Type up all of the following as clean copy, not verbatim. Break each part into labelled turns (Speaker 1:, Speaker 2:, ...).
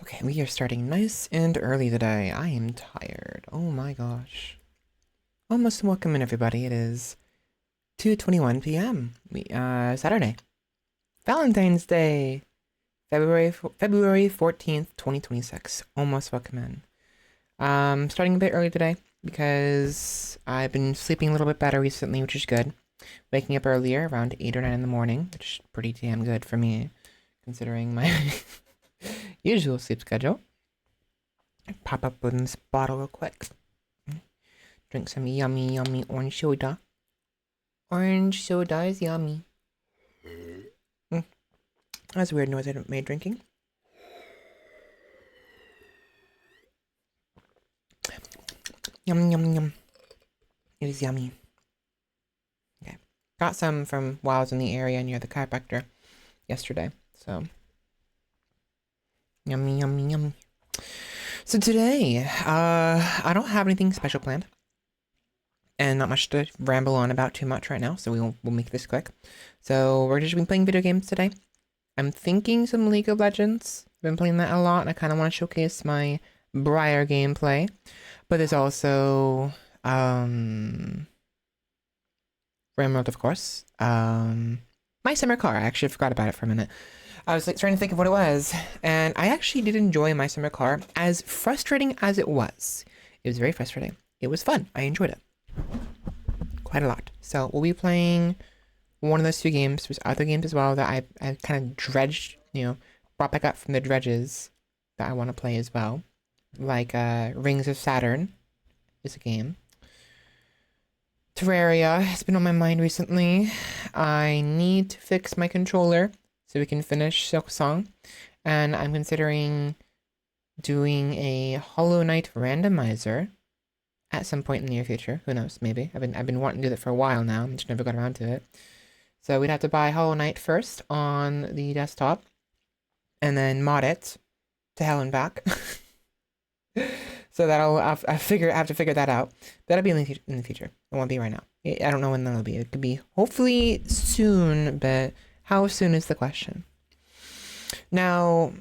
Speaker 1: Okay, we are starting nice and early today. I am tired. Oh my gosh. Almost welcome in, everybody. It is 2:21 p.m. Saturday. Valentine's Day. February 14th, 2026. Almost welcome in. Starting a bit early today because I've been sleeping a little bit better recently, which is good. Waking up earlier, around 8 or 9 in the morning, which is pretty damn good for me, considering my usual sleep schedule. Pop up in this bottle real quick. Drink some yummy, yummy orange soda. Orange soda is yummy. That's a weird noise I made drinking. Yum, yum, yum. It is yummy. Okay. Got some from while I was in the area near the chiropractor yesterday. So, yummy, yummy, yummy. So today, I don't have anything special planned. And not much to ramble on about too much right now, so we'll make this quick. So we're just been playing video games today. I'm thinking some League of Legends. I've been playing that a lot, and I kind of want to showcase my Briar gameplay. But there's also Rimworld, of course. My summer car. I actually forgot about it for a minute. I was like trying to think of what it was, and I actually did enjoy my summer car, as frustrating as it was. It was very frustrating. It was fun. I enjoyed it quite a lot. So we'll be playing one of those two games. There's other games as well that I kind of dredged, brought back up from the dredges that I want to play as well. Like Rings of Saturn is a game. Terraria has been on my mind recently. I need to fix my controller so we can finish Silk Song. And I'm considering doing a Hollow Knight randomizer at some point in the near future. Who knows? Maybe. I've been wanting to do that for a while now. I just never got around to it. So we'd have to buy Hollow Knight first on the desktop, and then mod it to hell and back. So I have to figure that out. That'll be in the future. It won't be right now. I don't know when that'll be. It could be hopefully soon, but how soon is the question. Now,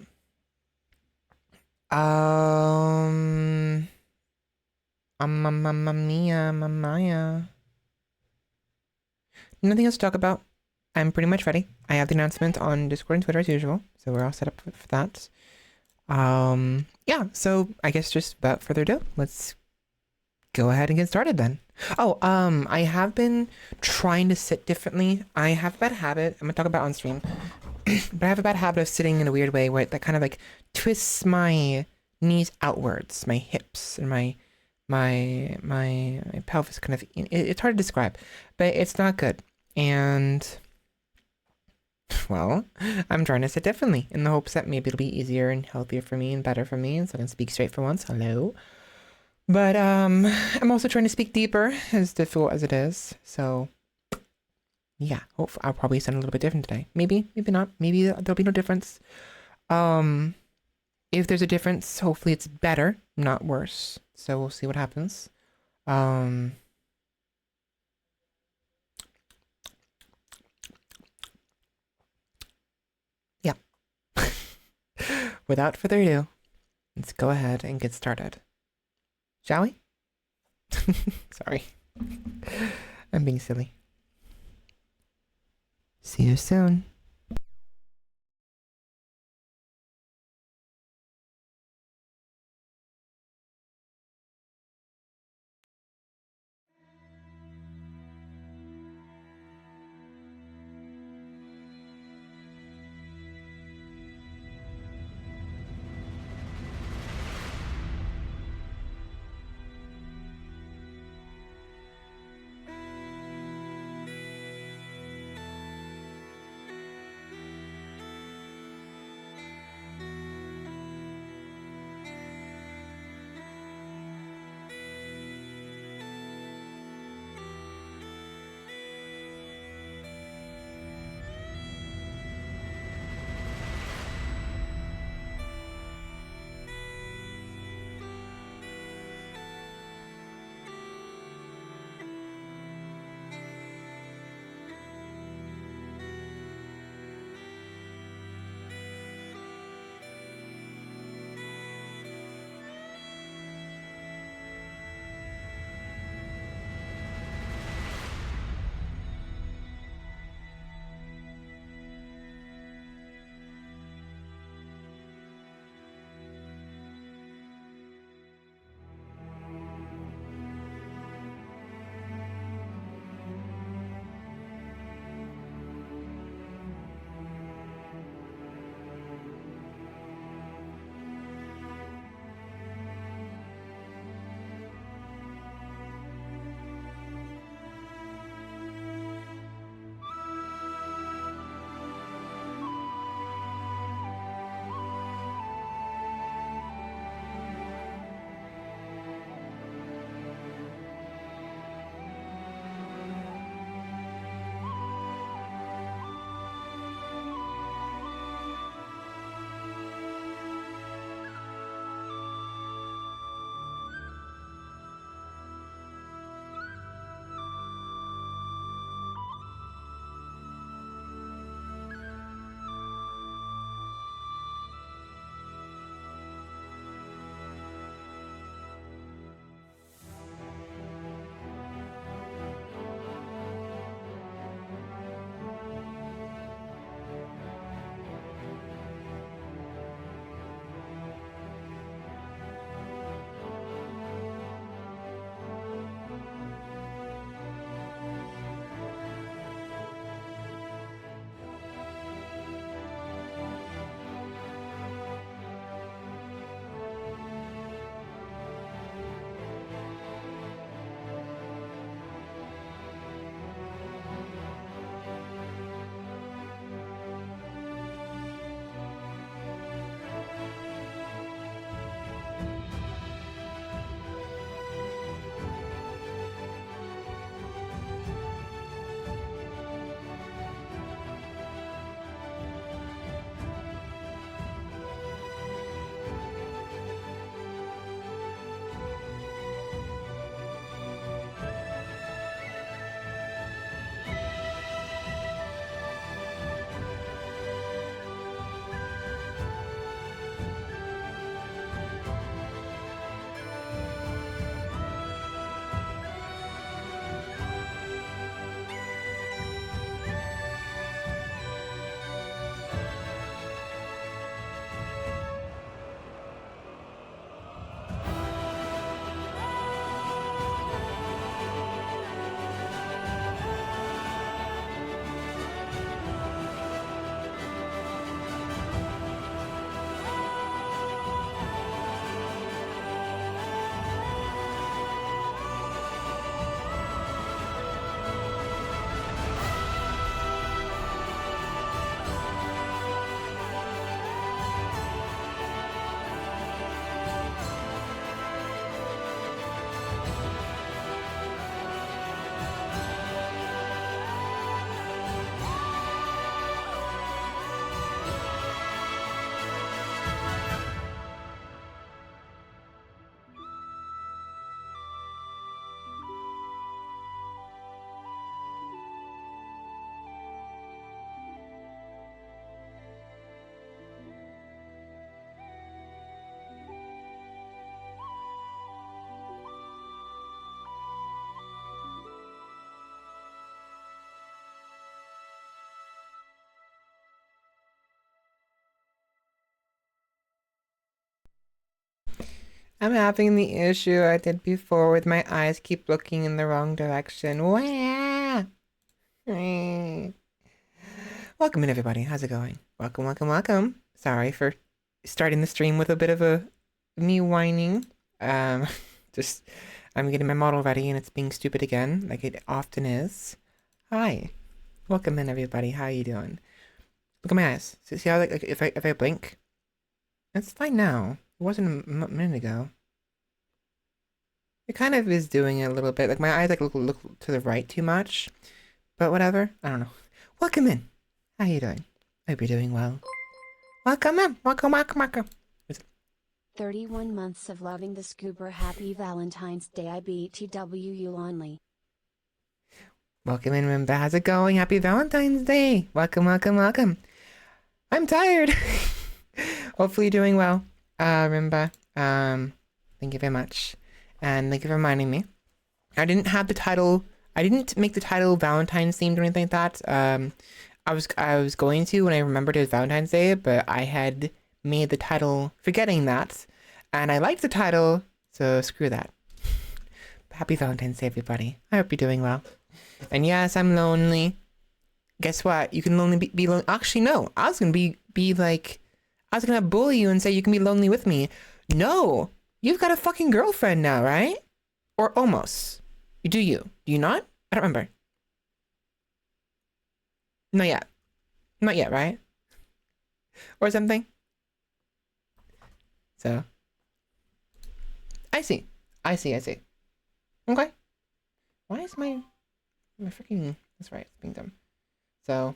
Speaker 1: Mamma mia, mamma. Nothing else to talk about. I'm pretty much ready. I have the announcement on Discord and Twitter as usual, so we're all set up for that. Yeah, so I guess just without further ado, let's go ahead and get started then. Oh, I have been trying to sit differently. I have a bad habit, I'm gonna talk about on stream, but I have a bad habit of sitting in a weird way where that kind of like twists my knees outwards, my hips, and my pelvis kind of, it's hard to describe, but it's not good. And well, I'm trying to sit differently in the hopes that maybe it'll be easier and healthier for me and better for me, and so I can speak straight for once. Hello. But I'm also trying to speak deeper, as difficult as it is. So yeah, hopefully I'll probably sound a little bit different today. Maybe not. Maybe there'll be no difference. If there's a difference, hopefully it's better, not worse. So we'll see what happens. Yeah. Without further ado, let's go ahead and get started. Shall we? Sorry. I'm being silly. See you soon. I'm having the issue I did before with my eyes keep looking in the wrong direction. Wah! Welcome in, everybody. How's it going? Welcome, welcome, welcome. Sorry for starting the stream with a bit of me whining. Um, just I'm getting my model ready and it's being stupid again, like it often is. Hi, welcome in, everybody. How you doing? Look at my eyes. See how like if I blink, it's fine now. It wasn't a minute ago. It kind of is doing it a little bit. Like my eyes like look to the right too much, but whatever. I don't know. Welcome in. How you doing? Hope you're doing well. Welcome in. Welcome, welcome, welcome.
Speaker 2: 31 months of loving the scuba. Happy Valentine's Day. I BTW you only.
Speaker 1: Welcome in, Rimba. How's it going? Happy Valentine's Day. Welcome, welcome, welcome. I'm tired. Hopefully you're doing well, Rimba. Thank you very much. And thank you for reminding me. I didn't have the title. I didn't make the title Valentine's themed or anything like that. I was going to when I remembered it was Valentine's Day, but I had made the title forgetting that, and I liked the title, so screw that. Happy Valentine's Day, everybody. I hope you're doing well. And yes, I'm lonely. Guess what? You can only be lonely. Actually, no. I was gonna be like, I was gonna bully you and say you can be lonely with me. No, you've got a fucking girlfriend now, right? Or almost. Do you? Do you not? I don't remember. Not yet. Not yet, right? Or something. So. I see. I see. Okay. Why is my freaking... That's right. It's being dumb. So.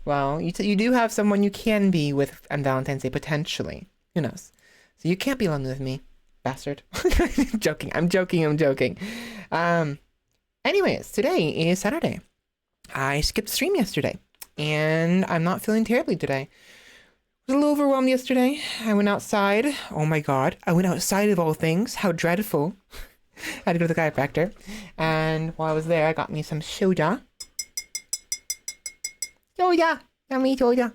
Speaker 1: Well, you do have someone you can be with on Valentine's Day, potentially. Who knows? So you can't be lonely with me, bastard. I'm joking. Anyways, today is Saturday. I skipped stream yesterday, and I'm not feeling terribly today. I was a little overwhelmed yesterday. I went outside. Oh my god. I went outside of all things. How dreadful. I had to go to the chiropractor. And while I was there, I got me some soda. Soda! Yummy soda.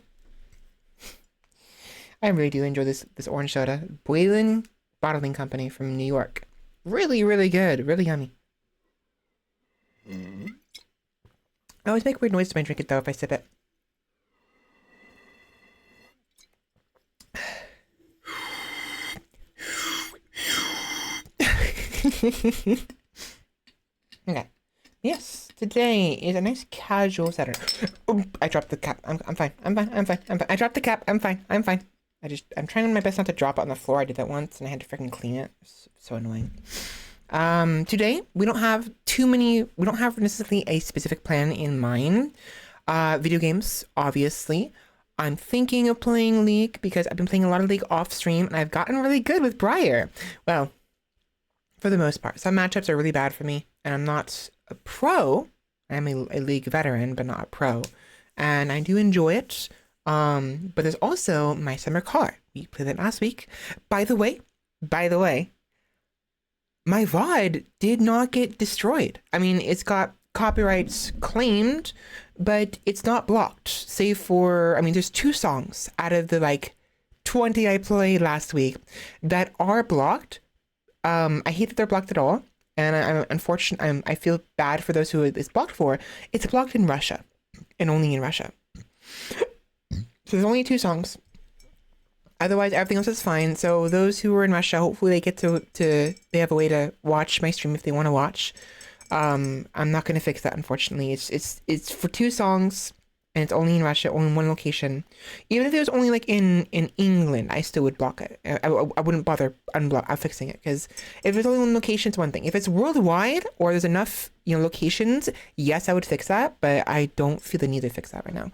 Speaker 1: I really do enjoy this orange soda. Boylan Bottling Company from New York. Really, really good. Really yummy. I always make weird noises when I drink it, though, if I sip it. Okay. Yes, today is a nice casual Saturday. I dropped the cap. I'm fine. I dropped the cap. I'm fine. I'm trying my best not to drop it on the floor. I did that once and I had to freaking clean it. It's so annoying. Today we don't have necessarily a specific plan in mind. Video games, obviously. I'm thinking of playing League because I've been playing a lot of League off stream and I've gotten really good with Briar. Well, for the most part. Some matchups are really bad for me and I'm not a pro. I'm a League veteran, but not a pro. And I do enjoy it. But there's also my summer car. We played that last week. By the way, my VOD did not get destroyed. I mean, it's got copyrights claimed, but it's not blocked. Save for, I mean, there's 2 songs out of the like 20 I played last week that are blocked. I hate that they're blocked at all. And I'm unfortunate. I feel bad for those who it's blocked for. It's blocked in Russia, and only in Russia. So there's only 2 songs. Otherwise, everything else is fine. So those who are in Russia, hopefully they get they have a way to watch my stream if they want to watch. I'm not going to fix that, unfortunately. It's for 2 songs, and it's only in Russia, only in 1 location. Even if it was only like in England, I still would block it. I wouldn't bother fixing it, because if it's only 1 location, it's one thing. If it's worldwide or there's enough locations, yes, I would fix that, but I don't feel the need to fix that right now.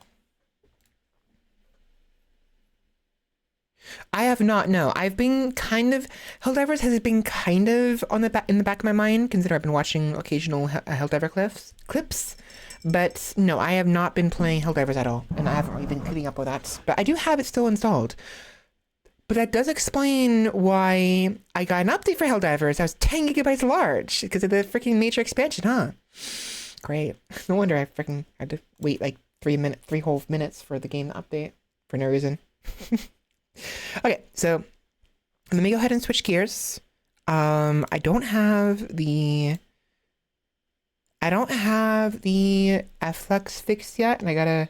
Speaker 1: I have not. No, I've been kind of Helldivers has been kind of on in the back of my mind, considering I've been watching occasional Helldiver clips. But no, I have not been playing Helldivers at all, and I haven't really been keeping up with that. But I do have it still installed. But that does explain why I got an update for Helldivers. I was 10 gigabytes large because of the freaking major expansion, huh? Great. No wonder I freaking had to wait like 3 whole minutes for the game to update for no reason. Okay, so let me go ahead and switch gears. I don't have the Flux fixed yet, and I gotta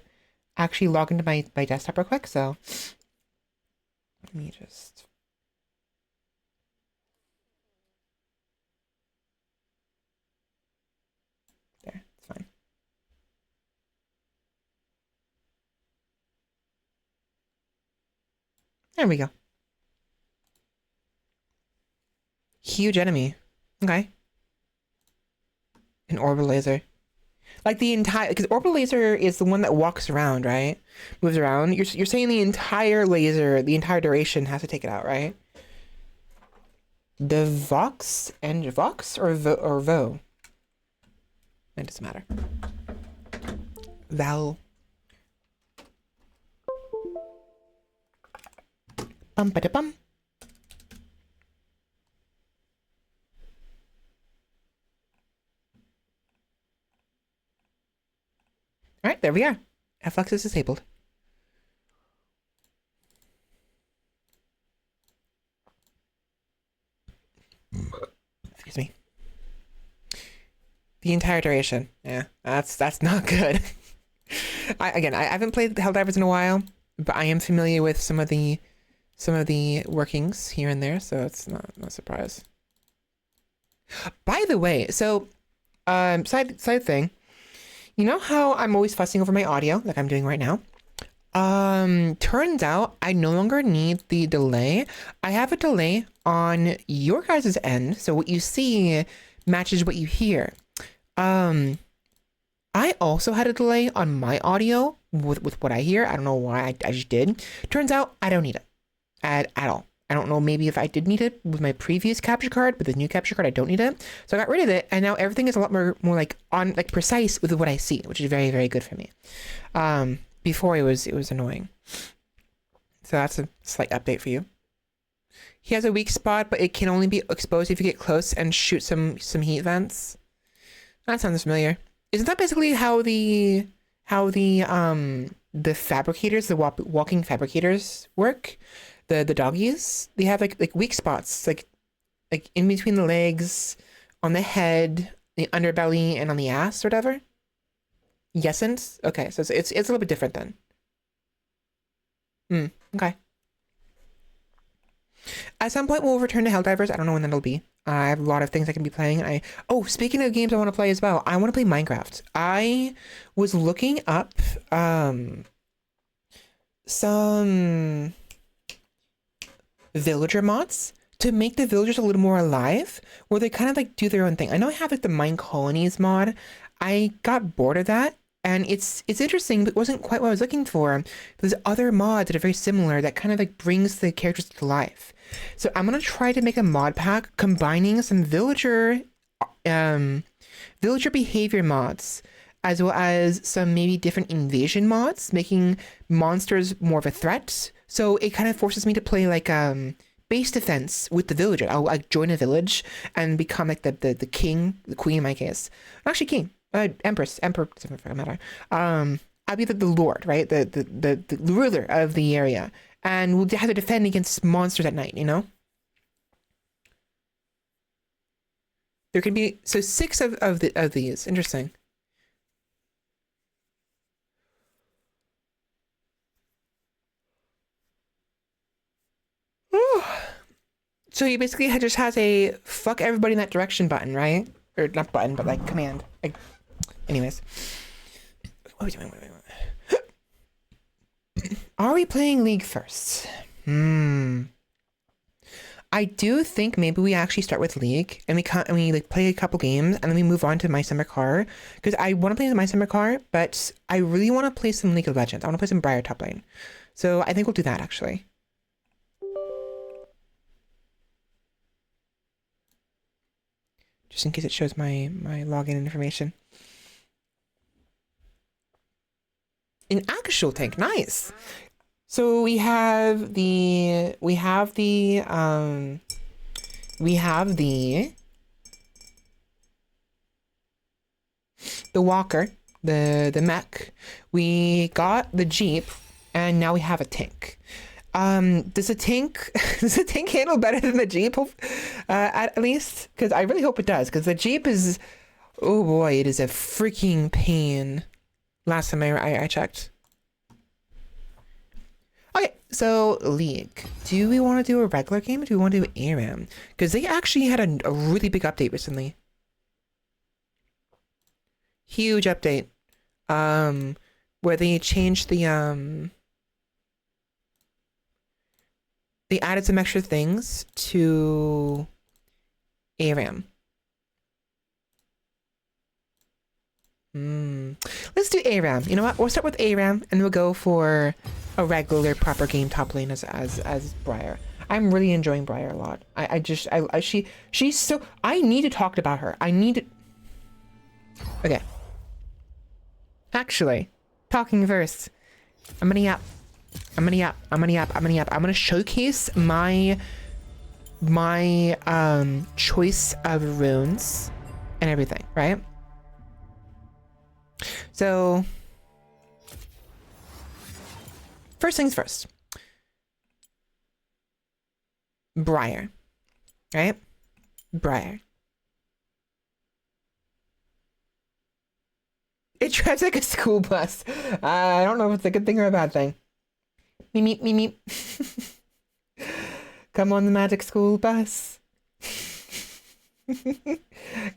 Speaker 1: actually log into my desktop real quick, so let me just there, it's fine. There we go. Huge enemy. Okay. An orbital laser. Like the entire, because orbital laser is the one that walks around, right? Moves around. You're saying the entire laser, the entire duration has to take it out, right? The Vox and Vox or Vo? It doesn't matter. Val. Bum ba da bum. All right, there we are. Flux is disabled. Excuse me. The entire duration. Yeah, that's not good. I haven't played Helldivers in a while, but I am familiar with some of the workings here and there, so it's not a surprise. By the way, so side thing, you know how I'm always fussing over my audio, like I'm doing right now? Turns out I no longer need the delay. I have a delay on your guys' end, so what you see matches what you hear. I also had a delay on my audio with what I hear. I don't know why, I just did. Turns out I don't need it at all. I don't know, maybe if I did need it with my previous capture card, but the new capture card I don't need it. So I got rid of it, and now everything is a lot more like precise with what I see, which is very, very good for me. Before it was annoying. So that's a slight update for you. He has a weak spot, but it can only be exposed if you get close and shoot some heat vents. That sounds familiar. Isn't that basically how the fabricators, the walking fabricators work? The doggies, they have like weak spots, like in between the legs, on the head, the underbelly, and on the ass or whatever. Yesn't? Okay, so it's a little bit different then. Okay. At some point we'll return to Helldivers. I don't know when that'll be. I have a lot of things I can be playing. Speaking of games I want to play as well, I want to play Minecraft. I was looking up some villager mods to make the villagers a little more alive, where they kind of like do their own thing. I know I have like the Mine Colonies mod. I got bored of that, and it's interesting, but it wasn't quite what I was looking for. There's other mods that are very similar that kind of like brings the characters to life. So I'm gonna try to make a mod pack combining some villager behavior mods, as well as some maybe different invasion mods, making monsters more of a threat. So it kind of forces me to play like base defense with the villager. I'll like join a village and become like the king, the queen in my case. Actually king, emperor, doesn't matter. I'll be the lord, right? The ruler of the area. And we'll have to defend against monsters at night, you know? There can be, so 6 of these. Interesting. So he basically just has a fuck everybody in that direction button, right? Or not button, but like command. Like, anyways. What are we doing? Are we playing League first? I do think maybe we actually start with League and we like play a couple games and then we move on to My Summer Car, because I want to play My Summer Car, but I really want to play some League of Legends. I want to play some Briar top lane. So I think we'll do that actually. Just in case it shows my login information. An actual tank, nice. So we have the walker, the mech. We got the jeep, and now we have a tank. Does the tank handle better than the jeep? At least, because I really hope it does, because the Jeep is, oh boy, it is a freaking pain. Last time I checked. Okay, so League. Do we want to do a regular game or do we want to do ARAM? Because they actually had a really big update recently. Huge update. Where they changed the they added some extra things to ARAM. Let's do ARAM. You know what? We'll start with ARAM and we'll go for a regular proper game top lane as Briar. I'm really enjoying Briar a lot. She's so, I need to talk about her. Okay. Actually, talking first. I'm gonna showcase my choice of runes and everything, right? So first things first. Briar, right? Briar. It drives like a school bus. I don't know if it's a good thing or a bad thing. Meep, meep, meep. Come on the magic school bus.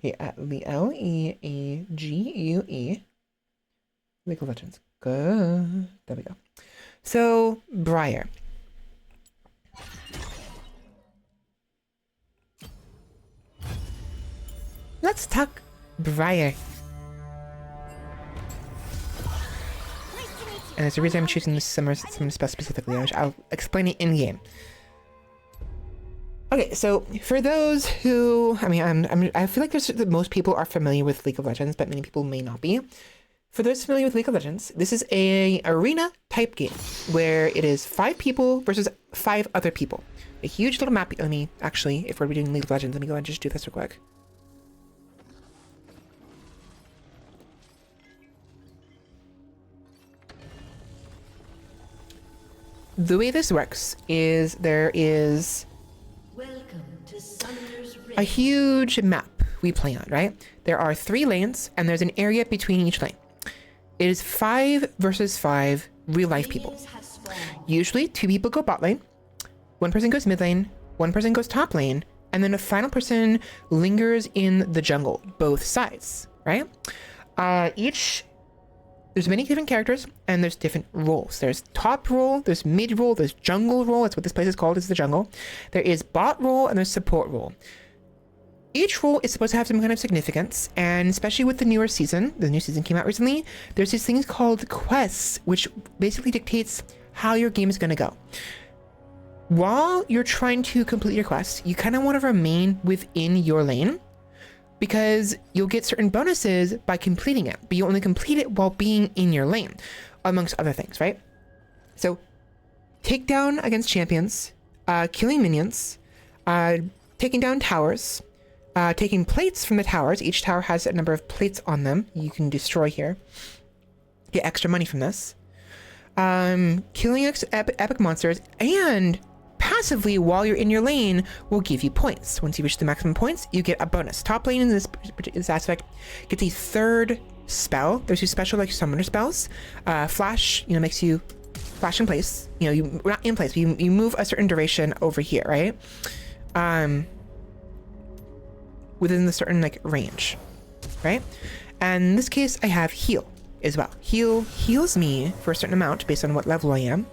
Speaker 1: Yeah, League. League of Legends. Good. There we go. So, Briar. Let's talk Briar. And there's a reason I'm choosing this some spell specifically. I'll explain it in game. Okay, so for those who, I feel like most people are familiar with League of Legends, but many people may not be. For those familiar with League of Legends, this is a arena type game where it is 5 people versus 5 other people. A huge little map. Let me actually, if we're doing League of Legends, let me go ahead and just do this real quick. The way this works is there is a huge map we play on, right? There are 3 lanes and there's an area between each lane. It is 5 versus 5 real life people. Usually 2 people go bot lane, 1 person goes mid lane, 1 person goes top lane, and then a final person lingers in the jungle, both sides, right? There's many different characters and there's different roles. There's top role, there's mid role, there's jungle role. That's what this place is called, is the jungle. There is bot role and there's support role. Each role is supposed to have some kind of significance, and especially with the new season came out recently, there's these things called quests, which basically dictates how your game is going to go. While you're trying to complete your quests, you kind of want to remain within your lane, because you'll get certain bonuses by completing it, but you only complete it while being in your lane, amongst other things, right? So, takedown against champions, killing minions, taking down towers, taking plates from the towers. Each tower has a number of plates on them you can destroy here. Get extra money from this. Killing epic monsters, and passively, while you're in your lane, will give you points. Once you reach the maximum points, you get a bonus. Top lane in this aspect gets a 3rd spell. There's 2 special like summoner spells. Flash, makes you flash in place. You not in place, but you move a certain duration over here, right? Within the certain range, right? And in this case, I have heal as well. Heal heals me for a certain amount based on what level I am.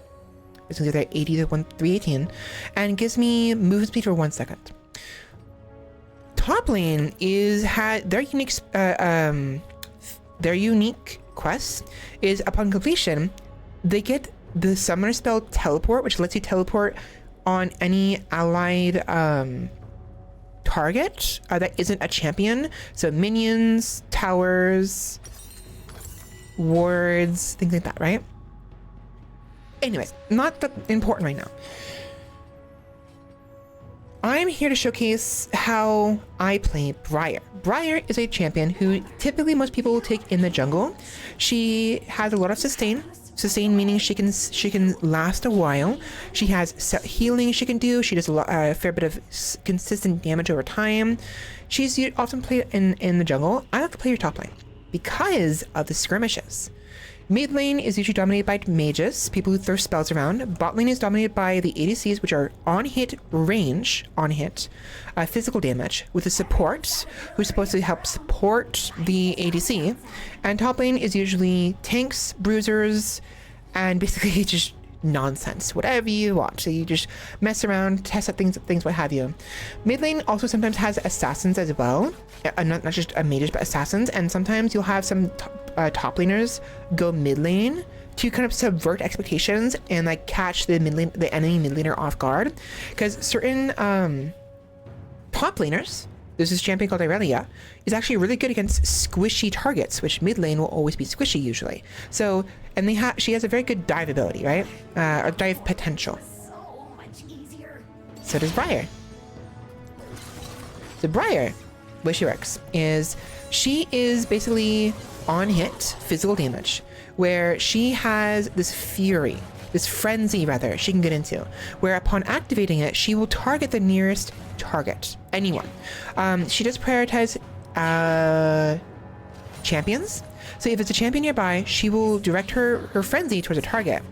Speaker 1: It's either 80 to 318, and gives me movement speed for 1 second. Top lane had their unique quests is upon completion, they get the summoner spell teleport, which lets you teleport on any allied target that isn't a champion. So minions, towers, wards, things like that, right? Anyways, not that important right now. I'm here to showcase how I play Briar. Briar is a champion who typically most people will take in the jungle. She has a lot of sustain, Sustain meaning she can last a while. She has healing she can do. She does a fair bit of consistent damage over time. She's often played in the jungle. I like to play her top lane because of the skirmishes. Mid lane is usually dominated by mages, people who throw spells around. Bot lane is dominated by the ADCs, which are on hit range, physical damage, with a support who's supposed to help support the ADC. And top lane is usually tanks, bruisers, and basically just nonsense, whatever you want. So you just mess around, test out things, what have you. Mid lane also sometimes has assassins as well, not just mages, but assassins. And sometimes you'll have some top laners go mid lane to kind of subvert expectations and like catch the enemy mid laner off guard, because certain top laners, there's this champion called Irelia, is actually really good against squishy targets, which mid lane will always be squishy usually. So, and she has a very good dive ability, right? Or dive potential.
Speaker 3: So much easier.
Speaker 1: So does Briar. So Briar, the way she works is she is basically on hit physical damage, where she has this fury, this frenzy rather, she can get into, where upon activating it, she will target the nearest target, anyone. She does prioritize champions. So if it's a champion nearby, she will direct her frenzy towards a target.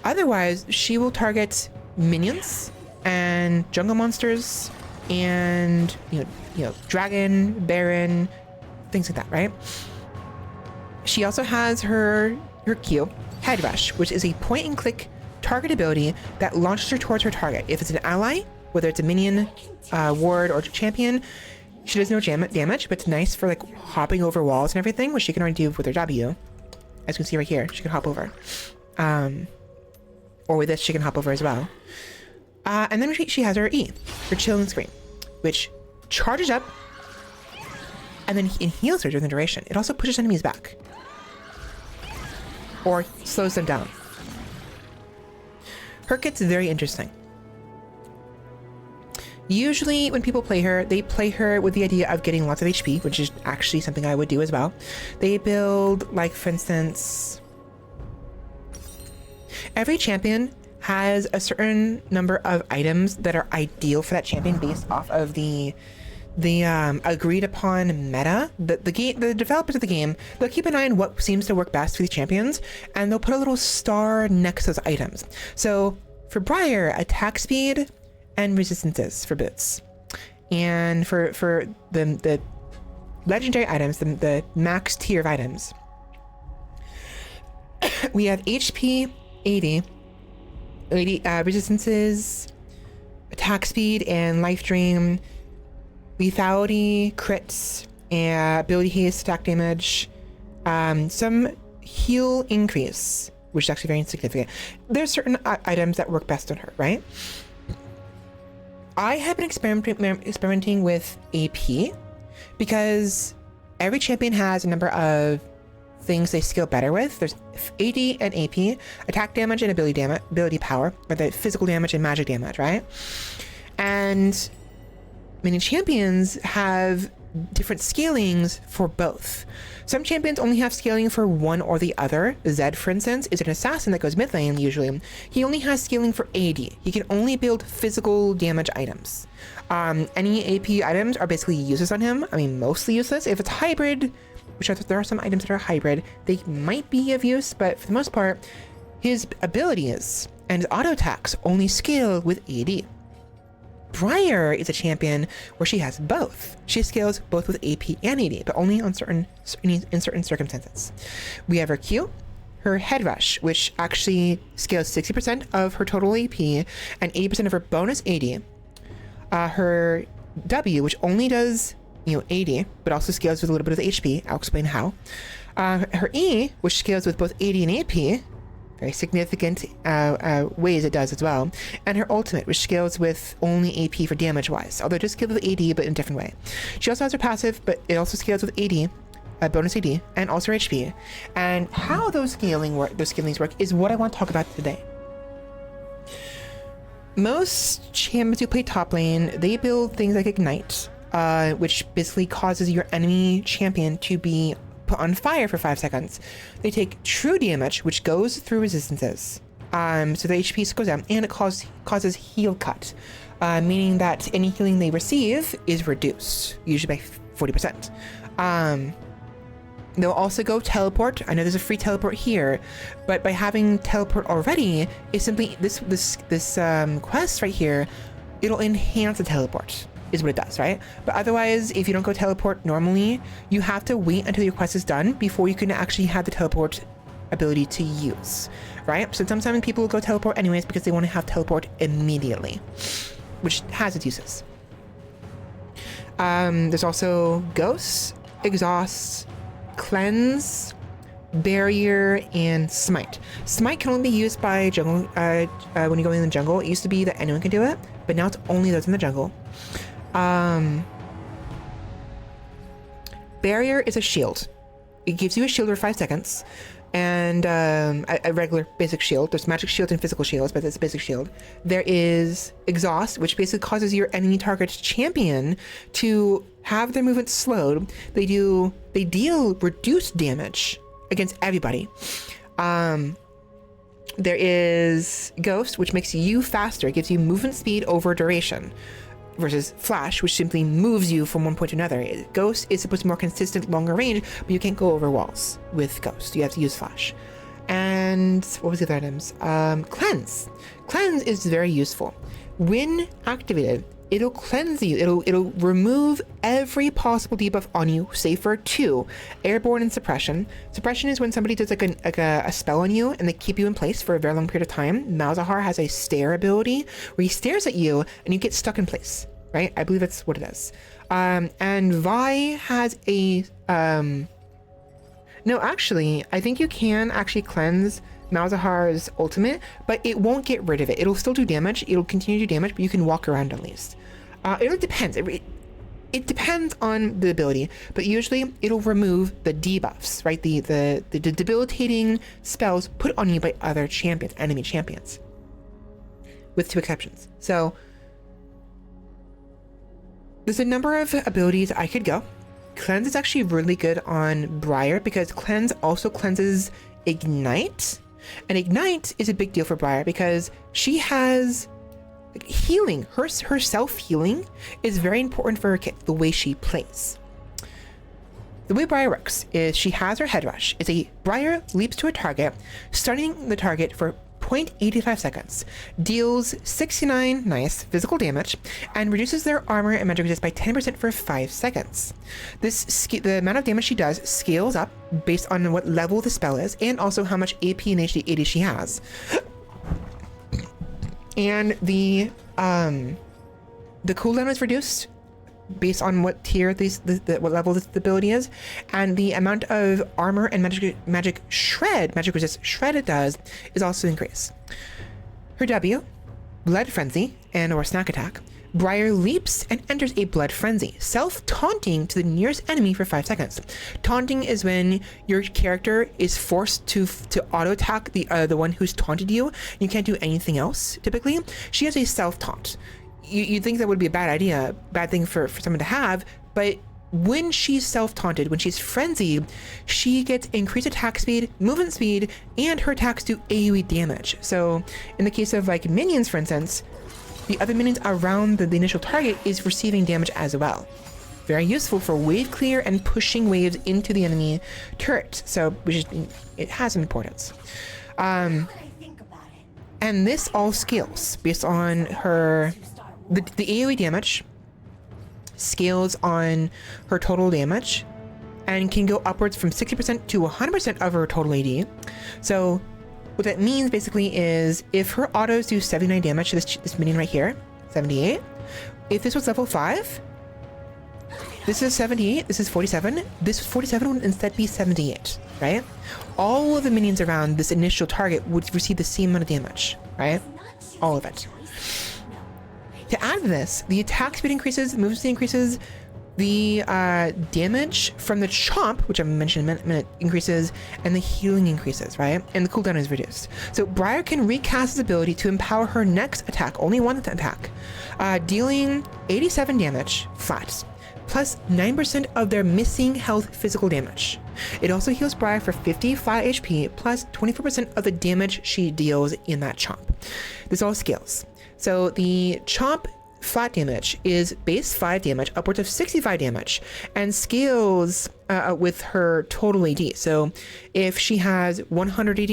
Speaker 1: Otherwise, she will target minions and jungle monsters and you know dragon, baron, things like that, right? She also has her Q, Head Rush, which is a point and click target ability that launches her towards her target. If it's an ally, whether it's a minion, ward, or champion, she does no damage, but it's nice for like hopping over walls and everything, which she can already do with her W. As you can see right here, she can hop over. Or with this, she can hop over as well. And then she has her E, her chilling screen, which charges up and then heals her during the duration. It also pushes enemies back or slows them down. Her kit's very interesting. Usually when people play her, they play her with the idea of getting lots of HP, which is actually something I would do as well. They build, like, for instance, every champion has a certain number of items that are ideal for that champion based off of the agreed upon meta. The developers of the game, they'll keep an eye on what seems to work best for these champions, and they'll put a little star next to those items. So for Briar, attack speed and resistances for boots, and for the legendary items, the max tier of items, we have HP 80 resistances, attack speed and life drain, lethality, crits, and ability haste, attack damage, some heal increase, which is actually very insignificant. There's certain items that work best on her, right? I have been experimenting with AP because every champion has a number of things they scale better with. There's AD and AP, attack damage and ability power, or the physical damage and magic damage, right? And many champions have different scalings for both. Some champions only have scaling for one or the other. Zed, for instance, is an assassin that goes mid lane usually. He only has scaling for AD. He can only build physical damage items. Any AP items are basically useless on him. I mean, mostly useless. If it's hybrid, which there are some items that are hybrid, they might be of use, but for the most part, his abilities and his auto attacks only scale with AD. Briar is a champion where she has both. She scales both with AP and AD, but only on certain circumstances. We have her Q, her Head Rush, which actually scales 60% of her total AP and 80% of her bonus AD. Her W, which only does AD, but also scales with a little bit of HP. I'll explain how. Her E, which scales with both AD and AP, very significant ways it does as well. And her ultimate, which scales with only AP for damage wise, although it does scale with AD, but in a different way. She also has her passive, but it also scales with AD, bonus AD, and also her HP. And how those scalings work is what I want to talk about today. Most champions who play top lane, they build things like Ignite, which basically causes your enemy champion to be put on fire for 5 seconds. They take true damage, which goes through resistances. So the HP goes down, and it causes heal cut, meaning that any healing they receive is reduced, usually by 40%. They'll also go teleport. I know there's a free teleport here, but by having teleport already, it's simply this quest right here. It'll enhance the teleport, is what it does, right? But otherwise, if you don't go teleport normally, you have to wait until your quest is done before you can actually have the teleport ability to use, right? So sometimes people will go teleport anyways because they want to have teleport immediately, which has its uses. There's also ghosts, exhausts, cleanse, barrier, and smite. Smite can only be used by jungle when you go in the jungle. It used to be that anyone can do it, but now it's only those in the jungle. Barrier is a shield. It gives you a shield for 5 seconds, and a regular basic shield. There's magic shields and physical shields, but it's a basic shield. There is exhaust, which basically causes your enemy target's champion to have their movement slowed. They deal reduced damage against everybody. There is ghost, which makes you faster. It gives you movement speed over duration, versus flash, which simply moves you from one point to another. Ghost is supposed to be more consistent, longer range, but you can't go over walls with ghost. You have to use flash. And what was the other items? Cleanse. Cleanse is very useful. When activated, it'll cleanse you. It'll remove every possible debuff on you, save for 2, airborne and suppression. Suppression is when somebody does like a spell on you and they keep you in place for a very long period of time. Malzahar has a stare ability where he stares at you and you get stuck in place, right? I believe that's what it is. And Vi has a no, actually, I think you can actually cleanse Malzahar's ultimate, but it won't get rid of it. It'll still do damage. It'll continue to do damage, but you can walk around at least. It depends. It depends on the ability, but usually it'll remove the debuffs, right? The debilitating spells put on you by other champions, enemy champions, with 2 exceptions. So there's a number of abilities I could go. Cleanse is actually really good on Briar because Cleanse also cleanses Ignite. And Ignite is a big deal for Briar because she has healing. Her self-healing is very important for her kit, the way she plays. The way Briar works is she has her head rush. It's a Briar leaps to a target, starting the target for 0.85 seconds, deals 69 physical damage, and reduces their armor and magic resist by 10% for 5 seconds. The amount of damage she does scales up based on what level the spell is, and also how much AP and AD she has. And the cooldown is reduced based on what tier what level this ability is, and the amount of armor and magic resist shred it does is also increased. Her W, Blood Frenzy or Snack Attack. Briar leaps and enters a Blood Frenzy, self-taunting to the nearest enemy for 5 seconds. Taunting is when your character is forced to auto-attack the one who's taunted you. You can't do anything else, typically. She has a self-taunt. You'd think that would be a bad thing for someone to have, but when she's self-taunted, when she's frenzied, she gets increased attack speed, movement speed, and her attacks do AoE damage. So in the case of like minions, for instance, the other minions around the initial target is receiving damage as well. Very useful for wave clear and pushing waves into the enemy turret. So it has some importance. And this all scales based on her. The AoE damage scales on her total damage and can go upwards from 60% to 100% of her total AD. So what that means basically is if her autos do 79 damage to this minion right here, 78. If this was level 5, this is 78, this is 47. This 47 would instead be 78, right? All of the minions around this initial target would receive the same amount of damage, right? All of it. To add to this, the attack speed increases, the movement speed increases, the damage from the chomp, which I mentioned in a minute, increases, and the healing increases, right? And the cooldown is reduced. So Briar can recast his ability to empower her next attack, only one attack, dealing 87 damage flat, plus 9% of their missing health physical damage. It also heals Briar for 55 HP plus 24% of the damage she deals in that chomp. This all scales. So the chomp flat damage is base 5 damage, upwards of 65 damage, and scales with her total AD. So if she has 100 AD,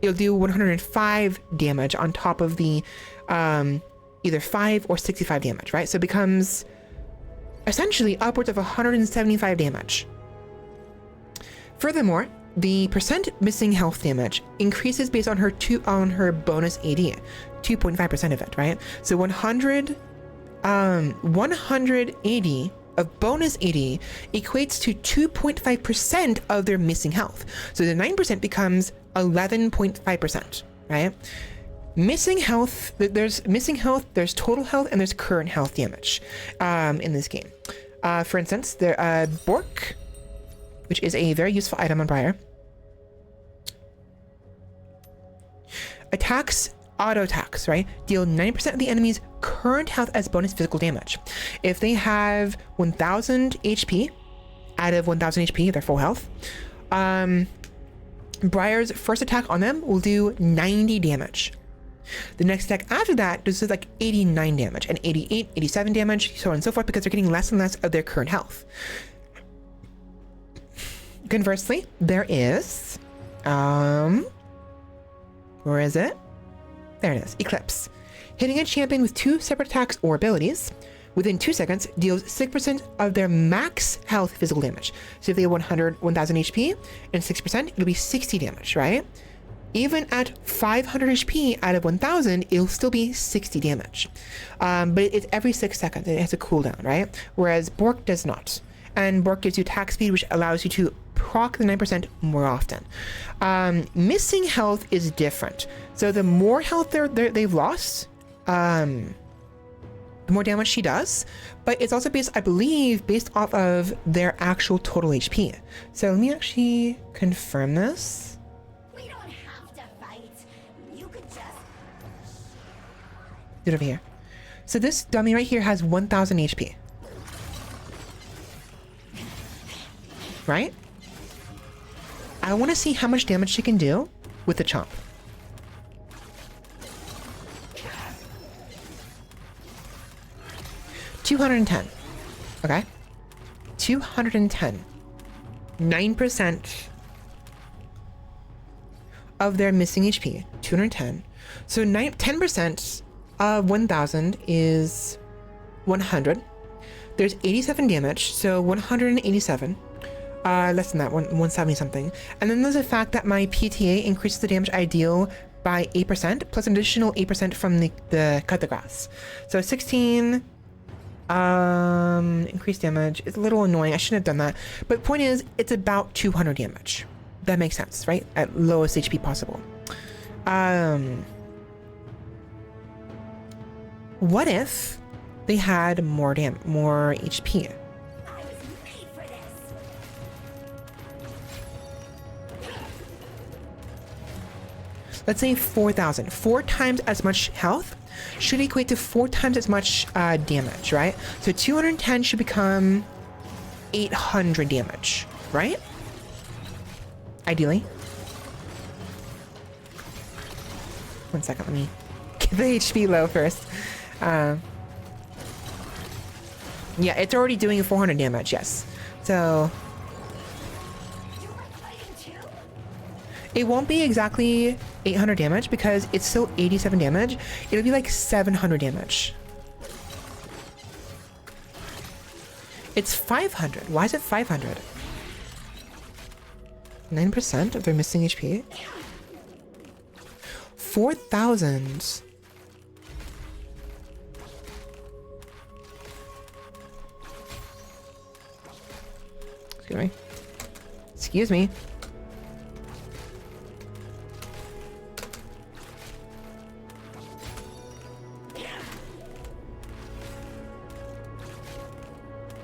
Speaker 1: it'll do 105 damage on top of the either 5 or 65 damage, right? So it becomes essentially upwards of 175 damage. Furthermore, the percent missing health damage increases based on her bonus AD, 2.5% of it, right? So 100 AD of bonus AD equates to 2.5% of their missing health. So the 9% becomes 11.5%, right? Missing health, there's total health, and there's current health damage in this game. For instance, there Bork, which is a very useful item on Briar, auto attacks, right? Deal 90% of the enemy's current health as bonus physical damage. If they have 1000 HP out of 1000 HP, their full health, Briar's first attack on them will do 90 damage. The next attack after that does like 89 damage, and 88, 87 damage, so on and so forth, because they're getting less and less of their current health. Conversely, there is, where is it? There it is, Eclipse. Hitting a champion with 2 separate attacks or abilities within 2 seconds deals 6% of their max health physical damage. So if they have 1000 HP and 6%, it'll be 60 damage, right? Even at 500 HP out of 1000, it'll still be 60 damage. But it's every 6 seconds. It has a cooldown, right? Whereas Bork does not. And Bork gives you attack speed, which allows you to proc the 9% more often. Missing health is different. So the more health they've lost, the more damage she does. But it's also based, I believe, based off of their actual total HP. So let me actually confirm this.
Speaker 3: We don't have to fight. You could just...
Speaker 1: Do it over here. So this dummy right here has 1000 HP. Right? I want to see how much damage she can do with the chomp. $210. Okay. 210. 9% of their missing HP. 210. So 10% of 1000 is 100. There's 87 damage, so 187. Less than that, 170 something. And then there's the fact that my PTA increases the damage I deal by 8%, plus an additional 8% from the cut the grass. So 16 increased damage. It's a little annoying. I shouldn't have done that. But point is, it's about 200 damage. That makes sense, right? At lowest HP possible. What if they had more HP?
Speaker 3: I was made for this.
Speaker 1: Let's say 4,000. 4 times as much health should equate to 4 times as much damage, right? So 210 should become 800 damage, right? Ideally. 1 second, let me get the HP low first. Yeah, it's already doing 400 damage, yes. So
Speaker 3: You like fighting too?
Speaker 1: it won't be exactly 800 damage because it's still 87 damage. It'll be like 700 damage. It's 500. Why is it 500? 9% of their missing HP? 4,000. Excuse me. Excuse me.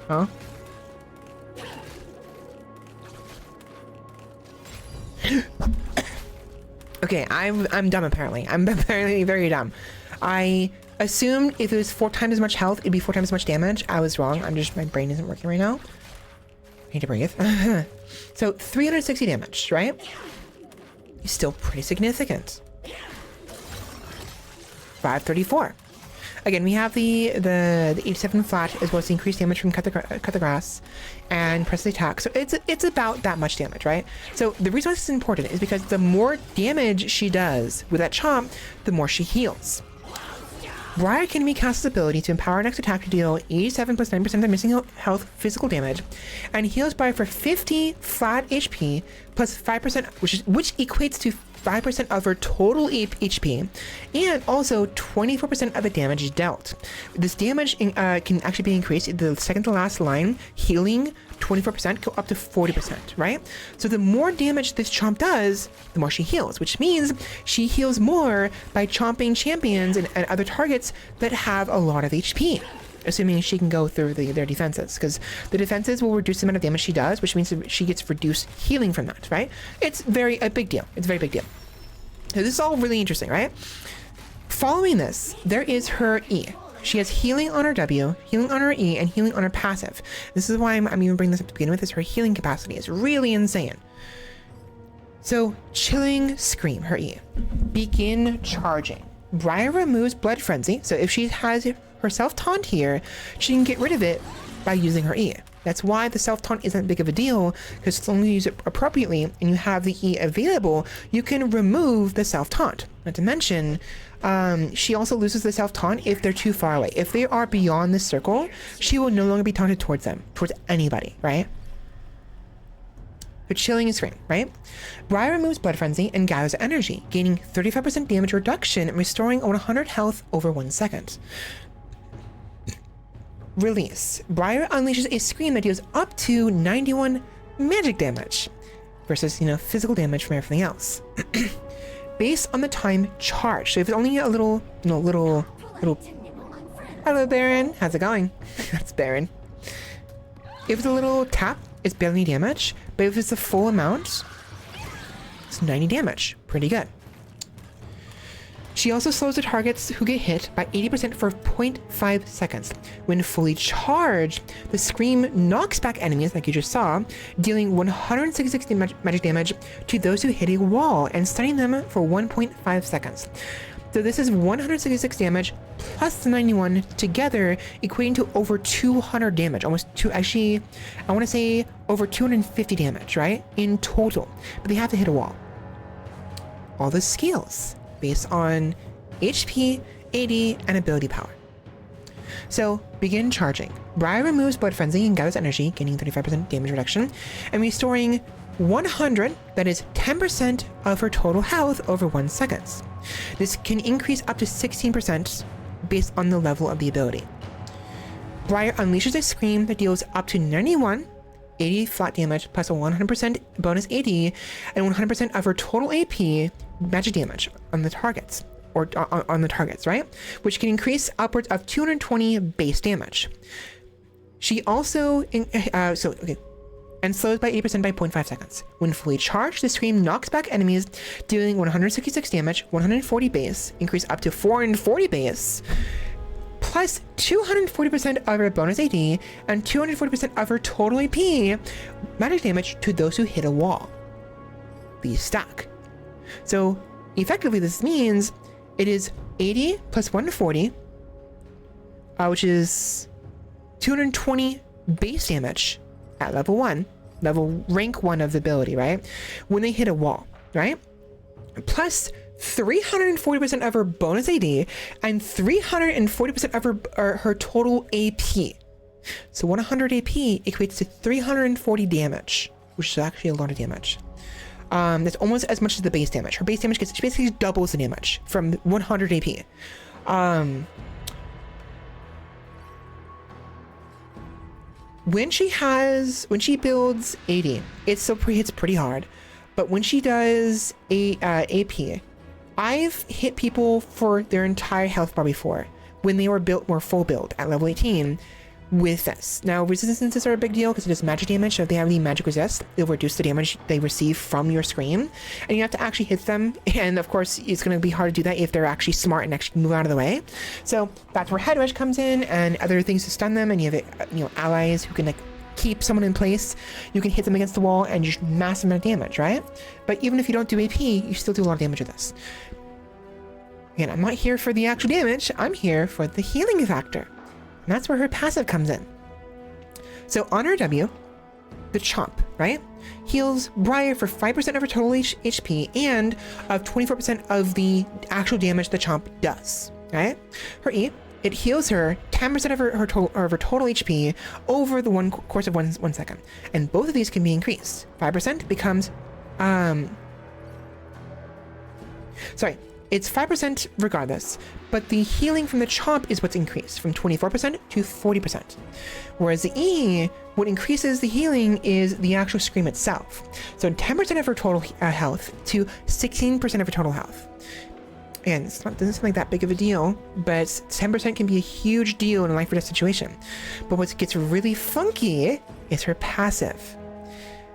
Speaker 1: Huh? Okay, I'm dumb apparently. I'm apparently very dumb. I assumed if it was 4 times as much health, it'd be 4 times as much damage. I was wrong. My brain isn't working right now. need to breathe. So 360 damage, right? Is still pretty significant. 534. Again, we have the 87 flat as well as the increased damage from cut the grass and press the attack. So it's about that much damage, right? So the reason why this is important is because the more damage she does with that chomp, the more she heals. Briar can recast his ability to empower next attack to deal 87 plus 9% of missing health physical damage, and heals Briar for 50 flat HP plus 5%, which equates to 5% of her total HP, and also 24% of the damage dealt. This damage can actually be increased. The second to last line, healing 24%, go up to 40%, right? So the more damage this chomp does, the more she heals, which means she heals more by chomping champions and other targets that have a lot of HP. Assuming she can go through their defenses, because the defenses will reduce the amount of damage she does, which means she gets reduced healing from that, right? It's a big deal. It's a very big deal. So this is all really interesting, right? Following this, there is her E. She has healing on her W, healing on her E, and healing on her passive. This is why I'm even bringing this up to begin with, is her healing capacity is really insane. So, Chilling Scream, her E. Begin charging. Briar removes Blood Frenzy, so if she has her self-taunt here, she can get rid of it by using her E. That's why the self-taunt isn't big of a deal, because as long as you use it appropriately and you have the E available, you can remove the self-taunt. Not to mention, she also loses the self-taunt if they're too far away. If they are beyond this circle, she will no longer be taunted towards them, towards anybody, right? So Chilling Scream, right? Briar removes Blood Frenzy and gathers energy, gaining 35% damage reduction and restoring 100 health over 1 second. Release. Briar unleashes a scream that deals up to 91 magic damage versus, physical damage from everything else. Based on the time charged. So if it's only a little. Hello, Baron. How's it going? That's Baron. If it's a little tap, it's barely damage. But if it's the full amount, it's 90 damage. Pretty good. She also slows the targets who get hit by 80% for 0.5 seconds. When fully charged, the scream knocks back enemies, like you just saw, dealing 166 magic damage to those who hit a wall and stunning them for 1.5 seconds. So this is 166 damage plus the 91 together, equating to over 200 damage. Actually, I want to say over 250 damage, right? In total. But they have to hit a wall. All the skills based on HP, AD, and ability power. So, begin charging. Briar removes Blood Frenzy and gathers energy, gaining 35% damage reduction, and restoring 100, that is 10% of her total health over 1 second. This can increase up to 16% based on the level of the ability. Briar unleashes a scream that deals up to 91, 80 flat damage plus a 100% bonus AD, and 100% of her total AP magic damage on the targets, or on the targets, right? Which can increase upwards of 220 base damage. She also, and slows by 80% by 0.5 seconds. When fully charged, the scream knocks back enemies, dealing 166 damage, 140 base, increase up to 440 base, plus 240% of her bonus AD, and 240% of her total AP magic damage to those who hit a wall. These stack. So effectively this means it is 80 plus 140, which is 220 base damage at level 1, rank 1 of the ability, right? When they hit a wall, right? Plus 340% of her bonus AD and 340% of her total AP. So 100 AP equates to 340 damage, which is actually a lot of damage. That's almost as much as the base damage. Her base damage she basically doubles the damage from 100 AP. When she builds AD, it's pretty hard. But when she does AP, I've hit people for their entire health bar before when they were full build at level 18 with this. Now, resistances are a big deal because it does magic damage. So if they have any magic resist, it'll reduce the damage they receive from your scream. And you have to actually hit them. And of course, it's going to be hard to do that if they're actually smart and actually move out of the way. So that's where Head Rush comes in and other things to stun them. And you have allies who can keep someone in place, you can hit them against the wall and just massive amount of damage, right? But even if you don't do AP, you still do a lot of damage with this. Again, I'm not here for the actual damage, I'm here for the healing factor. And that's where her passive comes in. So on her W, the Chomp, right? Heals Briar for 5% of her total HP and of 24% of the actual damage the Chomp does, right? Her E, it heals her 10% of her total HP over the course of one second. And both of these can be increased. 5% becomes, sorry, it's 5% regardless, but the healing from the Chomp is what's increased from 24% to 40%. Whereas the E, what increases the healing is the actual Scream itself. So 10% of her total health to 16% of her total health. And it doesn't seem like that big of a deal, but 10% can be a huge deal in a life or death situation. But what gets really funky is her passive.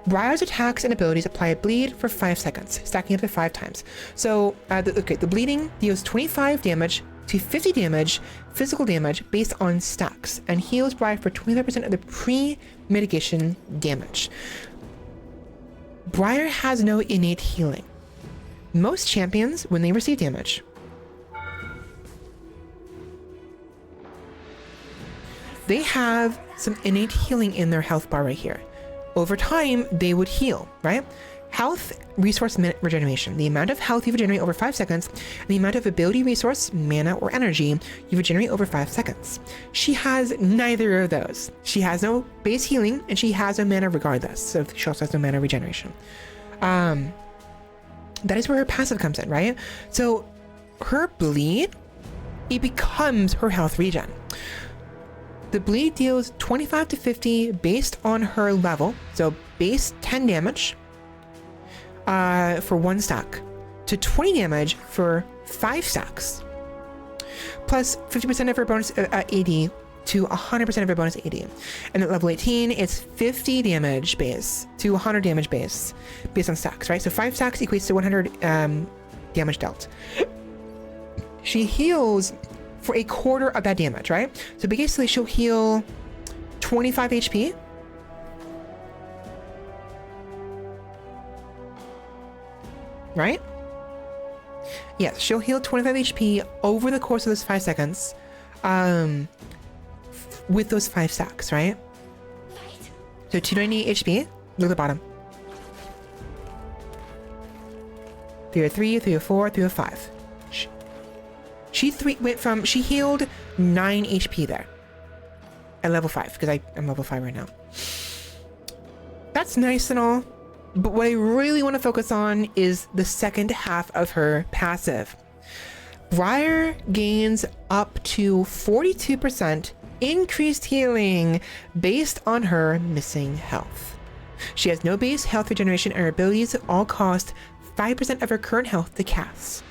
Speaker 1: Briar's attacks and abilities apply a bleed for 5 seconds, stacking up to 5 times. So, the bleeding deals 25 damage to 50 damage, physical damage based on stacks, and heals Briar for 25% of the pre-mitigation damage. Briar has no innate healing. Most champions, when they receive damage, they have some innate healing in their health bar right here. Over time, they would heal, right? Health, resource, regeneration. The amount of health you regenerate over 5 seconds, and the amount of ability, resource, mana, or energy you regenerate over 5 seconds. She has neither of those. She has no base healing, and she has no mana regardless. So she also has no mana regeneration. That is where her passive comes in, right? So her bleed, it becomes her health regen. The bleed deals 25 to 50 based on her level. So base 10 damage for 1 stack to 20 damage for 5 stacks. Plus 50% of her bonus AD to 100% of her bonus AD. And at level 18, it's 50 damage base to 100 damage base based on stacks, right? So 5 stacks equates to 100 damage dealt. She heals for a quarter of that damage, right? So basically she'll heal 25 HP. Right? Yes, she'll heal 25 HP over the course of those 5 seconds. With those 5 stacks, right? So 290 HP. Look at the bottom. 303, 304, 305. She healed 9 HP there. At level 5, because I'm level 5 right now. That's nice and all. But what I really want to focus on is the second half of her passive. Briar gains up to 42% increased healing based on her missing health. She has no base health regeneration, and her abilities all cost 5% of her current health to cast.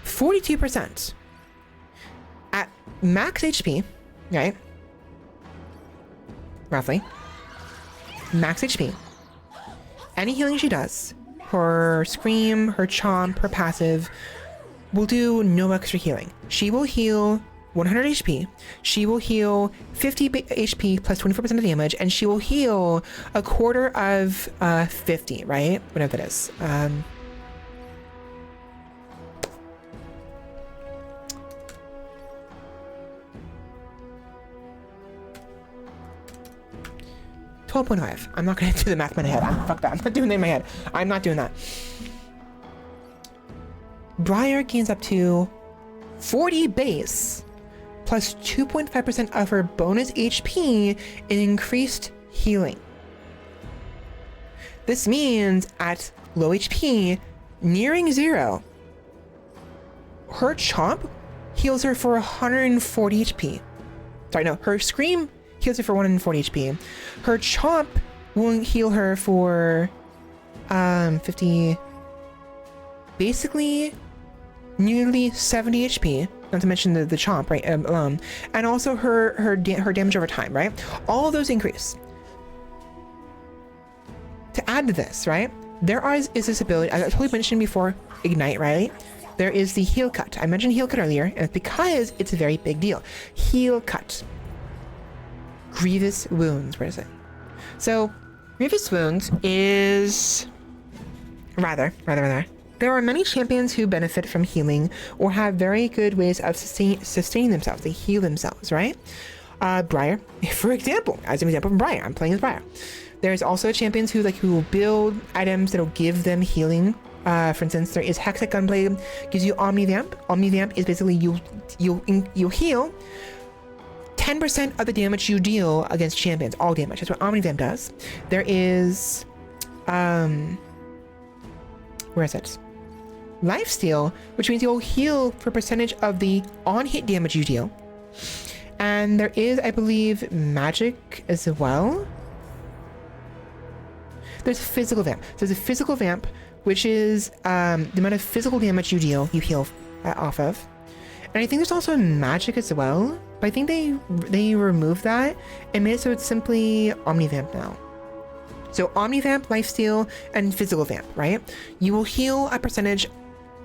Speaker 1: 42%. At max HP, right? Roughly. Max HP. Any healing she does, her Scream, her Chomp, her passive, will do no extra healing. She will heal 100 HP, she will heal 50 HP plus 24% of damage, and she will heal a quarter of 50, right? Whatever that is. $12.5. I'm not going to do the math in my head. Fuck that. I'm not doing that in my head. I'm not doing that. Briar gains up to 40 base plus 2.5% of her bonus HP in increased healing. This means at low HP, nearing 0, her Chomp heals her for 140 HP. Sorry, no, her Scream heals her for 140 HP. Her Chomp will heal her for 50, basically nearly 70 HP, not to mention the Chomp, right, and also her damage over time, right? All of those increase. To add to this, right, there is this ability, I totally mentioned before, Ignite, right? There is the Heal Cut. I mentioned Heal Cut earlier, and it's because it's a very big deal. Heal Cut. Grievous wounds, where is it? So, Grievous Wounds is... Rather. There are many champions who benefit from healing or have very good ways of sustaining themselves. They heal themselves, right? Briar, for example, as an example from Briar, I'm playing as Briar. There's also champions who will build items that'll give them healing. For instance, there is Hextech Gunblade, gives you Omnivamp. Omnivamp is basically you heal 10% of the damage you deal against champions, all damage. That's what Omnivamp does. There is, where is it? Lifesteal, which means you'll heal for percentage of the on-hit damage you deal. And there is, I believe, magic as well. There's Physical Vamp. So there's a Physical Vamp, which is the amount of physical damage you deal, you heal off of. And I think there's also magic as well, but I think they removed that and made it so it's simply Omnivamp now. So Omnivamp, Lifesteal, and Physical Vamp, right? You will heal a percentage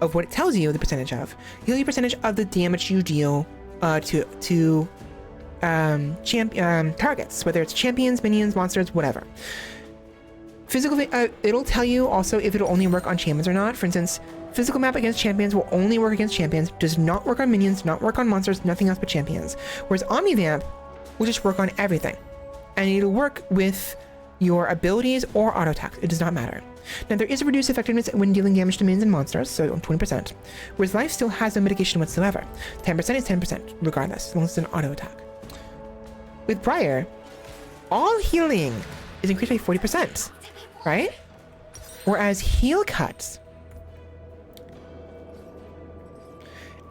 Speaker 1: of what it tells you the percentage of. Heal your percentage of the damage you deal to targets, whether it's champions, minions, monsters, whatever. Physical, it'll tell you also if it'll only work on champions or not. For instance, Physical Map against champions will only work against champions, does not work on minions, not work on monsters, nothing else but champions. Whereas Omnivamp will just work on everything. And it'll work with your abilities or auto attacks. It does not matter. Now, there is a reduced effectiveness when dealing damage to minions and monsters, so 20%. Whereas Life still has no mitigation whatsoever. 10% is 10%, regardless, as long as it's an auto attack. With Briar, all healing is increased by 40%. Right? Whereas Heal Cut,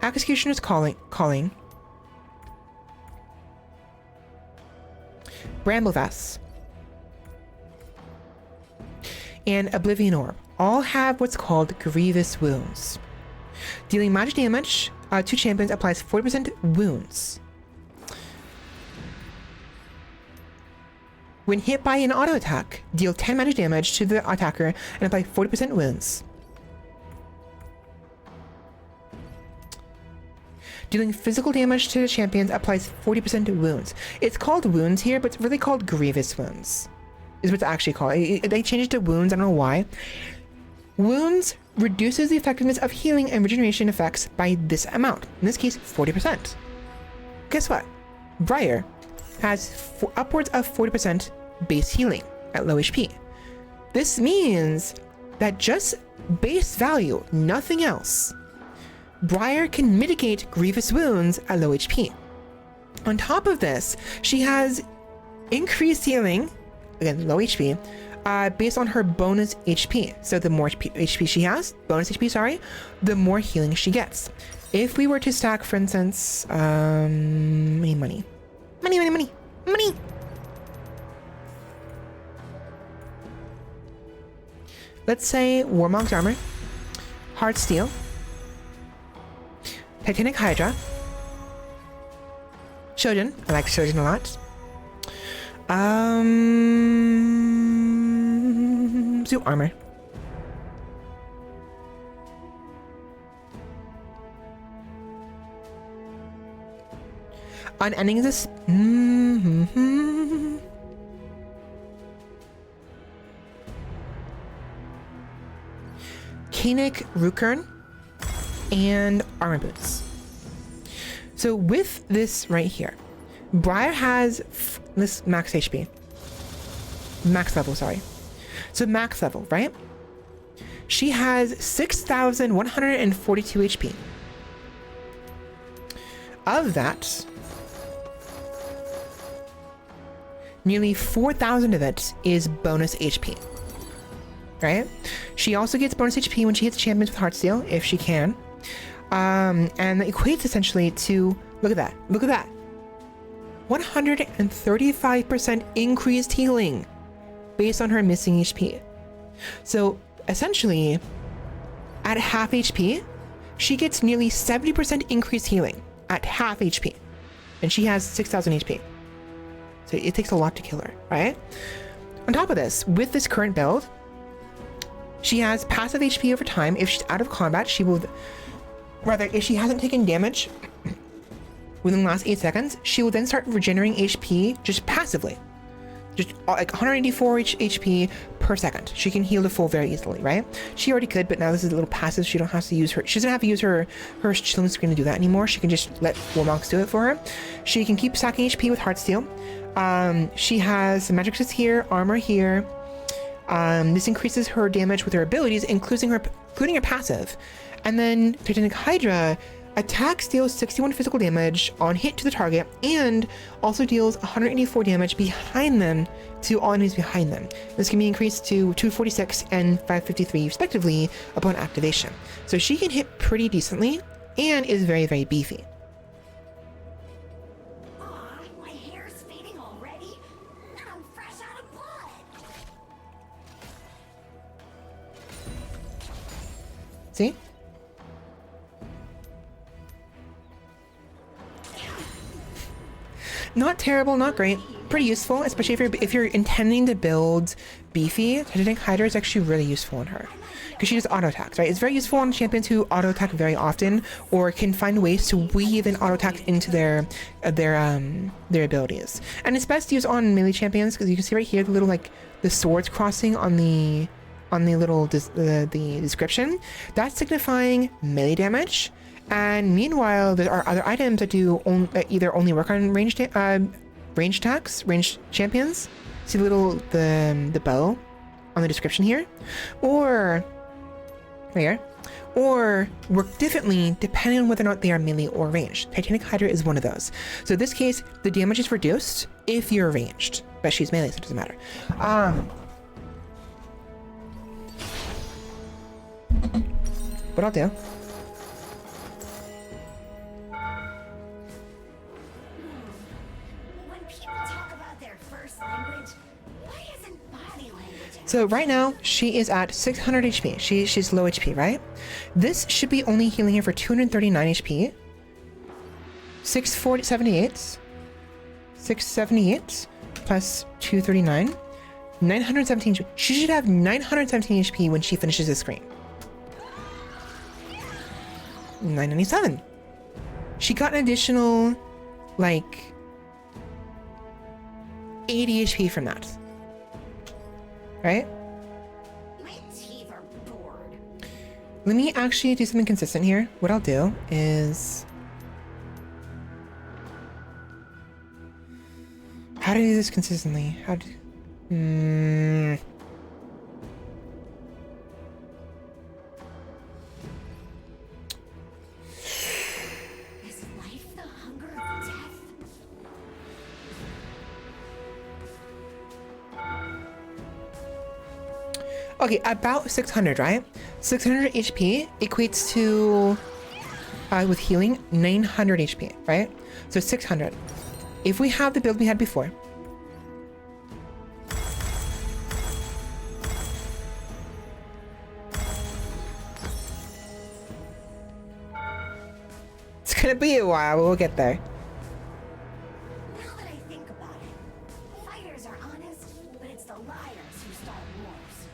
Speaker 1: Executioner's Calling, Bramble Vest, and Oblivion Orb all have what's called Grievous Wounds. Dealing magic damage to champions applies 40% wounds. When hit by an auto attack, deal 10 magic damage to the attacker and apply 40% wounds. Dealing physical damage to the champions applies 40% wounds. It's called wounds here, but it's really called grievous wounds. Is what it's actually called. They changed it to wounds, I don't know why. Wounds reduces the effectiveness of healing and regeneration effects by this amount. In this case, 40%. Guess what? Briar has upwards of 40% base healing at low HP. This means that just base value, nothing else, Briar can mitigate grievous wounds at low HP. On top of this, she has increased healing, again, low HP, based on her bonus HP. So the more HP she has, bonus HP, sorry, the more healing she gets. If we were to stack, for instance, money. Let's say Warmog's Armor, Hard Steel, Titanic Hydra, Shojin. I like Shojin a lot. Suit Armor. Unending is this. Kanik Rukern and Armor Boots. So with this right here, Briar has this max HP. Max level, sorry. So max level, right? She has 6,142 HP. Of that, nearly 4,000 of it is bonus HP. Right? She also gets bonus HP when she hits champions with Heartsteel, if she can. And that equates essentially to, look at that, 135% increased healing based on her missing HP. So essentially, at half HP, she gets nearly 70% increased healing at half HP. And she has 6,000 HP. So it takes a lot to kill her, right? On top of this, with this current build, she has passive HP over time. If she's out of combat, she will... Rather, if she hasn't taken damage within the last 8 seconds, she will then start regenerating HP just passively. just like 184 HP per second. She can heal the full very easily, right? She already could, but now this is a little passive. She don't have to use her. She doesn't have to use her chilling screen to do that anymore. She can just let Warmox do it for her. She can keep stacking HP with Heartsteel. She has some magic resist here, armor here. This increases her damage with her abilities, including her passive. And then Titanic Hydra attacks deals 61 physical damage on hit to the target, and also deals 184 damage behind them to all enemies behind them. This can be increased to 246 and 553 respectively upon activation. So she can hit pretty decently and is very, very beefy.
Speaker 3: Aw, my hair's fading already, and I'm fresh out of blood.
Speaker 1: See? Not terrible, not great. Pretty useful, especially if you're intending to build beefy. Titanic Hydra is actually really useful on her because she does auto attacks, right? It's very useful on champions who auto attack very often or can find ways to weave in auto attacks into their abilities. And it's best to use on melee champions because you can see right here the little like the swords crossing on the little the description. That's signifying melee damage. And meanwhile, there are other items that do either only work on ranged attacks, ranged champions. See the little the bow on the description here, or right here, or work differently depending on whether or not they are melee or ranged. Titanic Hydra is one of those. So in this case, the damage is reduced if you're ranged, but she's melee, so it doesn't matter. What I'll do. So right now, she is at 600 HP. She's low HP, right? This should be only healing her for 239 HP. 678 plus 239. 917 HP. She should have 917 HP when she finishes the screen. 997. She got an additional, like, 80 HP from that. Right?
Speaker 3: My teeth are bored.
Speaker 1: Let me actually do something consistent here. What I'll do is... How to do this consistently? How to...
Speaker 3: Is life the hunger of death?
Speaker 1: Okay, about 600, right? 600 HP equates to, with healing, 900 HP, right? So 600. If we have the build we had before, it's gonna be a while, but we'll get there.
Speaker 3: Now that I think about it, fighters are honest, but it's the liars who start wars.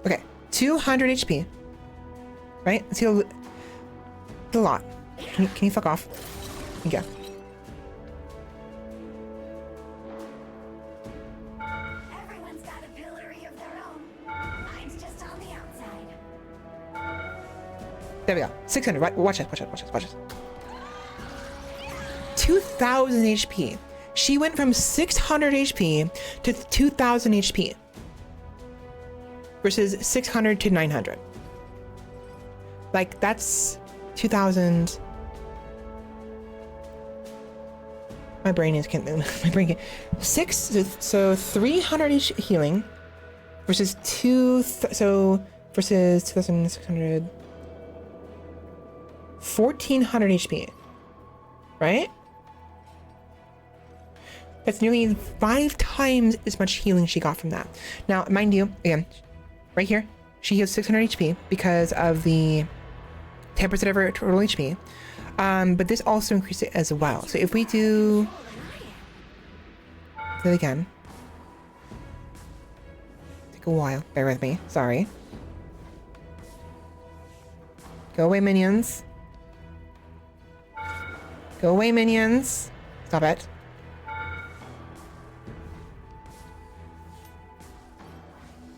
Speaker 1: Okay, 200 HP. Right? Let's heal a lot. Can you fuck off? Yeah.
Speaker 3: Everyone's got a pillory of their own. Mine's just on the outside.
Speaker 1: There we go. 600. Right? Watch this. 2,000 HP. She went from 600 HP to 2,000 HP. Versus 600 to 900. Like, that's 2,000. My brain is can't move. My brain can't. So 300 each healing versus versus 2,600. 1,400 HP. Right? That's nearly 5 times as much healing she got from that. Now, mind you, again, right here, she heals 600 HP because of the 10% of her total HP. But this also increases it as well. So if we do that again, take a while, bear with me, sorry. Go away, minions. Go away, minions. Stop it.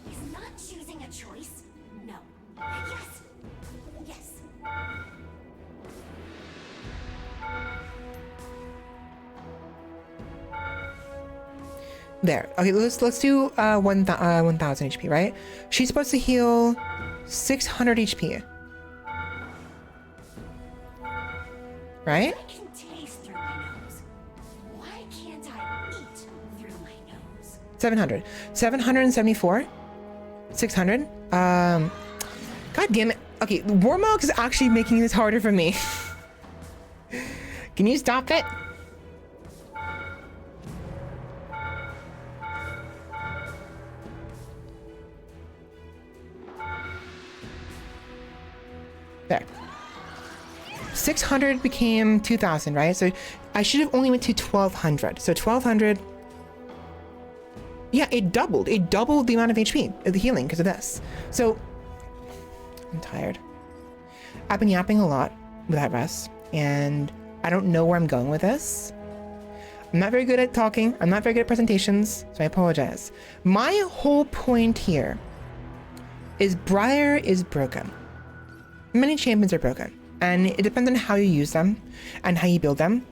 Speaker 3: He's not choosing a choice. No. Yes. Yes.
Speaker 1: There. Okay, let's do 1000 HP, right? She's supposed to heal 600 HP. Right?
Speaker 3: I can taste through my nose. Why can't I eat through my nose?
Speaker 1: 700. 774. 600. God damn it. Okay, Warmog is actually making this harder for me. Can you stop it? There. 600 became 2000, right? So I should have only went to 1200. So 1200. Yeah, it doubled. It doubled the amount of HP of the healing because of this. So I'm tired. I've been yapping a lot without rest, and I don't know where I'm going with this. I'm not very good at talking. I'm not very good at presentations, so I apologize. My whole point here is Briar is broken. Many champions are broken, and it depends on how you use them and how you build them.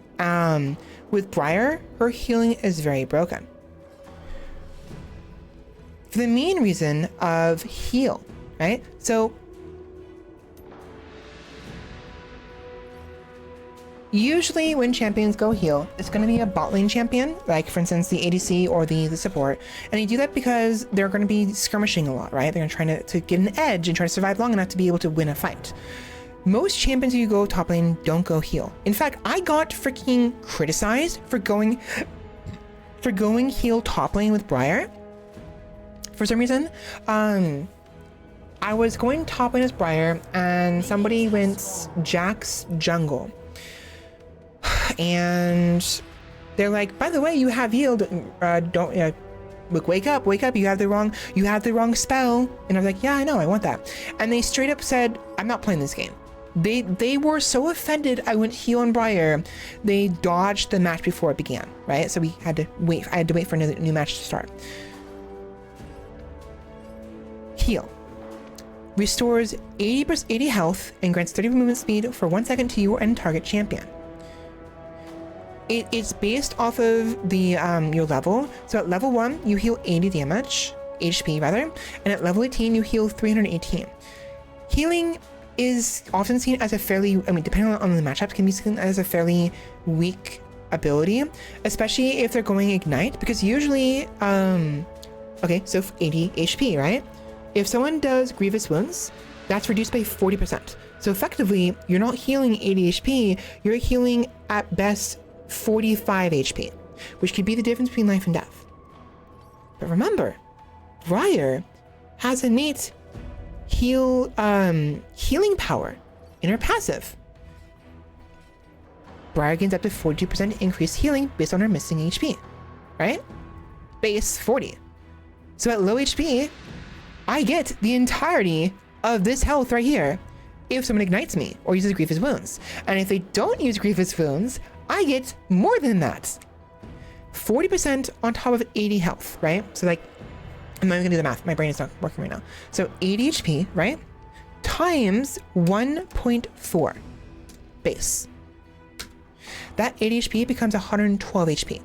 Speaker 1: With Briar, her healing is very broken. For the main reason of heal, right? So usually when champions go heal, it's going to be a bot lane champion, like for instance the ADC or the support, and they do that because they're going to be skirmishing a lot, right? They're trying to get an edge and try to survive long enough to be able to win a fight. Most champions who go top lane don't go heal. In fact, I got freaking criticized for going heal top lane with Briar. For some reason, I was going top lane as Briar, and somebody went Jack's jungle. And they're like, by the way, you have healed. Look, wake up, you have the wrong spell. And I was like, yeah, I know, I want that. And they straight up said, I'm not playing this game. They were so offended I went heal on Briar, they dodged the match before it began, right? So we had to wait. I had to wait for a new match to start. Heal restores 80 health and grants 30 movement speed for 1 second to you and target champion. It's based off of the your level. So at level 1 you heal 80 HP rather, and at level 18 you heal 318. Healing is often seen as a fairly, depending on the matchup, can be seen as a fairly weak ability, especially if they're going ignite, because usually okay, so 80 HP, right? If someone does grievous wounds, that's reduced by 40%. So effectively, you're not healing 80 HP, you're healing at best 45 HP, which could be the difference between life and death. But remember, Briar has innate healing power in her passive. Briar gains up to 42% increased healing based on her missing HP, right? Base 40. So at low HP, I get the entirety of this health right here if someone ignites me or uses Grievous Wounds. And if they don't use Grievous Wounds, I get more than that. 40% on top of 80 health, right? So like, I'm not even gonna do the math. My brain is not working right now. So 80 HP, right? Times 1.4 base. That 80 HP becomes 112 HP.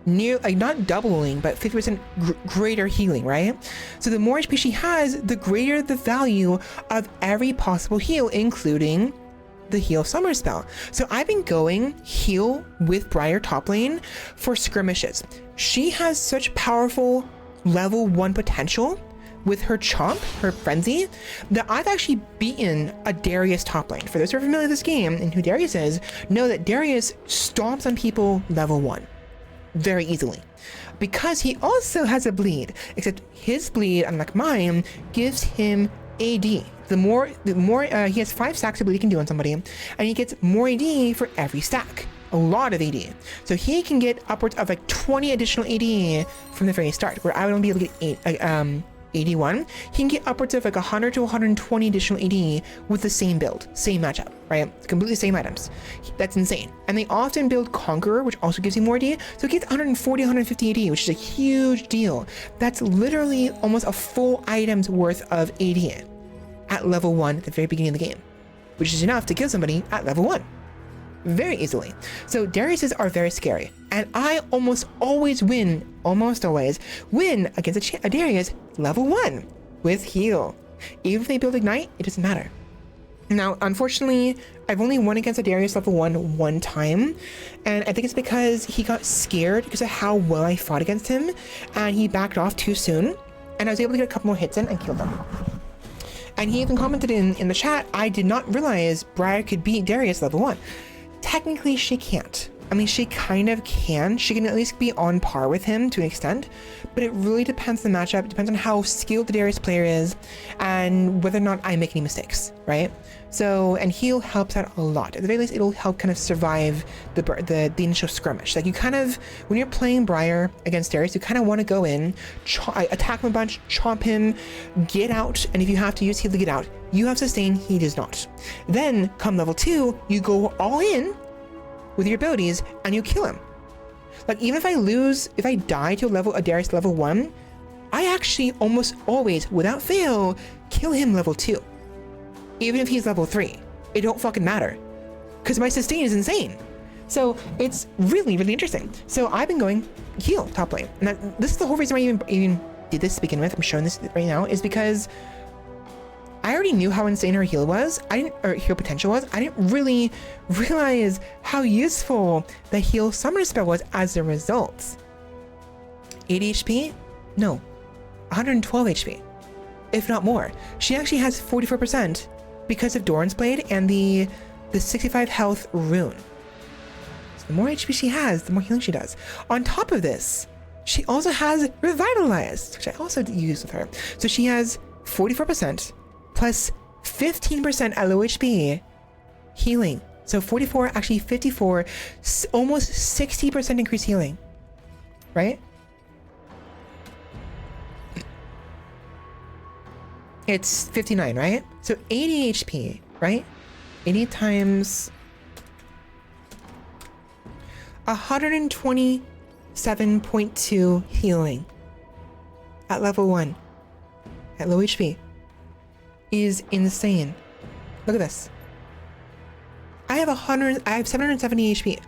Speaker 1: Near, like not doubling, but 50% greater healing, right? So the more HP she has, the greater the value of every possible heal, including the heal summer spell. So I've been going heal with Briar top lane for skirmishes. She has such powerful level 1 potential with her chomp, her frenzy, that I've actually beaten a Darius top lane. For those who are familiar with this game and who Darius is, know that Darius stomps on people level 1 very easily, because he also has a bleed, except his bleed, unlike mine, gives him AD. The more he has 5 stacks of bleed he can do on somebody, and he gets more AD for every stack. A lot of AD. So he can get upwards of like 20 additional AD from the very start, where I would only be able to get 81, he can get upwards of like 100 to 120 additional AD with the same build, same matchup, right? Completely same items. That's insane. And they often build Conqueror, which also gives you more AD. So it gets 140, 150 AD, which is a huge deal. That's literally almost a full item's worth of AD at level 1 at the very beginning of the game, which is enough to kill somebody at level 1. Very easily. So Dariuses are very scary, and I almost always win against a Darius level 1 with heal. Even if they build Ignite, it doesn't matter. Now, unfortunately, I've only won against a Darius level 1 one time, and I think it's because he got scared because of how well I fought against him, and he backed off too soon, and I was able to get a couple more hits in and kill them. And he even commented in the chat, I did not realize Briar could beat Darius level 1. Technically, she can't. I mean, she kind of can. She can at least be on par with him to an extent, but it really depends on the matchup. It depends on how skilled the Darius player is and whether or not I make any mistakes, right? So, and heal helps out a lot. At the very least, it'll help kind of survive the initial skirmish. Like you kind of, when you're playing Briar against Darius, you kind of want to go in, attack him a bunch, chomp him, get out, and if you have to use heal to get out, you have sustain, he does not. Then, come level 2, you go all in with your abilities and you kill him. Like even if I die to a Darius level 1, I actually almost always, without fail, kill him level 2. Even if he's level 3, it don't fucking matter, because my sustain is insane. So it's really, really interesting. So I've been going heal top lane, and this is the whole reason why I even did this to begin with. I'm showing this right now is because I already knew how insane her heal was. Or heal potential was. I didn't really realize how useful the heal summoner spell was as a result. 80 HP? No, 112 HP, if not more. She actually has 44%. Because of Doran's Blade and the 65 health rune. So the more HP she has, the more healing she does. On top of this, she also has Revitalized, which I also use with her. So she has 44% plus 15% at low HP healing. So 44, actually 54, almost 60% increased healing, right? It's 59, right? So 80 HP, right? 80 times 127.2 healing at level 1 at low HP is insane. Look at this. I have 770 HP,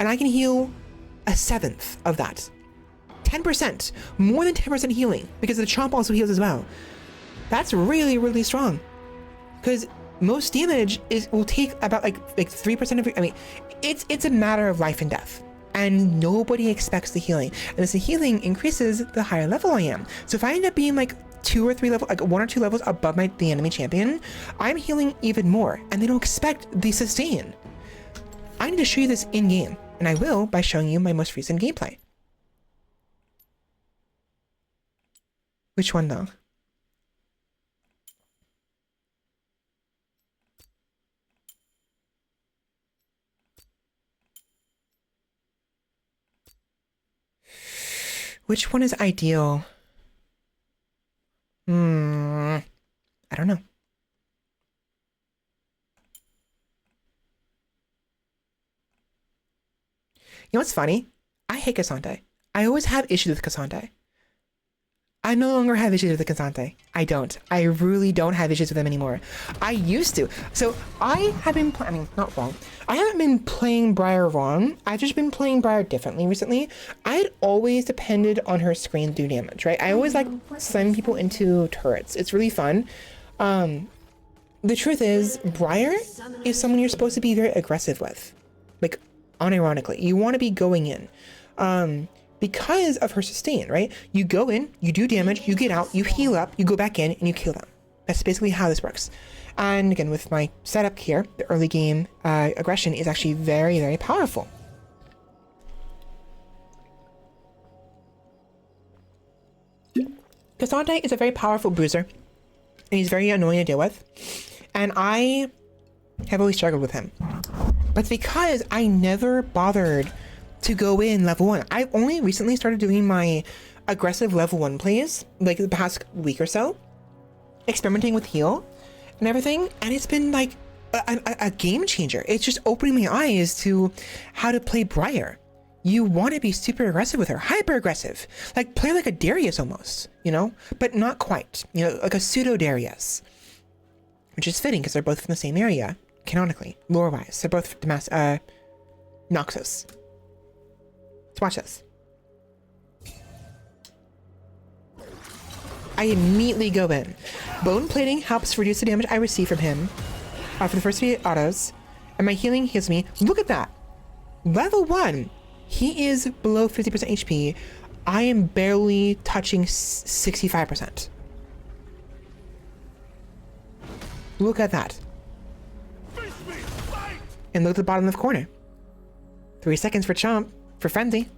Speaker 1: and I can heal a 1/7 of that. 10%, more than 10% healing, because the chomp also heals as well. That's really, really strong, because most damage will take about like 3% of your, I mean, it's a matter of life and death, and nobody expects the healing. And as the healing increases, the higher level I am. So if I end up being like 2 or 3 levels, like 1 or 2 levels above the enemy champion, I'm healing even more, and they don't expect the sustain. I need to show you this in game, and I will by showing you my most recent gameplay. Which one though? Which one is ideal? I don't know. You know what's funny? I hate Cassandre. I always have issues with Cassandre. I no longer have issues with the Cassandre. I don't. I really don't have issues with them anymore. I used to. So I have been not wrong. I haven't been playing Briar wrong. I've just been playing Briar differently recently. I had always depended on her screen to do damage, right? I always like slamming people into turrets. It's really fun. The truth is, Briar is someone you're supposed to be very aggressive with. Like, unironically. You want to be going in. Because of her sustain, right? You go in, you do damage, you get out, you heal up, you go back in, and you kill them. That's basically how this works. And again, with my setup here, the early game aggression is actually very, very powerful. Cassandre is a very powerful bruiser, and he's very annoying to deal with. And I have always struggled with him. But it's because I never bothered to go in level 1. I've only recently started doing my aggressive level 1 plays, like the past week or so, experimenting with heal and everything, and it's been like a game changer. It's just opening my eyes to how to play Briar. You want to be super aggressive with her, hyper aggressive, like play like a Darius almost, you know, but not quite, you know, like a pseudo Darius, which is fitting because they're both from the same area, canonically, lore-wise. They're both Noxus. Let's watch this. I immediately go in. Bone plating helps reduce the damage I receive from him for the first 3 autos, and my healing heals me. Look at that. Level 1. He is below 50% HP. I am barely touching 65%. Look at that. And look at the bottom left corner. 3 seconds for Chomp, for Frenzy.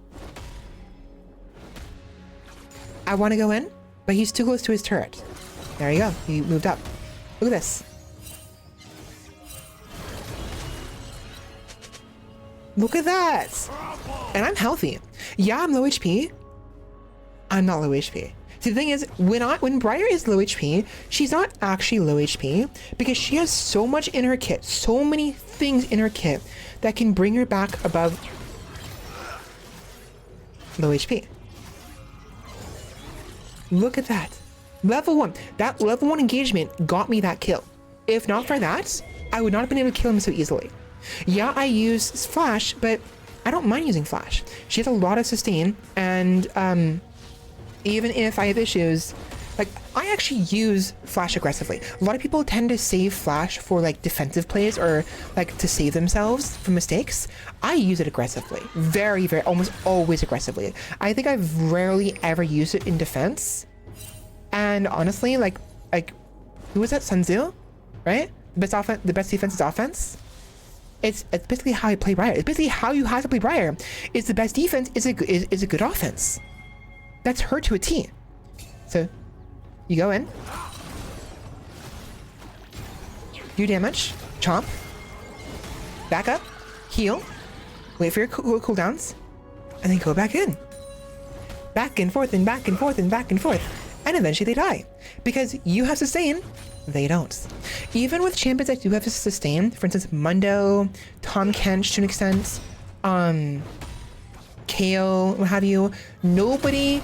Speaker 1: I want to go in, but he's too close to his turret. There you go. He moved up. Look at this. Look at that. And I'm healthy. Yeah, I'm low HP. I'm not low HP. See, the thing is, when Briar is low HP, she's not actually low HP because she has so much in her kit, so many things in her kit that can bring her back above low HP. Look at that. Level 1. That level 1 engagement got me that kill. If not for that, I would not have been able to kill him so easily. Yeah, I use Flash, but I don't mind using Flash. She has a lot of sustain, and even if I have issues, like, I actually use Flash aggressively. A lot of people tend to save Flash for like defensive plays or like to save themselves from mistakes. I use it aggressively. Very, very, almost always aggressively. I think I've rarely ever used it in defense. And honestly, like who was that? Sun Tzu, right? The best defense is offense. It's basically how I play Briar. It's basically how you have to play Briar. It's the best defense is a good offense. That's her to a T. So you go in, do damage, chomp, back up, heal, wait for your cooldowns, and then go back in. Back and forth and back and forth and back and forth. And eventually they die. Because you have sustain, they don't. Even with champions that do have to sustain, for instance, Mundo, Tom Kench to an extent, Kale, what have you, nobody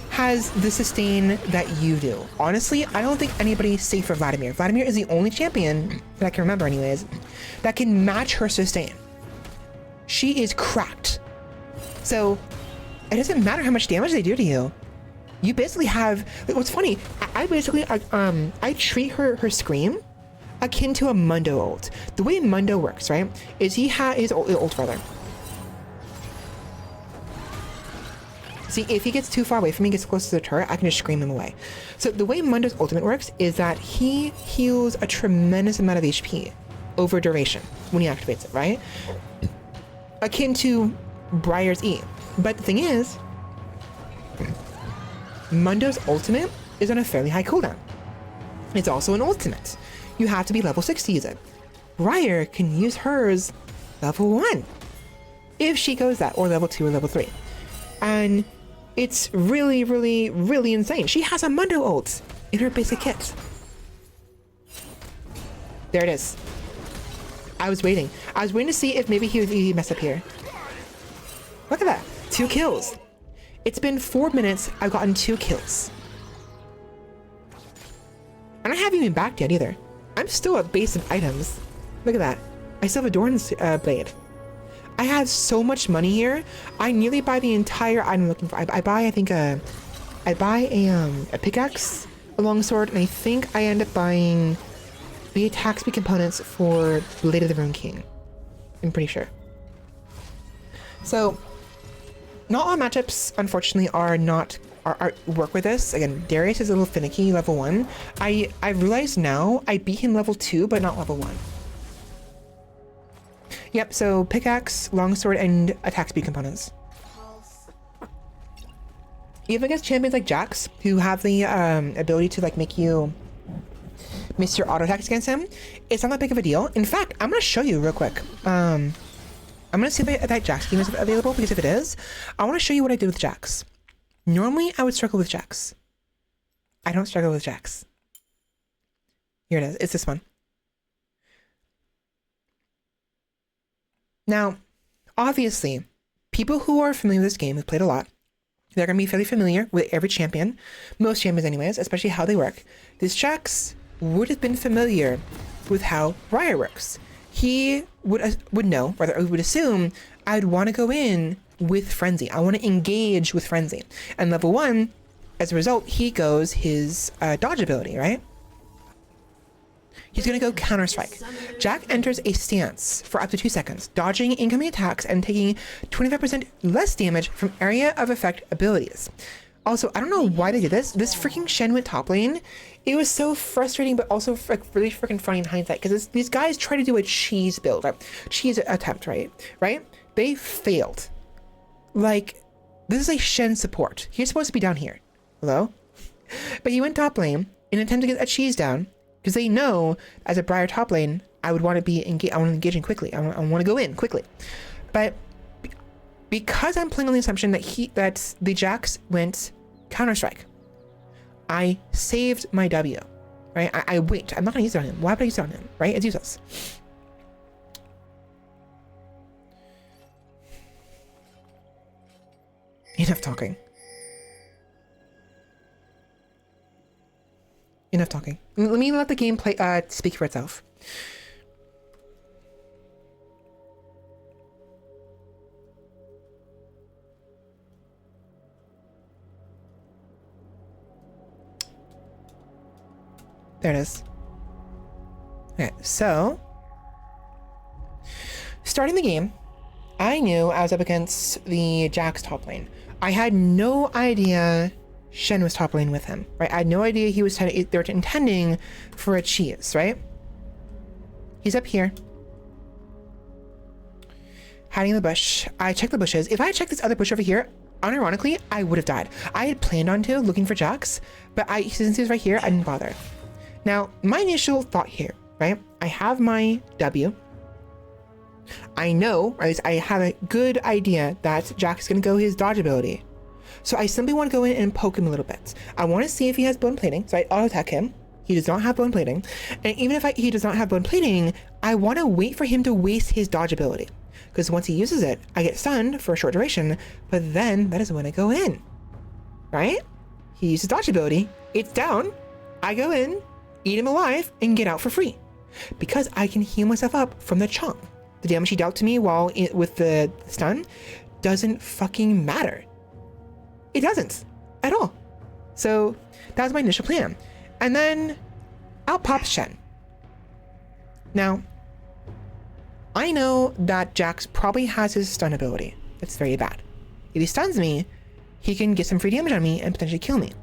Speaker 1: has the sustain that you do. Honestly, I don't think anybody's safe for Vladimir. Vladimir is the only champion, that I can remember anyways, that can match her sustain. She is cracked. So, it doesn't matter how much damage they do to you. You basically have, like, what's funny, I basically, I treat her scream akin to a Mundo ult. The way Mundo works, right, is he has his ult rather. See, if he gets too far away from me, gets close to the turret, I can just scream him away. So the way Mundo's ultimate works is that he heals a tremendous amount of HP over duration when he activates it, right? Akin to Briar's E. But the thing is, Mundo's ultimate is on a fairly high cooldown. It's also an ultimate. You have to be level 6 to use it. Briar can use hers level 1. If she goes that, or level 2 or level 3. And it's really, really, really insane. She has a Mundo ult in her basic kit. There it is. I was waiting to see if maybe he would mess up here. Look at that. 2 kills. It's been 4 minutes. I've gotten 2 kills. And I haven't even backed yet either. I'm still at base of items. Look at that. I still have a Dorn's blade. I have so much money here. I nearly buy the entire item I'm looking for. I buy, I think, I buy a pickaxe, a longsword, and I think I end up buying the attack speed components for Blade of the Rune King. I'm pretty sure. So, not all matchups, unfortunately, are work with this. Again, Darius is a little finicky, level 1. I realize now I beat him level 2, but not level 1. Yep, so pickaxe, longsword, and attack speed components. Even against champions like Jax, who have the ability to like make you miss your auto attacks against him, it's not that big of a deal. In fact, I'm gonna show you real quick. I'm gonna see if that Jax game is available, because if it is, I want to show you what I did with Jax. Normally, I would struggle with Jax. I don't struggle with Jax. Here it is. It's this one. Now, obviously, people who are familiar with this game, who've played a lot, they're going to be fairly familiar with every champion. Most champions anyways, especially how they work. This Jax would have been familiar with how Briar works. He would know, rather would assume, I'd want to go in with Frenzy. I want to engage with Frenzy. And level 1, as a result, he goes his dodge ability, right? He's going to go Counter Strike. Jack enters a stance for up to 2 seconds, dodging incoming attacks and taking 25% less damage from area of effect abilities. Also, I don't know why they did this. This freaking Shen went top lane. It was so frustrating, but also really freaking funny in hindsight, because these guys try to do a cheese build, right? Cheese attempt, right? They failed. Like, this is a Shen support. He's supposed to be down here. Hello? But he went top lane in an attempt to get a cheese down, because they know, as a Briar top lane, I would want to be engaging quickly. I want to go in quickly. But because I'm playing on the assumption that the Jax went Counter Strike, I saved my W, right? I wait. I'm not gonna use it on him. Why would I use it on him, right? It's useless. Enough talking. Enough talking. Let me let the game speak for itself. There it is. Okay, so starting the game, I knew I was up against the Jax top lane. I had no idea Shen was top lane with him, right? I had no idea they were intending for a cheese, right? He's up here, hiding in the bush. I checked the bushes. If I had checked this other bush over here, unironically, I would have died. I had planned on looking for Jax, but since he was right here, I didn't bother. Now, my initial thought here, right? I have my W. I know, or at least I have a good idea that Jack's gonna go his dodge ability. So I simply want to go in and poke him a little bit. I want to see if he has bone plating, so I auto attack him. He does not have bone plating. And even if he does not have bone plating, I want to wait for him to waste his dodge ability. Because once he uses it, I get stunned for a short duration, but then that is when I go in. Right? He uses dodge ability, it's down, I go in, eat him alive, and get out for free. Because I can heal myself up from the chomp. The damage he dealt to me with the stun doesn't fucking matter. It doesn't at all. So that was my initial plan. And then out pops Shen. Now, I know that Jax probably has his stun ability. That's very bad. If he stuns me, he can get some free damage on me and potentially kill me.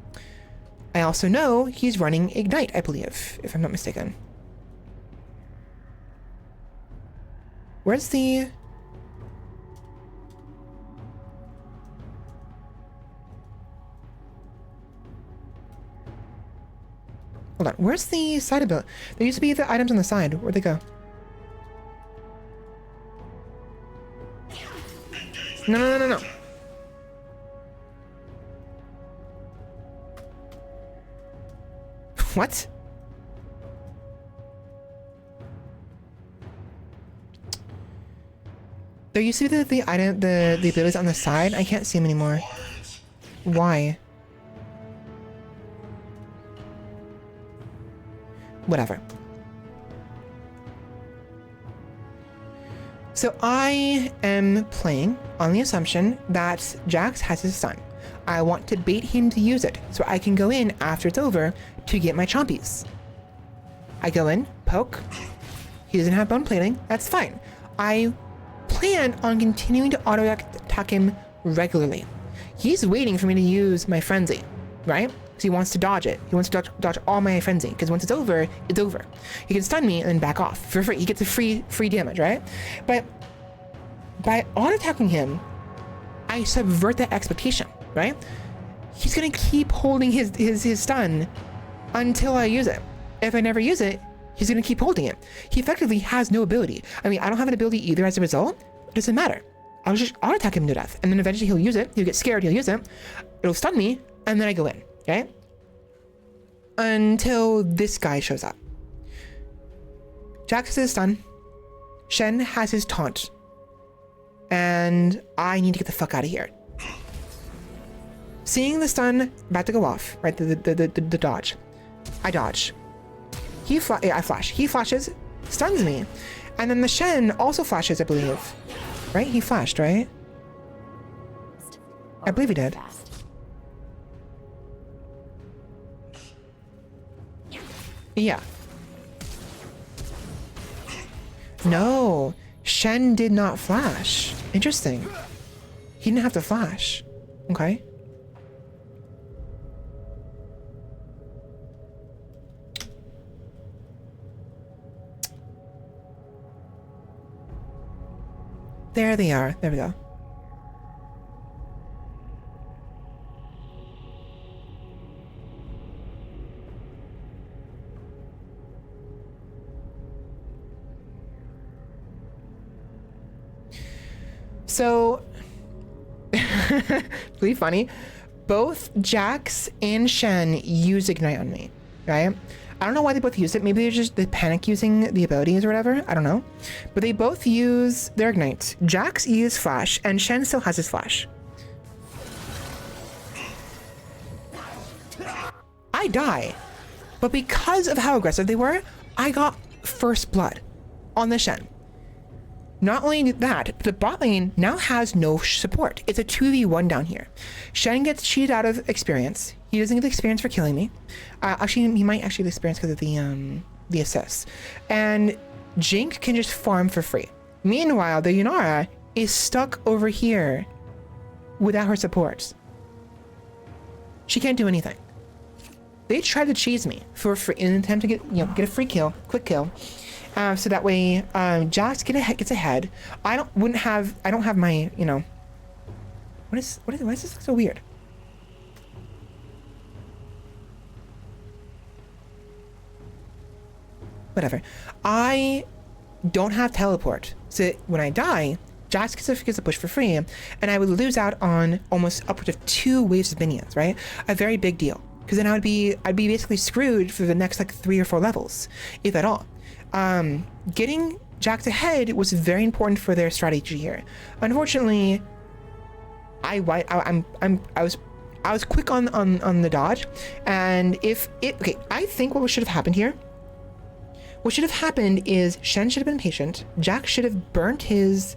Speaker 1: I also know he's running Ignite, I believe, if I'm not mistaken. Where's the... Hold on, where's the side ability? There used to be the items on the side. Where'd they go? No. What? There used to be the abilities on the side. I can't see them anymore. Why? Whatever. So I am playing on the assumption that Jax has his stun. I want to bait him to use it so I can go in after it's over to get my chompies. I go in, poke. He doesn't have bone plating. That's fine. I plan on continuing to auto attack him regularly. He's waiting for me to use my frenzy, right? Because he wants to dodge it. He wants to dodge all my frenzy. Because once it's over, it's over. He can stun me and then back off for free. He gets a free damage, right? But by auto attacking him, I subvert that expectation, right? He's gonna keep holding his stun until I use it. If I never use it, he's gonna keep holding it. He effectively has no ability. I mean, I don't have an ability either as a result. It doesn't matter. I'll just auto attack him to death, and then eventually he'll use it. He'll get scared. He'll use it. It'll stun me, and then I go in. Okay. Until this guy shows up. Jax has his stun. Shen has his taunt. And I need to get the fuck out of here. Seeing the stun about to go off, right? The dodge. I dodge. I flash. He flashes, stuns me. And then the Shen also flashes, I believe. Right? He flashed, right? I believe he did. Yeah. No. Shen did not flash. Interesting. He didn't have to flash. Okay. There they are. There we go. So, really funny. Both Jax and Shen use Ignite on me, right? I don't know why they both use it. Maybe they're just panic using the abilities or whatever. I don't know. But they both use their Ignite. Jax used Flash, and Shen still has his Flash. I die. But because of how aggressive they were, I got first blood on the Shen. Not only that, but the bot lane now has no support. It's a 2v1 down here. Shen gets cheated out of experience. He doesn't get the experience for killing me. Actually, he might actually get experience because of the assists. And Jink can just farm for free. Meanwhile, the Yunara is stuck over here without her support. She can't do anything. They tried to cheese me for free in an attempt to get a free kill, quick kill. So that way, Jax gets ahead. I don't have my, why is this so weird? Whatever. I don't have teleport. So when I die, Jax gets a push for free, and I would lose out on almost upwards of 2 waves of minions, right? A very big deal. Because then I'd be basically screwed for the next 3 or 4 levels, if at all. Getting Jax ahead was very important for their strategy here. Unfortunately, I was quick on the dodge, and I think what should have happened here. What should have happened is Shen should have been patient. Jax should have burnt his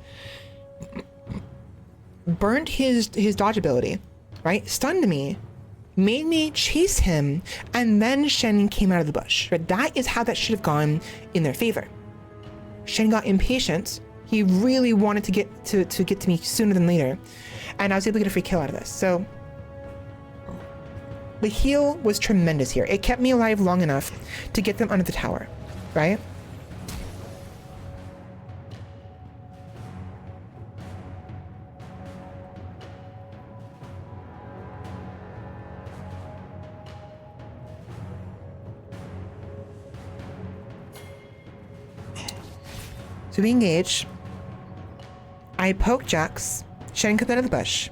Speaker 1: dodge ability, right? Stunned me, made me chase him, and then Shen came out of the bush. Right? That is how that should have gone in their favor. Shen got impatient. He really wanted to get to me sooner than later, and I was able to get a free kill out of this. So the heal was tremendous here. It kept me alive long enough to get them under the tower, right? So we engage. I poke Jax. Shen comes out of the bush.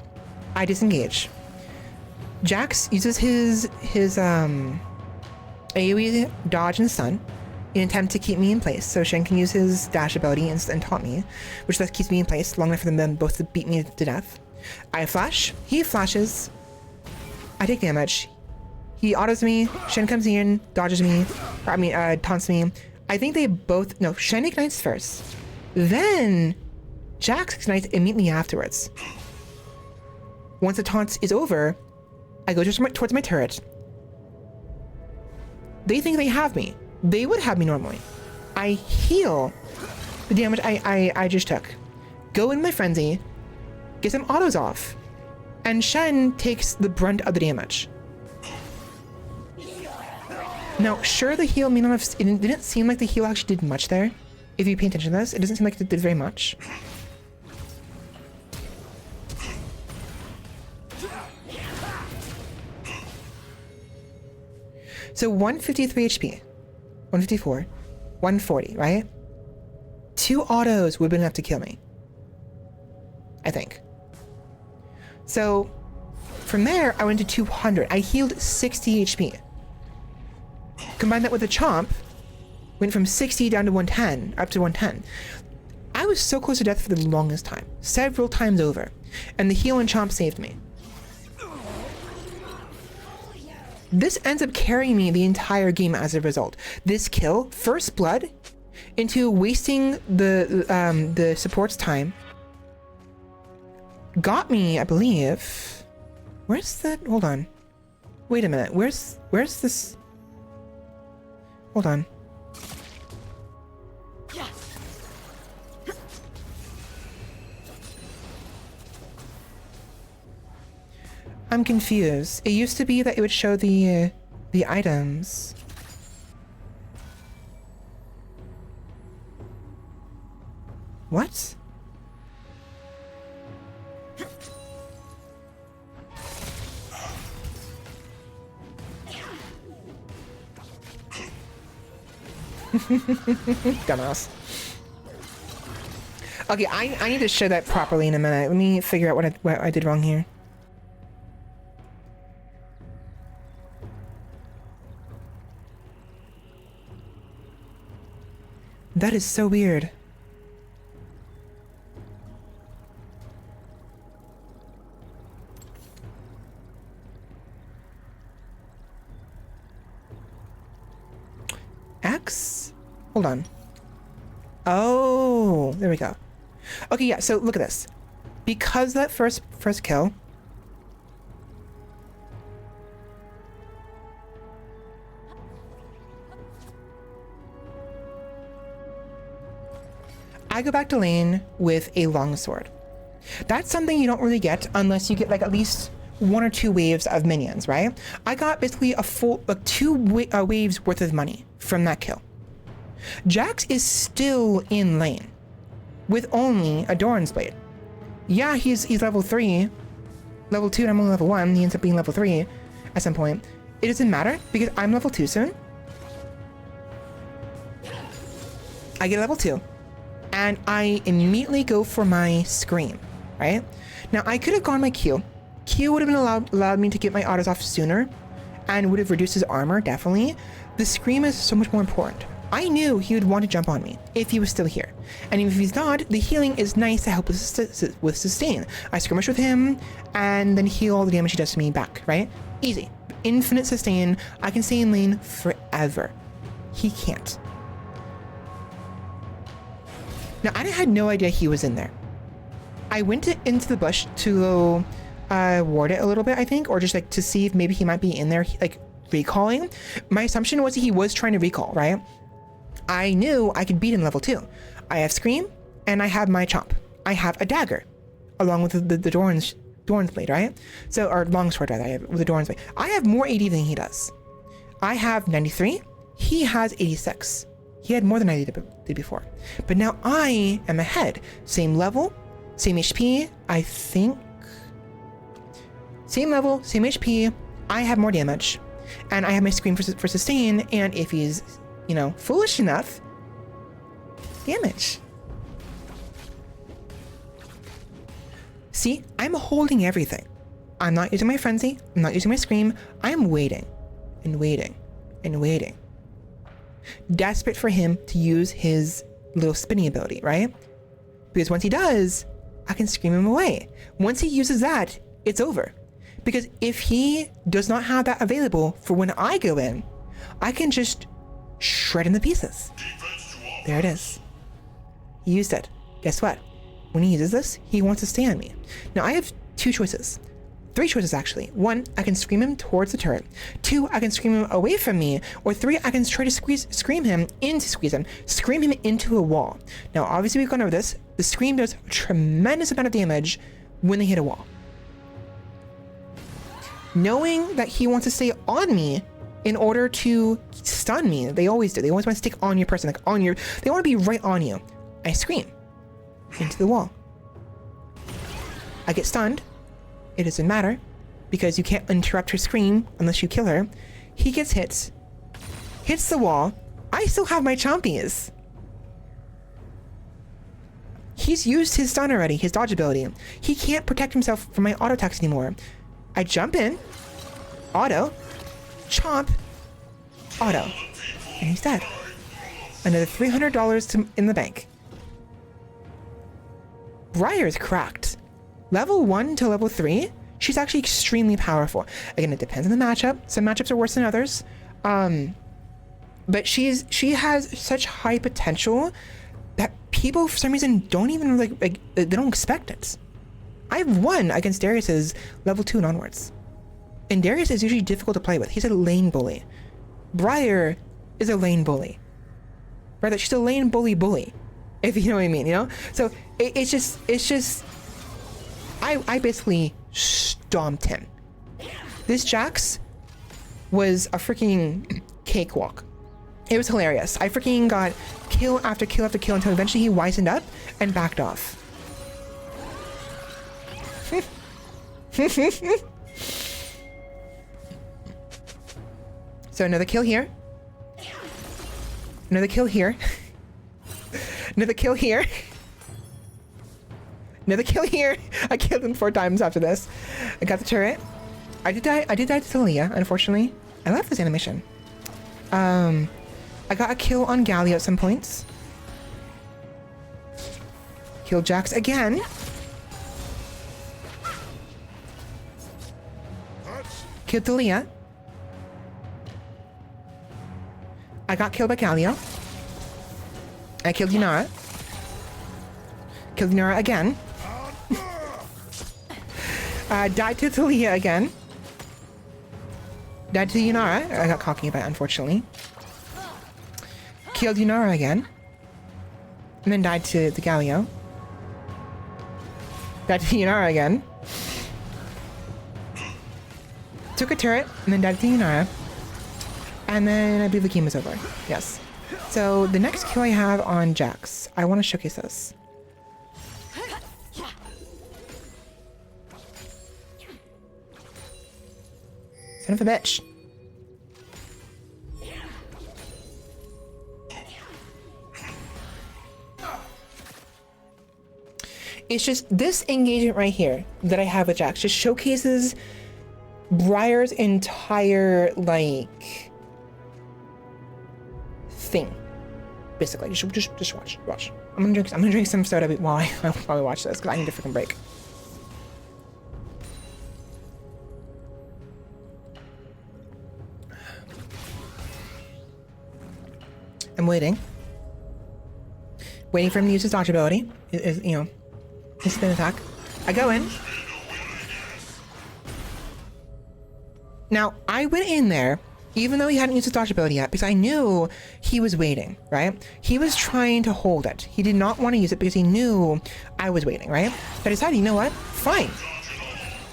Speaker 1: I disengage. Jax uses his AoE dodge and stun in an attempt to keep me in place, so Shen can use his dash ability and taunt me, which thus keeps me in place long enough for them both to beat me to death. I flash. He flashes. I take damage. He autos me. Shen comes in, dodges me. Taunts me. I think they both... No, Shen ignites first. Then Jax ignites immediately afterwards. Once the taunt is over, I go towards my turret. They think they have me. They would have me normally. I heal the damage I just took. Go in my frenzy, get some autos off, and Shen takes the brunt of the damage. Now, sure, the heal may not have... It didn't seem like the heal actually did much there. If you pay attention to this, it doesn't seem like it did very much. So 153 HP, 154, 140, right? 2 autos would have been enough to kill me. I think. So from there, I went to 200. I healed 60 HP. Combine that with a chomp, went from 60 down to 110, up to 110. I was so close to death for the longest time, several times over, and the heal and chomp saved me. This ends up carrying me the entire game as a result. This kill, first blood, into wasting the support's time, got me, I believe. Where's that? Hold on. Wait a minute. Where's this? Hold on. I'm confused. It used to be that it would show the items. What? Dumbass. Okay, I need to show that properly in a minute. Let me figure out what I did wrong here. That is so weird. X? Hold on. Oh, there we go. Okay, yeah, so look at this. Because that first kill, I go back to lane with a longsword. That's something you don't really get unless you get like at least 1 or 2 waves of minions, right? I got basically a full 2 waves worth of money from that kill. Jax is still in lane with only a Doran's Blade. Yeah, he's level 3, level 2, and I'm only level 1. He ends up being level 3 at some point. It doesn't matter because I'm level 2 soon. I get level 2. And I immediately go for my Scream, right? Now, I could have gone my Q. Q would have been allowed me to get my autos off sooner and would have reduced his armor, definitely. The Scream is so much more important. I knew he would want to jump on me if he was still here. And if he's not, the healing is nice to help with sustain. I skirmish with him and then heal all the damage he does to me back, right? Easy. Infinite sustain. I can stay in lane forever. He can't. Now, I had no idea he was in there. I went into the bush to ward it a little bit, I think, or just like to see if maybe he might be in there, like recalling. My assumption was he was trying to recall, right? I knew I could beat him level 2. I have Scream and I have my Chomp. I have a dagger along with the Doran's Blade, right? So, or longsword rather, I have with the Doran's Blade. I have more AD than he does. I have 93. He has 86. He had more than I did before. But now I am ahead. Same level, same HP, I think. Same level, same HP. I have more damage. And I have my Scream for sustain. And if he's, you know, foolish enough, damage. See, I'm holding everything. I'm not using my Frenzy. I'm not using my Scream. I'm waiting and waiting and waiting. Desperate for him to use his little spinning ability, right? Because once he does, I can scream him away. Once he uses that, it's over. Because if he does not have that available for when I go in, I can just shred him to pieces. There it is. He used it. Guess what? When he uses this, he wants to stay on me. Now I have 2 choices. 3 choices actually. 1, I can scream him towards the turret. 2, I can scream him away from me. Or 3, I can try to scream him into a wall. Now obviously we've gone over this. The Scream does a tremendous amount of damage when they hit a wall. Knowing that he wants to stay on me in order to stun me, they always do. They always want to stick on your person, like on your, they want to be right on you. I scream into the wall. I get stunned. It doesn't matter because you can't interrupt her scream unless you kill her. He gets hit, hits the wall. I still have my chompies. He's used his stun already, his dodge ability. He can't protect himself from my auto attacks anymore. I jump in, auto, chomp, auto, and he's dead. Another $300 in the bank. Briar's cracked. Level 1 to level 3, she's actually extremely powerful. Again, it depends on the matchup. Some matchups are worse than others. But she has such high potential that people for some reason don't even like they don't expect it. I've won against Darius's level 2 and onwards. And Darius is usually difficult to play with. He's a lane bully. Briar is a lane bully. Rather, she's a lane bully, if you know what I mean, you know? So it's just I basically stomped him. This Jax was a freaking cakewalk. It was hilarious. I freaking got kill after kill after kill until eventually he wisened up and backed off. So another kill here. Another kill here. Another kill here. Another kill here. I killed him 4 times after this. I got the turret. I did die to Talia, unfortunately. I love this animation. I got a kill on Galio at some points. Kill Jax again. Killed Talia. I got killed by Galio. I killed Yunara. Killed Yunara again. Died to Talia again. Died to Yunara. I got cocky about it, unfortunately. Killed Yunara again. And then died to the Galio. Died to Yunara again. Took a turret, and then died to Yunara. And then I believe the game is over. Yes. So the next kill I have on Jax, I want to showcase this. Son of a bitch. It's just this engagement right here that I have with Jax just showcases Briar's entire like thing. Basically, just watch. I'm gonna drink some soda while I watch this because I need a freaking break. I'm waiting for him to use his dodge ability. Is you know, his spin attack. I go in. Now I went in there. Even though he hadn't used his dodge ability yet, because I knew he was waiting, right? He was trying to hold it. He did not want to use it because he knew I was waiting, right? But I decided, you know what? Fine.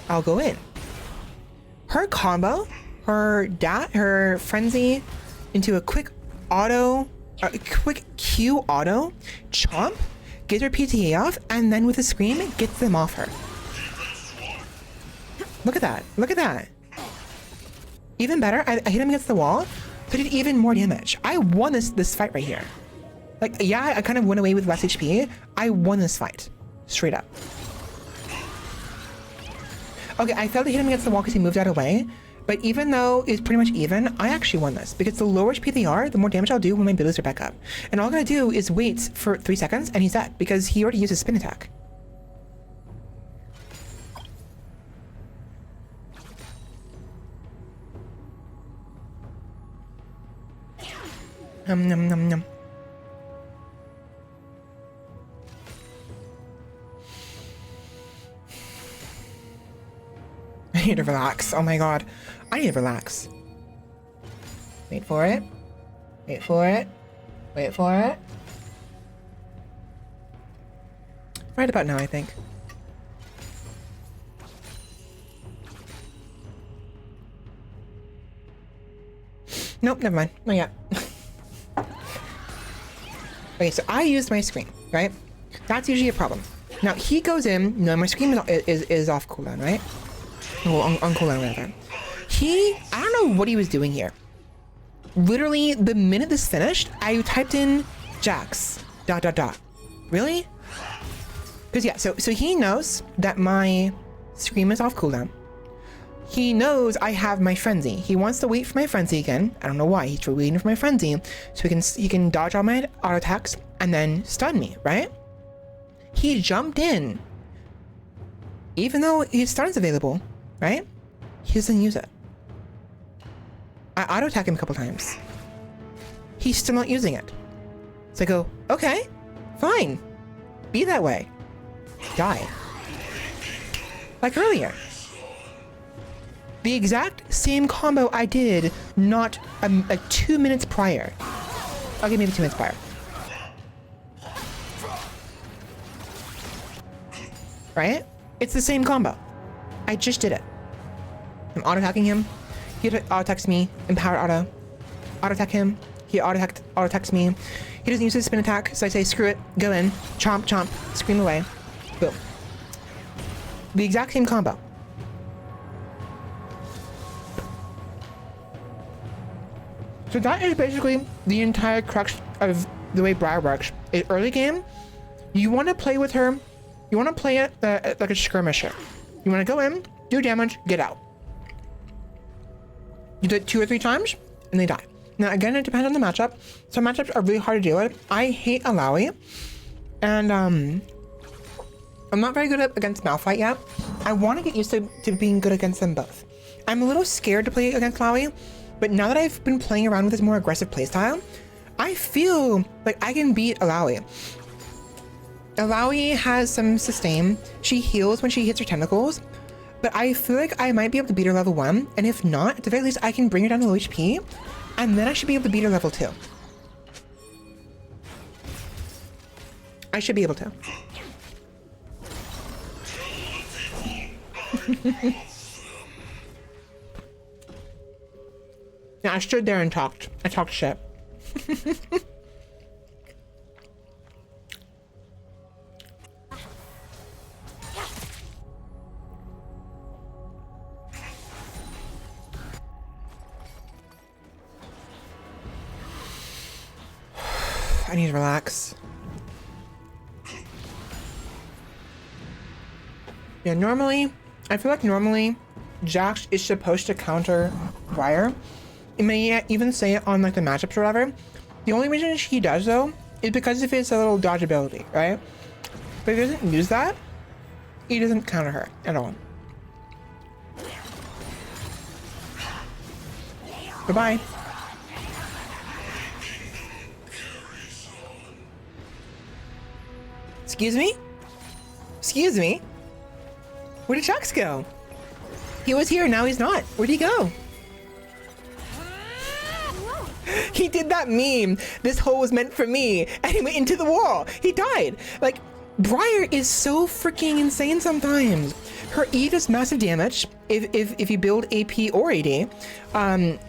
Speaker 1: I'll go in. Her combo, her frenzy into a quick Q auto, chomp, gets her PTA off, and then with a scream, gets them off her. Look at that. Look at that. Even better, I hit him against the wall, so I did even more damage. I won this fight right here. Like, yeah, I kind of went away with less HP. I won this fight. Straight up. Okay, I failed to hit him against the wall because he moved out of the way, but even though it's pretty much even, I actually won this because the lower HP they are, the more damage I'll do when my abilities are back up. And all I gotta do is wait for 3 seconds and he's dead because he already used his spin attack. Nom nom nom nom. I need to relax. Oh my god. I need to relax. Wait for it. Wait for it. Wait for it. Right about now, I think. Nope, never mind. Not yet. Okay, so I used my screen, right? That's usually a problem. Now he goes in. No, my screen is off cooldown, right? Well, on cooldown rather. I don't know what he was doing here. Literally, the minute this finished, I typed in Jax. ... Really? Because yeah, so he knows that my scream is off cooldown. He knows I have my frenzy. He wants to wait for my frenzy again. I don't know why. He's waiting for my frenzy so he can dodge all my auto attacks and then stun me, right? He jumped in, even though his stun is available, right? He doesn't use it. I auto attack him a couple times. He's still not using it. So I go, okay, fine, be that way. Die. Like earlier. The exact same combo I did not like 2 minutes prior. Okay, maybe 2 minutes prior. Right? It's the same combo. I just did it. I'm auto-attacking him. He auto-attacks me. Empowered auto. Auto-attack him. He auto-attacks me. He doesn't use his spin attack, so I say, screw it. Go in. Chomp, chomp. Scream away. Boom. The exact same combo. So that is basically the entire crux of the way Briar works. In early game, you want to play with her. You want to play it like a skirmisher. You want to go in, do damage, get out. You do it 2 or 3 times, and they die. Now, again, it depends on the matchup. Some matchups are really hard to deal with. I hate Alawi, and I'm not very good against Malphite yet. I want to get used to being good against them both. I'm a little scared to play against Alawi, but now that I've been playing around with this more aggressive playstyle, I feel like I can beat Alawi. Alawi has some sustain. She heals when she hits her tentacles, but I feel like I might be able to beat her level 1, and if not, at the very least, I can bring her down to low HP, and then I should be able to beat her level 2. I should be able to. Yeah, I stood there and talked. I talked shit. I need to relax. Yeah, I feel like normally Jax is supposed to counter Briar. It may even say it on like the matchups or whatever. The only reason he does though is because of his little dodge ability, right? But if he doesn't use that, he doesn't counter her at all. Goodbye. Excuse me? Excuse me? Where did Jax go? He was here, now he's not. Where'd he go? He did that meme. This hole was meant for me. And he went into the wall. He died. Like, Briar is so freaking insane sometimes. Her E does massive damage if you build AP or AD.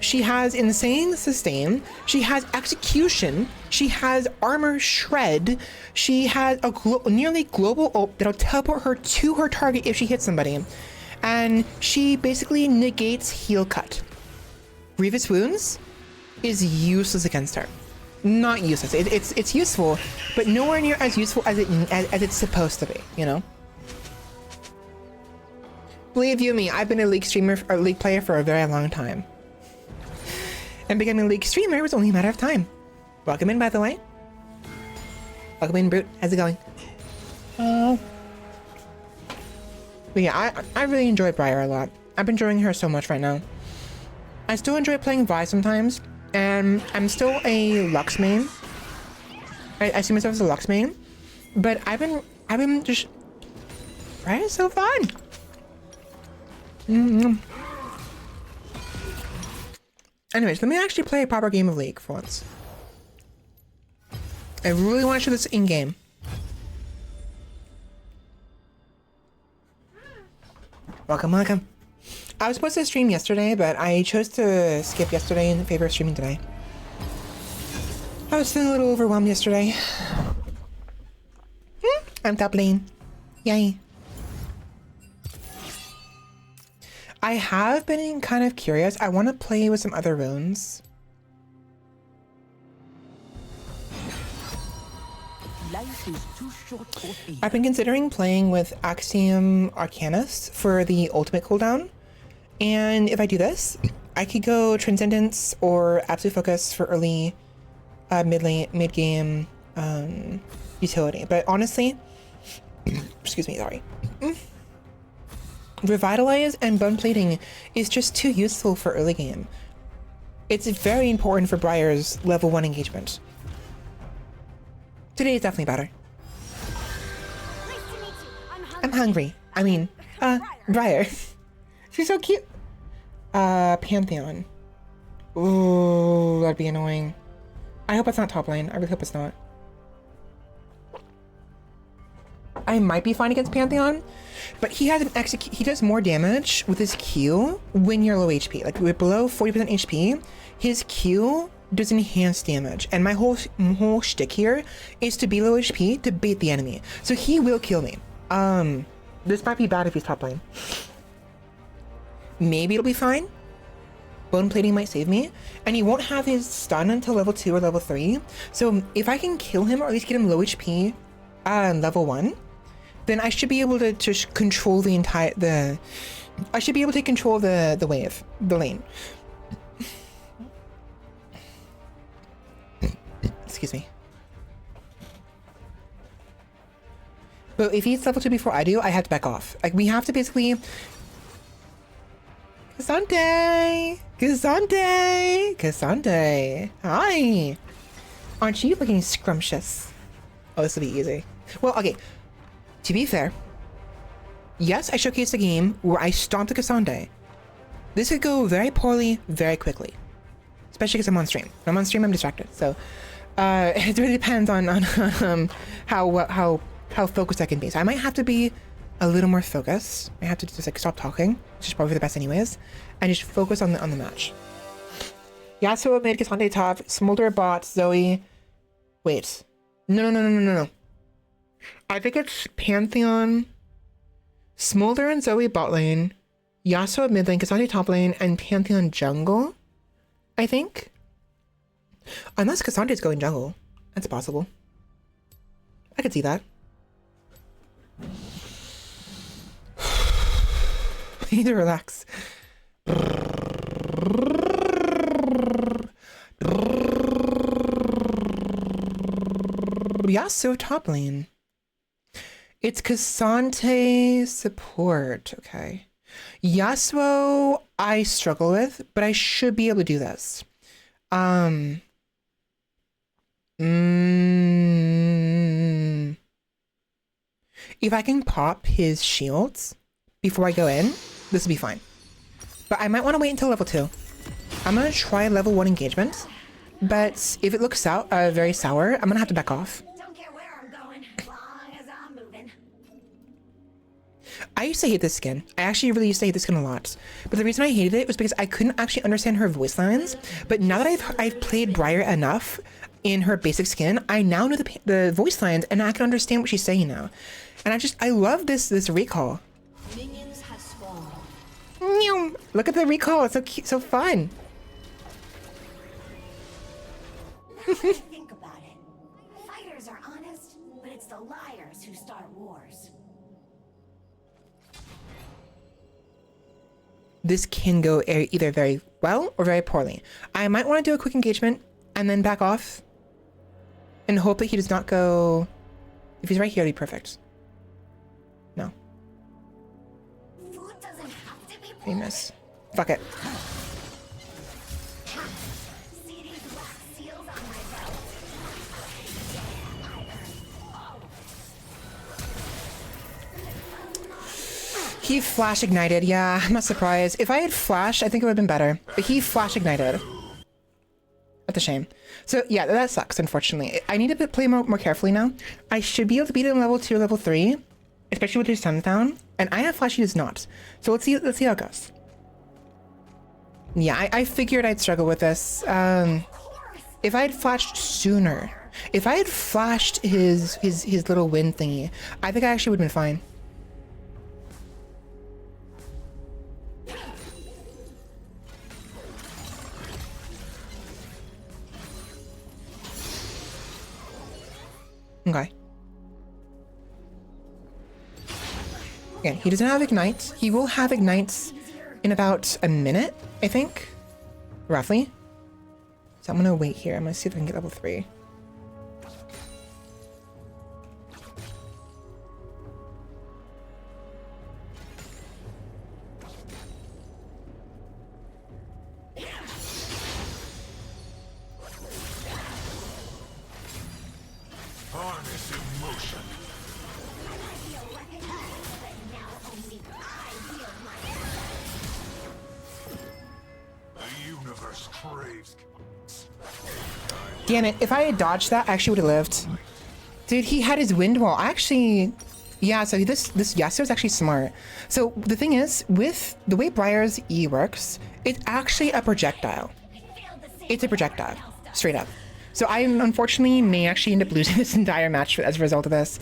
Speaker 1: She has insane sustain. She has execution. She has armor shred. She has a nearly global ult that'll teleport her to her target if she hits somebody. And she basically negates heal cut. Grievous Wounds is useless against her. Not useless. It's useful, but nowhere near as useful as it's supposed to be, you know? Believe you me, I've been a League streamer or League player for a very long time. And becoming a League streamer was only a matter of time. Welcome in, by the way. Welcome in, Brute. How's it going? But yeah, I really enjoy Briar a lot. I've been enjoying her so much right now. I still enjoy playing Vi sometimes, and I'm still a Lux main. I see myself as a Lux main, but I've been just... Briar is so fun! Anyways, let me actually play a proper game of League for once. I really want to show this in-game. Welcome, welcome. I was supposed to stream yesterday, but I chose to skip yesterday in favor of streaming today. I was feeling a little overwhelmed yesterday. I'm top lane. Yay. I have been kind of curious. I want to play with some other runes.
Speaker 4: Life is too short for either.
Speaker 1: I've been considering playing with Axiom Arcanus for the ultimate cooldown. And if I do this, I could go Transcendence or Absolute Focus for early, mid-game utility. But honestly, excuse me, sorry. Revitalize and Bone Plating is just too useful for early game. It's very important for Briar's level 1 engagement. Today is definitely better.
Speaker 3: Nice to meet you.
Speaker 1: I'm hungry. I mean, Briar. She's so cute. Pantheon. Ooh, that'd be annoying. I hope it's not top lane. I really hope it's not. I might be fine against Pantheon, but he has he does more damage with his Q when you're low HP. Like with below 40% HP, his Q does enhanced damage. And my whole shtick here is to be low HP to bait the enemy. So he will kill me. This might be bad if he's top lane. Maybe it'll be fine. Bone Plating might save me. And he won't have his stun until level 2 or level 3. So if I can kill him or at least get him low HP level 1, then I should be able to just control the entire, I should be able to control the wave, the lane. Excuse me. But if he's level 2 before I do, I have to back off. Like, we have to basically... Cassandre! Cassandre! Cassandre! Hi! Aren't you looking scrumptious? Oh, this will be easy. Well, okay. To be fair, yes, I showcased a game where I stomped the Cassandre. This could go very poorly, very quickly. Especially because I'm on stream. When I'm on stream, I'm distracted. So, it really depends on how focused I can be. So I might have to be a little more focused. I have to just like stop talking, which is probably for the best anyways, and just focus on the match. Yasuo mid, Cassandre top, Smolder bot, Zoe. Wait. No. I think it's Pantheon, Smolder and Zoe bot lane, Yasuo mid lane, Cassandre top lane, and Pantheon jungle, I think. Unless Cassandre's going jungle. That's possible. I could see that. I need to relax. Yasuo top lane. It's Cassandre support. Okay. Yasuo I struggle with, but I should be able to do this. If I can pop his shields before I go in, this will be fine. But I might want to wait until level 2. I'm going to try level 1 engagement, but if it looks very sour, I'm going to have to back off.
Speaker 3: Don't care where I'm going, as long as I'm moving.
Speaker 1: I used to hate this skin. I actually really used to hate this skin a lot. But the reason I hated it was because I couldn't actually understand her voice lines. But now that I've played Briar enough in her basic skin, I now know the voice lines and I can understand what she's saying now. And I love this recall.
Speaker 4: Minions has spawned.
Speaker 1: Look at the recall. It's so cute, so fun.
Speaker 3: Now that I think about it, fighters are honest, but it's the liars who start wars.
Speaker 1: This can go either very well or very poorly. I might want to do a quick engagement and then back off and hope that he does not go... If he's right here, it'd be perfect. No.
Speaker 3: Food doesn't have to be
Speaker 1: Famous. Fuck it.
Speaker 3: See these black seals on my belt?
Speaker 1: He flash ignited. Yeah, I'm not surprised. If I had flashed, I think it would have been better. But he flash ignited. That's a shame. So yeah, that sucks, unfortunately. I need to play more carefully now. I should be able to beat him level 2 or level 3, especially with his suns down. And I have flash, he does not. So let's see how it goes. Yeah, I figured I'd struggle with this. If I had flashed sooner, if I had flashed his little wind thingy, I think I actually would have been fine. Okay. Again, he doesn't have Ignites. He will have Ignites in about a minute, I think. Roughly. So I'm gonna wait here. I'm gonna see if I can get level 3.
Speaker 5: Harness emotion. The universe craves.
Speaker 1: Damn it, if I had dodged that, I actually would have lived. Dude, he had his wind wall. I actually... Yeah, so this Yasuo is actually smart. So the thing is, with the way Briar's E works, it's actually a projectile. It's a projectile, straight up. So I unfortunately may actually end up losing this entire match as a result of this.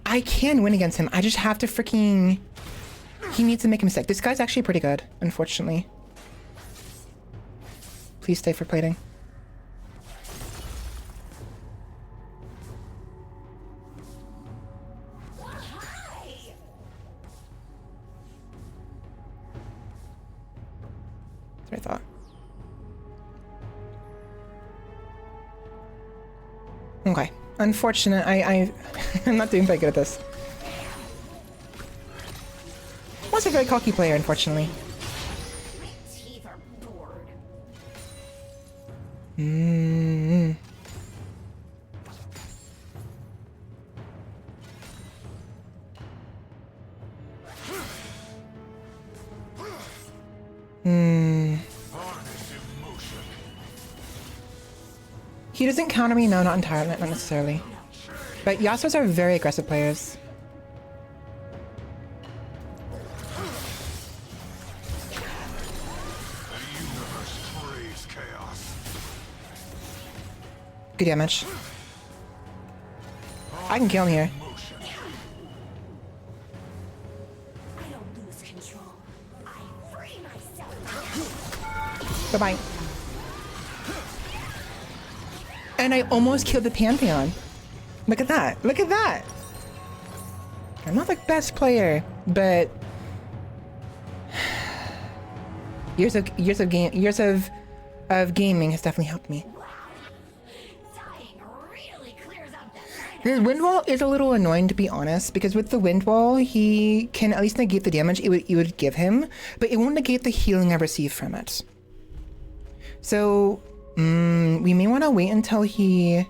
Speaker 1: I can win against him. I just have to freaking... He needs to make a mistake. This guy's actually pretty good, unfortunately. Please stay for plating. That's what I thought. Okay. Unfortunate. I'm not doing very good at this. Was a very cocky player, unfortunately.
Speaker 3: My teeth are bored.
Speaker 5: Harness emotion.
Speaker 1: He doesn't counter me, no, not entirely, not necessarily. But Yasuos are very aggressive players.
Speaker 5: The universe craves chaos.
Speaker 1: Good damage. I can kill him here.
Speaker 5: Emotion.
Speaker 3: I don't lose control. I free myself.
Speaker 1: Bye-bye. And I almost killed the Pantheon. Look at that. Look at that. I'm not the best player, but years of gaming has definitely helped me.
Speaker 3: Dying really clears up that side.
Speaker 1: This wind wall is a little annoying, to be honest, because with the wind wall, he can at least negate the damage it would give him, but it won't negate the healing I receive from it. So, we may want to wait until he...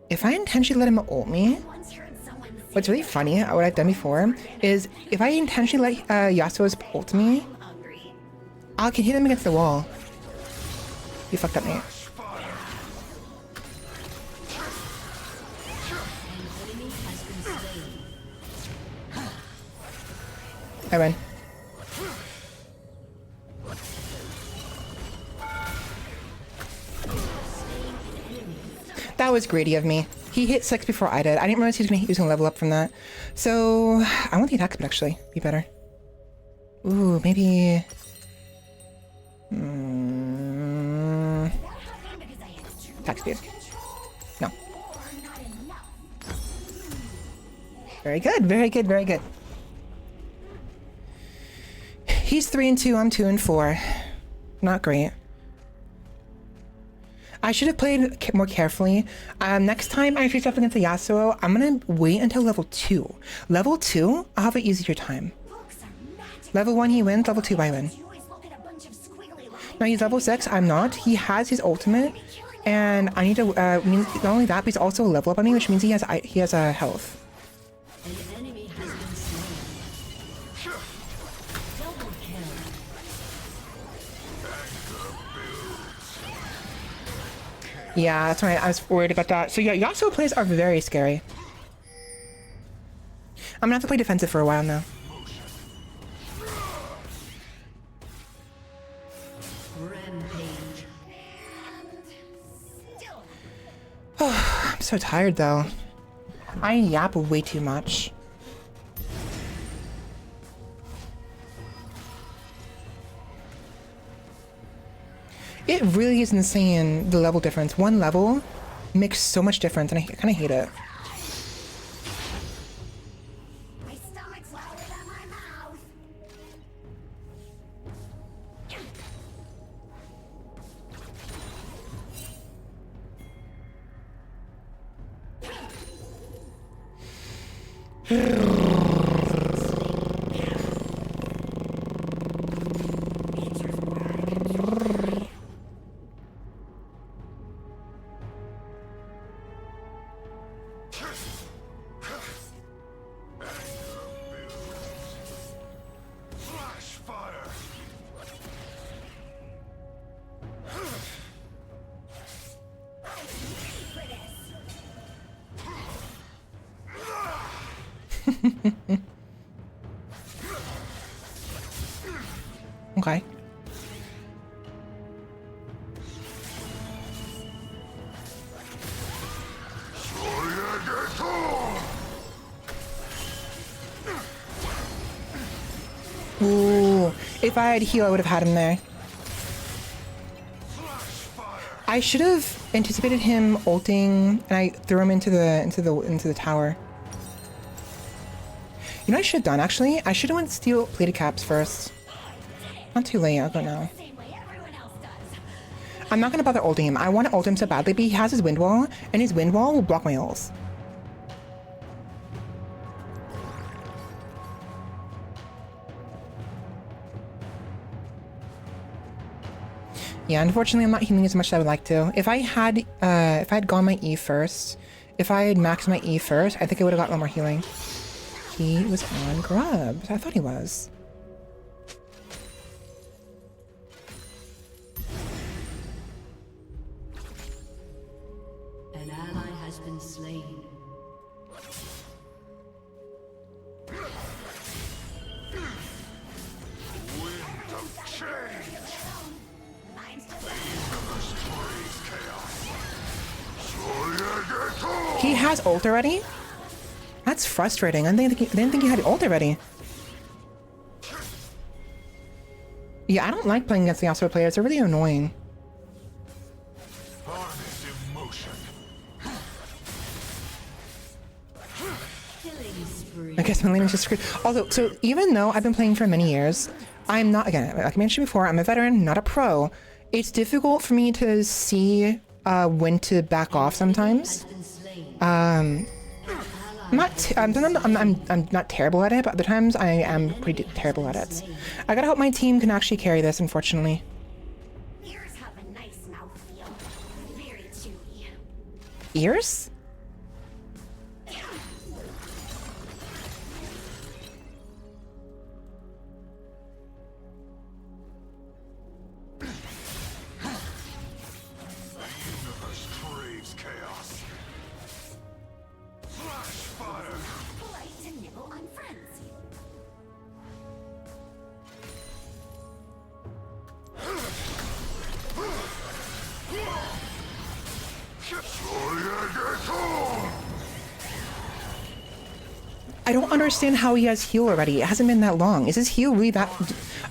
Speaker 1: If I intentionally let him ult me,
Speaker 3: Once heard someone say
Speaker 1: what's really funny, what I've done before, is if I intentionally let Yasuo's ult me,
Speaker 3: I'm hungry.
Speaker 1: I can hit him against the wall. You fucked up, mate. I win. That was greedy of me. He hit 6 before I did. I didn't realize he was gonna level up from that. So I want the attack speed actually be better. Ooh, maybe. Attack speed. No. Very good. Very good. Very good. He's 3 and 2. I'm 2 and 4. Not great. I should have played more carefully. Next time I face up against the Yasuo, I'm gonna wait until level 2. Level 2, I'll have an easier time.
Speaker 3: Books are magic.
Speaker 1: Level 1 he wins, level 2 I win.
Speaker 3: You always look at a bunch of squiggly lines.
Speaker 1: No, he's level 6, I'm not. He has his ultimate, and I need to, not only that, but he's also a level up on me, which means he has a health.
Speaker 4: An enemy has been slain. Double kill.
Speaker 1: Yeah, that's right, I was worried about that. So yeah, Yasuo plays are very scary. I'm gonna have to play defensive for a while now.
Speaker 4: Rampage.
Speaker 1: I'm so tired though. I yap way too much. It really is insane, the level difference. One level makes so much difference, and I kind of hate it.
Speaker 5: Flash fire.
Speaker 1: Okay. Ooh, if I had heal, I would have had him there. I should have anticipated him ulting, and I threw him into the tower. You know what I should have done, actually? I should have went steel plated caps first. Not too late, I'll go now.
Speaker 3: Same way everyone else does.
Speaker 1: I'm not gonna bother ulting him. I want to ult him so badly, but he has his wind wall, and his wind wall will block my ults. Yeah, unfortunately, I'm not healing as much as I would like to. If I had gone my E first, if I had maxed my E first, I think I would have got a lot more healing. He was on grubs. I thought he was.
Speaker 4: An ally has been slain.
Speaker 5: Wind of change. The universe craves chaos.
Speaker 1: He has ult already? That's frustrating. I didn't think he had ult already. Yeah, I don't like playing against the Yasuo players. They're really annoying.
Speaker 5: Harness emotion.
Speaker 4: Killing spree.
Speaker 1: I guess my lane is just screwed. Also, so even though I've been playing for many years, I'm not, again, like I mentioned before, I'm a veteran, not a pro. It's difficult for me to see when to back off sometimes.
Speaker 4: Been slain.
Speaker 1: I'm not terrible at it, but other times I am pretty terrible at it. I gotta hope my team can actually carry this, unfortunately.
Speaker 3: Ears have a nice mouthfeel. Very chewy.
Speaker 1: Ears?
Speaker 5: The universe craves chaos. Flash fire.
Speaker 3: Polite to nibble on friends.
Speaker 1: I don't understand how he has heal already. It hasn't been that long. Is his heal really that...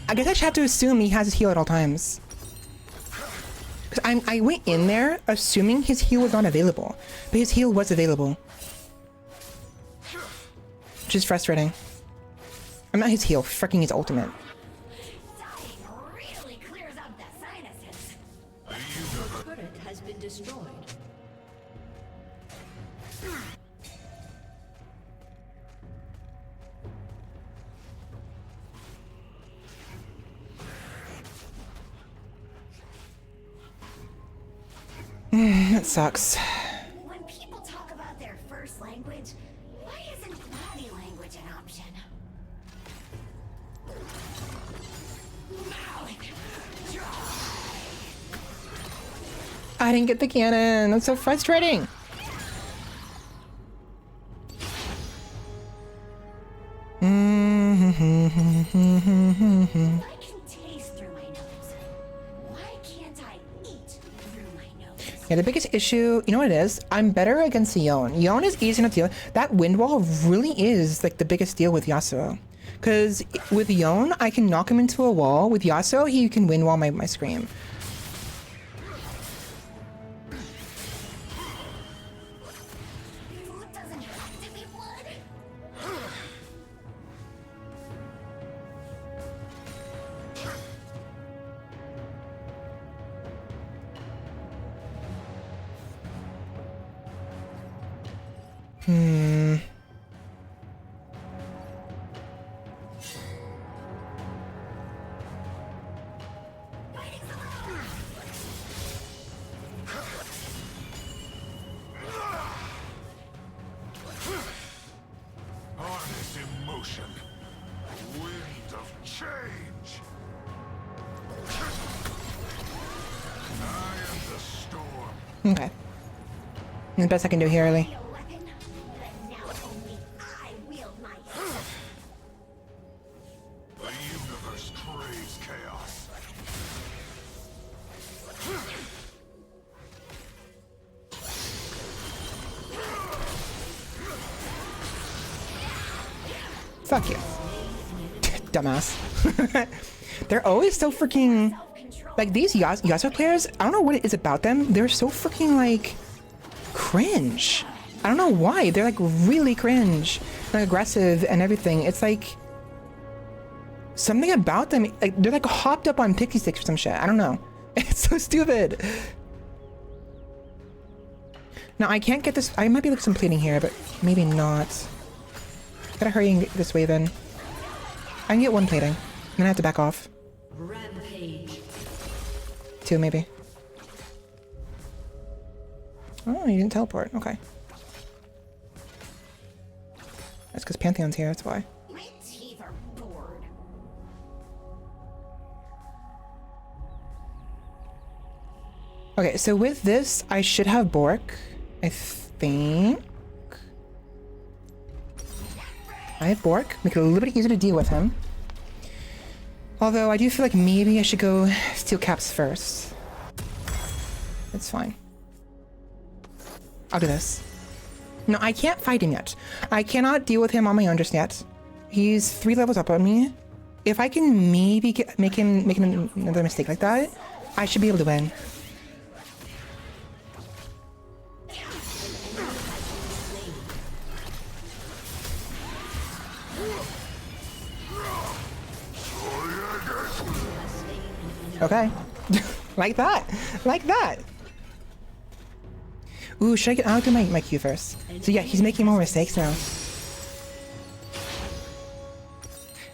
Speaker 1: I guess I should have to assume he has his heal at all times. Because I went in there assuming his heal was not available. But his heal was available. Which is frustrating. I'm not his heal, freaking his ultimate.
Speaker 3: Dying really clears up the sinuses.
Speaker 4: Turret has been destroyed.
Speaker 1: That sucks.
Speaker 3: When people talk about their first language, why isn't body language an option?
Speaker 1: I didn't get the cannon. That's so frustrating.
Speaker 3: I can taste through my nose. Why can't I eat through my nose?
Speaker 1: Yeah, the biggest issue, you know what it is? I'm better against Yone. Yone is easy enough to deal. That wind wall really is like the biggest deal with Yasuo. Because with Yone, I can knock him into a wall. With Yasuo, he can wind wall my scream.
Speaker 3: Blood doesn't have to be blood.
Speaker 1: Okay. The best I can do here, Ellie.
Speaker 3: A weapon, but now only I wield my hammer.
Speaker 5: The universe craves chaos.
Speaker 1: Fuck you. Dumbass. They're always so freaking... Like, these Yasuo players, I don't know what it is about them. They're so freaking, like, cringe. I don't know why. They're, like, really cringe. Like, aggressive and everything. It's, like... Something about them, like, they're, like, hopped up on pixie sticks or some shit. I don't know. It's so stupid. Now, I can't get this... I might be, like, some plating here, but maybe not. Gotta hurry and get this way, then. I can get one plating. Then I have to back off.
Speaker 4: Rampage.
Speaker 1: Two, maybe. Oh, you didn't teleport. Okay. That's because Pantheon's here, that's why.
Speaker 3: My teeth are bored.
Speaker 1: Okay, so with this, I should have Bork. I think. I have Bork. Make it a little bit easier to deal with him. Although I do feel like maybe I should go Steel Caps first. It's fine. I'll do this. No, I can't fight him yet. I cannot deal with him on my own just yet. He's 3 levels up on me. If I can maybe make another mistake like that, I should be able to win. Okay. Like that. Like that. Ooh, should I get... I'll do my Q first. So yeah, he's making more mistakes now.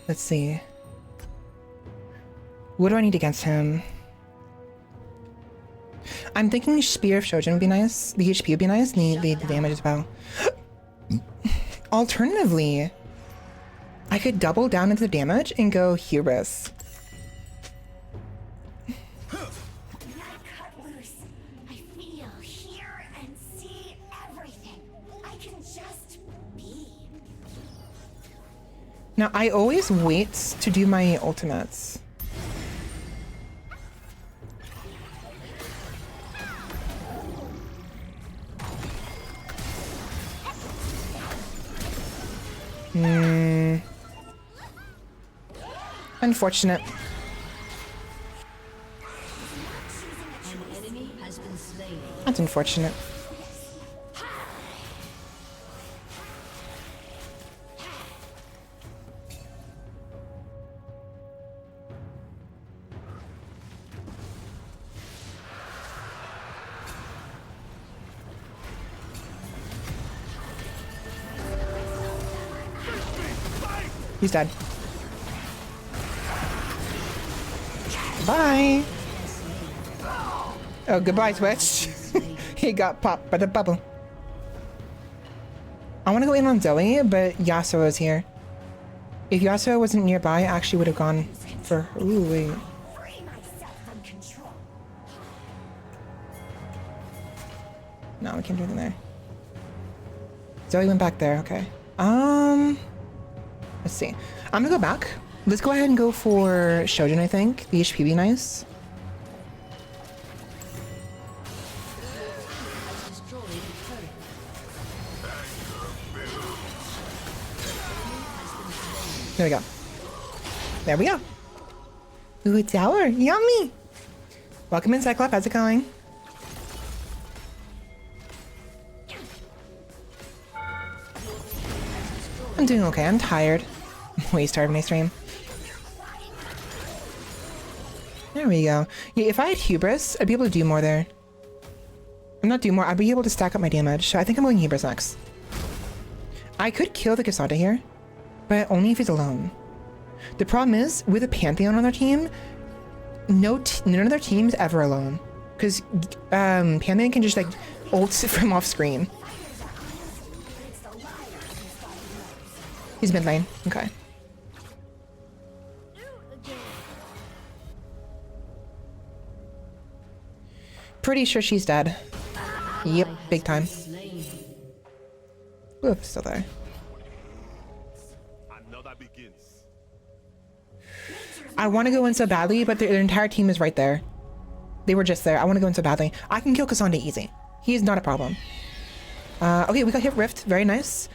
Speaker 1: Let's see. What do I need against him? I'm thinking Spear of Shojin would be nice. The HP would be nice. And the damage as well. Alternatively, I could double down into the damage and go Hubris.
Speaker 3: Cut loose. I feel, hear, and see everything. I can just be.
Speaker 1: Now, I always wait to do my ultimates. Unfortunate.
Speaker 4: An enemy has been slain.
Speaker 1: That's unfortunate. He's dead. Bye. Oh, goodbye, Twitch. He got popped by the bubble. I want to go in on Zoe, but Yasuo is here. If Yasuo wasn't nearby, I actually would have gone for her. Ooh, wait.
Speaker 3: Free myself from control.
Speaker 1: No, we can't do anything there. Zoe went back there, okay. Let's see. I'm gonna go back. Let's go ahead and go for Shojin, I think. The HP be nice.
Speaker 4: Destroyed a turret.
Speaker 1: There we go. There we go. Ooh, a tower. Yummy. Welcome in, Cyclops. How's it going? I'm doing okay. I'm tired. I'm way tired when I stream. There we go. Yeah, if I had Hubris, I'd be able to do more there. I'm not do more. I'd be able to stack up my damage. So I think I'm going Hubris next. I could kill the Cassandra here, but only if he's alone. The problem is, with a Pantheon on their team, none of their team's ever alone. Because Pantheon can just like ult from off screen. He's mid lane. Okay. Pretty sure she's dead. Yep, big time.
Speaker 4: Slain.
Speaker 1: Ooh, still there.
Speaker 5: Another begins.
Speaker 1: I want to go in so badly, but their entire team is right there. They were just there. I want to go in so badly. I can kill Cassandra easy. He is not a problem. Okay, we got hit Rift. Very nice.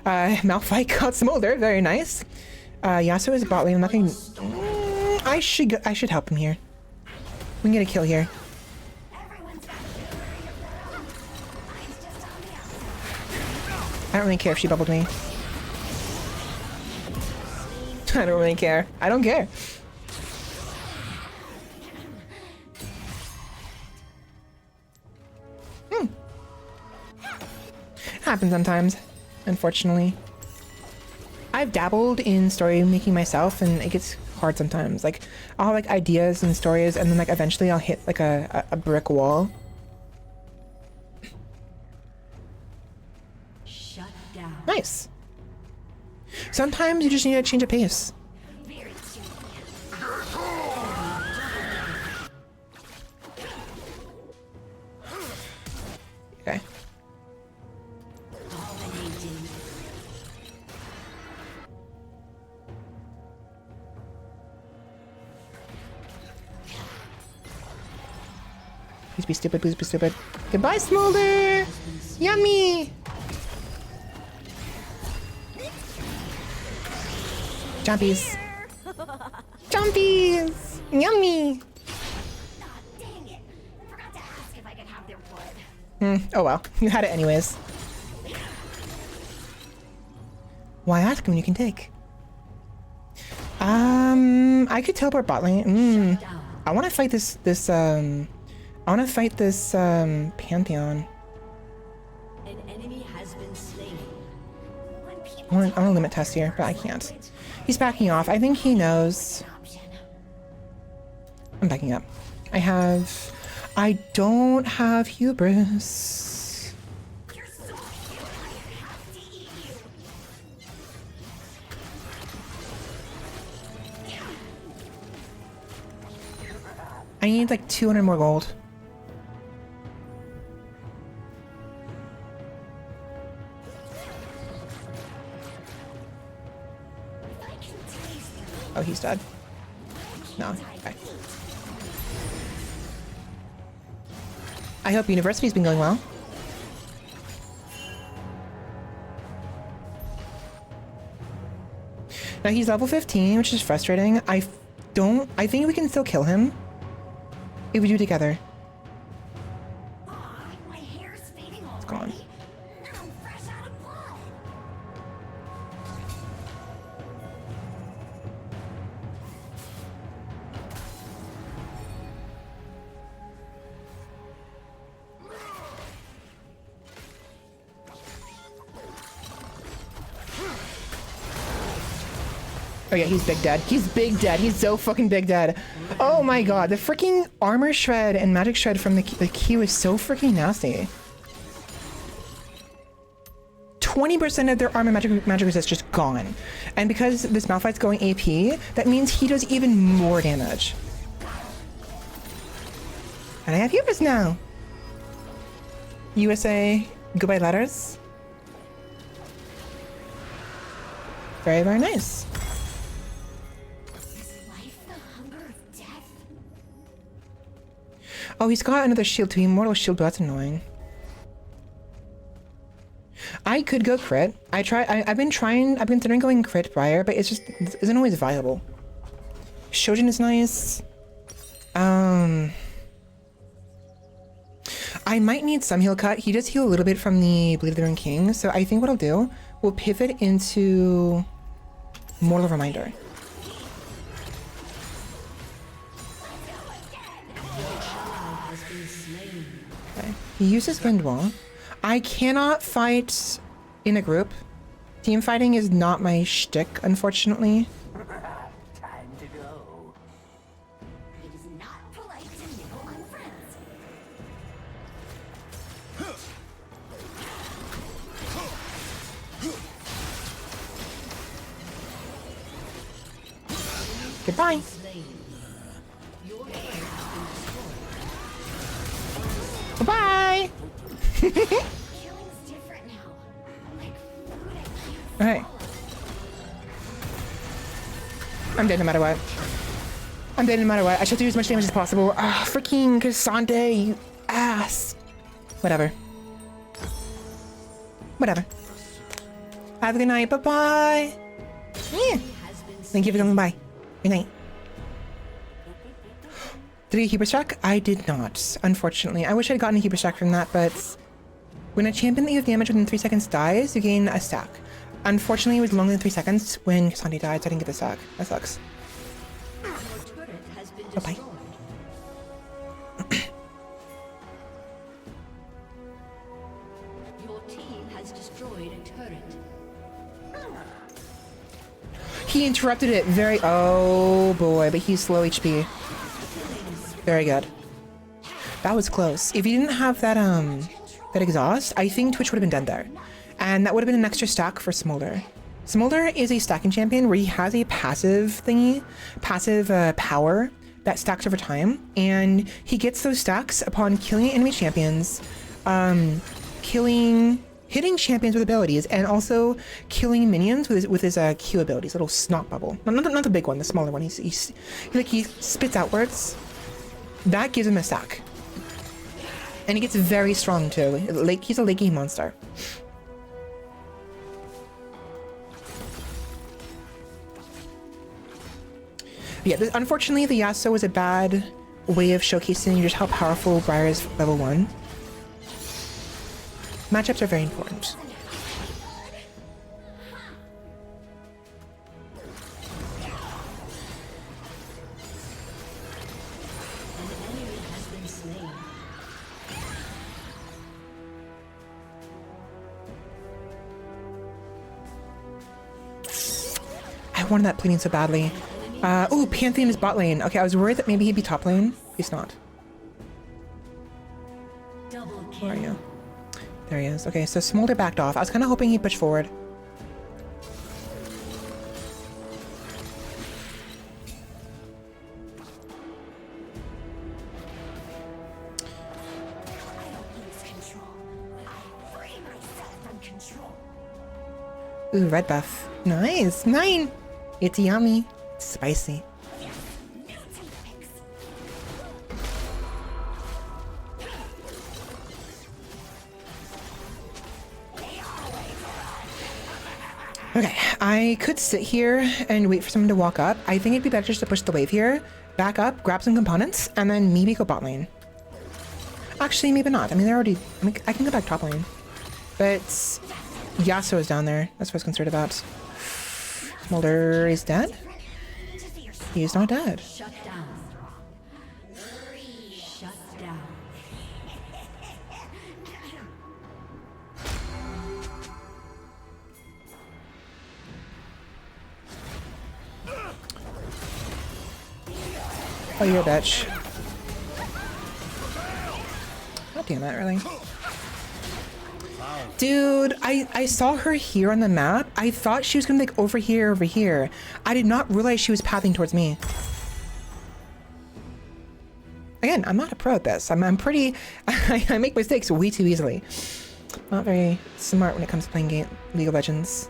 Speaker 1: Malphite got Smolder. Very nice. Yasuo is bot lane. I'm not gonna... I should help him here. We can get a kill here.
Speaker 3: Everyone's got to be worried of their own. Mine's just on the outside.
Speaker 1: I don't really care if she bubbled me. I don't really care. I don't care. Happens sometimes, unfortunately. I've dabbled in story making myself, and it gets hard sometimes. Like, I'll have like ideas and stories, and then like eventually I'll hit like a brick wall.
Speaker 4: Shut down.
Speaker 1: Nice. Sometimes you just need a change of pace.
Speaker 3: Very cheeky.
Speaker 1: Okay.
Speaker 4: Dominating.
Speaker 1: Please be stupid, please be stupid. Goodbye, Smolder! Yummy! Jumpies. Jumpies! Yummy!
Speaker 3: Ah, dang it. Forgot to ask if I could have their wood.
Speaker 1: Oh well, you had it anyways. Why ask when you can take? I could teleport bot lane. I want to fight this Pantheon.
Speaker 4: An enemy has been slain.
Speaker 3: When people
Speaker 1: I want to limit test here, but I can't. He's backing off. I think he knows.
Speaker 3: option.
Speaker 1: I'm backing up. I don't have hubris.
Speaker 3: You're so cute. I have to eat you.
Speaker 1: I need like 200 more gold.
Speaker 3: If I can taste you,
Speaker 1: Oh, he's dead. No, okay. I hope university's been going well. Now he's level 15, which is frustrating. I think we can still kill him if we do it together.
Speaker 3: aw, my hair's fading already.
Speaker 1: gone.
Speaker 3: And I'm fresh out of blood.
Speaker 1: Oh yeah, he's big dead. He's big dead. He's so fucking big dead. Oh my god, the freaking armor shred and magic shred from the Q is so freaking nasty. 20% of their armor magic resist just gone. And because this Malphite's going AP, that means he does even more damage. And I have hubris now. USA, goodbye letters. Very, very nice.
Speaker 3: Is life the hunger of death?
Speaker 1: Oh, he's got another shield too. Immortal shield, but that's annoying. I could go crit. I've been considering going crit prior, but it isn't always viable. Shojin is nice. I might need some heal cut. He does heal a little bit from the Bleed of the Rune King, so I think what I'll do, we'll pivot into Mortal Reminder. Okay. He uses Wind Wall. I cannot fight in a group. Team fighting is not my shtick, unfortunately.
Speaker 5: Time to go.
Speaker 3: It is not polite to nibble on friends.
Speaker 1: Goodbye.
Speaker 4: Slain. Your turret has been destroyed.
Speaker 1: Goodbye.
Speaker 3: Killing's different now. Like food I can't
Speaker 1: Okay. I'm dead no matter what. I'm dead no matter what. I should do as much damage as possible. Ah, freaking Cassandre, you ass. Whatever. Whatever. Have a good night. Bye-bye. Yeah. Thank you for coming by. Good night. Did I get a Hubris Track? I did not, unfortunately. I wish I'd gotten a Hubris Track from that, but when a champion that you have damage within 3 seconds dies, you gain a stack. Unfortunately, it was longer than 3 seconds when Cassandra died, so I didn't get the stack. That sucks.
Speaker 4: Your turret has been
Speaker 1: Bye-bye.
Speaker 4: destroyed. Your team has destroyed a turret.
Speaker 1: He interrupted it very... Oh boy, but he's slow HP. Very good. That was close. If you didn't have that exhaust, I think Twitch would have been dead there. And that would have been an extra stack for Smolder. Smolder is a stacking champion where he has a passive thingy, passive power that stacks over time. And he gets those stacks upon killing enemy champions, hitting champions with abilities, and also killing minions with his Q abilities, little snot bubble. Not the big one, the smaller one. He spits outwards. That gives him a stack. And he gets very strong too. Like, he's a late game monster. But yeah, unfortunately the Yasuo was a bad way of showcasing just how powerful Briar is level 1. Matchups are very important. I wanted that pleading so badly. Oh, Pantheon is bot lane. Okay, I was worried that maybe he'd be top lane. He's not. Where are you? There he is. Okay, so Smolder backed off. I was kind of hoping he'd push forward.
Speaker 3: I don't lose control. I free myself from control.
Speaker 1: Ooh, red buff. Nice. 9. It's yummy. It's spicy.
Speaker 3: New toothpicks.
Speaker 1: Okay, I could sit here and wait for someone to walk up. I think it'd be better just to push the wave here, back up, grab some components, and then maybe go bot lane. Actually, maybe not. I mean, they're already... I mean, I can go back top lane. But Yasuo is down there. That's what I was concerned about. Mulder is dead? He's not dead.
Speaker 4: Shut down. Shut down.
Speaker 1: Oh, you're a bitch. God damn it, really? Dude, I saw her here on the map. I thought she was gonna be like over here, over here. I did not realize she was pathing towards me. Again, I'm not a pro at this. I'm pretty... I make mistakes way too easily. Not very smart when it comes to playing League of Legends.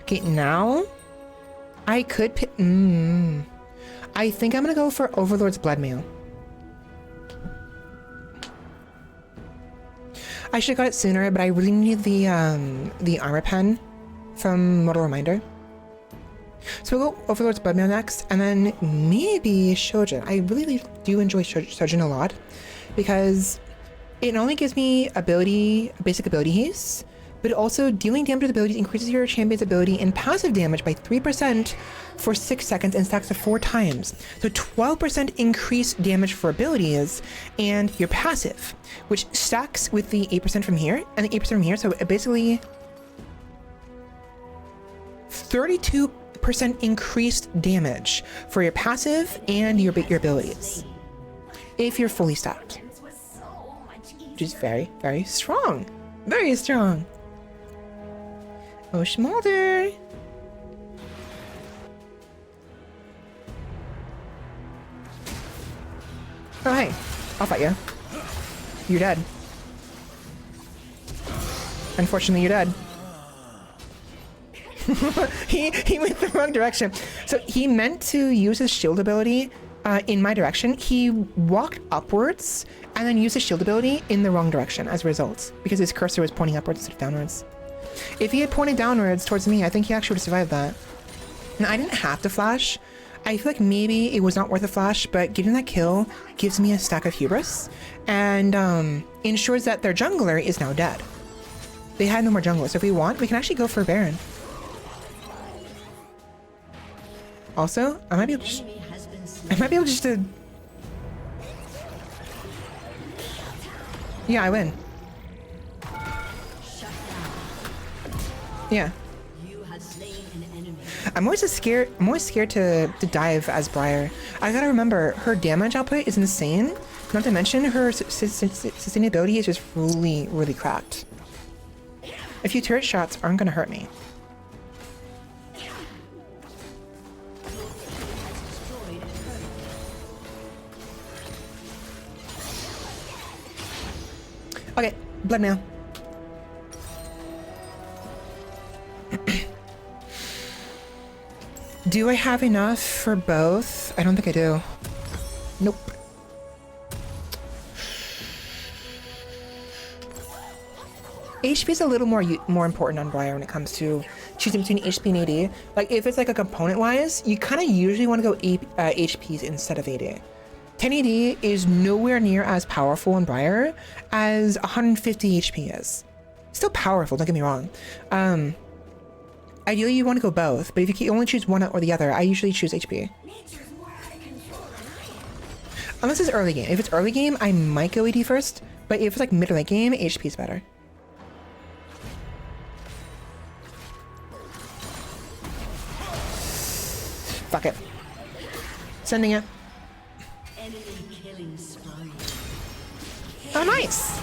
Speaker 1: Okay, now... I could pick... I think I'm gonna go for Overlord's Bloodmail. I should have got it sooner, but I really need the armor pen from Mortal Reminder. So we'll go Overlord's Bloodmail next, and then maybe Shojin. I really do enjoy Shojin a lot, because it not only gives me basic ability haste, but also dealing damage with abilities increases your champion's ability in passive damage by 3% for 6 seconds and stacks to 4 times. So 12% increased damage for abilities and your passive, which stacks with the 8% from here and the 8% from here. So basically 32% increased damage for your passive and your abilities if you're fully stacked,
Speaker 3: Was so much easier.
Speaker 1: which is very, very strong. Very strong. Oh, Schmolder! Oh, hey. I'll fight you. You're dead. Unfortunately, you're dead. he went the wrong direction. So he meant to use his shield ability in my direction. He walked upwards and then used his shield ability in the wrong direction as a result, because his cursor was pointing upwards instead of downwards. If he had pointed downwards towards me, I think he actually would have survived that. Now, I didn't have to flash. I feel like maybe it was not worth a flash, but getting that kill gives me a stack of hubris and ensures that their jungler is now dead. They had no more junglers, so if we want, we can actually go for Baron. Also, I might be able just to... Yeah, I win. Yeah. I'm always scared to dive as Briar. I gotta remember, her damage output is insane. Not to mention, her sustainability is just really, really cracked. A few turret shots aren't gonna hurt me. Okay, blood mail. Do I have enough for both? I don't think I do. Nope. HP is a little more important on Briar when it comes to choosing between HP and AD. Like, if it's like a component-wise, you kind of usually want to go HPs instead of AD. 10 AD is nowhere near as powerful in Briar as 150 HP is. Still powerful, don't get me wrong. Ideally, you want to go both, but if you can only choose one or the other, I usually choose HP. Unless it's early game. If it's early game, I might go AD first, but if it's like mid or late game, HP is better. Fuck it. Sending it. Oh, nice!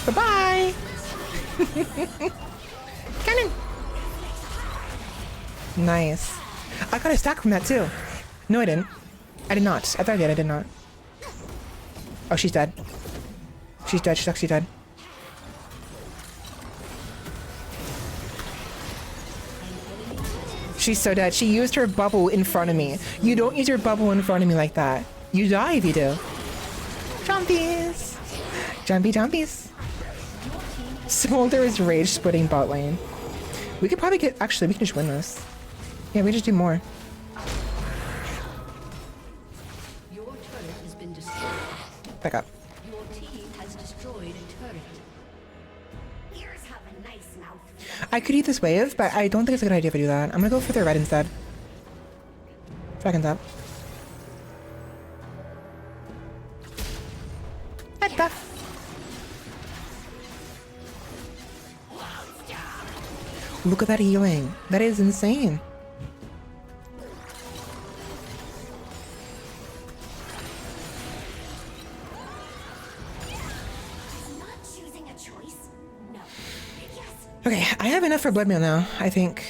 Speaker 1: Bye-bye! Cannon! Nice. I got a stack from that too. No, I didn't. I did not. I thought I did. I did not. Oh, she's dead. She's dead. She's actually dead. She's so dead. She used her bubble in front of me. You don't use your bubble in front of me like that. You die if you do. Jumpies! Jumpies. Smolder is rage splitting bot lane. We could probably get... Actually, we can just win this. Yeah, we just do more.
Speaker 4: Your turret has been destroyed.
Speaker 1: Back up.
Speaker 4: Your team has destroyed a turret.
Speaker 3: Ears have a nice mouth.
Speaker 1: I could eat this wave, but I don't think it's a good idea if I do that. I'm gonna go for the red instead. Dragon's up. What? Look at that healing. That is insane.
Speaker 3: Not choosing a choice? No. Yes.
Speaker 1: Okay, I have enough for blood mail now, I think.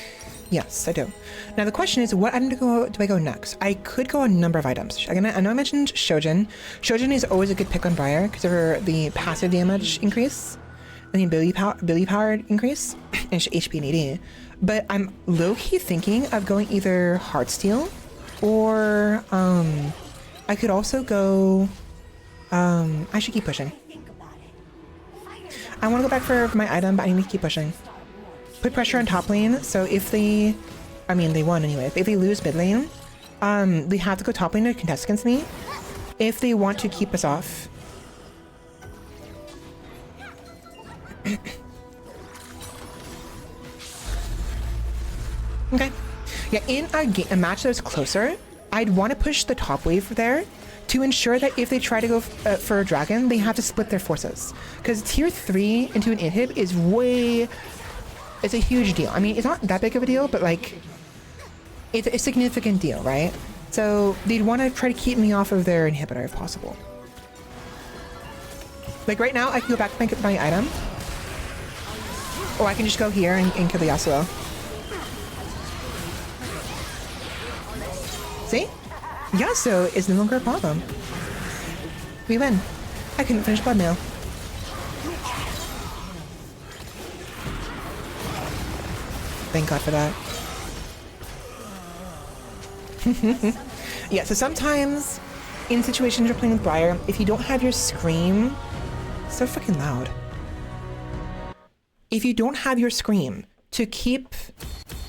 Speaker 1: Yes, I do. Now the question is, what item do I go next? I could go a number of items. I know I mentioned Shojin. Shojin is always a good pick on Briar because of the passive damage increase and the ability power increase and HP and AD. But I'm low-key thinking of going either Heartsteel or I could also go I should keep pushing. I want to go back for my item, but I need to keep pushing. Put pressure on top lane, so if they... I mean, they won anyway. If they lose mid lane, they have to go top lane to contest against me if they want to keep us off. Okay. Yeah, in a match that was closer, I'd want to push the top wave there to ensure that if they try to go for a dragon, they have to split their forces. Because tier 3 into an inhib is way... It's a huge deal. I mean, it's not that big of a deal, but like, it's a significant deal, right? So they'd want to try to keep me off of their inhibitor if possible. Like right now, I can go back and pick up my item. Or I can just go here and kill the Yasuo. See? Yasuo is no longer a problem. We win. I couldn't finish blood mail. Thank God for that. Yeah, so sometimes in situations you're playing with Briar, if you don't have your scream, so fucking loud. If you don't have your scream to keep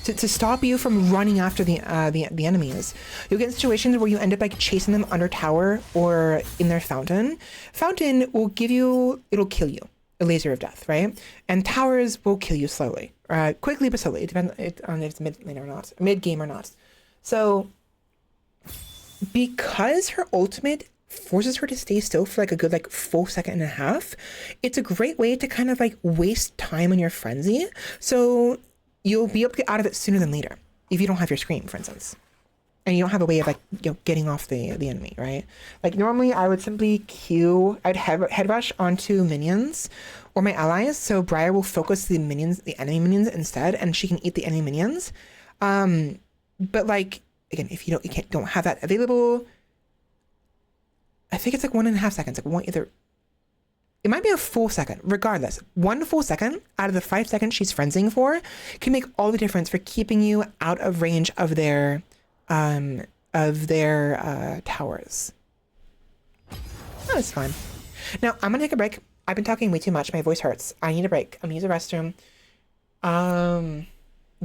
Speaker 1: to stop you from running after the enemies, you'll get in situations where you end up like chasing them under tower or in their fountain. Fountain will give you, it'll kill you, a laser of death, right? And towers will kill you slowly, quickly but slowly. It depends on if it's mid lane or not, mid game or not. So because her ultimate forces her to stay still for like a good like full second and a half, it's a great way to kind of like waste time on your frenzy. So you'll be able to get out of it sooner than later if you don't have your scream, for instance. And you don't have a way of like, you know, getting off the enemy, right? Like normally I would simply I'd head rush onto minions or my allies. So Briar will focus the enemy minions instead, and she can eat the enemy minions. But like, again, if you don't have that available, I think it's like 1.5 seconds. Like it might be a full second. Regardless, 1 full second out of the 5 seconds she's frenzying for can make all the difference for keeping you out of range of their towers. That was fun. Now I'm gonna take a break. I've been talking way too much. My voice hurts. I need a break. I'm gonna use the restroom.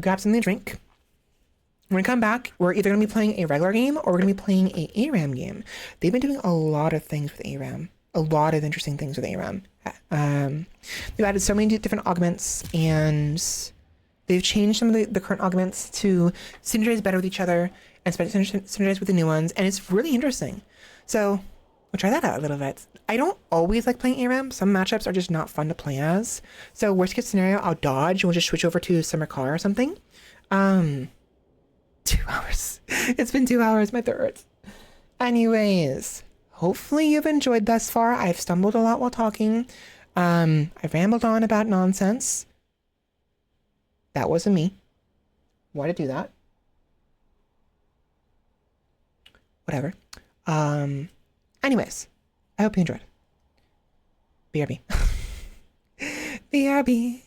Speaker 1: Grab something to drink. When we come back, we're either going to be playing a regular game or we're going to be playing a ARAM game. They've been doing a lot of things with ARAM. A lot of interesting things with ARAM. They've added so many different augments, and they've changed some of the current augments to synergize better with each other and synergize with the new ones, and it's really interesting. So we'll try that out a little bit. I don't always like playing ARAM. Some matchups are just not fun to play as. So worst case scenario, I'll dodge and we'll just switch over to Summer Car or something. 2 hours. It's been 2 hours. My throat hurts. Anyways, hopefully you've enjoyed thus far. I've stumbled a lot while talking. I've rambled on about nonsense. That wasn't me. Why did I do that? Whatever. Anyways, I hope you enjoyed. BRB. BRB.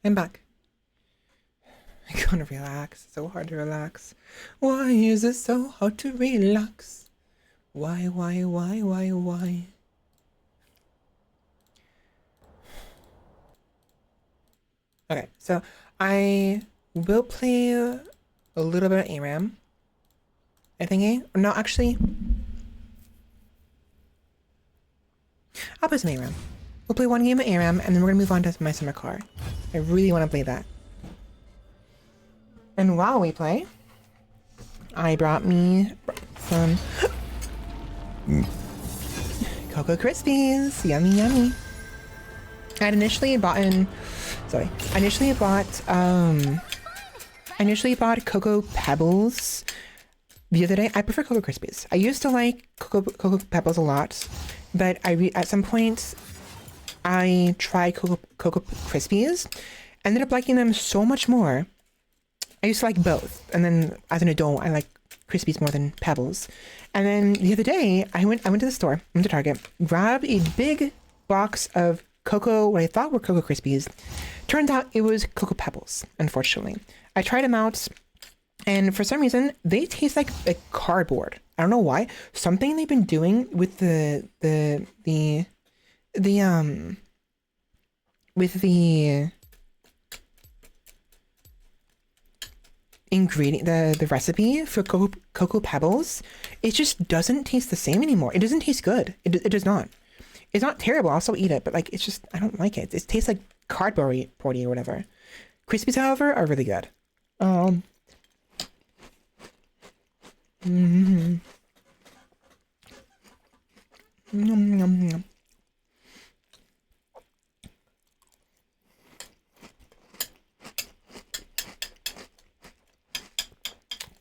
Speaker 1: I'm back. I gotta relax. It's so hard to relax. Why is it so hard to relax? Why? Okay, so I will play a little bit of ARAM. I think no, actually, I'll play some ARAM. We'll play one game of ARAM, and then we're gonna move on to my summer car. I really want to play that. And while we play, I brought me some Cocoa Krispies. Yummy, yummy. I initially bought Cocoa Pebbles the other day. I prefer Cocoa Krispies. I used to like Cocoa Pebbles a lot, but at some point I tried Cocoa Krispies, ended up liking them so much more. I used to like both, and then as an adult, I like Krispies more than Pebbles. And then the other day, I went to the store, went to Target, grabbed a big box of what I thought were Cocoa Krispies. Turns out it was Cocoa Pebbles, unfortunately. I tried them out, and for some reason, they taste like cardboard. I don't know why. Something they've been doing with the ingredient, the recipe for Cocoa Pebbles, it just doesn't taste the same anymore. It doesn't taste good. It does not. It's not terrible. I'll still eat it, but like it's just, I don't like it. It tastes like cardboard or whatever. Krispies, however, are really good. Yum, yum, yum.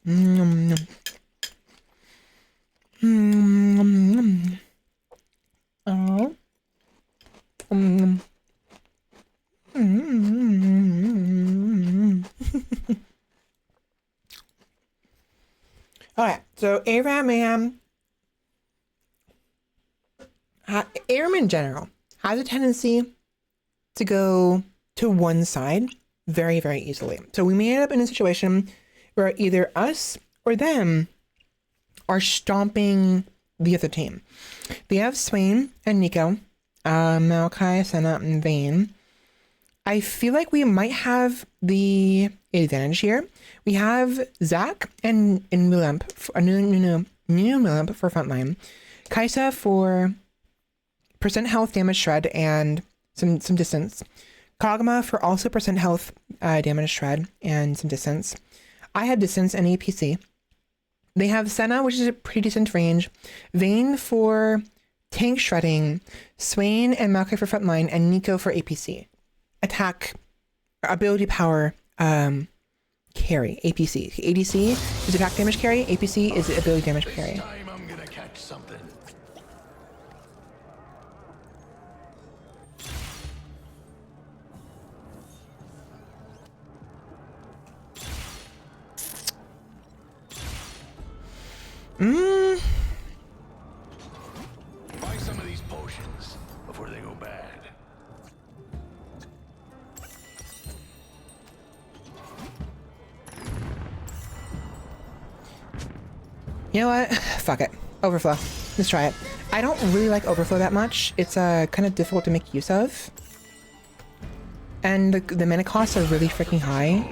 Speaker 1: Yum, yum. Yum. Oh. Alright, so ARAM in general has a tendency to go to one side very, very easily. So we may end up in a situation where either us or them are stomping the other team. They have Swain and Nico, Malachi, Senna, and Vayne. I feel like we might have the advantage here. We have Zach and Milamp, new Milamp for frontline, Kaisa for percent health, damage, shred, and some distance. Kagama for also percent health, damage, shred, and some distance. I have distance and APC. They have Senna, which is a pretty decent range. Vayne for tank shredding, Swain and Malachi for frontline, and Nico for APC. Attack, ability power, carry, APC. ADC is attack damage carry, APC is ability damage carry.
Speaker 5: This time I'm gonna catch something. Buy some of these potions before they go bad.
Speaker 1: You know what? Fuck it. Overflow. Let's try it. I don't really like overflow that much. It's kind of difficult to make use of. And the mana costs are really freaking high.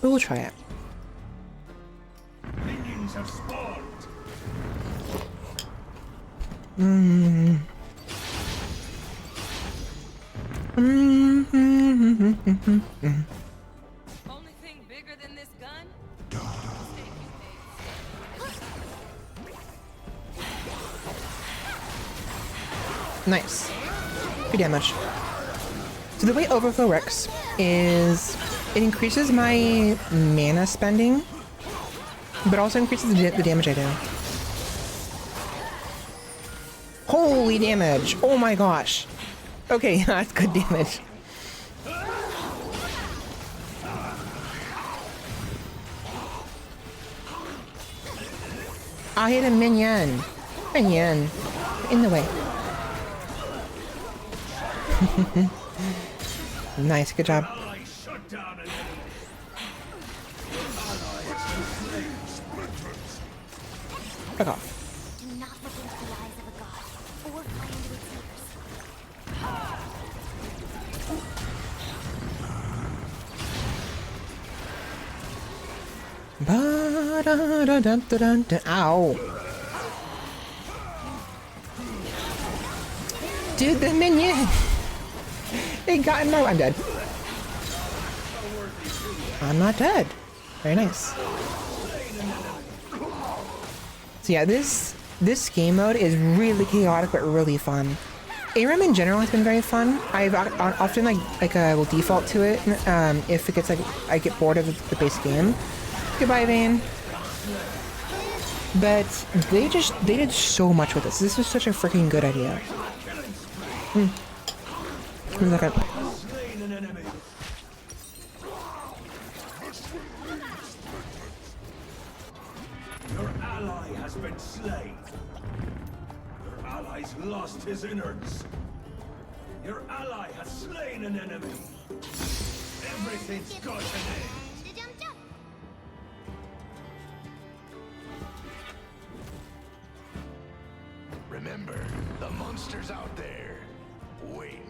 Speaker 1: But we'll try it.
Speaker 5: Minions have spawned.
Speaker 6: Only thing bigger than this gun?
Speaker 1: Nice. Good damage. So the way overflow works is it increases my mana spending, but also increases the damage I do. Holy damage! Oh my gosh! Okay, that's good damage. I hit a minion. Minion. In the way. Nice, good job.
Speaker 5: Ally shut down an enemy.
Speaker 1: Fuck off.
Speaker 3: Do not look into the eyes of a god, or fly into its ears.
Speaker 1: Ba-da-da-dun-dun-dun. Ow. Dude, the minion! It got in my... I'm dead. I'm not dead. Very nice. So yeah, this game mode is really chaotic but really fun. ARAM in general has been very fun. I've often will default to it if it gets I get bored of the base game. Goodbye, Vayne. But they did so much with this. This was such a freaking good idea. One second.
Speaker 5: Slain an enemy. Your ally has been slain. Your ally's lost his innards. Your ally has slain an enemy. Everything's got an end. Remember, the monster's out there, waiting.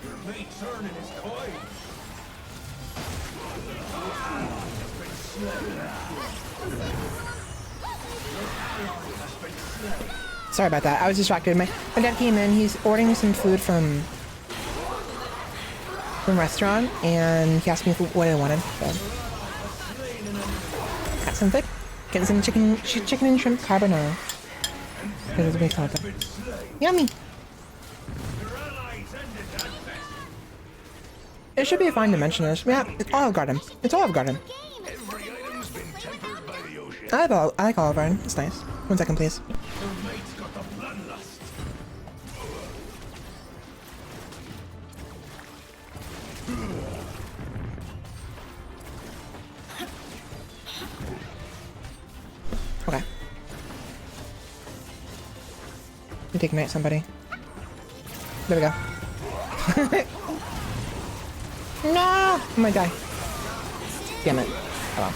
Speaker 5: Your mate's earning his coin. Your ally has been slain. Your ally has been slain.
Speaker 1: Sorry about that. I was distracted. My dad came in. He's ordering some food from restaurant, and he asked me what I wanted. So. Got some food. Getting some chicken and shrimp carbonara. Because it's a big salad. Yummy. It should be fine to mention this. Yeah, it's Olive Garden. It's Olive Garden.
Speaker 5: Every item's been tempered by the ocean.
Speaker 1: I like Olive Garden. It's nice. 1 second, please.
Speaker 5: Your mate's got the bloodlust.
Speaker 1: Okay. You take night, somebody. There we go. No! I'm gonna die. Damn it. Oh well.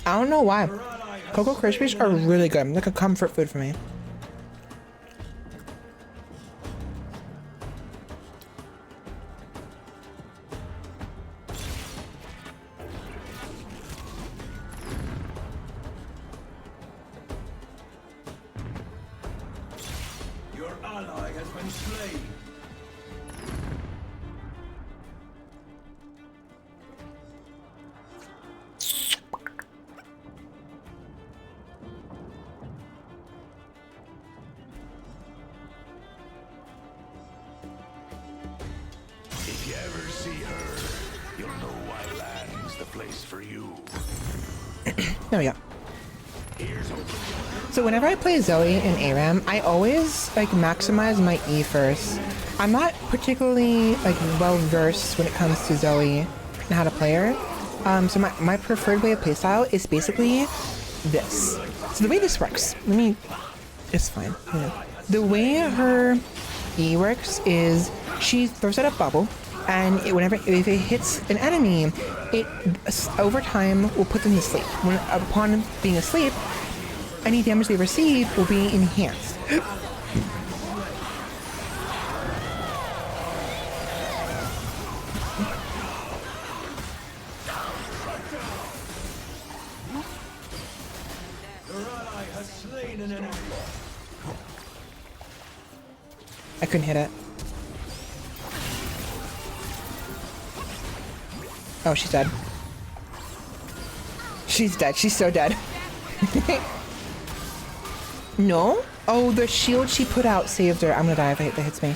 Speaker 1: I don't know why. Cocoa Krispies are really good. Like a comfort food for me.
Speaker 5: Your ally has been slain. If you ever see her, you'll know why land's the place for you.
Speaker 1: There we go.
Speaker 5: Here's hoping.
Speaker 1: So whenever I play Zoe in ARAM, I always maximize my E first. I'm not particularly well versed when it comes to Zoe and how to play her. So my preferred way of playstyle is basically this. So the way this works, it's fine. Yeah. The way her E works is she throws out a bubble, and if it hits an enemy, it over time will put them to sleep. Upon being asleep, any damage they receive will be enhanced. I couldn't hit it. Oh, she's dead. She's dead. She's so dead. No? Oh, the shield she put out saved her. I'm gonna die if that hits me.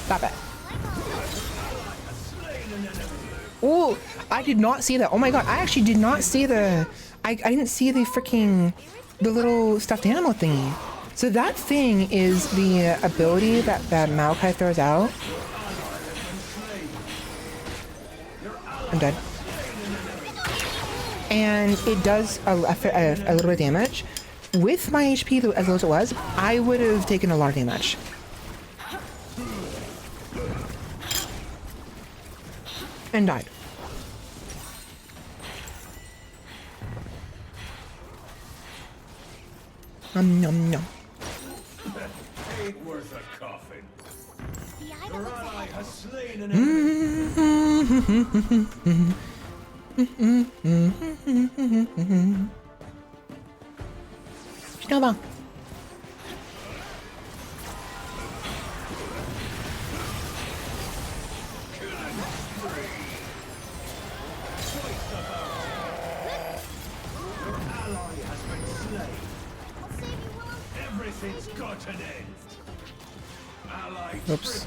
Speaker 1: Stop it. Ooh, I did not see that. Oh my god, I actually did not see the I didn't see the freaking, the little stuffed animal thingy. So that thing is the ability that Maokai throws out. I'm dead. And it does a little bit of damage. With my HP as low as it was, I would have taken a lot of damage. And died. Nom nom nom.
Speaker 5: Ain't worth a coffin.
Speaker 3: The item looks
Speaker 5: Ally
Speaker 3: ahead.
Speaker 5: has slain an enemy.
Speaker 1: Snowball.
Speaker 5: Your ally has been slain.
Speaker 3: I'll save you, Willem.
Speaker 5: Everything's got an end. Ally
Speaker 1: Oops.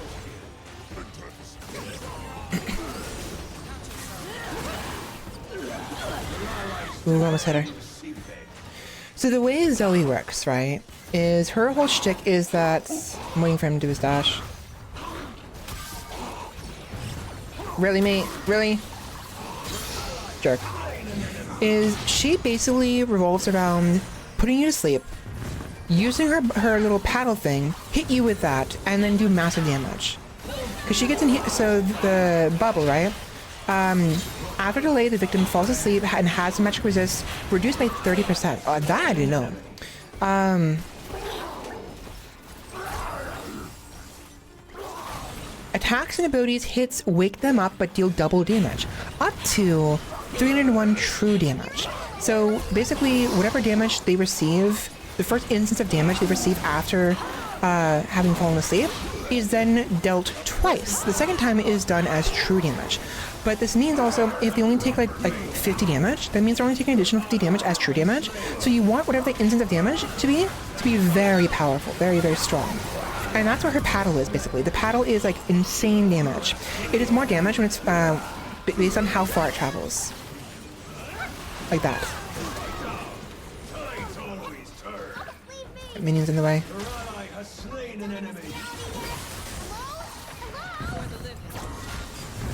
Speaker 1: Ooh, almost hit her. So the way Zoe works, right, is her whole shtick is that... I'm waiting for him to do his dash. Really, mate? Really? Jerk. Is she basically revolves around putting you to sleep, using her little paddle thing, hit you with that, and then do massive damage. Because she gets in here, so the bubble, right? After delay, the victim falls asleep and has magic resist reduced by 30%. Oh, that I didn't know. Attacks and abilities hits wake them up but deal double damage, up to 301 true damage. So basically, whatever damage they receive, the first instance of damage they receive after having fallen asleep is then dealt twice. The second time is done as true damage. But this means also, if they only take like 50 damage, that means they're only taking an additional 50 damage as true damage. So you want whatever the instance of damage to be very powerful, very, very strong. And that's what her paddle is, basically. The paddle is like insane damage. It is more damage when it's based on how far it travels. Like that.
Speaker 5: Tides always turn.
Speaker 1: Minions in the way.
Speaker 5: Your ally has slain an enemy.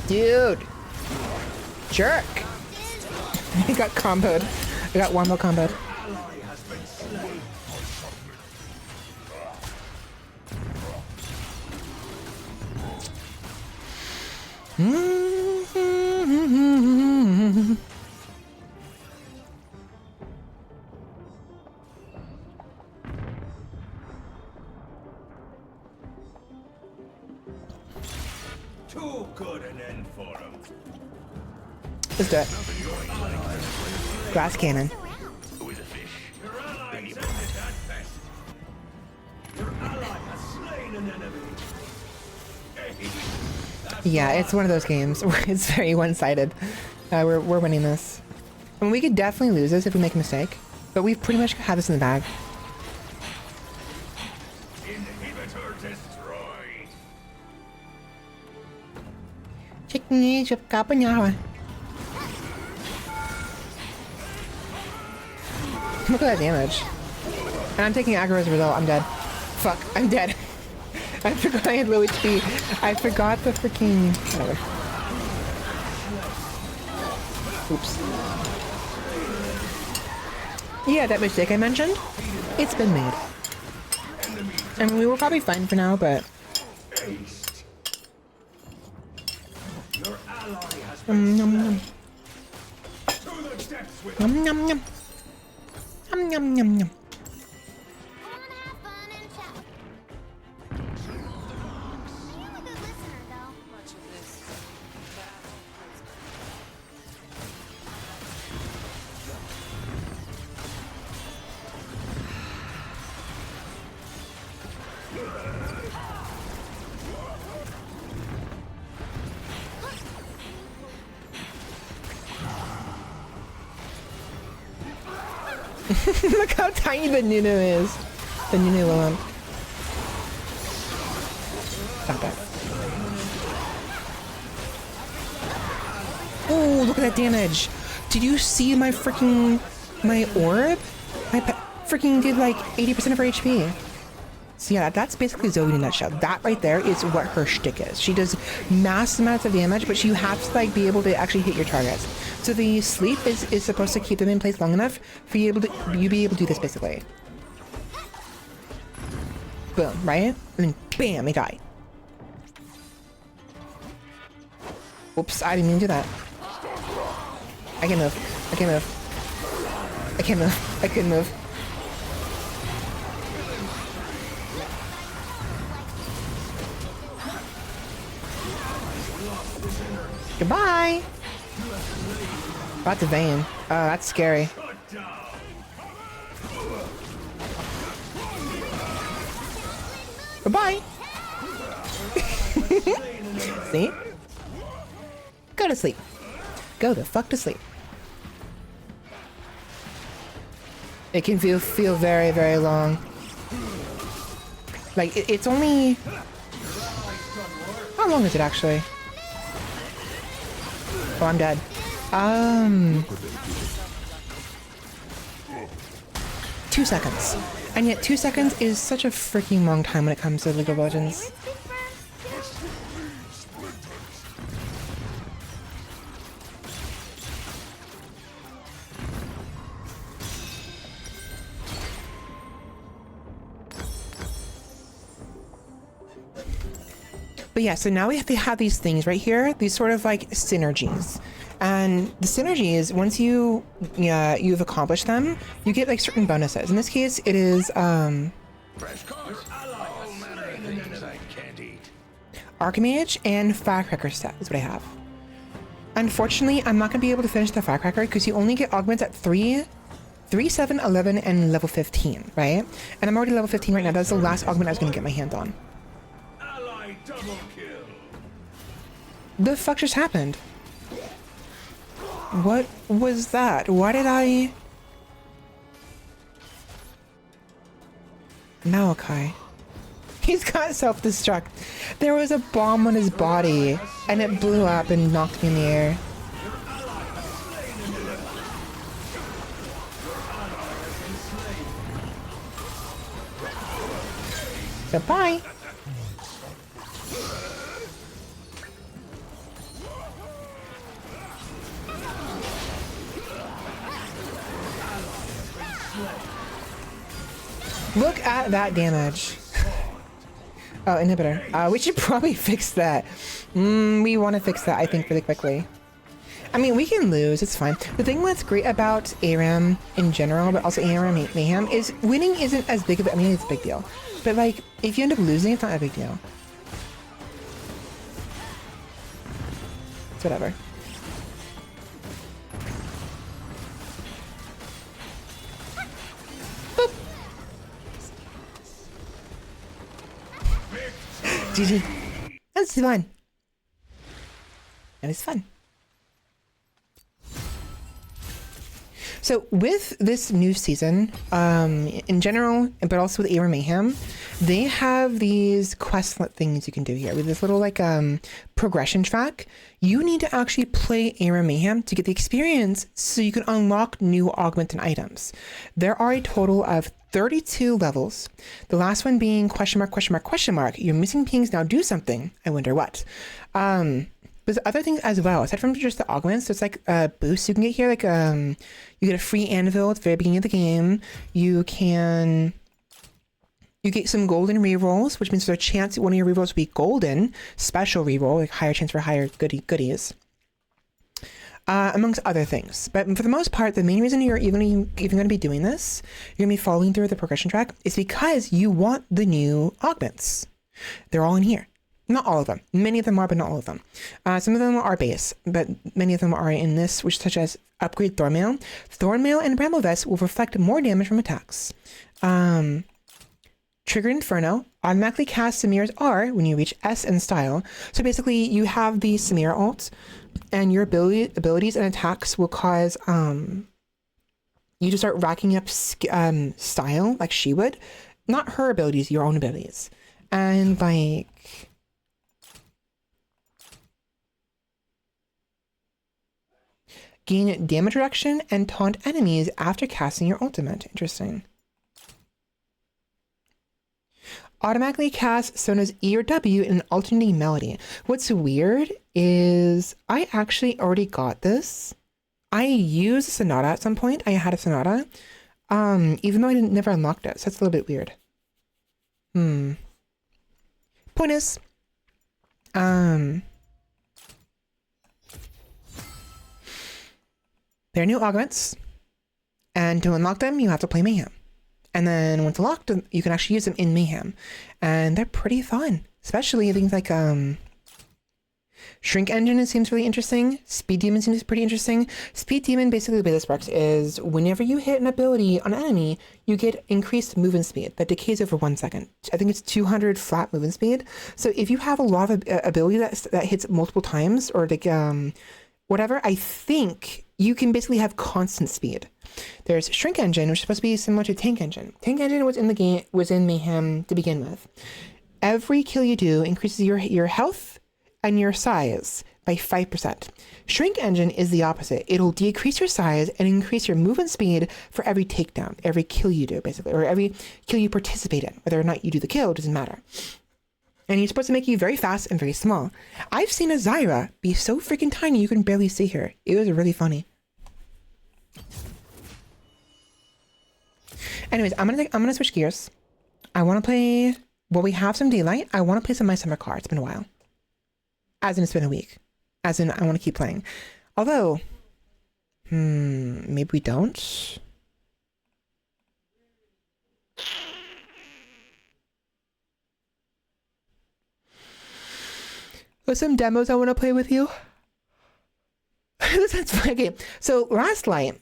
Speaker 1: Dude! Jerk! He got comboed. I got one more comboed.
Speaker 5: Ally has been slain. Too good an end for him.
Speaker 1: Let's do it. Glass cannon.
Speaker 5: Your allies ended at best. Your ally has slain an enemy. Hey, that's
Speaker 1: Yeah, it's one of those games where it's very one-sided. We're winning this. I mean, we could definitely lose this if we make a mistake, but we've pretty much had this in the bag.
Speaker 5: inhibitor destroyed.
Speaker 1: Chicken chụp cặp với nhau rồi. Look at that damage. And I'm taking aggro as a result. I'm dead. Fuck, I'm dead. I forgot I had low HP. I forgot the freaking... Whatever. Oops. Yeah, that mistake I mentioned, it's been made. I mean, we were probably fine for now, but...
Speaker 5: Your ally has been
Speaker 1: Yum, yum.
Speaker 5: to the depths with
Speaker 1: Yum, yum, yum. Yum, yum, yum, yum.
Speaker 3: I wanna have fun and chat. I am a good listener, though.
Speaker 6: Much of this battle has
Speaker 1: Look how tiny the Nunu is. The Nunu Willem. Stop that. Oh, look at that damage. Did you see my freaking my orb, freaking did like 80% of her HP. So yeah, that's basically Zoe in a nutshell. That right there is what her shtick is. She does mass amounts of damage, but you have to like be able to actually hit your targets. So the sleep is supposed to keep them in place long enough for you be able to do this basically. Boom, right? And then bam, they die. Oops, I didn't mean to do that. I can move. I can move. I can move. I can move. Goodbye! About to Vayne. Oh, that's scary. Goodbye! See? Go to sleep. Go the fuck to sleep. It can feel very, very long. Like, it's only... How long is it actually? Oh, I'm dead. 2 seconds. And yet 2 seconds is such a freaking long time when it comes to League of Legends. But yeah, so now we have to have these things right here, these sort of like synergies. And the synergies, once you've accomplished them, you get like certain bonuses. In this case, it is Archmage and Firecracker set is what I have. Unfortunately, I'm not going to be able to finish the Firecracker because you only get augments at 3, 7, 11, and level 15, right? And I'm already level 15 right now. That's the last augment I was going to get my hands on.
Speaker 5: Double kill.
Speaker 1: The fuck just happened? What was that? Why did I... Malachi. He's got self-destruct. There was a bomb on his body, and it blew up and knocked me in the air. Goodbye. Look at that damage. Oh, inhibitor. We should probably fix that. We want to fix that, I think, really quickly. I mean, we can lose. It's fine. The thing that's great about ARAM in general, but also ARAM Mayhem, is winning isn't as big of a... I mean, it's a big deal. But, like, if you end up losing, it's not a big deal. It's whatever. GG. That's fun. And it's fun. So with this new season, in general, but also with ARAM Mayhem, they have these questlet things you can do here with this little like progression track. You need to actually play ARAM Mayhem to get the experience so you can unlock new augmented items. There are a total of 32 levels. The last one being question mark, question mark, question mark. Your missing pings now do something. I wonder what. There's other things as well, aside from just the augments. There's like boosts you can get here. Like you get a free anvil at the very beginning of the game. You get some golden rerolls, which means there's a chance that one of your rerolls will be golden. Special reroll, like higher chance for higher goodies. Amongst other things. But for the most part, the main reason you're even going to be doing this, you're going to be following through the progression track, is because you want the new augments. They're all in here. Not all of them. Many of them are, but not all of them. Some of them are base, but many of them are in this, which such as upgrade Thornmail. Thornmail and Bramble Vest will reflect more damage from attacks. Trigger Inferno automatically cast Samir's R when you reach S in style. So basically, you have the Samir ult, and your abilities and attacks will cause you to start racking up style like she would. Not her abilities, your own abilities. And like... Gain damage reduction and taunt enemies after casting your ultimate. Interesting. Automatically cast Sona's E or W in an alternating melody. What's weird is I actually already got this. I used a Sonata at some point. I had a Sonata. Even though I never unlocked it. So that's a little bit weird. Point is, there are new augments. And to unlock them, you have to play Mayhem. And then once unlocked, you can actually use them in Mayhem. And they're pretty fun. Especially things like Shrink Engine seems really interesting. Speed Demon seems pretty interesting. Speed Demon, basically the way this works is whenever you hit an ability on an enemy, you get increased movement speed that decays over 1 second. I think it's 200 flat movement speed. So if you have a lot of ability that hits multiple times or like whatever, I think you can basically have constant speed. There's Shrink Engine, which is supposed to be similar to Tank Engine. Tank Engine was in the game, was in Mayhem to begin with. Every kill you do increases your health and your size by 5%. Shrink Engine is the opposite. It'll decrease your size and increase your movement speed for every takedown, every kill you do, basically, or every kill you participate in. Whether or not you do the kill doesn't matter. And he's supposed to make you very fast and very small. I've seen a Zyra be so freaking tiny you can barely see her. It was really funny. Anyways, I'm gonna switch gears. I want to play. Well, we have some daylight. I want to play some My Summer Car. It's been a while. As in, it's been a week. As in, I want to keep playing. Although, maybe we don't. There's some demos I want to play with you. That's fine. Okay, so Last Light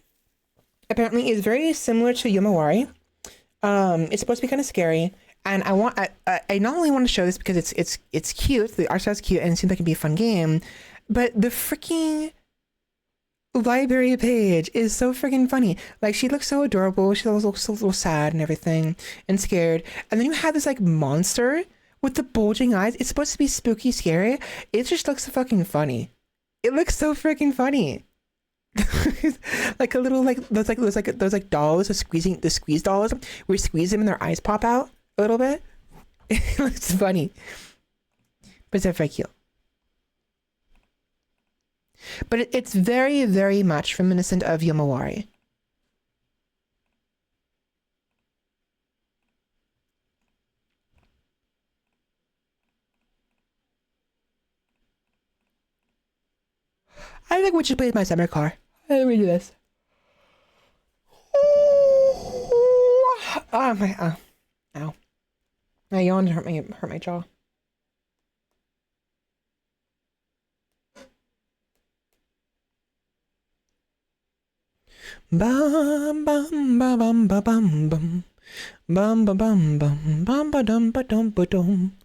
Speaker 1: apparently is very similar to Yomawari. It's supposed to be kind of scary, and I not only want to show this because it's cute, the art style is cute, and it seems like it'd be a fun game, but the freaking library page is so freaking funny. Like, she looks so adorable. She looks a little sad and everything, and scared. And then you have this like monster with the bulging eyes. It's supposed to be spooky, scary. It just looks fucking funny. It looks so freaking funny. Like a little those dolls, the squeeze dolls, where you squeeze them and their eyes pop out a little bit. It looks funny, but it's very cute. But it's very, very much reminiscent of Yomawari. I think we should play My Summer Car. Let me do this. Oh my! Ow! My yawn hurt my jaw. Bum bum ba bum ba bum bum bum ba bum bum bum ba dum ba dum ba dum.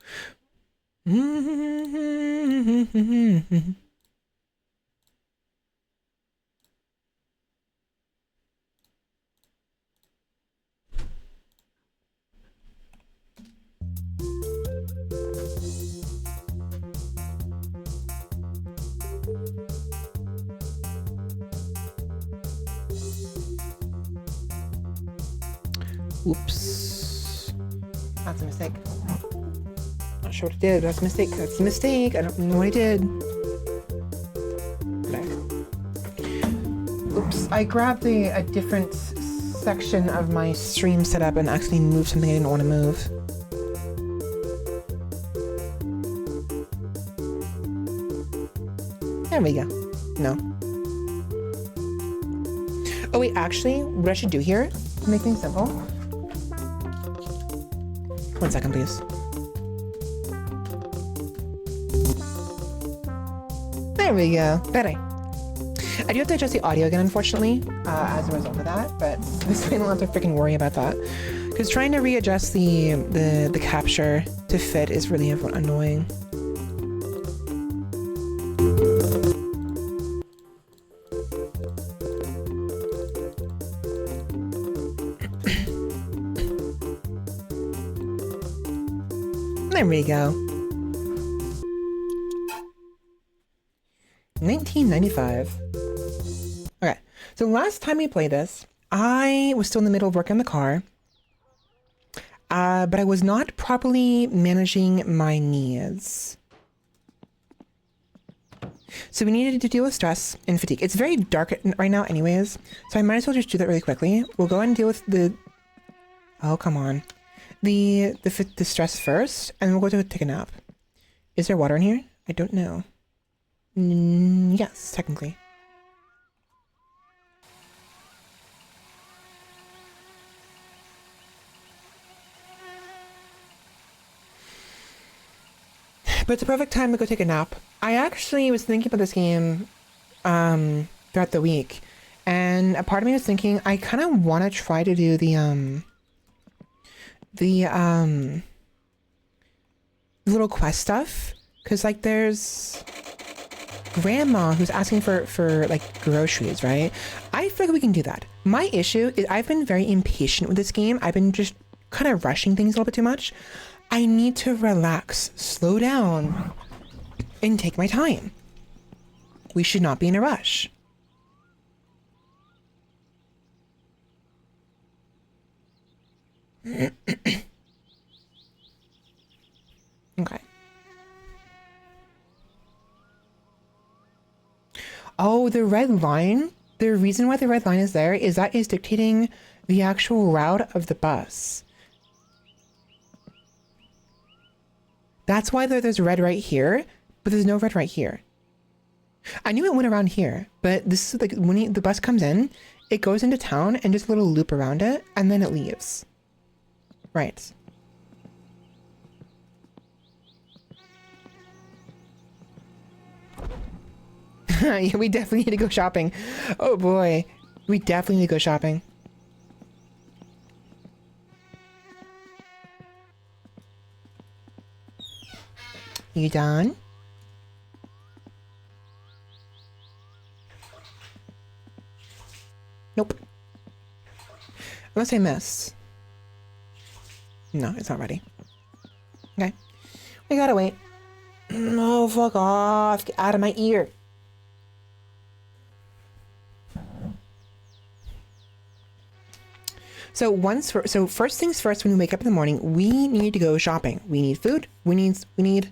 Speaker 1: Oops. That's a mistake. Not sure what I did. That's a mistake. That's a mistake. I don't know what I did. Oops. I grabbed a different section of my stream setup and actually moved something I didn't want to move. There we go. No. Oh wait, actually, what I should do here to make things simple. 1 second, please. There we go. Better. I do have to adjust the audio again, unfortunately, as a result of that, but this way I don't have to freaking worry about that. Because trying to readjust the capture to fit is really annoying. There we go. 1995. So last time we played this, I was still in the middle of working on the car, but I was not properly managing my needs. So we needed to deal with stress and fatigue. It's very dark right now anyways, so I might as well just do that really quickly. We'll go ahead and deal with the... Oh, come on. The stress first, and we'll go to take a nap. Is there water in here? I don't know. Yes, technically. But it's a perfect time to go take a nap. I actually was thinking about this game throughout the week, and a part of me was thinking I kind of want to try to do the little quest stuff, because like there's grandma who's asking for like groceries, right? I feel like we can do that. My issue is I've been very impatient with this game. I've been just kind of rushing things a little bit too much. I need to relax, slow down, and take my time. We should not be in a rush. Okay. Oh, the red line? The reason why the red line is there is that is dictating the actual route of the bus. That's why there's red right here, but there's no red right here. I knew it went around here, but this is like when the bus comes in, it goes into town and just a little loop around it, and then it leaves. Right. Yeah, we definitely need to go shopping. Oh boy. We definitely need to go shopping. You done? Nope. Unless I missed. No, it's not ready. Okay. We gotta wait. No, fuck off. Get out of my ear. So first things first, when we wake up in the morning, we need to go shopping. We need food. We need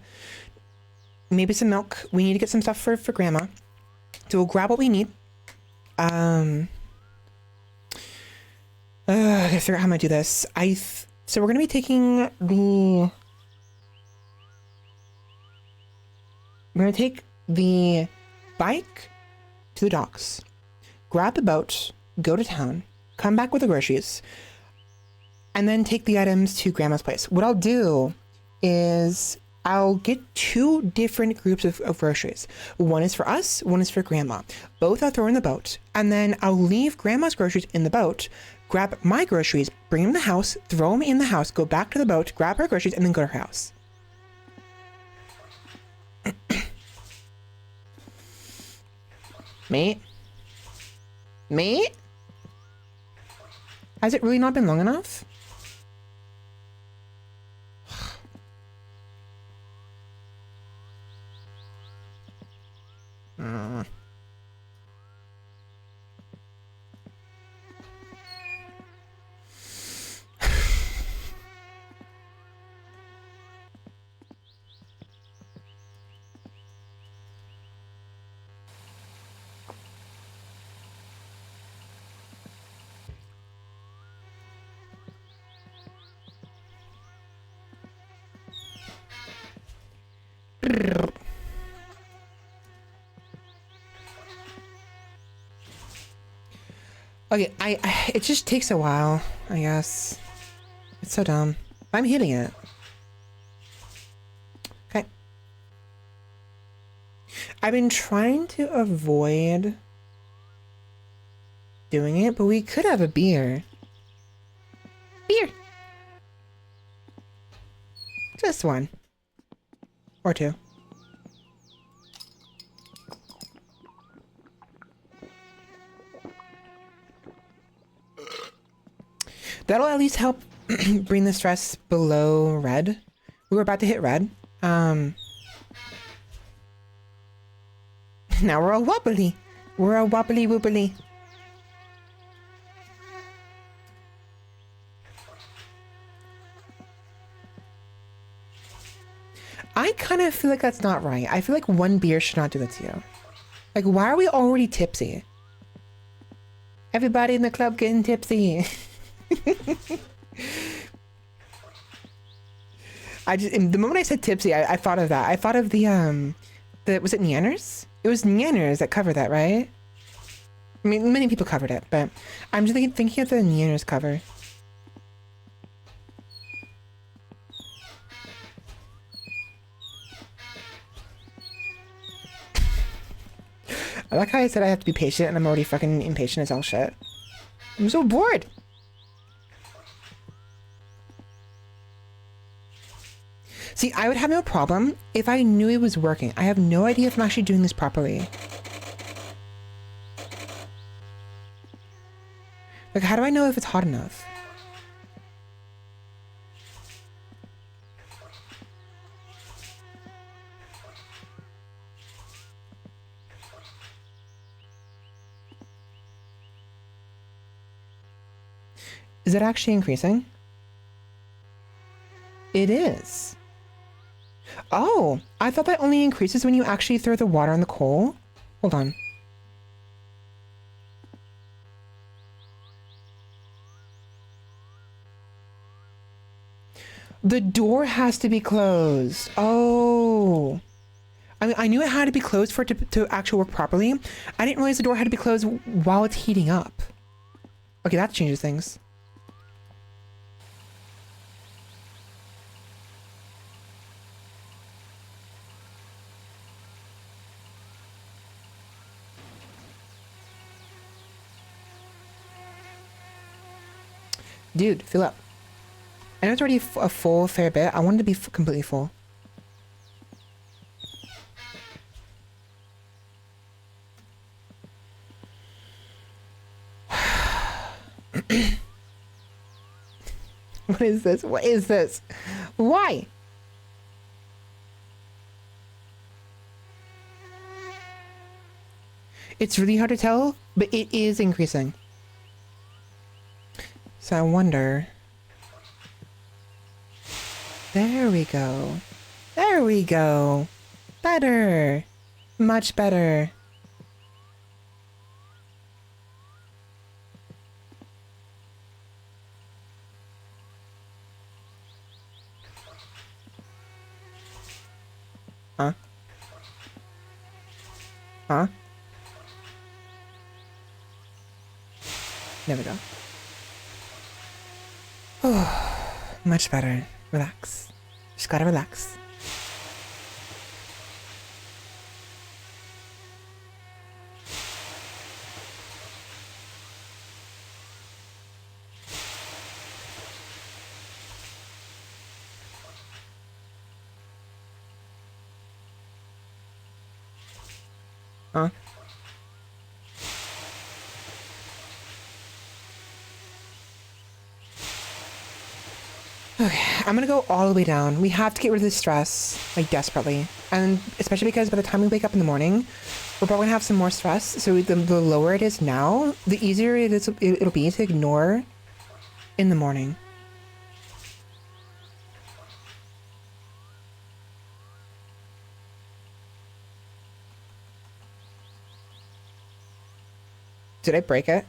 Speaker 1: maybe some milk. We need to get some stuff for grandma. So we'll grab what we need. I gotta figure out how I'm gonna do this. So we're gonna be taking the... We're gonna take the bike to the docks, grab the boat, go to town, come back with the groceries, and then take the items to grandma's place. What I'll do is I'll get two different groups of groceries. One is for us, one is for grandma. Both I'll throw in the boat, and then I'll leave grandma's groceries in the boat, grab my groceries, bring them to the house, throw them in the house, go back to the boat, grab her groceries, and then go to her house. Mate? Mate? Has it really not been long enough? Okay, it just takes a while, I guess. It's so dumb. I'm hitting it. Okay. I've been trying to avoid doing it, but we could have a beer. Beer! Just one. Or two. That'll at least help bring the stress below red. We were about to hit red. Now we're all wobbly. We're all wobbly wobbly. kind of feel like that's not right. I feel like one beer should not do that to you. Like, why are we already tipsy? Everybody in the club getting tipsy. The moment I said tipsy, I thought of that. I thought of the was it Neanners? It was Neanners that covered that, right? I mean, many people covered it, but I'm just thinking of the Neanners cover. I like how I said I have to be patient, and I'm already fucking impatient as all shit. I'm so bored. See, I would have no problem if I knew it was working. I have no idea if I'm actually doing this properly. Like, how do I know if it's hot enough? Is it actually increasing? It is. Oh, I thought that only increases when you actually throw the water on the coal. Hold on. The door has to be closed. Oh. I mean, I knew it had to be closed for it to actually work properly. I didn't realize the door had to be closed while it's heating up. Okay, that changes things. Dude, fill up. I know it's already a full fair bit. I wanted to be completely full. What is this? What is this? Why? It's really hard to tell, but it is increasing. So I wonder... There we go. There we go. Better. Much better. Huh? Huh? There we go. Oh, much better. Relax. Just gotta relax. Huh? Okay, I'm gonna go all the way down. We have to get rid of this stress, like, desperately. And especially because by the time we wake up in the morning, we're probably gonna have some more stress. So the lower it is now, the easier it'll be to ignore in the morning. Did I break it?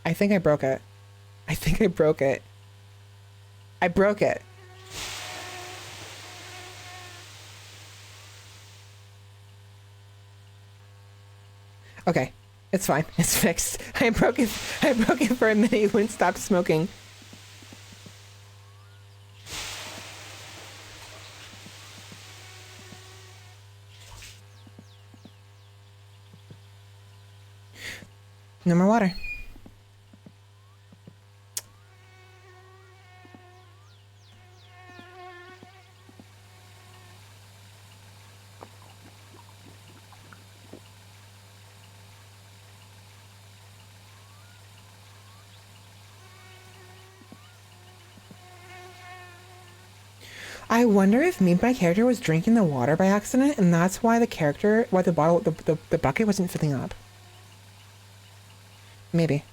Speaker 1: I think I broke it. I think I broke it. I broke it. Okay, it's fine. It's fixed. I broke it for a minute. It wouldn't stop smoking. No more water. I wonder if maybe my character was drinking the water by accident, and that's why the bucket wasn't filling up. Maybe.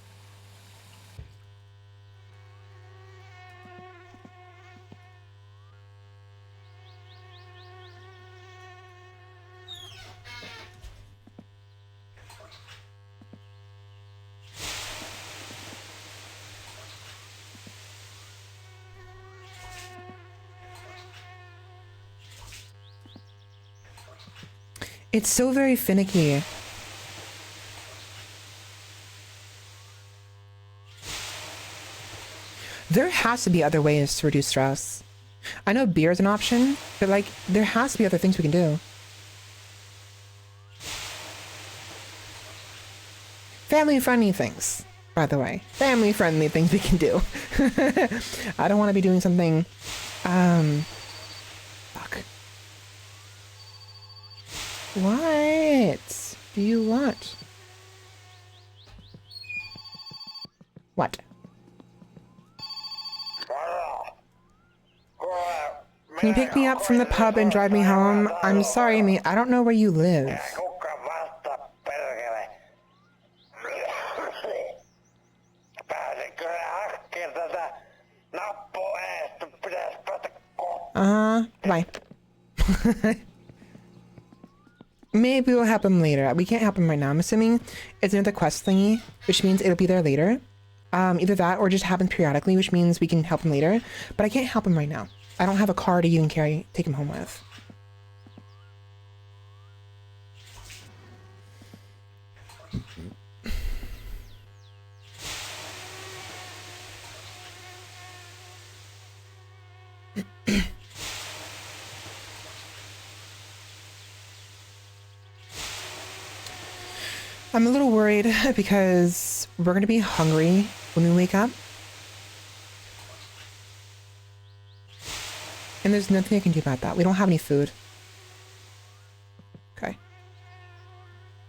Speaker 1: It's so very finicky. There has to be other ways to reduce stress. I know beer is an option, but like there has to be other things we can do. Family friendly things, by the way. Family friendly things we can do. I don't want to be doing something fuck. What do you want? What? Can you pick me up from the pub and drive me home? I'm sorry, mate. I don't know where you live. Bye. Maybe we'll help him later. We can't help him right now. I'm assuming it's another quest thingy, which means it'll be there later. Either that or just happens periodically, which means we can help him later. But I can't help him right now. I don't have a car to even take him home with. I'm a little worried because we're going to be hungry when we wake up. And there's nothing I can do about that. We don't have any food. Okay.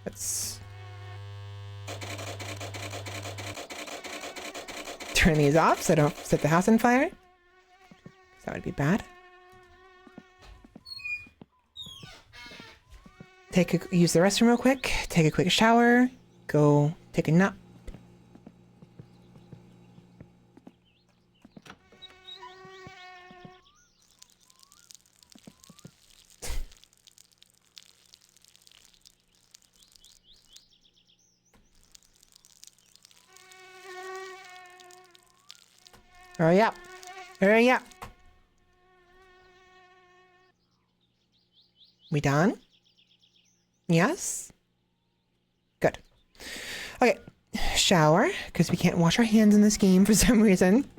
Speaker 1: Let's turn these off so I don't set the house on fire. That would be bad. Use the restroom real quick. Take a quick shower. Go take a nap. Hurry up. Hurry up. We done? Yes? Good. Okay. Shower, because we can't wash our hands in this game for some reason.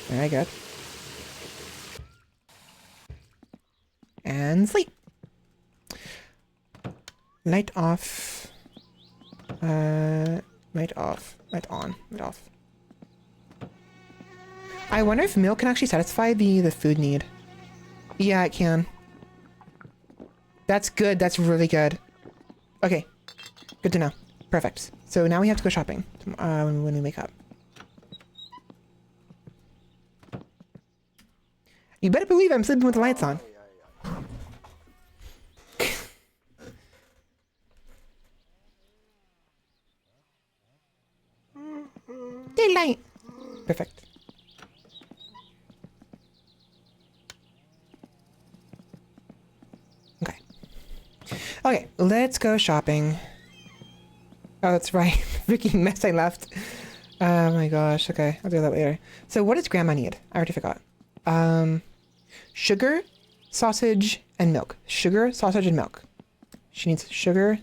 Speaker 1: Very good. And sleep. Light off. Light off. Light on. Light off. I wonder if milk can actually satisfy the food need. Yeah, it can. That's good. That's really good. Okay. Good to know. Perfect. So now we have to go shopping when we wake up. You better believe I'm sleeping with the lights on. Daylight. Perfect. Okay. Okay, let's go shopping. Oh, that's right. Freaking mess I left. Oh my gosh. Okay, I'll do that later. So what does Grandma need? I already forgot. Sugar, sausage, and milk. Sugar, sausage, and milk. She needs sugar,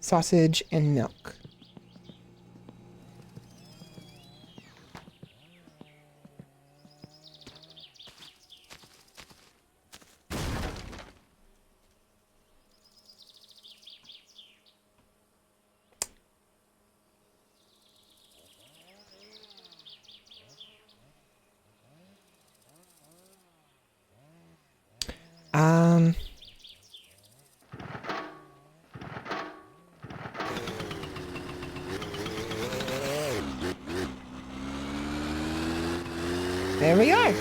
Speaker 1: sausage, and milk. There we are.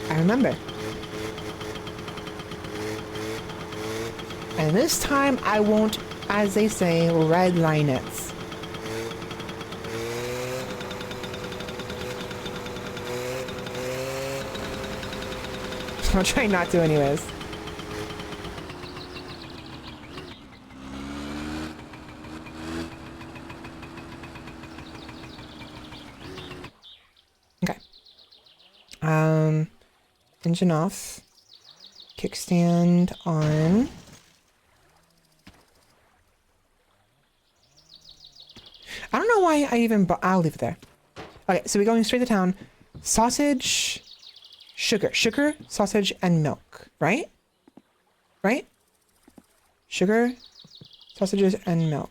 Speaker 1: I remember. And this time I won't, as they say, redline it. I'll try not to anyways. Okay. Engine off. Kickstand on. I don't know why I even I'll leave it there. Okay, so we're going straight to town. Sausage, sugar, sausage, and milk, right? Right? Sugar, sausages, and milk.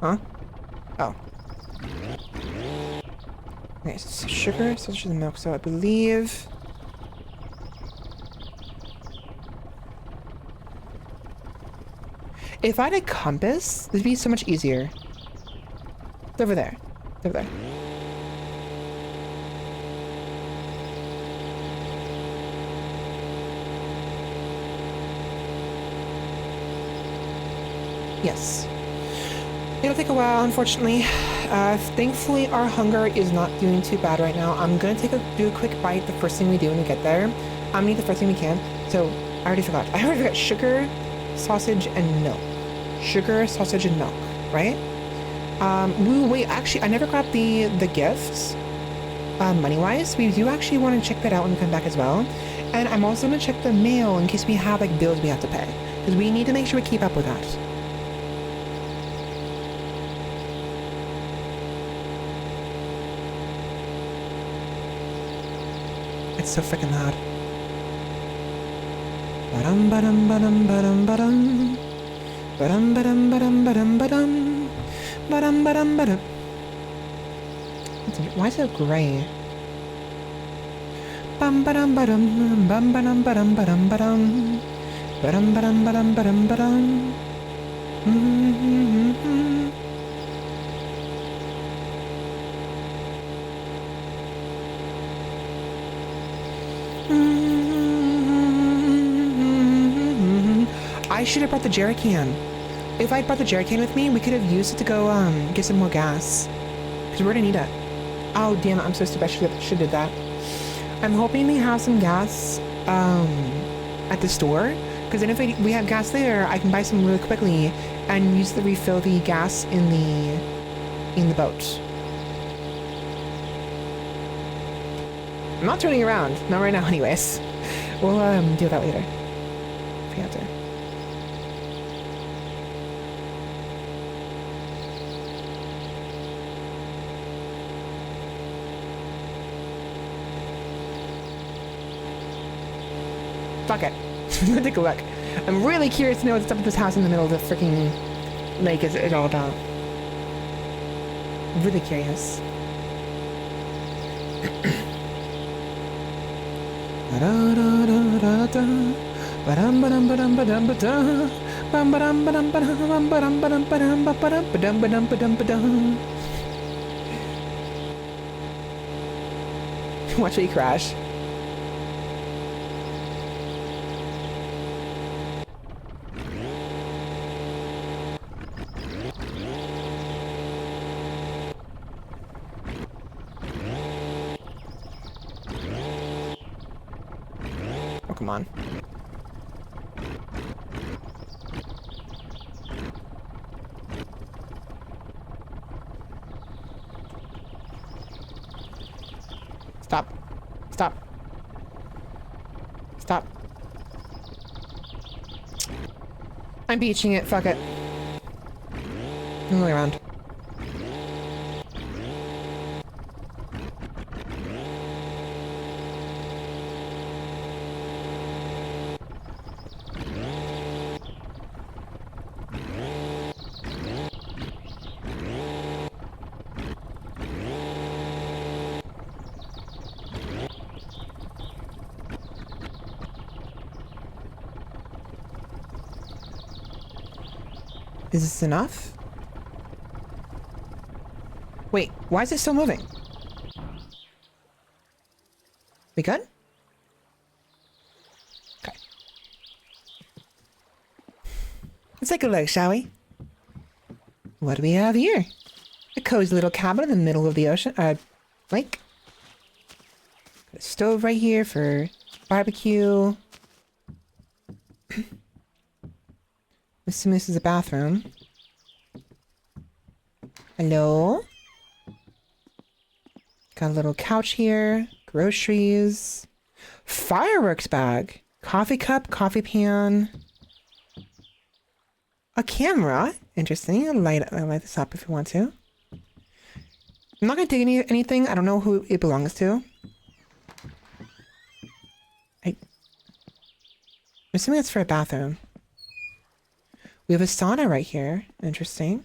Speaker 1: Huh? Oh. Okay, so sugar, sausages, and milk. So I believe... If I had a compass, this would be so much easier. It's over there. It's over there. Yes. It'll take a while, unfortunately. Thankfully, our hunger is not doing too bad right now. I'm gonna do a quick bite the first thing we do when we get there. I'm gonna eat the first thing we can. So, I already forgot. I already forgot sugar, sausage, and milk. Sugar, sausage, and milk, right? Wait, actually, I never got the gifts, money-wise. We do actually want to check that out when we come back as well. And I'm also gonna check the mail in case we have, like, bills we have to pay. Because we need to make sure we keep up with that. It's so freaking loud. Ba-dum ba-dum ba-dum ba-dum ba-dum. Ba-dum ba-dum ba-dum ba-dum ba-dum. Ba-dum ba-dum ba-dum. Why is it gray? Bum ba-dum ba-dum. Bum ba-dum ba-dum ba-dum ba-dum. Ba-dum ba-dum ba-dum ba-dum ba-dum. Mm-hmm. I should have brought the jerry can. If I'd brought the jerry can with me, we could have used it to go get some more gas. Because we're gonna need it. Oh damn it, I'm so stupid. I should have did that. I'm hoping they have some gas at the store. Because then if we have gas there, I can buy some really quickly and use to refill the gas in the boat. I'm not turning around. Not right now anyways. We'll do that later. If we have to. Fuck it. I'm gonna take a look. I'm really curious to know what's up with this house in the middle of the freaking lake is all about. I'm really curious. Watch me crash. Oh, come on. Stop. Stop. Stop. I'm beaching it. Fuck it. All the way around. Is this enough? Wait, why is it still moving? We good? Okay. Let's take a look, shall we? What do we have here? A cozy little cabin in the middle of the ocean, lake. Got a stove right here for barbecue. assuming this is a bathroom. Hello? Got a little couch here. Groceries. Fireworks bag. Coffee cup, coffee pan. A camera. Interesting. I'll light this up if you want to. I'm not gonna take anything. I don't know who it belongs to. I'm assuming it's for a bathroom. We have a sauna right here. Interesting.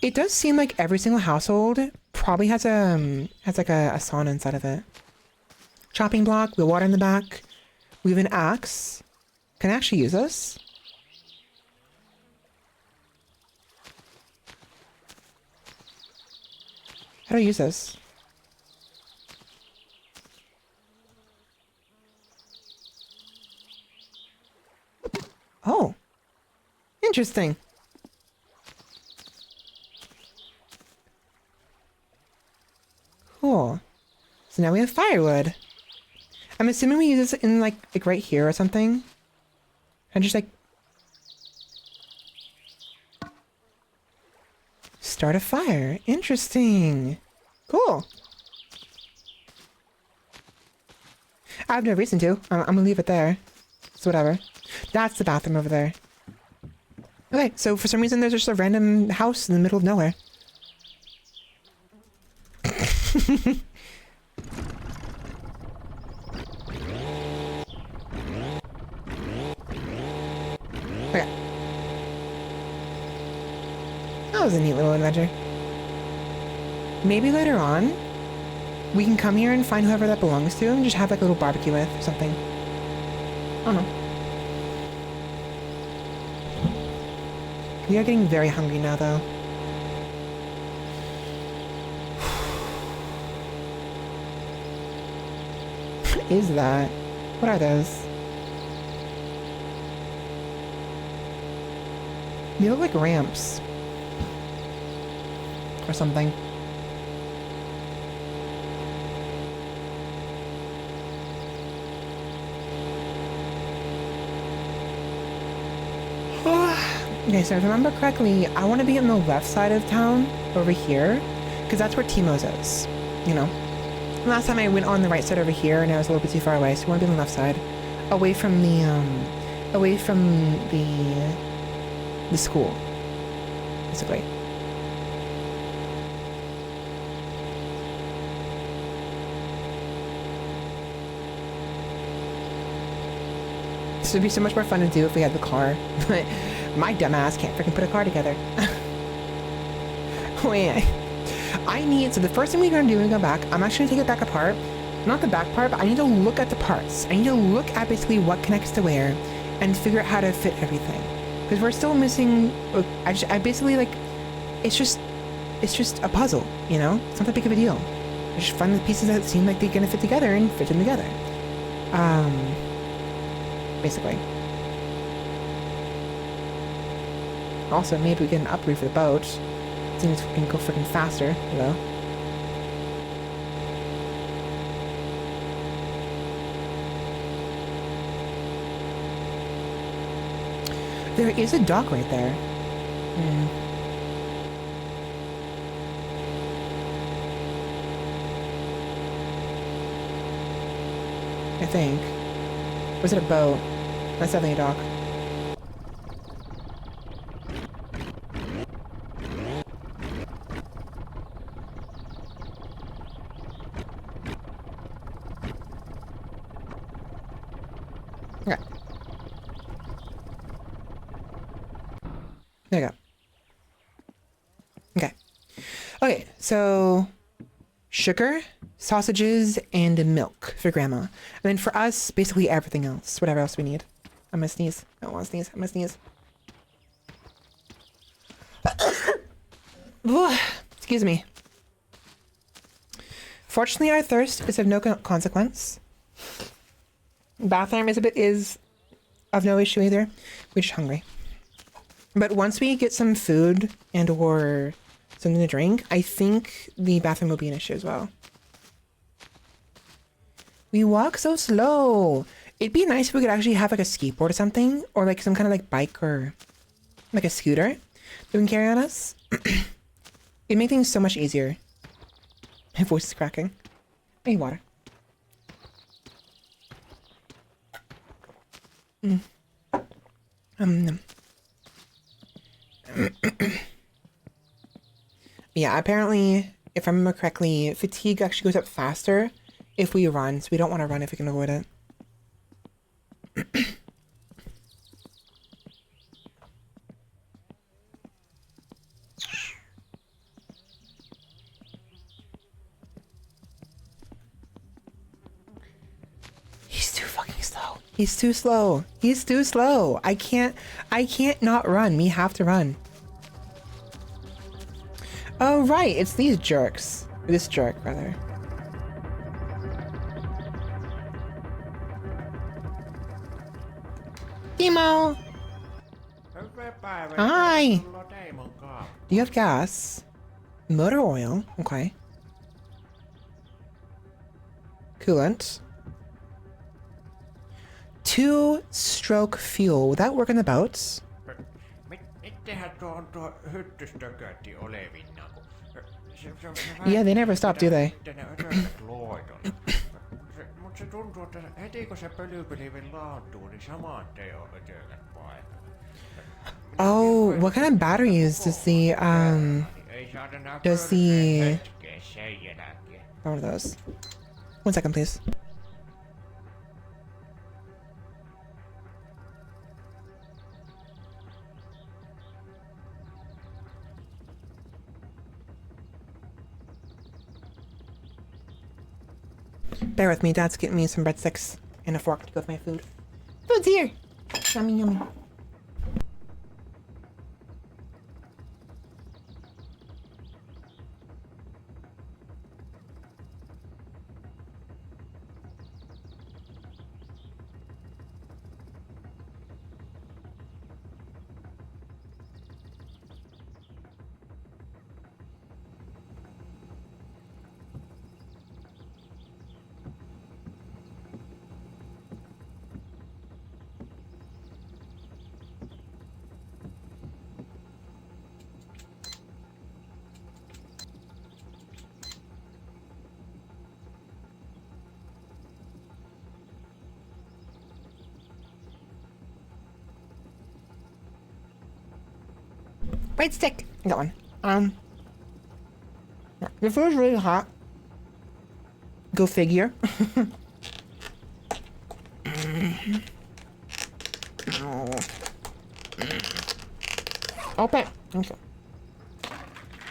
Speaker 1: It does seem like every single household probably has like a sauna inside of it. Chopping block, we have water in the back. We have an axe. Can I actually use this? How do I use this? Oh. Interesting. Cool. So now we have firewood. I'm assuming we use this in like right here or something. And just like start a fire. Interesting. Cool. I have no reason to. I'm gonna leave it there. So whatever. That's the bathroom over there. Okay, so for some reason there's just a random house in the middle of nowhere. Okay. That was a neat little adventure. Maybe later on, we can come here and find whoever that belongs to and just have like a little barbecue with or something. I don't know. We are getting very hungry now, though. What is that? What are those? They look like ramps. Or something. Okay, so if I remember correctly, I want to be on the left side of town, over here, because that's where Timo's is, you know. Last time I went on the right side over here, and I was a little bit too far away, so I want to be on the left side, away from the school, basically. This would be so much more fun to do if we had the car, but my dumbass can't freaking put a car together. Wait, I need, so the first thing we're gonna do when we go back, I'm actually gonna take it back apart. Not the back part, but I need to look at the parts. I need to look at basically what connects to where and figure out how to fit everything. Because we're still missing, I basically like, it's just a puzzle, you know? It's not that big of a deal. I just find the pieces that seem like they're gonna fit together and fit them together. Basically. Also, maybe we get an upgrade for the boat. Seems we can go freaking faster, you know? There is a dock right there. I think. Or is it a boat? That's definitely a dock. Okay. There you go. Okay. Okay, so sugar, sausages, and milk for grandma. And then for us, basically everything else. Whatever else we need. I'm gonna sneeze. I don't want to sneeze. I'm gonna sneeze. Excuse me. Fortunately, our thirst is of no consequence. Bathroom is of no issue either. We're just hungry. But once we get some food and or something to drink, I think the bathroom will be an issue as well. We walk so slow. It'd be nice if we could actually have like a skateboard or something, or like some kind of like bike or like a scooter that we can carry on us. It'd make things so much easier. My voice is cracking. I need water. Yeah, apparently, if I remember correctly, fatigue actually goes up faster if we run, so we don't want to run if we can avoid it. He's too fucking slow. He's too slow. He's too slow. I can't not run. We have to run. Oh, right. It's these jerks. This jerk, rather. Timo! Hi! Do you have gas? Motor oil. Okay. Coolant. 2-stroke fuel. Would that work on the boats? Yeah, they never stop, do they? Oh, what kind of batteries does the one of those? 1 second, please. Bear with me, Dad's getting me some breadsticks and a fork to go with my food. Food's here! Yummy, yummy. Breadstick! I got one. The food's really hot. Go figure. Open. Okay.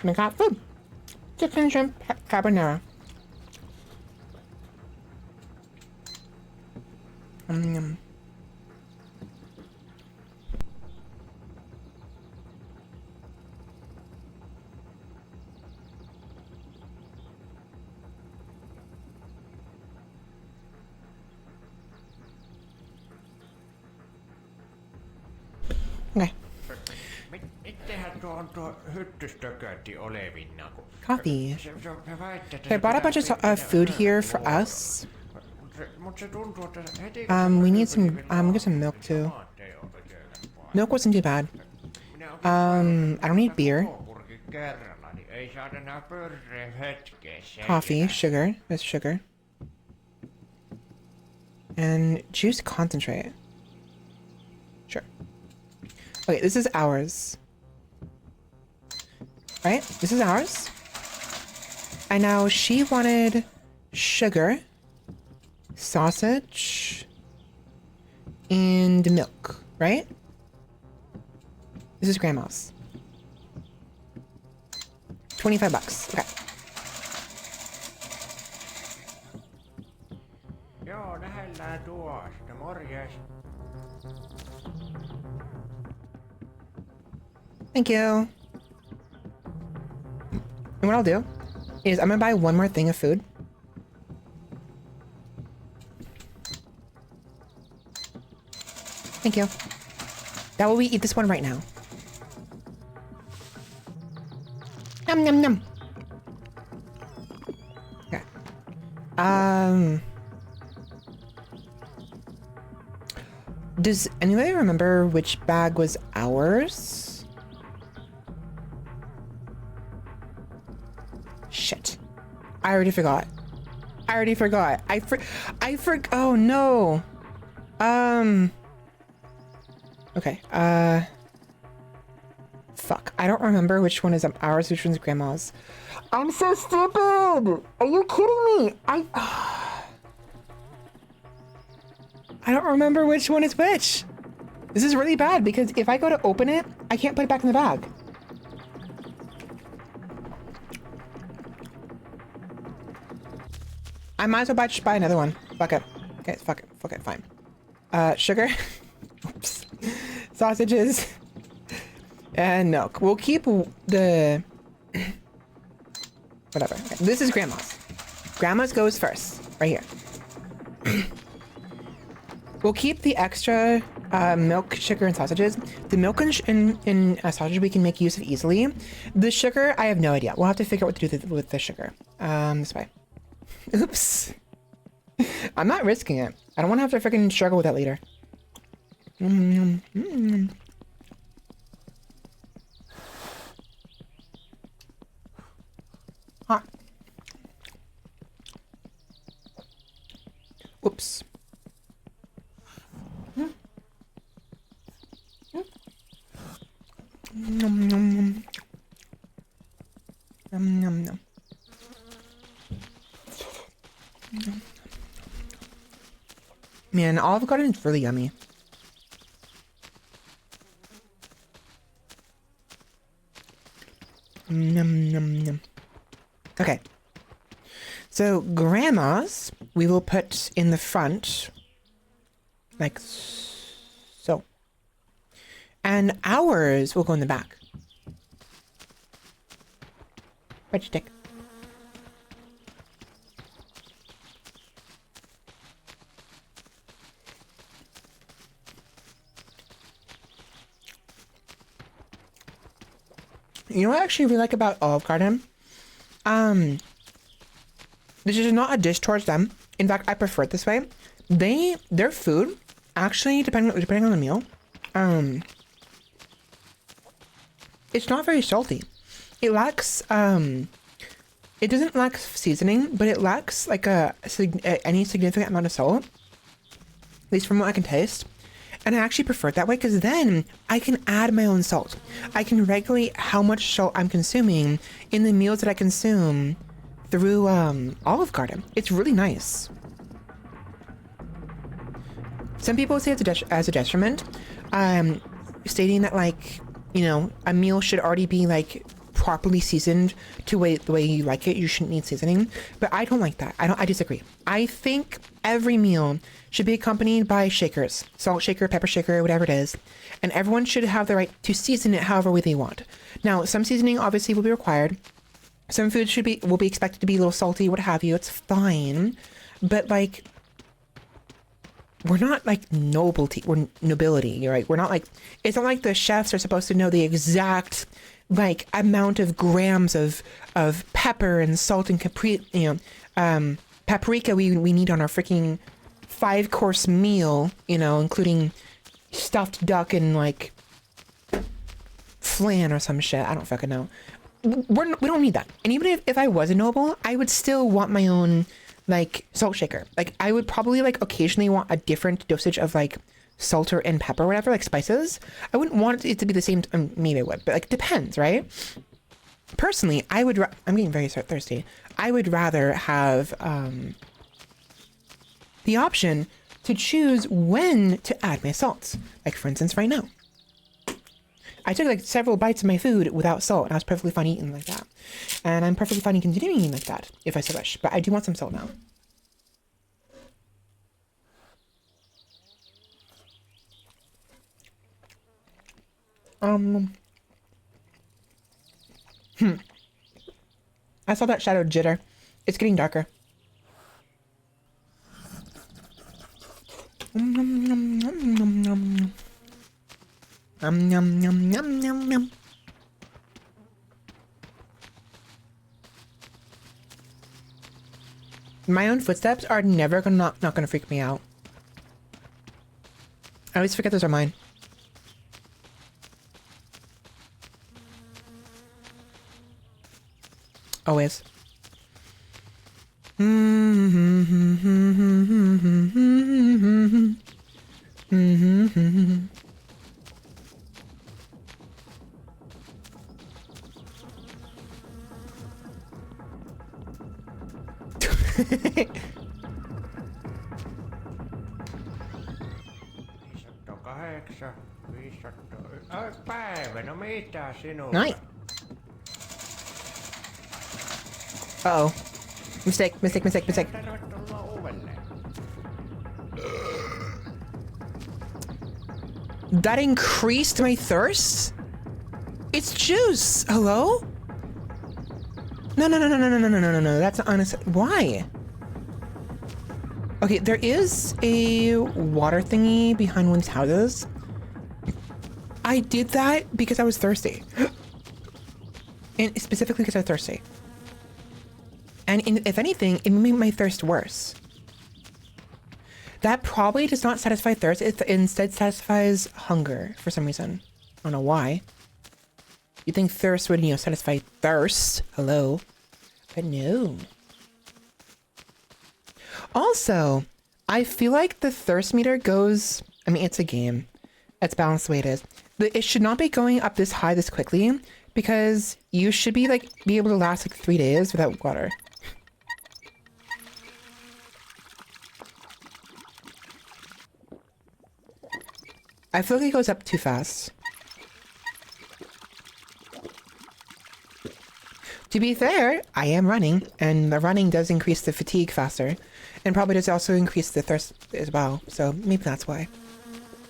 Speaker 1: We got food. Chicken shrimp carbonara. Okay. Coffee. So I brought a bunch of food here for us. We need some, get some milk too. Milk wasn't too bad. I don't need beer. Coffee, sugar, there's sugar. And juice concentrate. Sure. Okay, this is ours. Right? This is ours. And now she wanted sugar, sausage, and milk, right? This is grandma's. $25. Okay. Thank you. And what I'll do is I'm gonna buy one more thing of food. Thank you. That way we eat this one right now. Yum, yum, yum. Okay. Does anybody remember which bag was ours? Shit. I already forgot. Oh no. Okay. Fuck. I don't remember which one is ours, which one's grandma's. I'm so stupid. Are you kidding me? I don't remember which one is which. This is really bad because if I go to open it, I can't put it back in the bag. I might as well just buy another one. Fuck it. Okay, fuck it, fine. Sugar. Oops. Sausages. And milk. We'll keep the... Whatever. Okay, this is grandma's. Grandma's goes first. Right here. We'll keep the extra milk, sugar, and sausages. The milk and sausage we can make use of easily. The sugar, I have no idea. We'll have to figure out what to do with the sugar. This way. Oops. I'm not risking it. I don't want to have to freaking struggle with that later. Hot. Whoops. Nom nom nom. Nom nom nom. Man, Olive Garden is really yummy. Num num num. Okay. So grandma's we will put in the front like so. And ours will go in the back. Red stick. You know what I actually really like about Olive Garden? This is not a dish towards them. In fact, I prefer it this way. Their food, actually, depending on the meal, it's not very salty. It lacks, it doesn't lack seasoning, but it lacks like any significant amount of salt. At least from what I can taste. And I actually prefer it that way because then I can add my own salt. I can regulate how much salt I'm consuming in the meals that I consume through Olive Garden. It's really nice. Some people say it's as a detriment, stating that like, you know, a meal should already be like properly seasoned to the way you like it. You shouldn't need seasoning, but I don't like that. I disagree. I think every meal should be accompanied by shakers, salt shaker, pepper shaker, whatever it is, and everyone should have the right to season it however way they want. Now, some seasoning obviously will be required. Some foods will be expected to be a little salty, what have you. It's fine, but like, we're not like nobility. We're nobility, right? We're not like, it's not like the chefs are supposed to know the exact like amount of grams of pepper and salt and paprika we need on our freaking 5-course meal, you know, including stuffed duck and like flan or some shit. I don't fucking know. We don't need that. And even if I was a noble, I would still want my own like salt shaker. Like I would probably like occasionally want a different dosage of like salt or and pepper or whatever, like spices. I wouldn't want it to be the same. Maybe I would, but like it depends, right? Personally, I'm getting very thirsty. I would rather have the option to choose when to add my salts. Like for instance, right now, I took like several bites of my food without salt, and I was perfectly fine eating like that. And I'm perfectly fine continuing eating like that if I so wish. But I do want some salt now. I saw that shadow jitter. It's getting darker. Nom nom nom nom nom. Nom nom nom nom nom nom. My own footsteps are never not gonna freak me out. I always forget those are mine. Always.
Speaker 7: Päivä, no mitä sinulla?
Speaker 1: Night. Uh-oh. Mistake.
Speaker 7: Tervetuloa uudelleen.
Speaker 1: That increased my thirst? It's juice. Hello? No. That's not honest. Why? Okay, there is a water thingy behind one's houses. I did that because I was thirsty. And specifically because I was thirsty. And if anything, it made my thirst worse. That probably does not satisfy thirst. It instead satisfies hunger for some reason. I don't know why. You'd think thirst would, satisfy thirst. Hello. But no. Also, I feel like the thirst meter goes... I mean, it's a game. It's balanced the way it is. It should not be going up this high this quickly because you should be able to last 3 days without water. I feel like it goes up too fast. To be fair, I am running, and the running does increase the fatigue faster, and probably does also increase the thirst as well, so maybe that's why.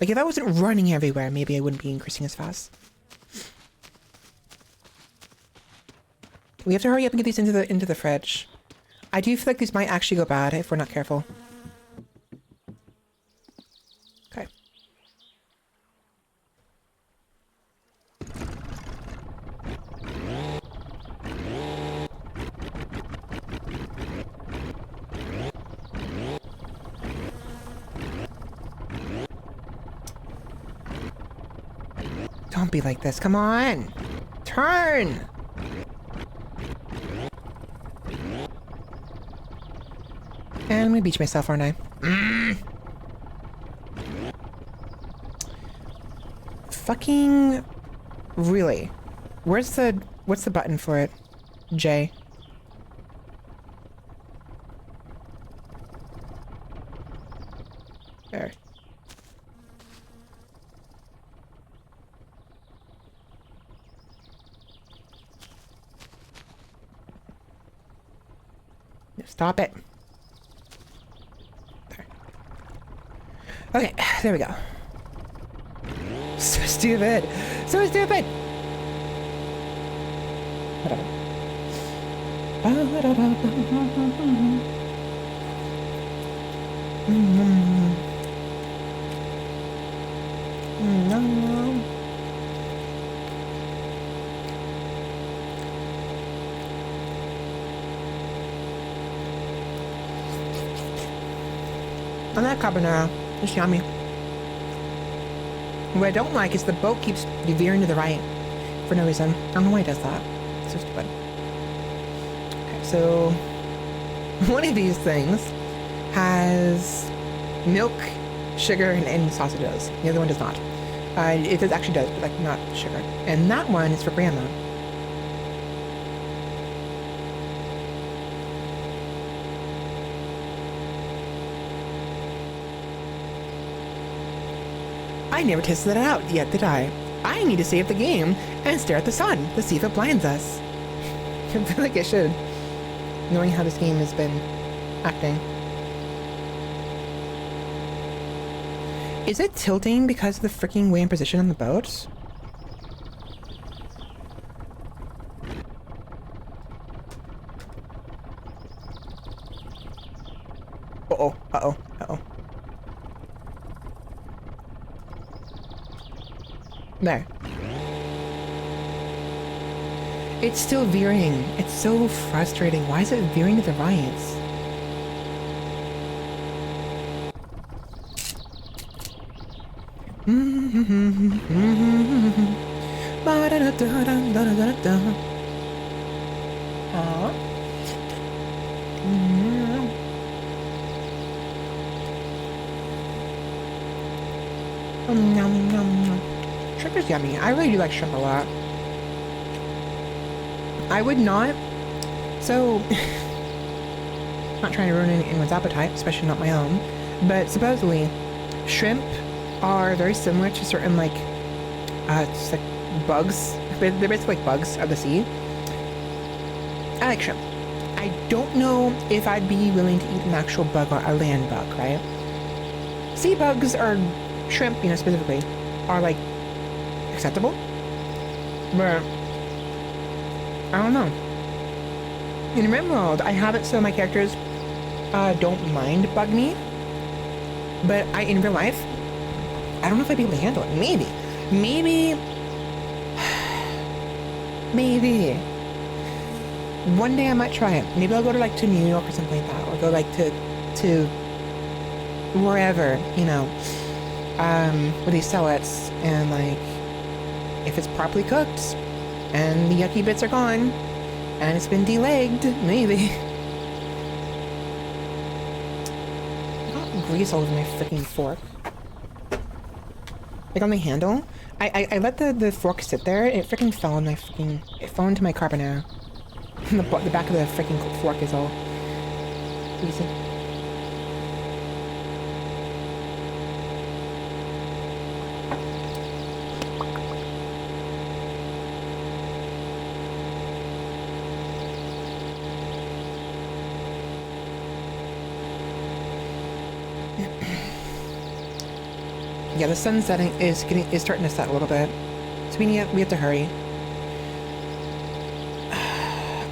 Speaker 1: Like, if I wasn't running everywhere, maybe I wouldn't be increasing as fast. We have to hurry up and get these into the fridge. I do feel like these might actually go bad if we're not careful. Okay. Don't be like this. Come on. Turn. And I'm gonna beach myself, aren't I? Fucking... Really? What's the button for it? J. There. Stop it. There. Okay, there we go. So stupid. So stupid. Whatever. On that carbonara, it's yummy. What I don't like is the boat keeps veering to the right for no reason. I don't know why it does that. It's so stupid. Okay, so one of these things has milk, sugar, and sausages. The other one does not. It actually does, but not sugar. And that one is for grandma. I never tested that out yet, did I? I need to save the game and stare at the sun to see if it blinds us. I feel like I should, knowing how this game has been acting. Is it tilting because of the freaking way and position on the boat? Uh-oh, uh-oh, uh-oh. There. It's still veering. It's so frustrating. Why is it veering to the right? Aw. Nom, nom, nom. Shrimp is yummy. I really do like shrimp a lot. I would not. So, not trying to ruin anyone's appetite, especially not my own, but supposedly, shrimp are very similar to certain just like bugs. They're basically like bugs of the sea. I like shrimp. I don't know if I'd be willing to eat an actual bug or a land bug, right? Sea bugs or shrimp, specifically, are like acceptable, but I don't know. In Rim World, I have it so my characters don't mind bug me, but in real life, I don't know if I'd be able to handle it. Maybe, maybe. One day I might try it. Maybe I'll go to New York or something like that, or go to wherever, where they sell it, and if it's properly cooked and the yucky bits are gone and it's been de-legged, maybe. I got grease all over my freaking fork. On the handle. I let the fork sit there, and it freaking fell on it fell into my carbonara. The back of the freaking fork is all greasy. Yeah, the sun's setting is starting to set a little bit, so we have to hurry.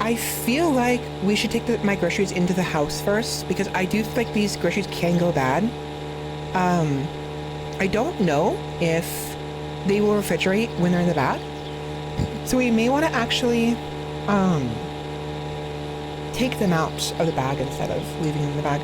Speaker 1: I feel like we should take my groceries into the house first, because I do think these groceries can go bad. I don't know if they will refrigerate when they're in the bag, so we may want to actually take them out of the bag instead of leaving them in the bag.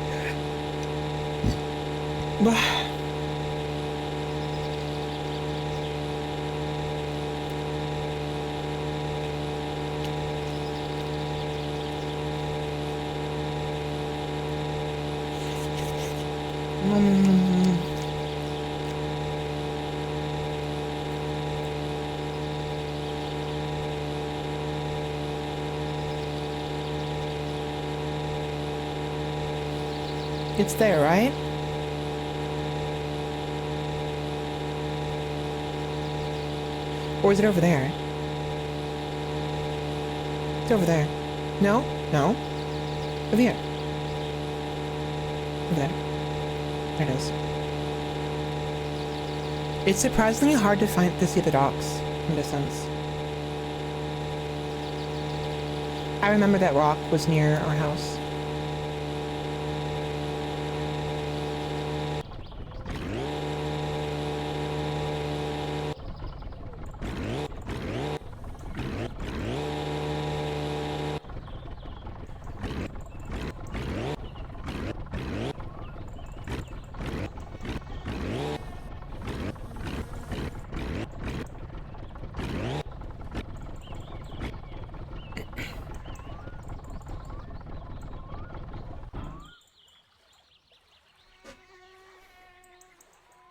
Speaker 1: It's there, right? Or is it over there? It's over there. No? No? Over here. Over there. There it is. It's surprisingly hard to see the docks from distance. I remember that rock was near our house.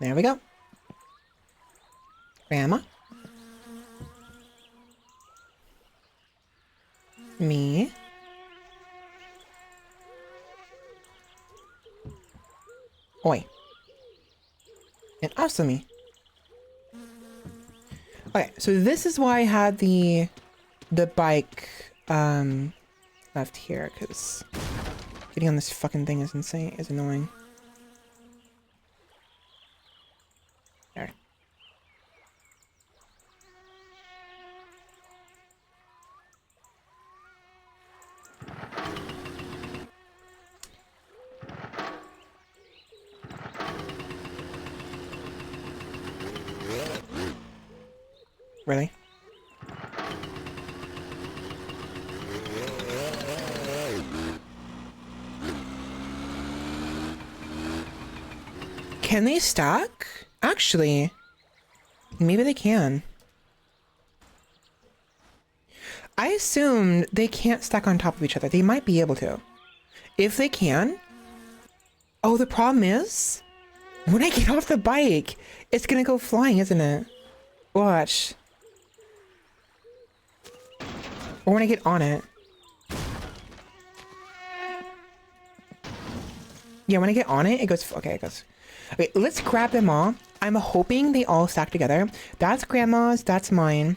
Speaker 1: There we go. Grandma. Me. Oi. And also me. Okay, so this is why I had the bike left here, because getting on this fucking thing is annoying. There. Really? Can they stack? Actually, Maybe they can. I assume they can't stack on top of each other. They might be able to. If they can... Oh, the problem is... When I get off the bike, it's gonna go flying, isn't it? Watch. Or when I get on it. Yeah, when I get on it, it goes... Okay, it goes... Okay, let's grab them all. I'm hoping they all stack together. That's Grandma's, that's mine.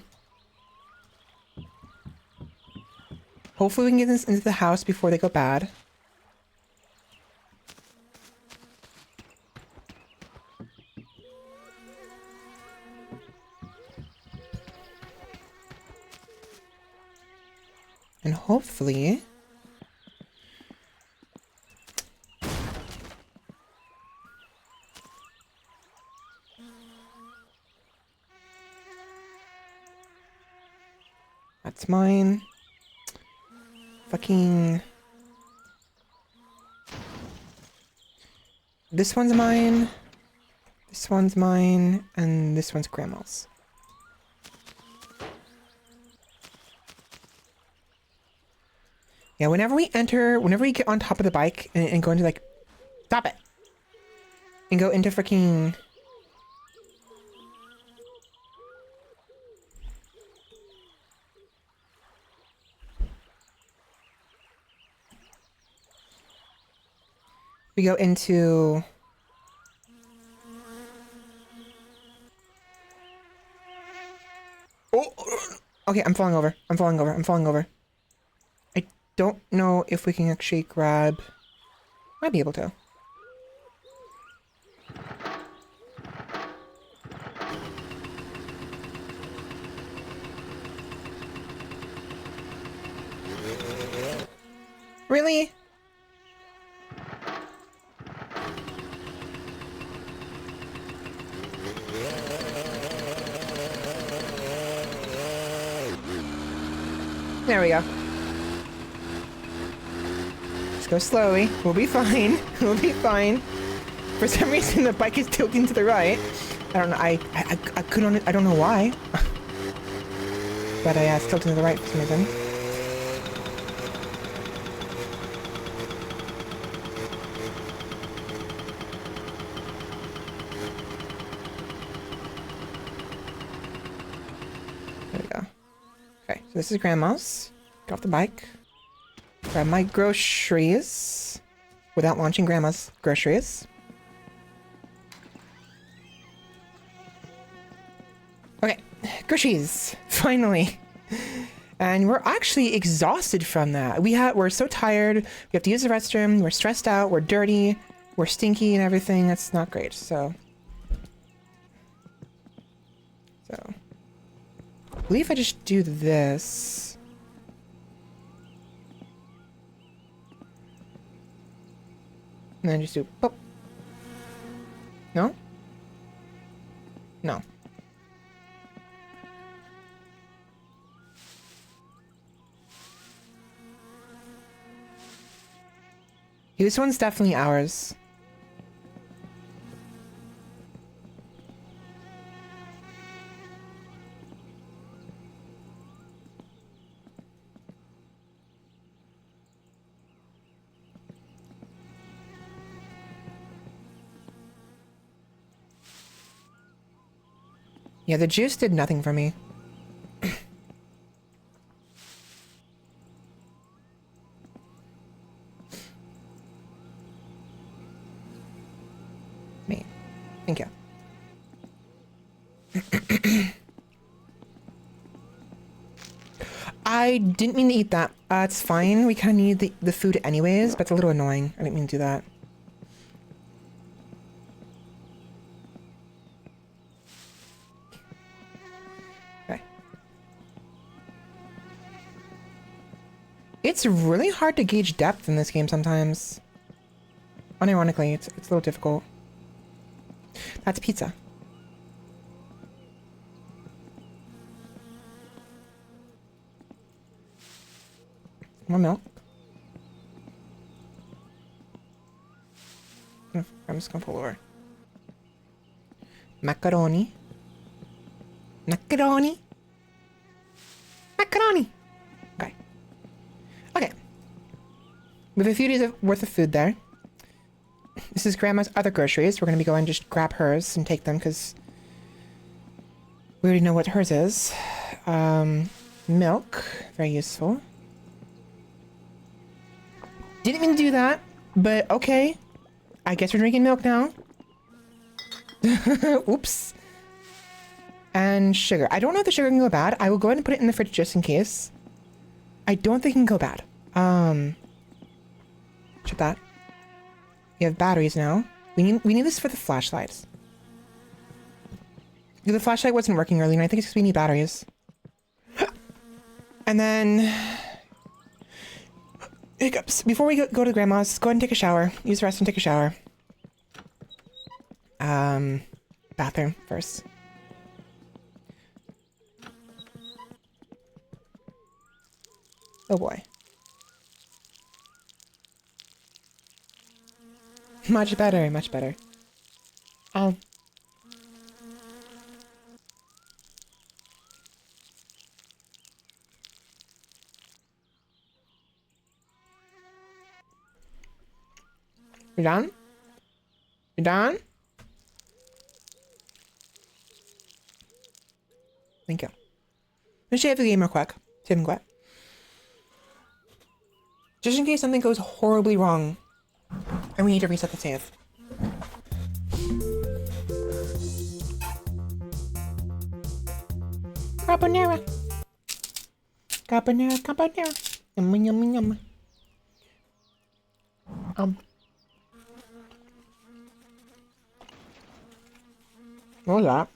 Speaker 1: Hopefully we can get this into the house before they go bad. And hopefully... That's mine. Fucking... This one's mine. This one's mine. And this one's Grandma's. Yeah, whenever we get on top of the bike and go into like... Stop it! And go into freaking... We go into... Oh! Okay, I'm falling over. I'm falling over. I'm falling over. I don't know if we can actually grab... Might be able to. Really? There we go. Just go slowly. We'll be fine. We'll be fine. For some reason, the bike is tilting to the right. I don't know. I couldn't. I don't know why. But it's tilting to the right for some reason. There we go. Okay, so this is Grandma's. Get off the bike. Grab my groceries. Without launching Grandma's groceries. Okay, groceries. Finally. And we're actually exhausted from that. We're so tired. We have to use the restroom. We're stressed out. We're dirty. We're stinky and everything. That's not great. So. I believe I just do this. And then just do pop. No? No. This one's definitely ours. Yeah, the juice did nothing for me. Me. Thank you. I didn't mean to eat that. It's fine. We kind of need the food anyways, but it's a little annoying. I didn't mean to do that. It's really hard to gauge depth in this game sometimes. Unironically, it's a little difficult. That's pizza. More milk. I'm just gonna pull over. Macaroni. Macaroni. Macaroni. Okay. Okay. We have a few days worth of food there. This is Grandma's other groceries. We're going to be going to just grab hers and take them because we already know what hers is. Milk. Very useful. Didn't mean to do that, but okay. I guess we're drinking milk now. Oops. And sugar. I don't know if the sugar can go bad. I will go ahead and put it in the fridge just in case. I don't think it can go bad. Check that. We have batteries now. We need this for the flashlights. The flashlight wasn't working earlier, and I think it's because we need batteries. And then hiccups. Before we go to Grandma's, let's go ahead and take a shower. Use the restroom and take a shower. Bathroom first. Oh boy. Much better, much better. You done? You done? Thank you. Let's save the game real quick. Save and quit. Just in case something goes horribly wrong and we need to reset the save. Carbonara. Carbonara, carbonara. Yum, yum, yum. What was that?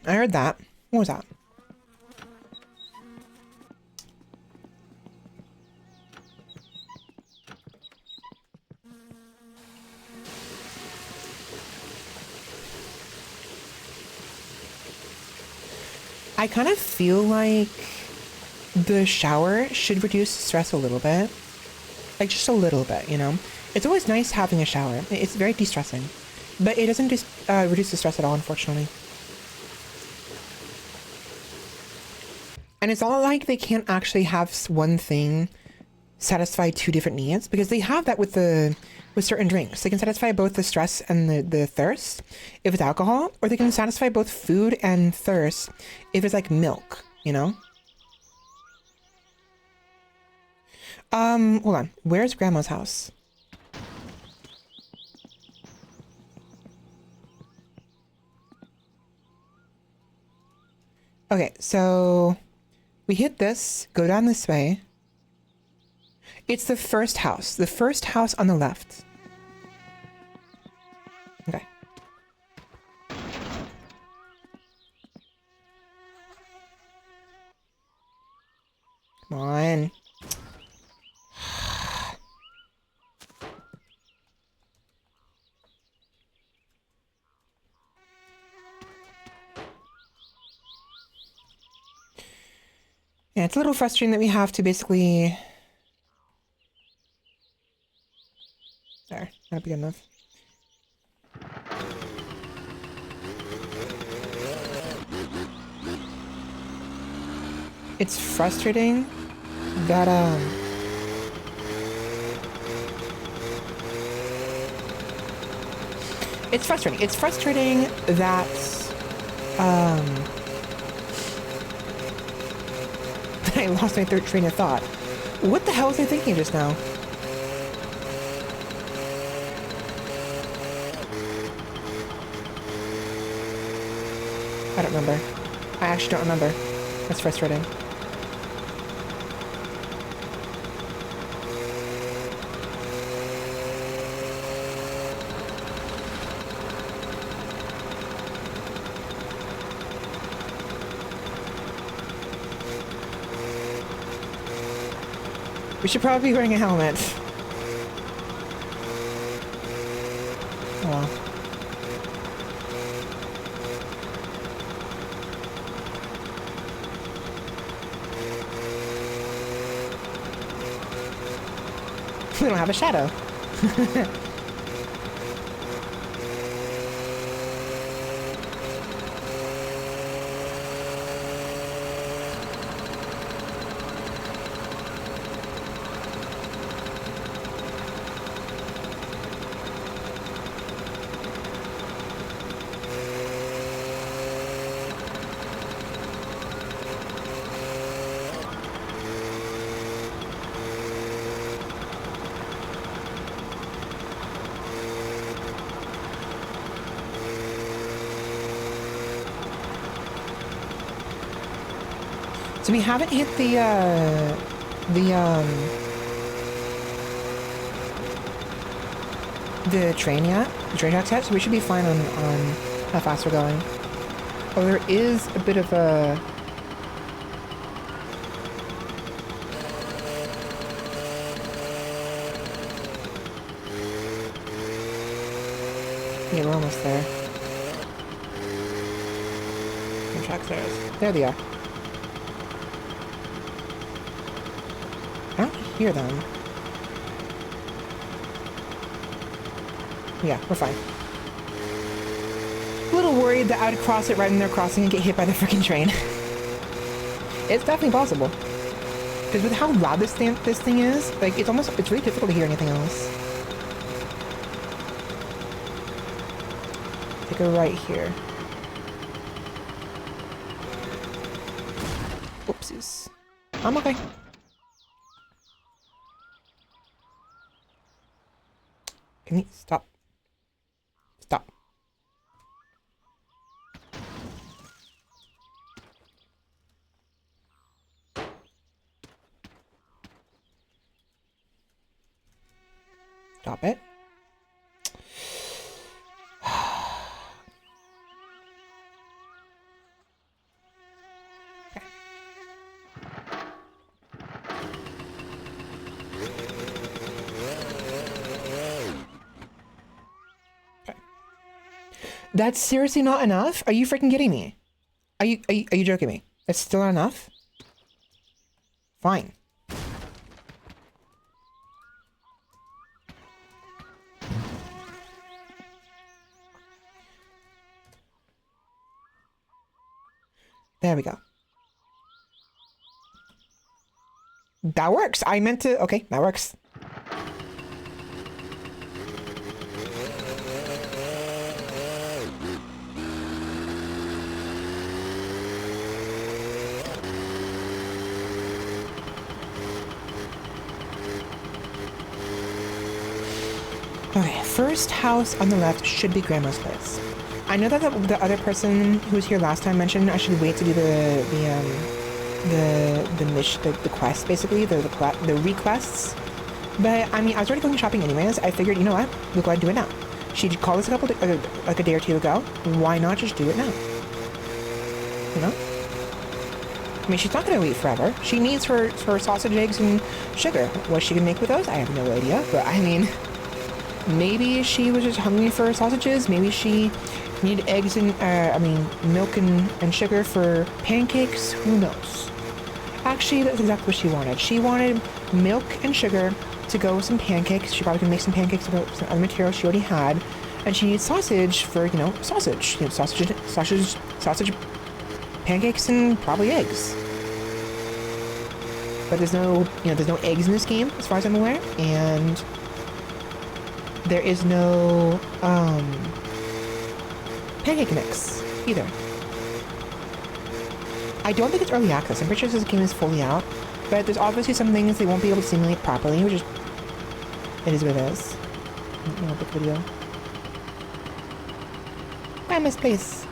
Speaker 1: I heard that. What was that? I kind of feel like the shower should reduce stress a little bit. Like just a little bit, you know? It's always nice having a shower. It's very de-stressing. But it doesn't reduce the stress at all, unfortunately. And it's not like they can't actually have one thing satisfy two different needs, because they have that with certain drinks. They can satisfy both the stress and the thirst if it's alcohol, or they can satisfy both food and thirst if it's like milk, you know? Hold on. Where's Grandma's house? Okay, so we hit this, go down this way. It's the first house on the left. Okay. Come on. Yeah, it's a little frustrating that we have to basically... There, that'll be good enough. It's frustrating that, It's frustrating that, I lost my third train of thought. What the hell was I thinking just now? I don't remember. I actually don't remember. That's frustrating. We should probably be wearing a helmet. Oh well. We don't have a shadow. So we haven't hit the train yet, the train tracks yet, so we should be fine on how fast we're going. Oh, there is a bit of a... Yeah, we're almost there. Train tracks there they are. I don't hear them. Yeah, we're fine. A little worried that I'd cross it right when they're crossing and get hit by the freaking train. It's definitely possible. Because with how loud this thing is, like, it's really difficult to hear anything else. Take a right here. Oopsies. I'm okay. Can you stop? Stop. Stop it. That's seriously not enough? Are you freaking kidding me? Are you joking me? It's still not enough? Fine. There we go. That works. I meant to... Okay, that works. Okay, first house on the left should be Grandma's place. I know that the other person who was here last time mentioned I should wait to do the quest, basically, the requests. But I mean, I was already going shopping anyways. I figured, you know what, we'll go ahead and do it now. She called us like a day or two ago. Why not just do it now? You know? I mean, she's not gonna wait forever. She needs her sausage, eggs, and sugar. What she can make with those, I have no idea. But I mean, maybe she was just hungry for sausages. Maybe she needed eggs and, milk and sugar for pancakes. Who knows? Actually, that's exactly what she wanted. She wanted milk and sugar to go with some pancakes. She probably could make some pancakes with some other materials she already had. And she needs sausage for, sausage. Sausage, pancakes, and probably eggs. But there's no eggs in this game, as far as I'm aware. And there is no pancake mix either. I don't think it's early access. I'm pretty sure this game is fully out, but there's obviously some things they won't be able to simulate properly, which is what it is. Big video. Grandma's place.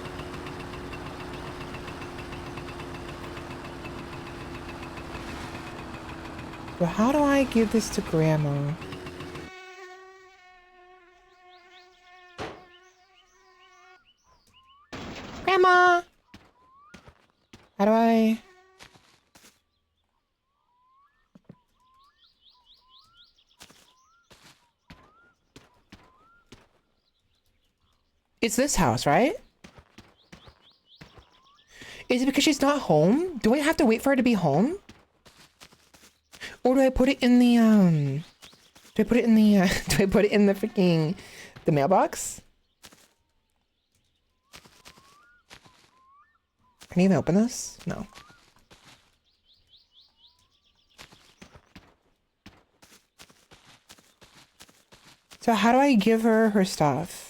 Speaker 1: So how do I give this to Grandma? Grandma! How do I... It's this house, right? Is it because she's not home? Do I have to wait for her to be home? Or do I put it in the, do I put it in the, do I put it in the freaking, the mailbox? Can I even open this? No. So how do I give her her stuff?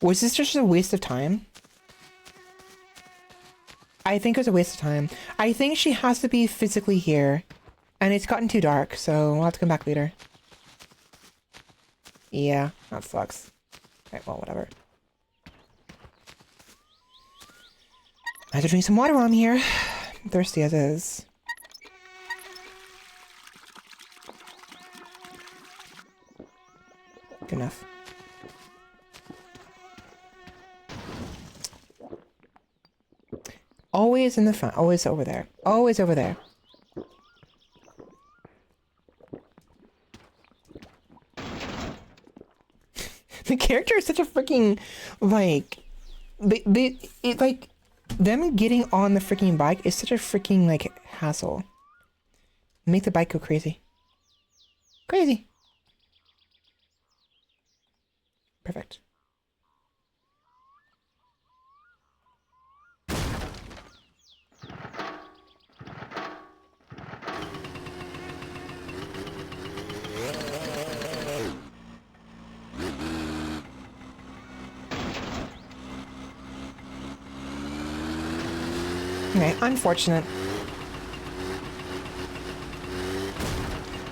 Speaker 1: Was this just a waste of time? I think it was a waste of time. I think she has to be physically here. And it's gotten too dark, so we'll have to come back later. Yeah, that sucks. Okay, well, whatever. I have to drink some water while I'm here. I'm thirsty as is. Good enough. Always in the front. Always over there. Always over there. The character is such a freaking, like, like, them getting on the freaking bike is such a freaking, like, hassle. Make the bike go crazy. Crazy. Perfect. Okay, unfortunate.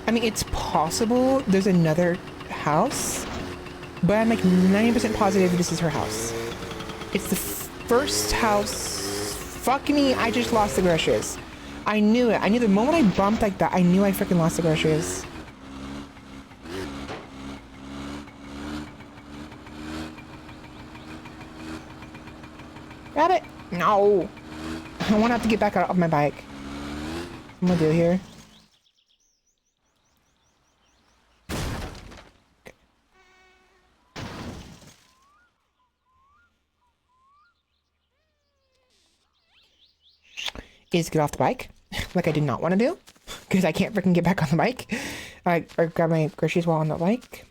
Speaker 1: I mean, it's possible there's another house, but I'm like 90% positive this is her house. It's the first house. Fuck me, I just lost the groceries. I knew it. I knew the moment I bumped like that, I knew I freaking lost the groceries. Grab it. No. I want to have to get back out of my bike. What am I gonna do here? Okay. Is get off the bike, like I did not want to do, because I can't freaking get back on the bike. Or grab my groceries while on the bike.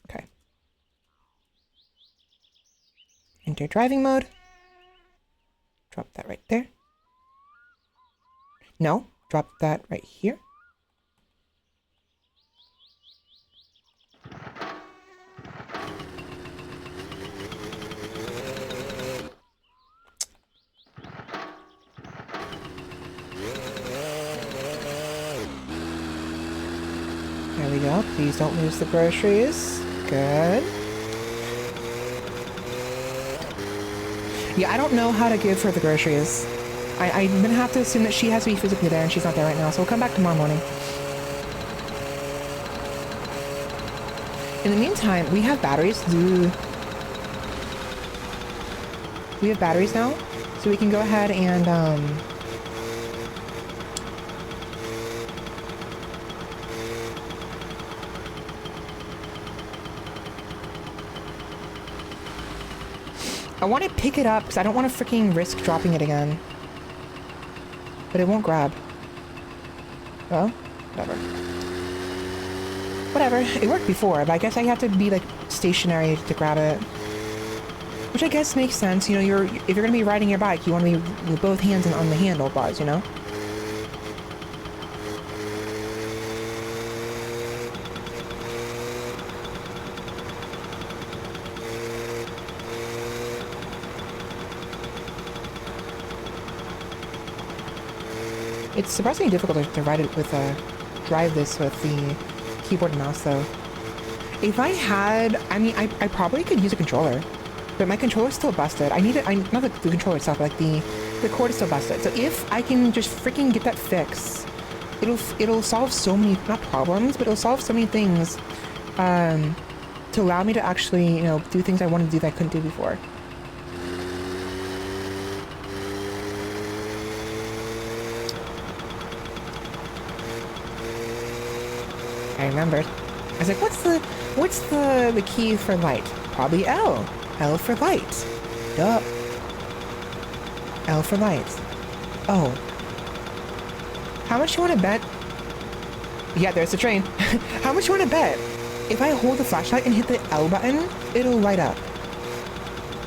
Speaker 1: Okay. Enter driving mode. Drop that right there. No, drop that right here. There we go. Please don't lose the groceries. Good. Yeah, I don't know how to give her the groceries. I'm gonna have to assume that she has to be physically there and she's not there right now, so we'll come back tomorrow morning. In the meantime, we have batteries. We have batteries now, so we can go ahead and I want to pick it up because I don't want to freaking risk dropping it again. But it won't grab. Well, whatever. Whatever. It worked before, but I guess I have to be like stationary to grab it. Which I guess makes sense. You know, if you're gonna be riding your bike, you want to be with both hands on the handlebars, you know? It's surprisingly difficult to ride it with drive this with the keyboard and mouse though. If I had, I mean, I probably could use a controller, but my controller's still busted. I need it, not the controller itself, but like the cord is still busted. So if I can just freaking get that fixed, it'll solve so many, not problems, but it'll solve so many things to allow me to actually, you know, do things I wanted to do that I couldn't do before. I remembered. I was like, what's the key for light? Probably L. L for light. Duh. L for light. Oh. How much you want to bet? Yeah, there's the train. How much you want to bet? If I hold the flashlight and hit the L button, it'll light up.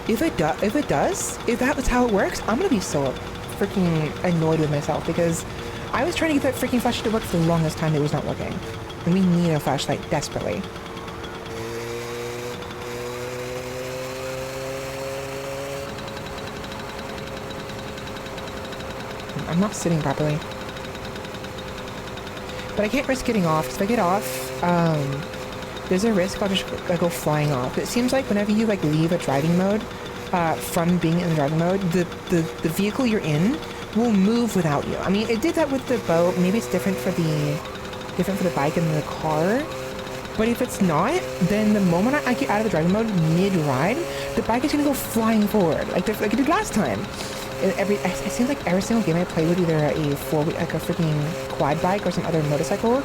Speaker 1: If that was how it works, I'm gonna be so freaking annoyed with myself because I was trying to get that freaking flashlight to work for the longest time. It was not working. And we need a flashlight desperately. I'm not sitting properly. But I can't risk getting off, because if I get off, there's a risk I'll just go flying off. It seems like whenever you like leave a driving mode, from being in the driving mode, the vehicle you're in will move without you. I mean, it did that with the boat. Maybe it's different for the bike and the car. But if it's not, then the moment I get out of the driving mode mid-ride, the bike is gonna go flying forward, like it did last time. It seems like every single game I play with either a freaking quad bike or some other motorcycle,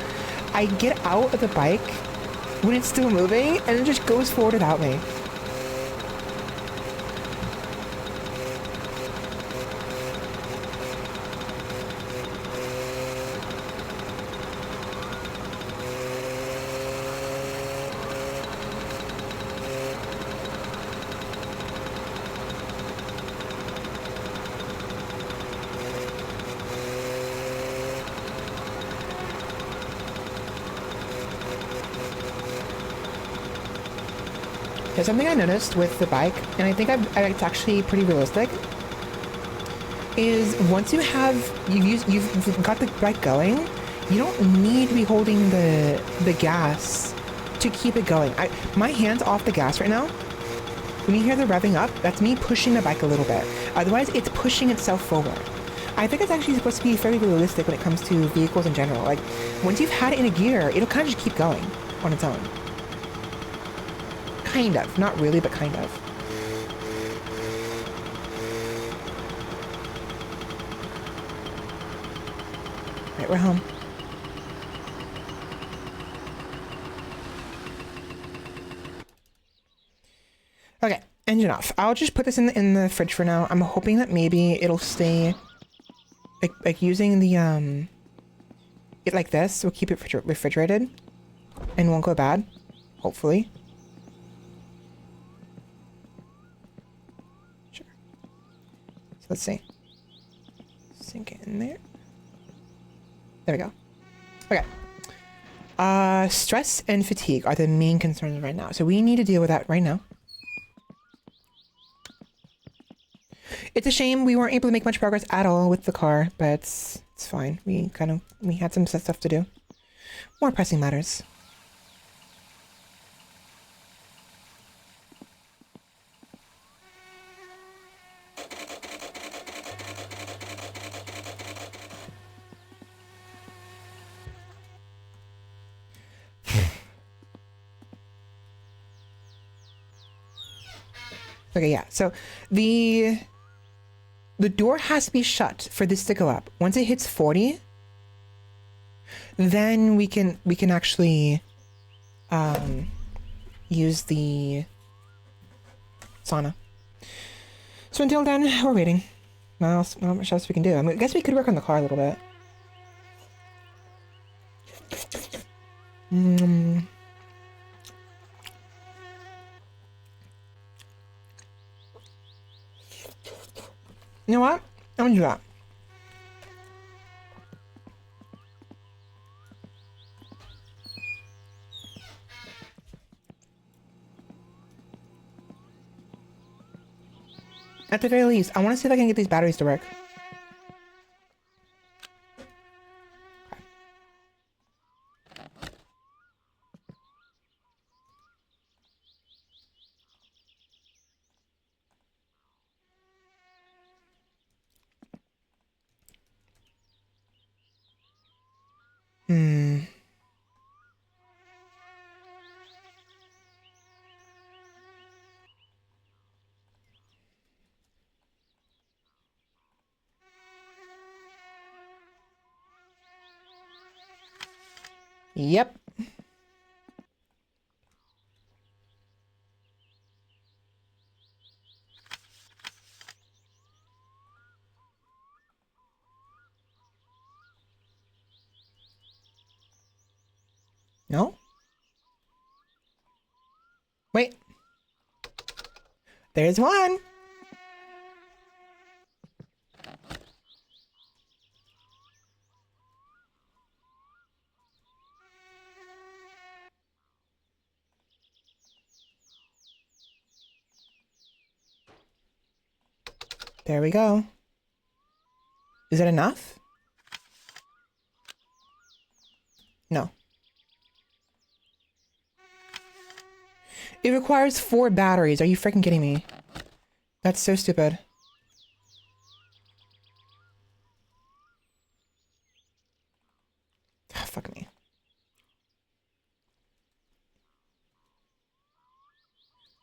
Speaker 1: I get out of the bike when it's still moving and it just goes forward without me. There's something I noticed with the bike, and I think it's actually pretty realistic, is once you've got the bike going, you don't need to be holding the gas to keep it going. My hand's off the gas right now. When you hear the revving up, that's me pushing the bike a little bit. Otherwise, it's pushing itself forward. I think it's actually supposed to be fairly realistic when it comes to vehicles in general. Like, once you've had it in a gear, it'll kind of just keep going on its own. Kind of. Not really, but kind of. Right, we're home. Okay, engine off. I'll just put this in the fridge for now. I'm hoping that maybe it'll stay like using the it like this will keep it refrigerated and won't go bad. Hopefully. Sure. So let's see. Sink it in there. There we go. Okay. Stress and fatigue are the main concerns right now. So we need to deal with that right now. It's a shame we weren't able to make much progress at all with the car, but it's fine. We had some stuff to do. More pressing matters. Okay, yeah. So the door has to be shut for this to go up. Once it hits 40, then we can actually use the sauna. So until then, we're waiting. Not much else we can do. I guess we could work on the car a little bit. You know what? I'm gonna do that. At the very least, I want to see if I can get these batteries to work. Yep. No? Wait. There's one. There we go. Is that enough? No. It requires 4 batteries. Are you freaking kidding me? That's so stupid. Ah, fuck me.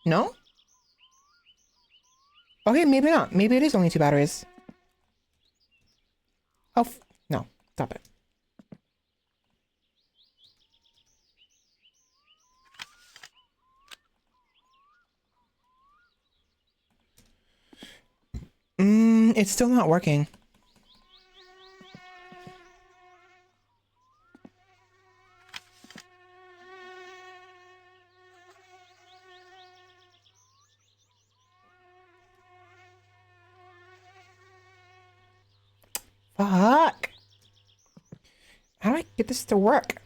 Speaker 1: No? Okay, maybe not. Maybe it is only 2 batteries. Oh, no. Stop it. It's still not working. Fuck. How do I get this to work?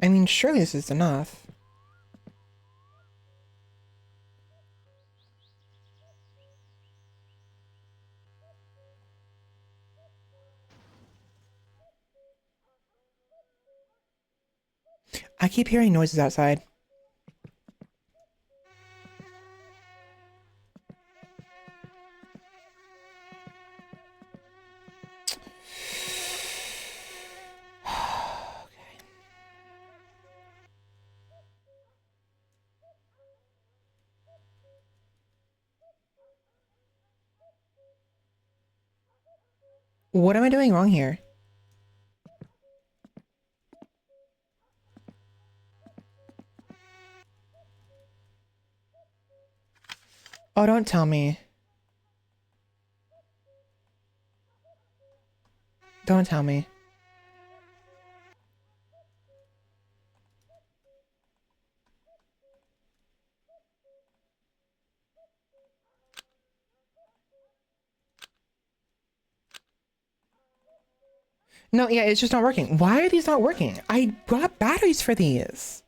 Speaker 1: I mean, surely this is enough. I keep hearing noises outside. What am I doing wrong here? Oh, don't tell me. Don't tell me. No, yeah, it's just not working. Why are these not working? I bought batteries for these.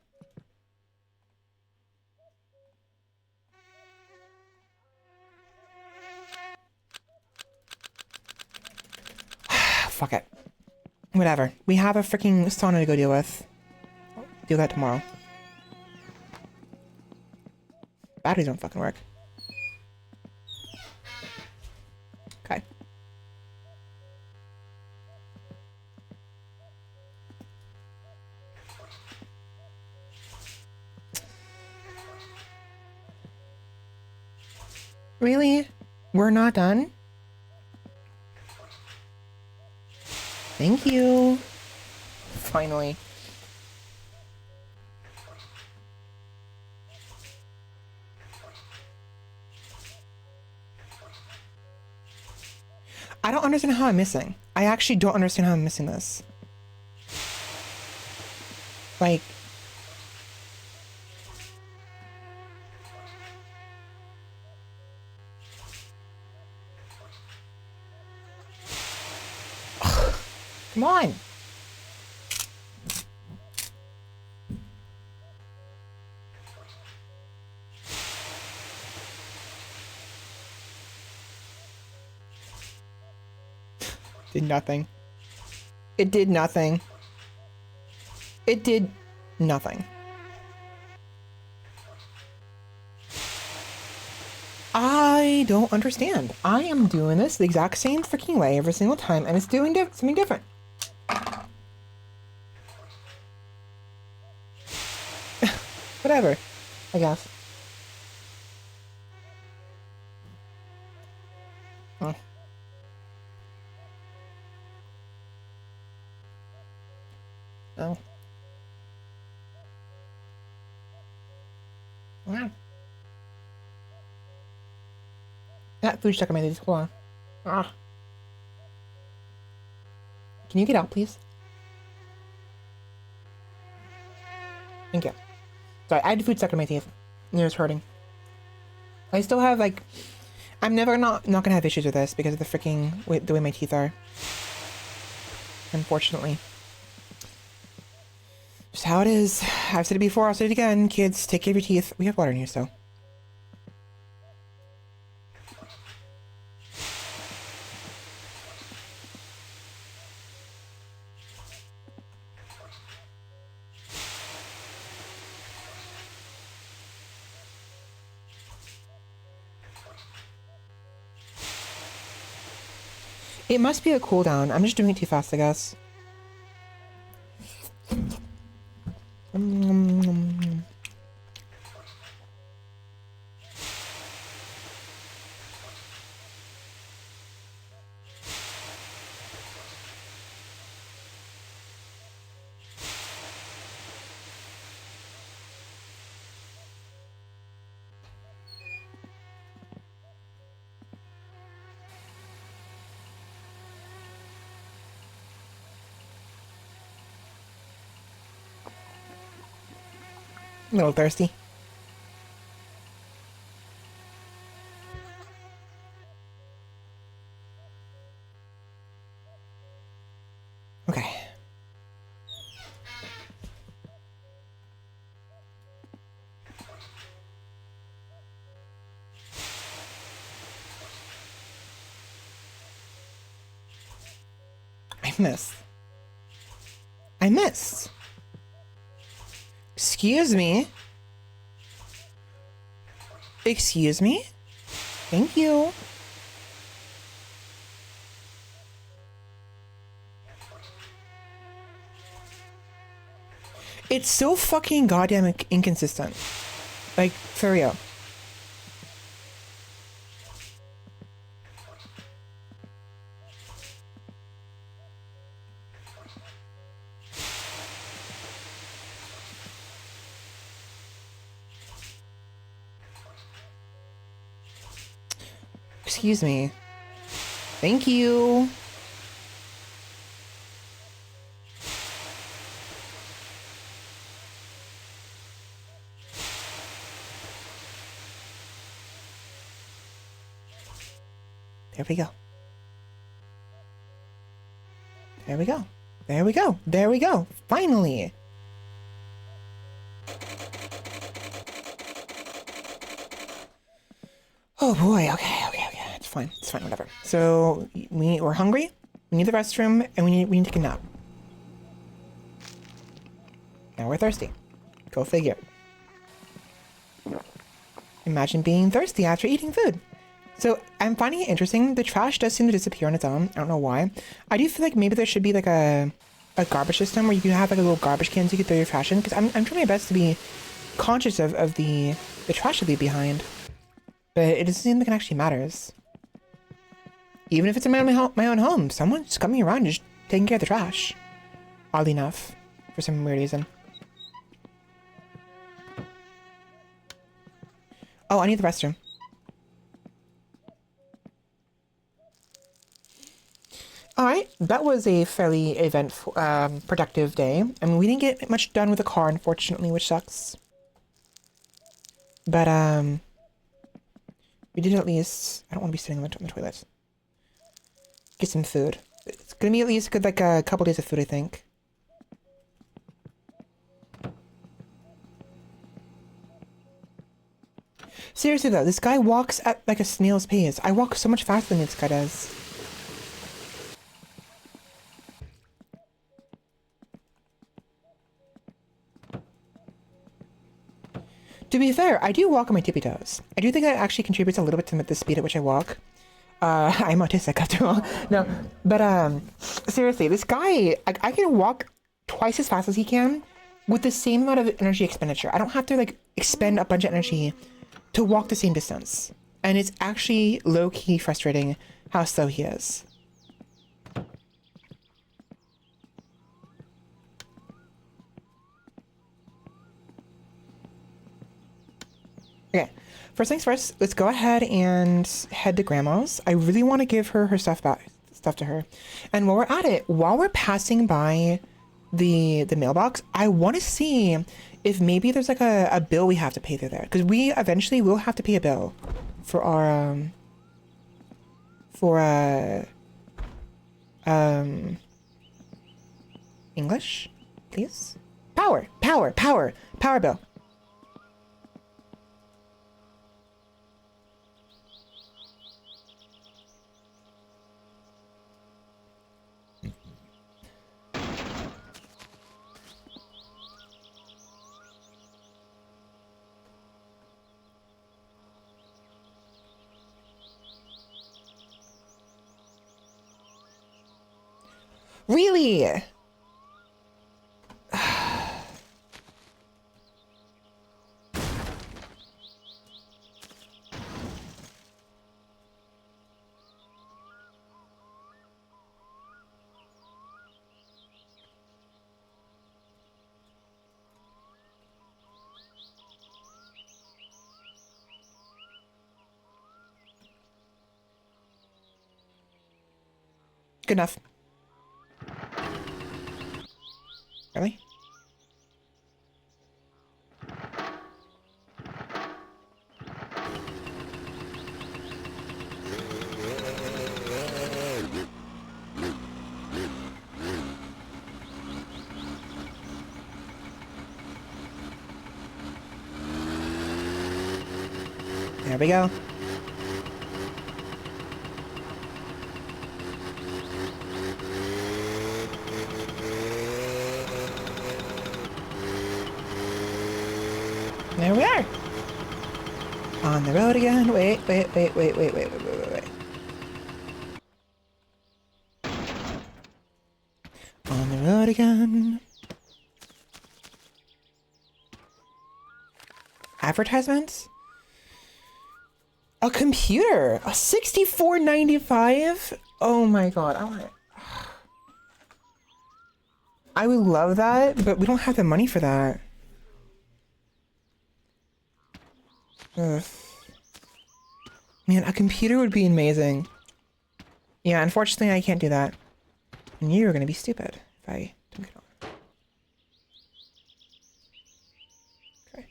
Speaker 1: Fuck it. Whatever. We have a freaking sauna to go deal with. I'll deal that tomorrow. Batteries don't fucking work. Okay. Really? We're not done? Thank you. Finally. I don't understand how I'm missing. I actually don't understand how I'm missing this. Like... Come on! Did nothing. It did nothing. It did nothing. I don't understand. I am doing this the exact same freaking way every single time, and it's doing something different. Whatever, I guess. Huh. Oh. Yeah. That food stuck in my teeth. Hold on. Ah. Can you get out, please? Thank you. Sorry, I had food stuck in my teeth. And it was hurting. I still have, like... I'm never not gonna have issues with this because of the freaking... the way my teeth are. Unfortunately. Just how it is. I've said it before, I'll say it again. Kids, take care of your teeth. We have water in here, so. It must be a cooldown. I'm just doing it too fast, I guess. A little thirsty. Okay. I missed. I missed. Excuse me. Excuse me? Thank you. It's so fucking goddamn inconsistent. Like, for real. Excuse me. Thank you. There we go. There we go. There we go. There we go. Finally. Oh boy. Okay. It's fine. It's fine. Whatever. So we're hungry. We need the restroom, and we need to take a nap. Now we're thirsty. Go figure. Imagine being thirsty after eating food. So I'm finding it interesting. The trash does seem to disappear on its own. I don't know why. I do feel like maybe there should be like a garbage system where you can have like a little garbage can so you can throw your trash in. Because I'm trying my best to be conscious of the trash I leave behind. But it doesn't seem like it actually matters. Even if it's in my own home, someone's coming around just taking care of the trash. Oddly enough, for some weird reason. Oh, I need the restroom. Alright, that was a fairly eventful, productive day. I mean, we didn't get much done with the car, unfortunately, which sucks. But, we did at least... I don't want to be sitting on the toilet. Get some food. It's gonna be at least good, like, a couple days of food, I think. Seriously, though, this guy walks at, like, a snail's pace. I walk so much faster than this guy does. To be fair, I do walk on my tippy toes. I do think that actually contributes a little bit to the speed at which I walk. I'm autistic after all. No, but seriously, this guy, I can walk twice as fast as he can with the same amount of energy expenditure. I don't have to like expend a bunch of energy to walk the same distance. And it's actually low-key frustrating how slow he is. Okay, first things first, let's go ahead and head to Grandma's. I really want to give her stuff back, to her. And while we're at it, while we're passing by the mailbox, I want to see if maybe there's like a bill we have to pay through there. Because we eventually will have to pay a bill for our, English, please? Power! Power bill. Really? Good enough. Really? There we go. There we are. On the road again. Wait. On the road again. Advertisements? A computer. A $64.95? Oh my god. I would love that, but we don't have the money for that. Ugh. Man, a computer would be amazing. Yeah, unfortunately I can't do that. And you're gonna be stupid if I don't get on. Okay.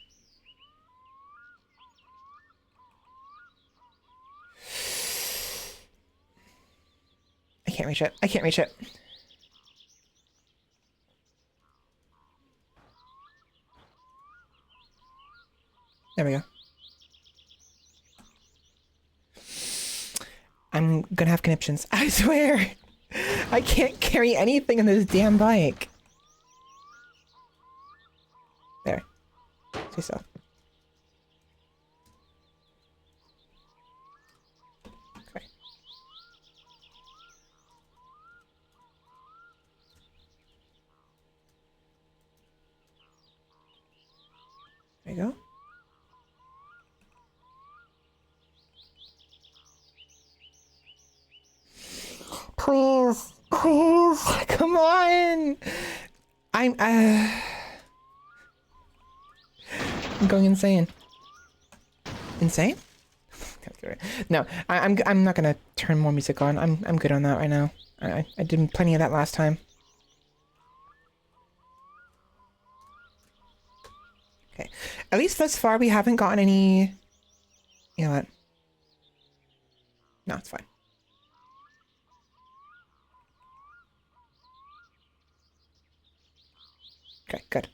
Speaker 1: I can't reach it. I can't reach it. There we go. I'm gonna have conniptions. I swear! I can't carry anything on this damn bike. There. Say so. Okay. There you go. Please, come on. I'm going insane. Insane? No, I'm not gonna turn more music on. I'm good on that right now. I did plenty of that last time. Okay, at least thus far we haven't gotten any. You know what? No, it's fine. Okay, good.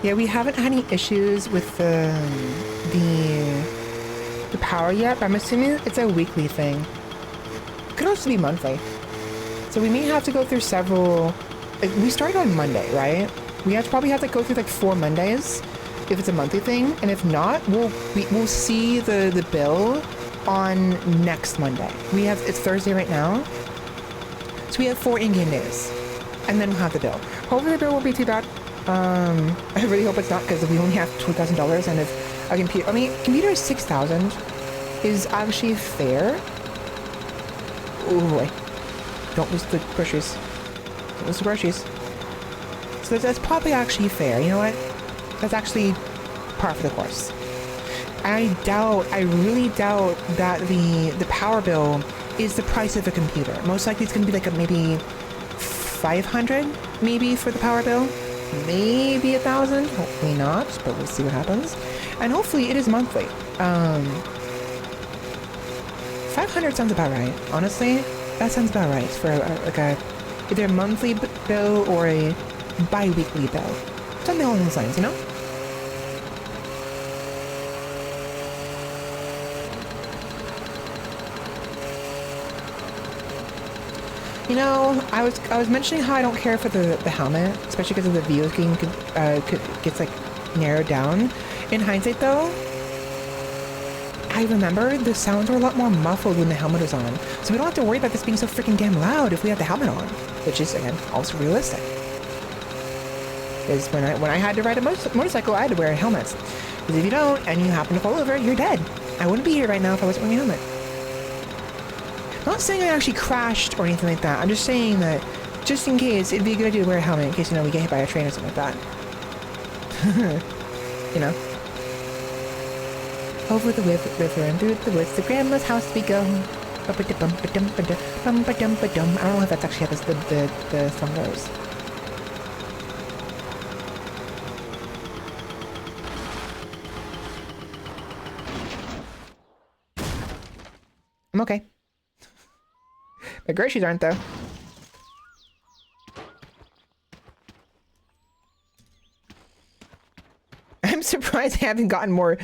Speaker 1: Yeah, we haven't had any issues with the power yet, but I'm assuming it's a weekly thing. It could also be monthly. So we may have to go through several. We started on Monday, right? We probably have to go through like 4 Mondays if it's a monthly thing, and if not, we'll see the bill on next Monday. It's Thursday right now, so we have 4 in-game days, and then we'll have the bill. Hopefully the bill won't be too bad. I really hope it's not, because we only have $2,000, and if a computer, computer is $6,000 is actually fair. Oh boy. Don't lose the groceries. Don't lose the groceries. So that's probably actually fair. You know what? That's actually par for the course. I really doubt that the power bill is the price of a computer. Most likely it's gonna be like a maybe 500 maybe for the power bill. Maybe 1,000, hopefully not, but we'll see what happens. And hopefully it is monthly. 500 sounds about right. Honestly, that sounds about right for like a either a monthly bill or a bi-weekly bill. Something along those lines, you know? You know, I was mentioning how I don't care for the helmet, especially because of the video game gets like narrowed down. In hindsight, though, I remember the sounds were a lot more muffled when the helmet was on, so we don't have to worry about this being so freaking damn loud if we have the helmet on, which is again also realistic. Because when I had to ride a motorcycle, I had to wear helmets. Because if you don't and you happen to fall over, you're dead. I wouldn't be here right now if I wasn't wearing a helmet. Not saying I actually crashed or anything like that. I'm just saying that, just in case, it'd be a good idea to wear a helmet in case, you know, we get hit by a train or something like that. You know? Over the river and through the woods, to Grandma's house we go. I don't know if that's actually how the song goes. I'm okay. My groceries aren't, though. I'm surprised I haven't gotten more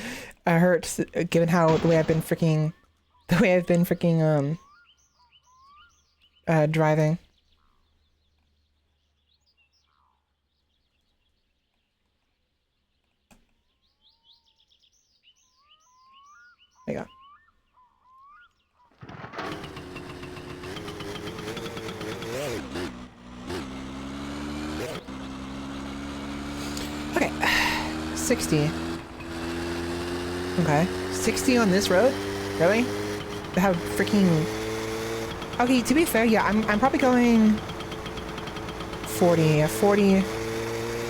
Speaker 1: hurt, given how the way I've been freaking driving. There you go. Okay, 60. Okay, 60 on this road? Really? How freaking... Okay, to be fair, yeah, I'm probably going 40, 40.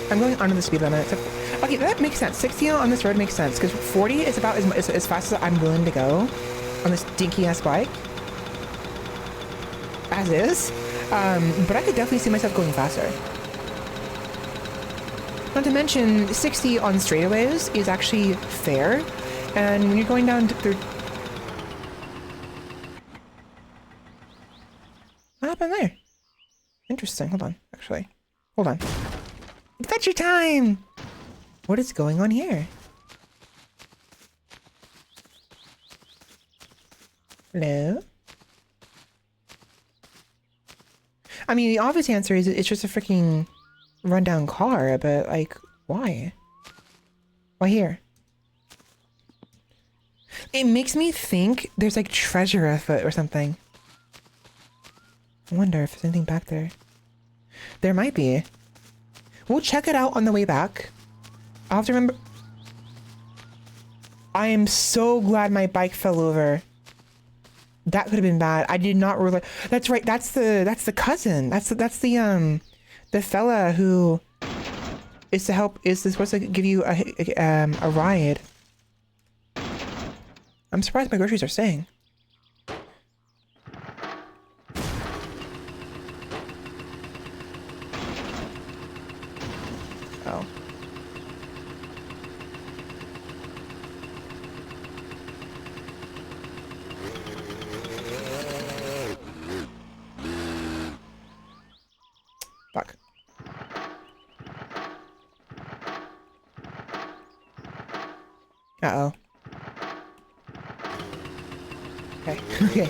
Speaker 1: I'm going under the speed limit. So, okay, that makes sense. 60 on this road makes sense, because 40 is about as fast as I'm willing to go on this dinky-ass bike. As is. But I could definitely see myself going faster. Not to mention, 60 on straightaways is actually fair, and when you're going down through... What happened there? Interesting. Hold on, actually. Hold on. Adventure time! What is going on here? Hello? I mean, the obvious answer is it's just a freaking rundown car, but like, why? Why here? It makes me think there's like treasure afoot or something. I wonder if there's anything back there. There might be. We'll check it out on the way back. I'll have to remember. I am so glad my bike fell over. That could have been bad. I did not realize. That's right. That's the cousin. That's the fella who is to help. Is supposed to give you a ride. I'm surprised my groceries are staying. Oh. Fuck. Uh-oh. Okay. Okay.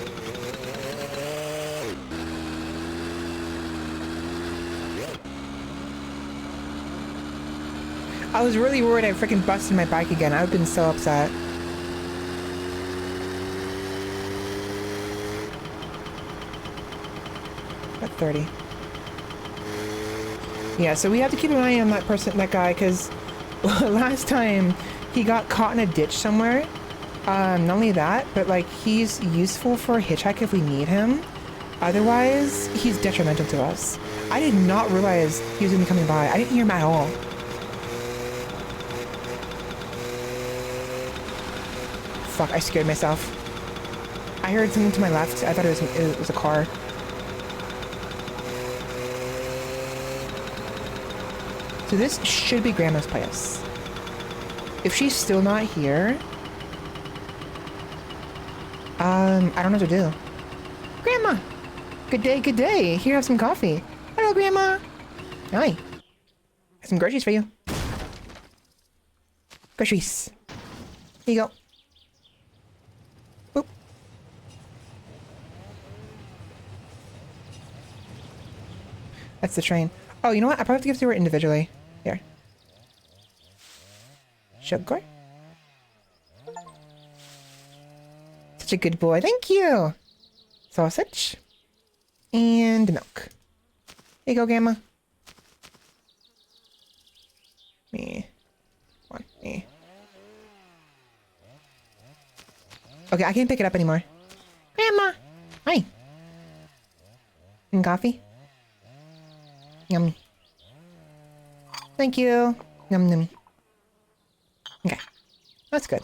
Speaker 1: I was really worried I freaking busted my bike again. I would have been so upset. At 30. Yeah, so we have to keep an eye on that guy, because last time he got caught in a ditch somewhere. Not only that, but like he's useful for a hitchhike if we need him. Otherwise, he's detrimental to us. I did not realize he was gonna be coming by. I didn't hear him at all. Fuck, I scared myself. I I heard something to my left. I thought it was a car. So this should be Grandma's place. If she's still not here, I don't know what to do. Grandma! Good day, good day. Here, have some coffee. Hello, Grandma. Hi. Have some groceries for you. Groceries. Here you go. Boop. That's the train. Oh, you know what? I probably have to give it to her individually. Here. Sugar. Such a good boy. Thank you. Sausage. And milk. Here you go, Grandma. Me. One. Me. Okay, I can't pick it up anymore. Grandma! Hi. And coffee? Yum. Thank you. Yum yum. Okay. That's good.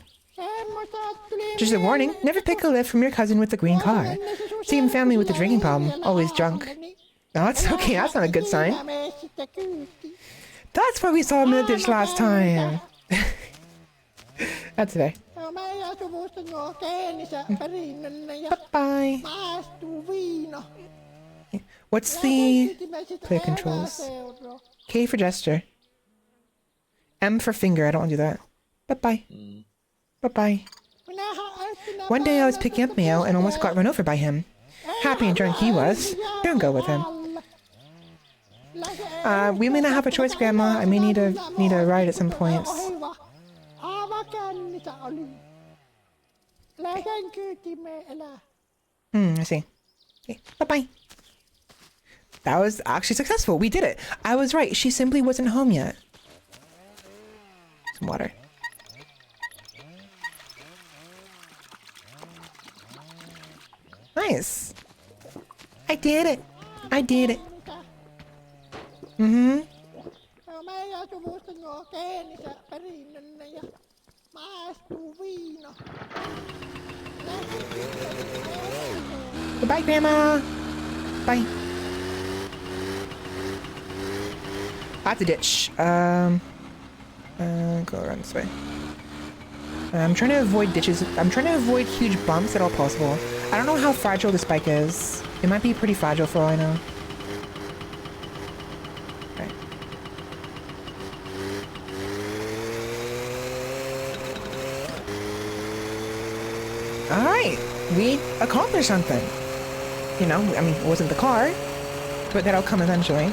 Speaker 1: Just a warning, never pick a lift from your cousin with the green car. Same family with the drinking problem, always drunk. No, it's okay, that's not a good sign. That's why we saw him in the ditch last time. That's fair. Bye-bye. What's the player controls? K for gesture. M for finger, I don't want to do that. Bye-bye. Bye-bye. One day I was picking up mail and almost got run over by him. Happy and drunk he was. Don't go with him. We may not have a choice, Grandma. I may need a ride at some points. I see. Okay, bye-bye. That was actually successful. We did it. I was right. She simply wasn't home yet. Some water. Nice. I did it. I did it. Mm-hmm. Goodbye, Grandma. Bye. That's a ditch. Go around this way. I'm trying to avoid ditches. I'm trying to avoid huge bumps at all possible. I don't know how fragile this bike is. It might be pretty fragile for all I know. Okay. Alright, we accomplished something. You know, I mean, it wasn't the car, but that'll come eventually.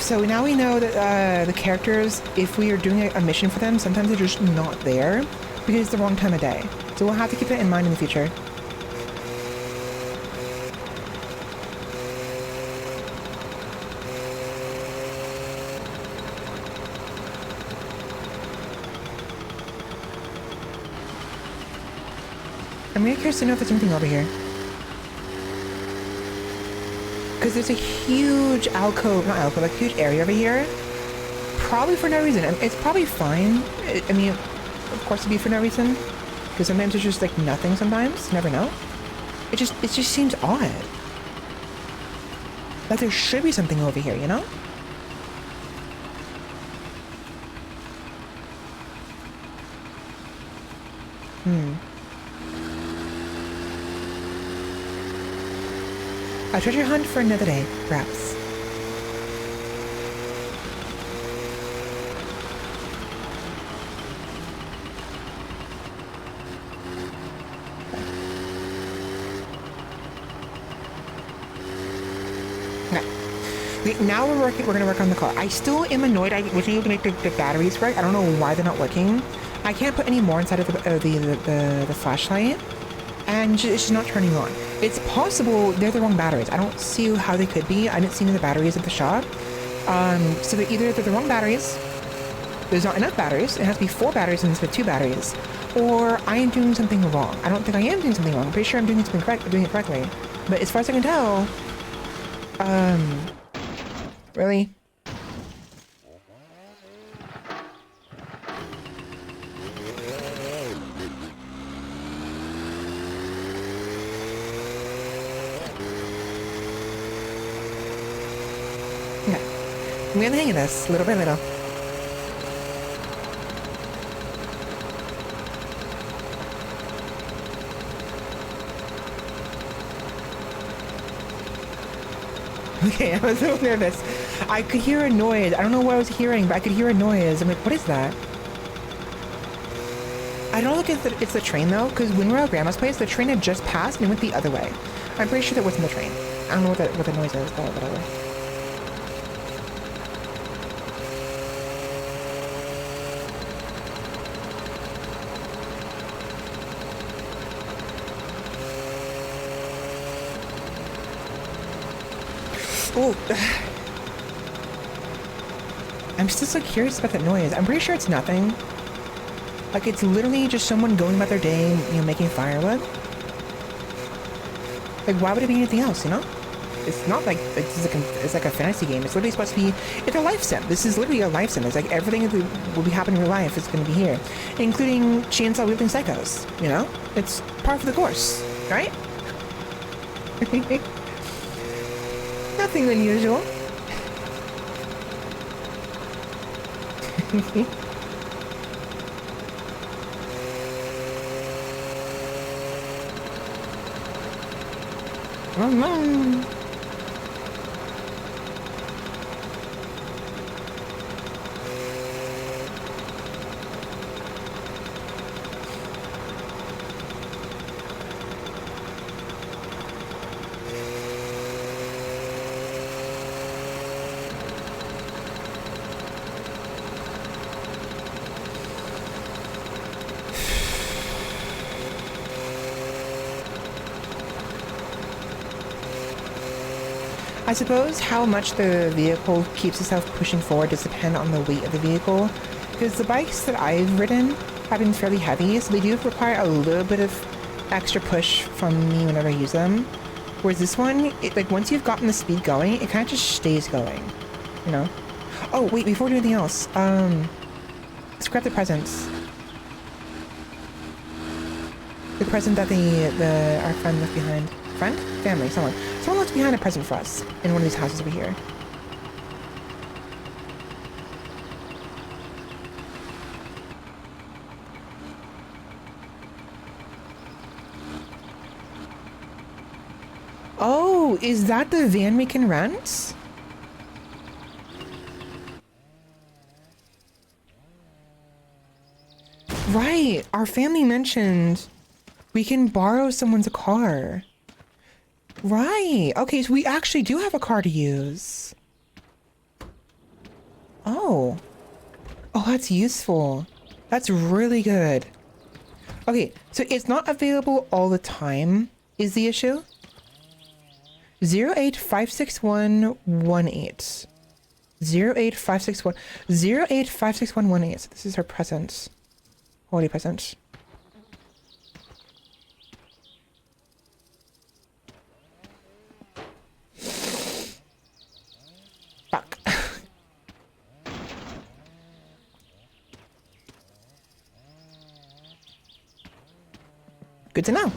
Speaker 1: So now we know that the characters, if we are doing a mission for them, sometimes they're just not there because it's the wrong time of day. So we'll have to keep that in mind in the future. I'm really curious to know if there's anything over here. Because there's a huge alcove, not alcove, like huge area over here. Probably for no reason. It's probably fine. I mean, of course it'd be for no reason. Because sometimes there's just like nothing sometimes. You never know. It just seems odd. Like there should be something over here, you know? A treasure hunt for another day, perhaps. Okay. Now we're gonna work on the car. I still am annoyed. I wish you could make the batteries work. I don't know why they're not working. I can't put any more inside of the flashlight, and it's just not turning on. It's possible they're the wrong batteries. I don't see how they could be. I didn't see any of the batteries at the shop. So they're the wrong batteries. There's not enough batteries. It has to be 4 batteries instead of 2 batteries. Or I am doing something wrong. I don't think I am doing something wrong. I'm pretty sure I'm doing something doing it correctly. But as far as I can tell, really? I'm getting the hang of this, little by little. Okay, I was so nervous. I could hear a noise. I don't know what I was hearing, but I could hear a noise. I'm like, what is that? I don't think it's the train though, because when we were at Grandma's place, the train had just passed and it went the other way. I'm pretty sure that wasn't the train. I don't know what the noise is, but whatever. Oh, I'm still so curious about that noise. I'm pretty sure it's nothing. Like, it's literally just someone going about their day, you know, making firewood. Like, why would it be anything else, you know? It's not like it's like a fantasy game. It's literally supposed to be, it's a life sim. This is literally a life sim. It's like everything that will be happening in real life is going to be here. Including chainsaw wielding psychos, you know? It's part of the course, right? Nothing unusual. Oh no. I suppose how much the vehicle keeps itself pushing forward does depend on the weight of the vehicle, because the bikes that I've ridden have been fairly heavy, so they do require a little bit of extra push from me whenever I use them. Whereas this one, like once you've gotten the speed going, it kind of just stays going, you know? Oh wait, before we do anything else, let's grab the presents. The present that our friend left behind. Friend? Family, someone. Someone left behind a present for us in one of these houses over here. Oh, is that the van we can rent? Right, our family mentioned we can borrow someone's car. Right. Okay, so we actually do have a car to use. Oh. Oh, that's useful. That's really good. Okay, so it's not available all the time, is the issue? 0856118. 08561 0856118. So this is her present. Holiday present. Fuck. Good to know.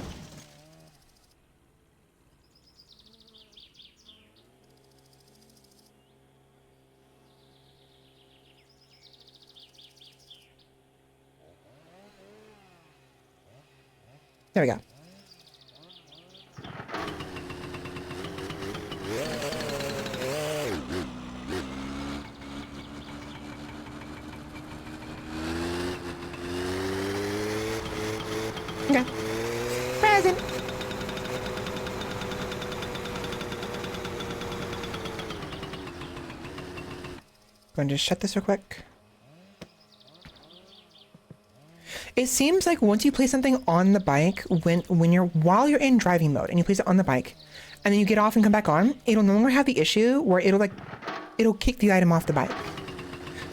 Speaker 1: There we go. Okay. Present. Going to shut this real quick. It seems like once you place something on the bike, while you're in driving mode and you place it on the bike, and then you get off and come back on, it'll no longer have the issue where it'll kick the item off the bike.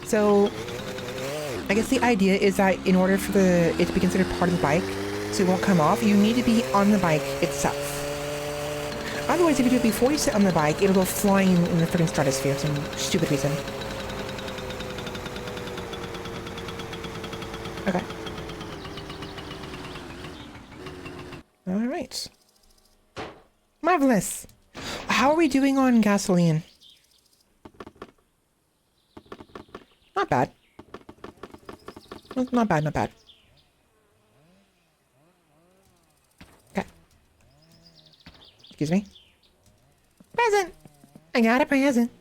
Speaker 1: So I guess the idea is that in order for it to be considered part of the bike, so it won't come off, you need to be on the bike itself. Otherwise, if you do it before you sit on the bike, it'll go flying in the freaking stratosphere for some stupid reason. Okay. Alright. Marvelous! How are we doing on gasoline? not bad. Not bad, not bad. Okay. Excuse me. Present! I got a present.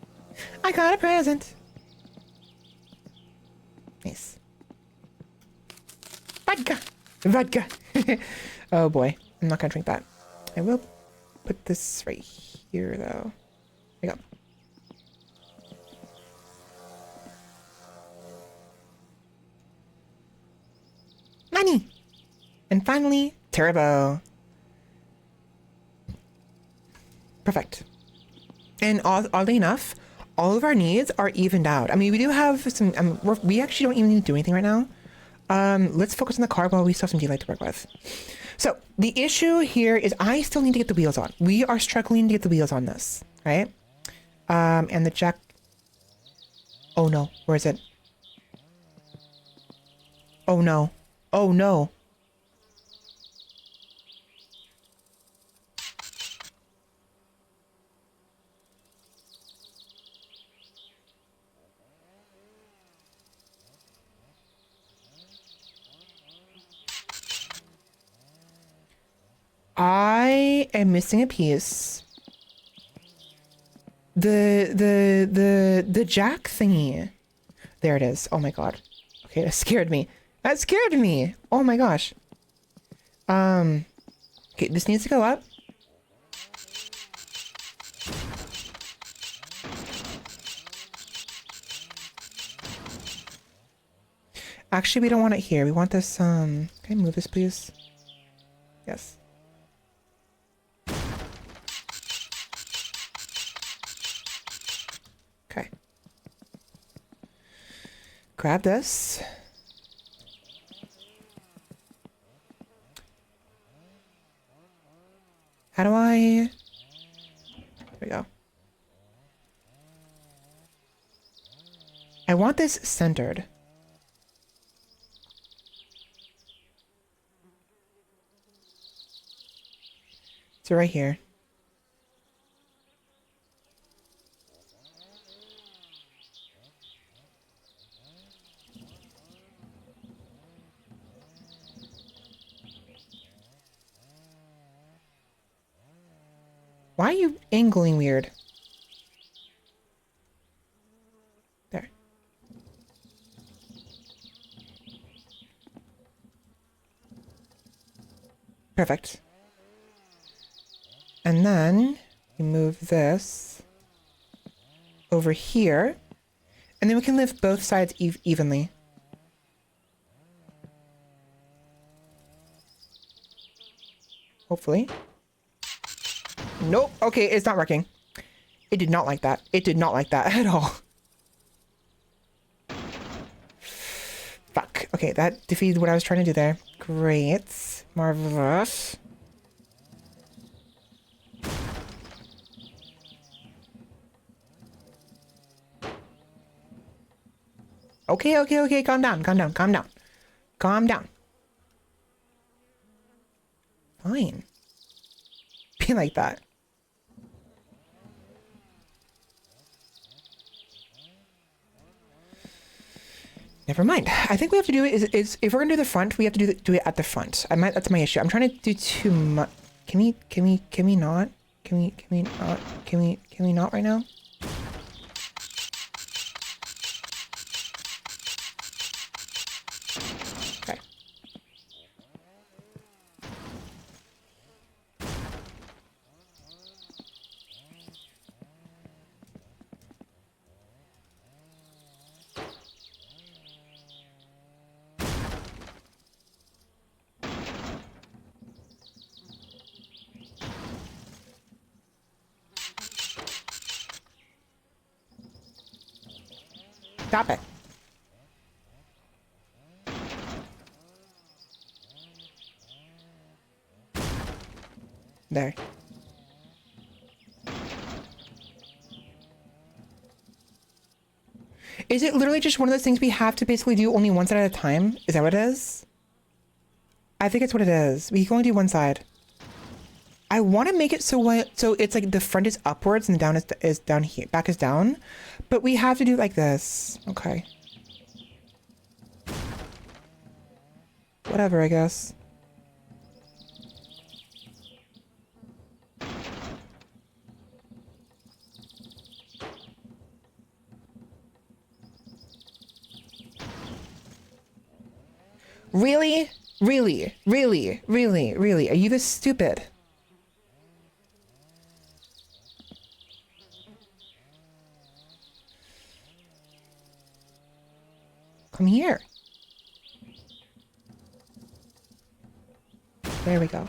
Speaker 1: I got a present. Nice. Vodka! Vodka! Oh boy. I'm not gonna drink that. I will put this right here though. There you go. Money! And finally, turbo. Perfect. And oddly enough, all of our needs are evened out. I mean, we do have some, we actually don't even need to do anything right now. Let's focus on the car while we still have some daylight to work with. So the issue here is I still need to get the wheels on. We are struggling to get the wheels on this, right? And the jack. Oh no, where is it? Oh no. Oh no. I am missing a piece. The jack thingy. There it is. Oh my god. Okay, that scared me. That scared me. Oh my gosh. Okay, this needs to go up. Actually, we don't want it here. We want this, can I move this, please? Yes. Okay. Grab this. How do I... There we go. I want this centered. So right here. Why are you angling weird? There. Perfect. And then we move this over here, and then we can lift both sides evenly. Hopefully. Nope. Okay, it's not working. It did not like that. It did not like that at all. Fuck. Okay, that defeated what I was trying to do there. Great. Marvelous. Okay, okay, okay. Calm down, calm down, calm down. Calm down. Fine. Be like that. Never mind. I think we have to do it is if we're gonna do the front, we have to do it at the front. That's my issue. I'm trying to do too much. Can we not? Can we not right now? Okay. Stop it. There. Is it literally just one of those things we have to basically do only one side at a time? Is that what it is? I think it's what it is. We can only do one side. I want to make it so it's like the front is upwards and the down is down here. Back is down. But we have to do it like this. Okay. whatever, I guess. Really? Really? Really? Really? Really? Are you this stupid? Come here. There we go.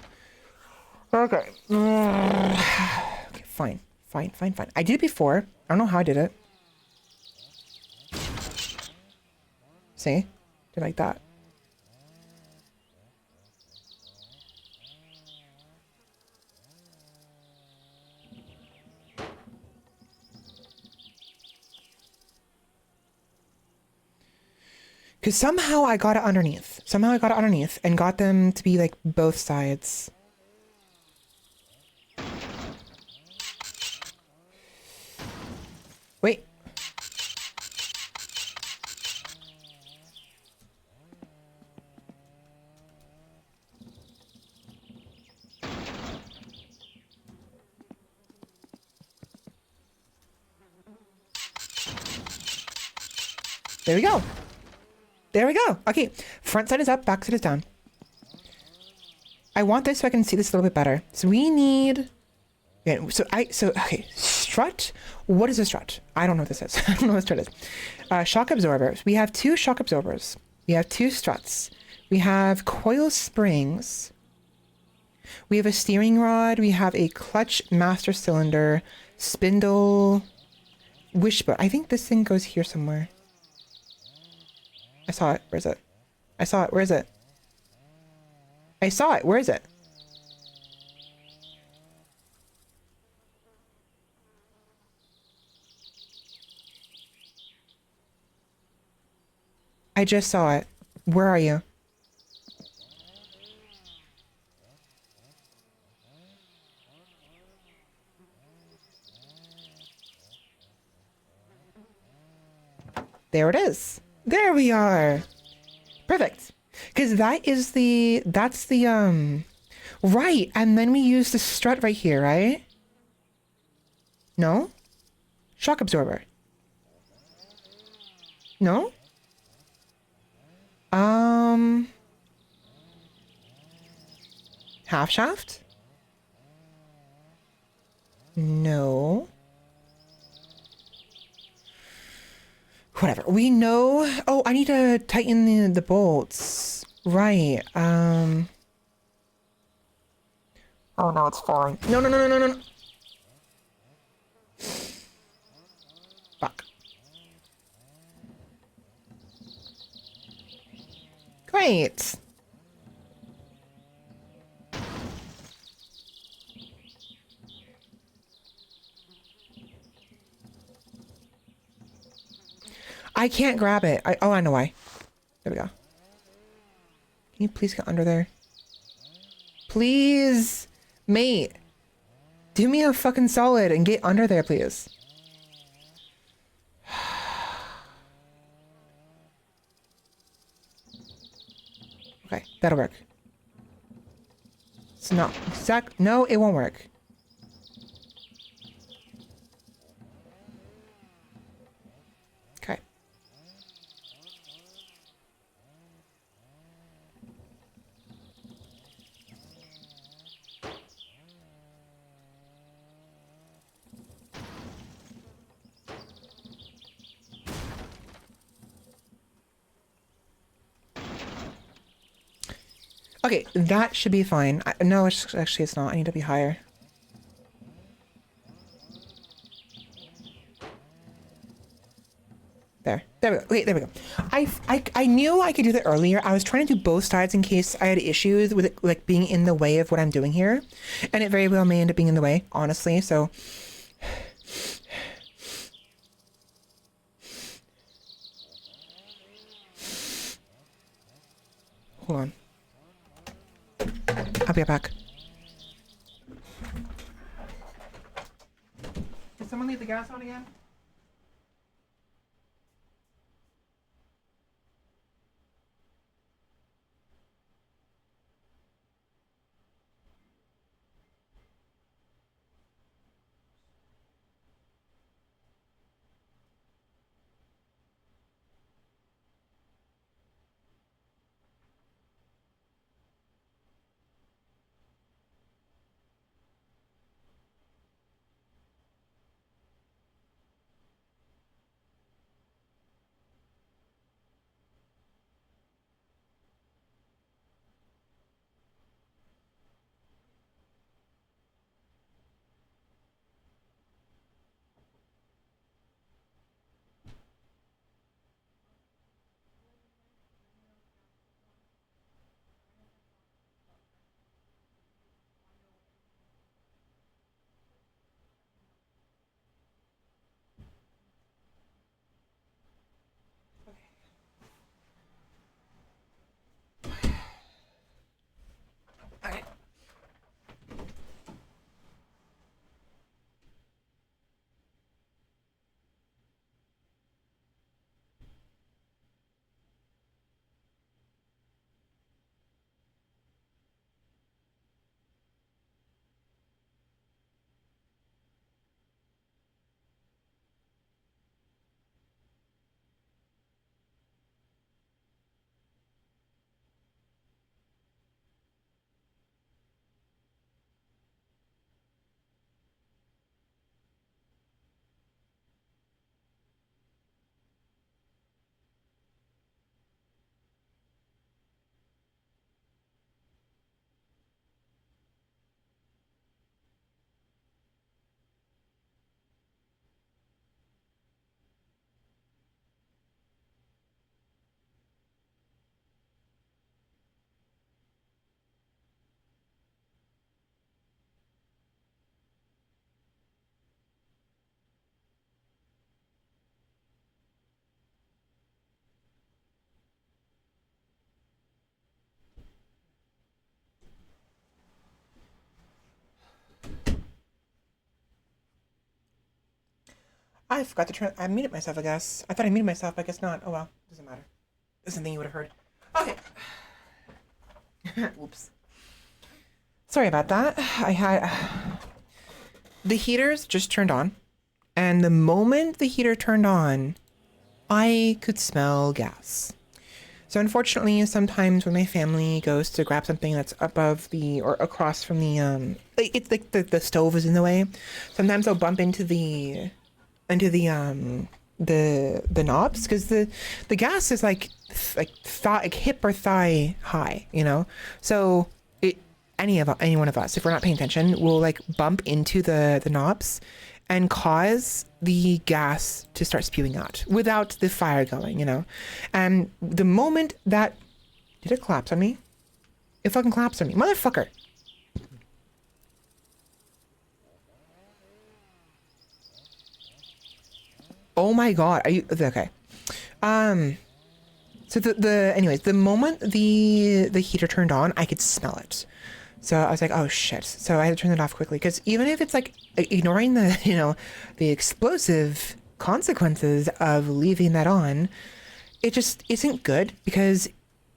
Speaker 1: Okay. Okay, fine. Fine, fine, fine. I did it before. I don't know how I did it. See? Did like that. Because somehow I got it underneath. Somehow I got it underneath and got them to be like both sides. Wait. There we go. There we go. Okay, front side is up, back side is down. I want this so I can see this a little bit better. So we need... Yeah, okay, strut. What is a strut? I don't know what this is. I don't know what strut is. Shock absorbers. We have 2 shock absorbers. We have 2 struts. We have coil springs. We have a steering rod. We have a clutch master cylinder, spindle, wishbone. I think this thing goes here somewhere. I saw it. Where is it? I saw it. Where is it? I saw it. Where is it? I just saw it. Where are you? There it is. There we are. Perfect. Because that's the, right. And then we use the strut right here, right? No? Shock absorber. No? Half shaft? No. Whatever. We know... Oh, I need to tighten the bolts. Right. Oh no, it's falling. No, no, no, no, no, no. Fuck. Great. I can't grab it. Oh, I know why. There we go. Can you please get under there? Please, mate. Do me a fucking solid and get under there, please. Okay, that'll work. It's not exact. No, it won't work. Okay. Okay, that should be fine. No, actually it's not. I need to be higher. There we go. Wait, there we go. I knew I could do that earlier. I was trying to do both sides in case I had issues with it, like, being in the way of what I'm doing here. And it very well may end up being in the way, honestly, so... Hold on. I'll be right back. Did someone leave the gas on again? I forgot to turn. I muted myself, I guess. I thought I muted myself, but I guess not. Oh well. Doesn't matter. There's something you would have heard. Okay. Oops. Sorry about that. I had. The heaters just turned on. And the moment the heater turned on, I could smell gas. So unfortunately, sometimes when my family goes to grab something that's above the or across from the it's like the stove is in the way. Sometimes they'll bump into the knobs because the gas is like hip or thigh high, you know. So any one of us, if we're not paying attention, will like bump into the knobs and cause the gas to start spewing out without the fire going, you know? And the moment that... Did it collapse on me? It fucking collapsed on me. Motherfucker! Oh my god, are you... Okay. So anyways, the moment the heater turned on, I could smell it. So I was like, oh shit. So I had to turn it off quickly because even if it's like ignoring the, you know, the explosive consequences of leaving that on, it just isn't good because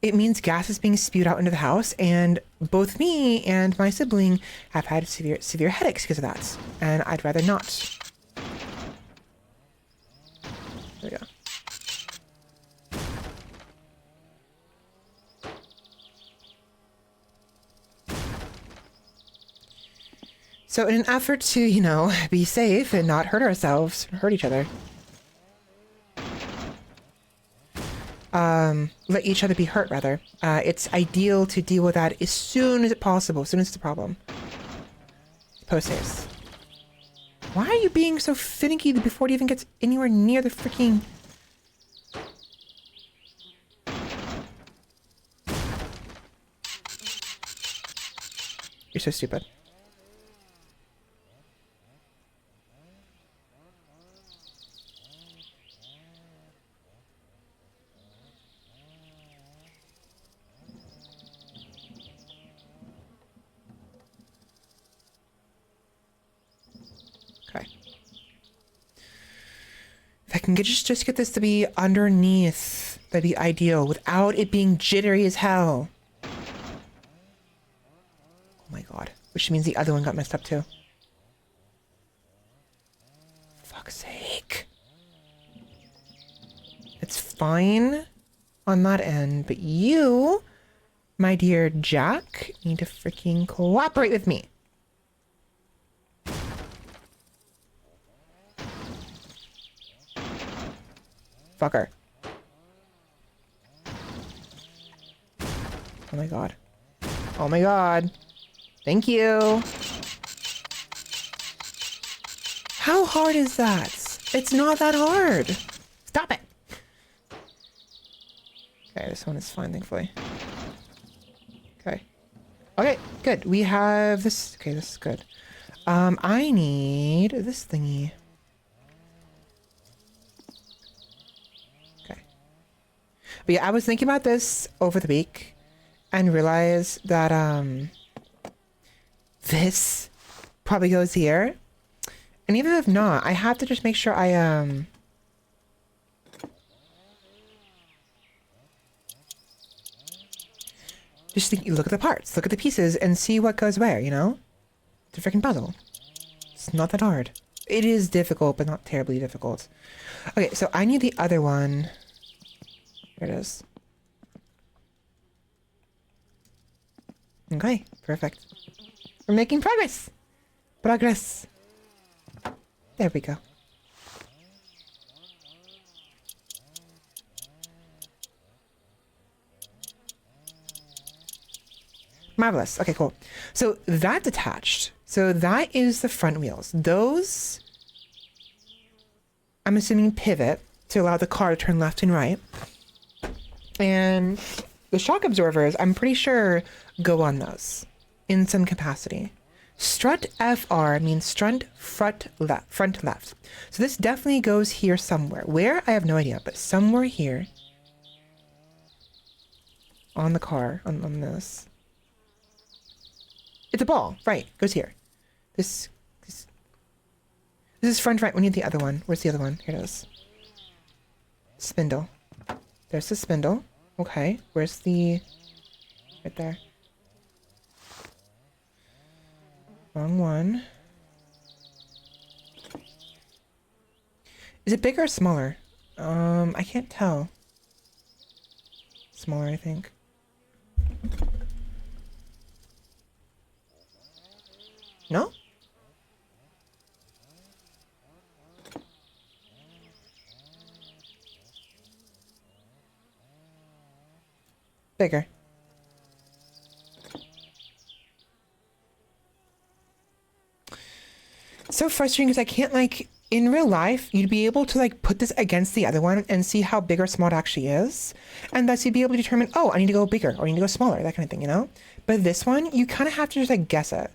Speaker 1: it means gas is being spewed out into the house, and both me and my sibling have had severe headaches because of that. And I'd rather not. There we go. So in an effort to, you know, be safe and not hurt ourselves, hurt each other, let each other be hurt, rather. It's ideal to deal with that as soon as possible, as soon as it's a problem. Post haste. Why are you being so finicky before it even gets anywhere near the freaking... You're so stupid. Okay. If I can just get this to be underneath, that'd be ideal, without it being jittery as hell. Oh my god. Which means the other one got messed up too. Fuck's sake. It's fine on that end, but you, my dear Jack, need to freaking cooperate with me. Fucker. Oh my god. Oh my god. Thank you. How hard is that? It's not that hard. Stop it. Okay, this one is fine, thankfully. Okay. Okay, good. We have this. Okay, this is good. I need this thingy. Okay. But yeah, I was thinking about this over the week and realized that, this probably goes here. And even if not, I have to just make sure I, just look at the parts, look at the pieces, and see what goes where, you know? It's a freaking puzzle. It's not that hard. It is difficult, but not terribly difficult. Okay, so I need the other one. Here it is. Okay, perfect. We're making progress! Progress! There we go. Marvelous. Okay, cool. So that's attached. So that is the front wheels. Those, I'm assuming, pivot to allow the car to turn left and right. And the shock absorbers, I'm pretty sure, go on those in some capacity. Strut FR means front left. So this definitely goes here somewhere. Where? I have no idea, but somewhere here on the car, on this. It's a ball, right? Goes here. This. This is front right. We need the other one. Where's the other one? Here it is. Spindle. There's the spindle. Okay. Where's the... Right there. Wrong one. Is it bigger or smaller? I can't tell. Smaller, I think. No? Bigger. It's so frustrating because I can't, like, in real life, you'd be able to, like, put this against the other one and see how big or small it actually is. And thus you'd be able to determine, oh, I need to go bigger or I need to go smaller, that kind of thing, you know? But this one, you kind of have to just, like, guess it.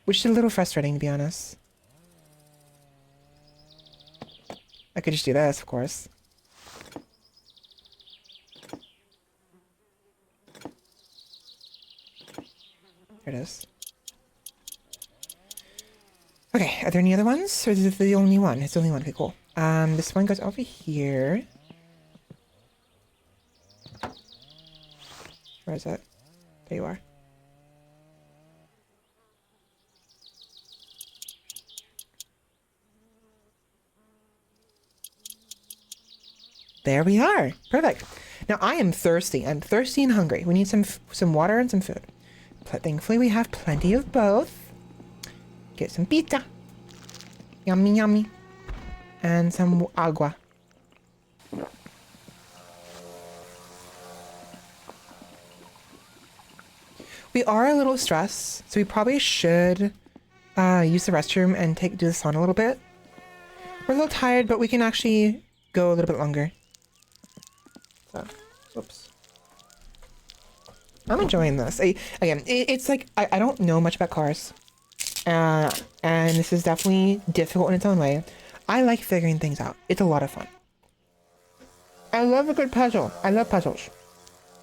Speaker 1: Which is a little frustrating, to be honest. I could just do this, of course. Here it is. Okay, are there any other ones? Or is it the only one? It's the only one. Okay, cool. This one goes over here. Where is it? There you are. There we are. Perfect. Now I am thirsty. I'm thirsty and hungry. We need some water and some food. Thankfully, we have plenty of both. Get some pizza. Yummy, yummy. And some agua. We are a little stressed, so we probably should use the restroom and do the sauna a little bit. We're a little tired, but we can actually go a little bit longer. So, whoops. I'm enjoying this. It's like, I don't know much about cars. And this is definitely difficult in its own way. I like figuring things out. It's a lot of fun. I love a good puzzle. I love puzzles.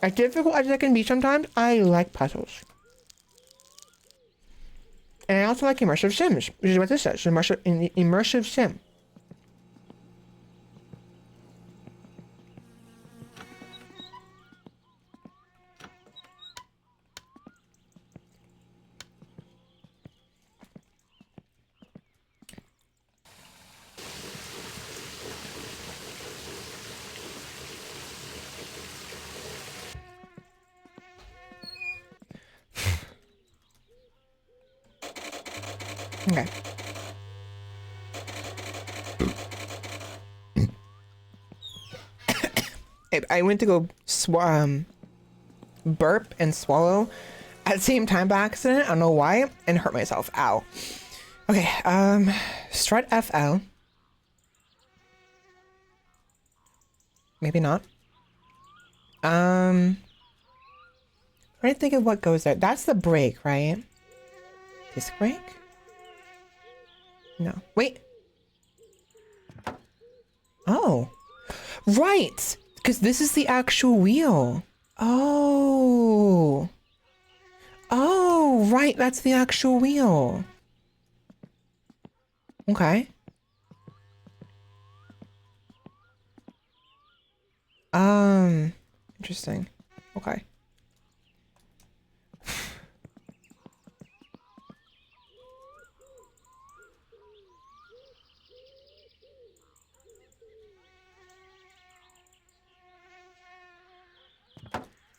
Speaker 1: As difficult as they can be sometimes, I like puzzles. And I also like immersive sims, which is what this says. Immersive sim. Okay. I went to go burp and swallow at the same time by accident. I don't know why, and hurt myself. Ow. Okay. Strut FL. Maybe not. Trying to think of what goes there. That's the brake, right? Disc brake? No. Wait. Oh. Right! Because this is the actual wheel. Oh. Oh, right. That's the actual wheel. Okay. Interesting. Okay.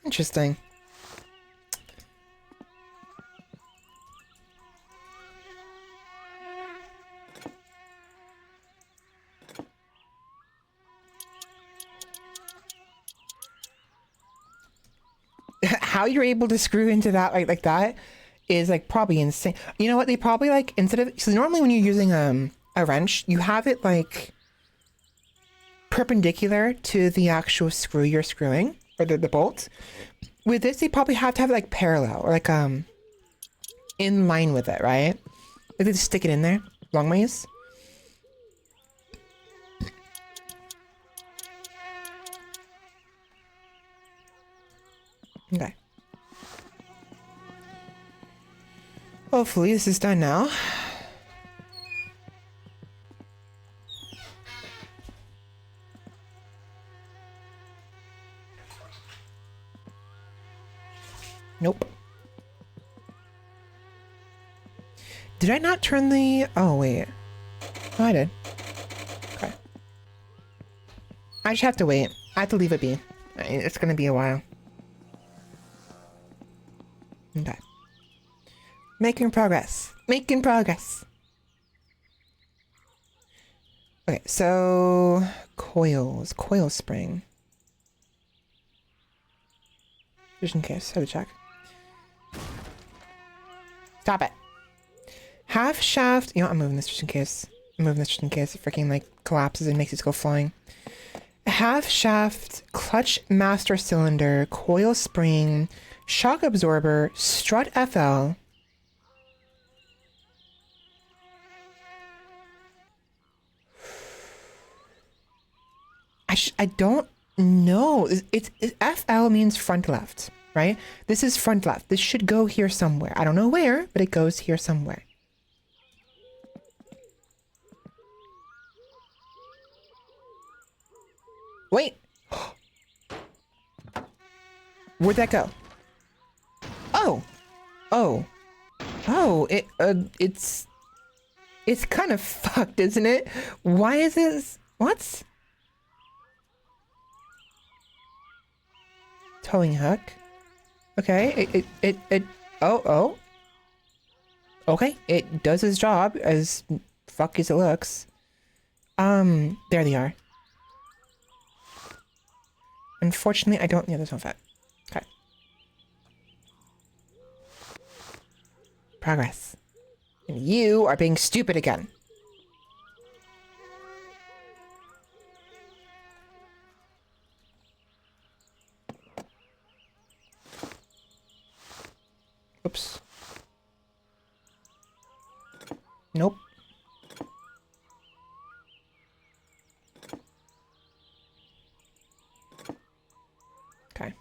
Speaker 1: Interesting. How you're able to screw into that like that is like probably insane. You know what? They probably like instead of so normally when you're using a wrench, you have it like perpendicular to the actual screw you're screwing or the bolt. With this, they probably have to have it like parallel or like in line with it, right? Like they just stick it in there long ways. Okay. Hopefully this is done now. Nope. Did I not turn the... Oh, wait. Oh, I did. Okay. I just have to wait. I have to leave it be. It's gonna be a while. Okay. Making progress. Making progress. Okay, so... Coils. Coil spring. Just in case. Have to check. Stop it. Half shaft. You know, I'm moving this just in case. I'm moving this just in case it freaking like collapses and makes it go flying. Half shaft, clutch master cylinder, coil spring, shock absorber, strut FL. I don't know. It's FL means front left, right? This is front left. This should go here somewhere. I don't know where, but it goes here somewhere. Wait. Where'd that go? Oh. Oh. Oh, it's kind of fucked, isn't it? Why is this? What? Towing hook. Okay, oh. Okay, it does its job, as fuck as it looks. There they are. Unfortunately, I don't... Yeah, there's no fat. Okay. Progress. And you are being stupid again. Oops. Nope. Okay.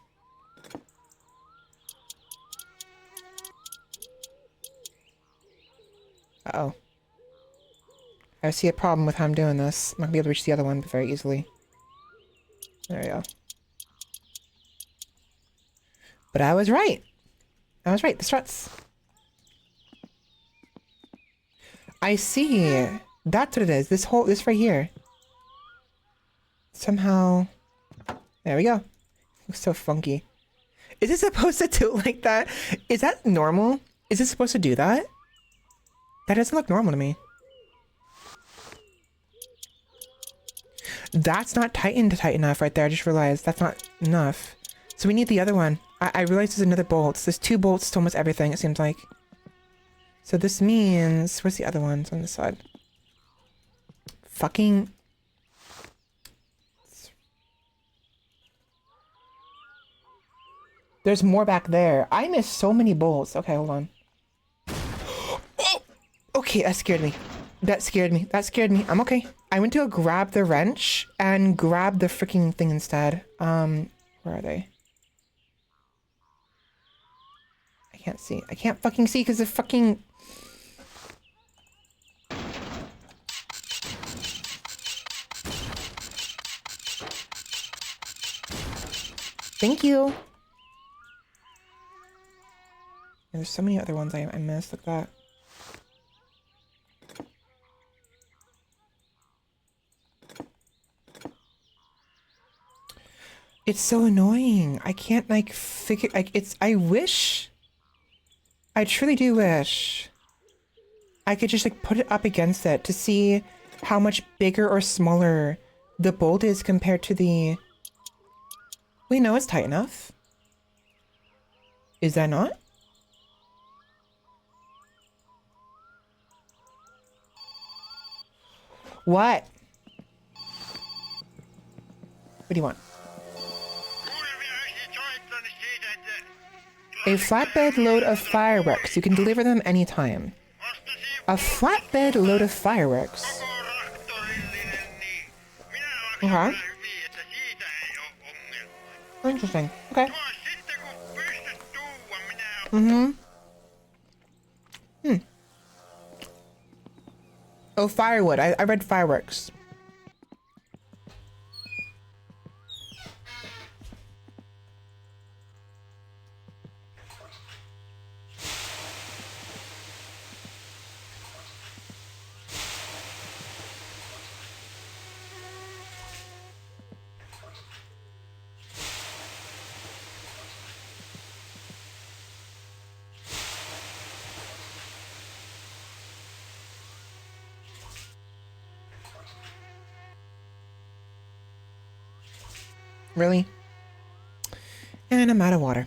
Speaker 1: Uh-oh. I see a problem with how I'm doing this. I'm not gonna be able to reach the other one very easily. There we go. But I was right. I was right. The struts. I see. That's what it is. This right here. Somehow. There we go. Looks so funky. Is it supposed to do like that? Is that normal? Is it supposed to do that? That doesn't look normal to me. That's not tight enough right there. I just realized that's not enough. So we need the other one. I realized there's another bolt. There's 2 bolts to almost everything, it seems like. So this means... Where's the other ones on this side? Fucking... There's more back there. I missed so many bolts. Okay, hold on. Oh! Okay, that scared me. That scared me. That scared me. I'm okay. I went to go grab the wrench and grab the freaking thing instead. Where are they? I can't see. I can't fucking see because the fucking... Thank you. Yeah, there's so many other ones I missed. Look at that. It's so annoying. I can't like figure like I wish. I truly do wish I could just like put it up against it to see how much bigger or smaller the bolt is compared to the... We know it's tight enough. Is that not? What? What do you want? A flatbed load of fireworks. You can deliver them anytime. A flatbed load of fireworks. Okay. Interesting. Okay. Mm-hmm. Oh, firewood. I read fireworks. Really? And I'm out of water.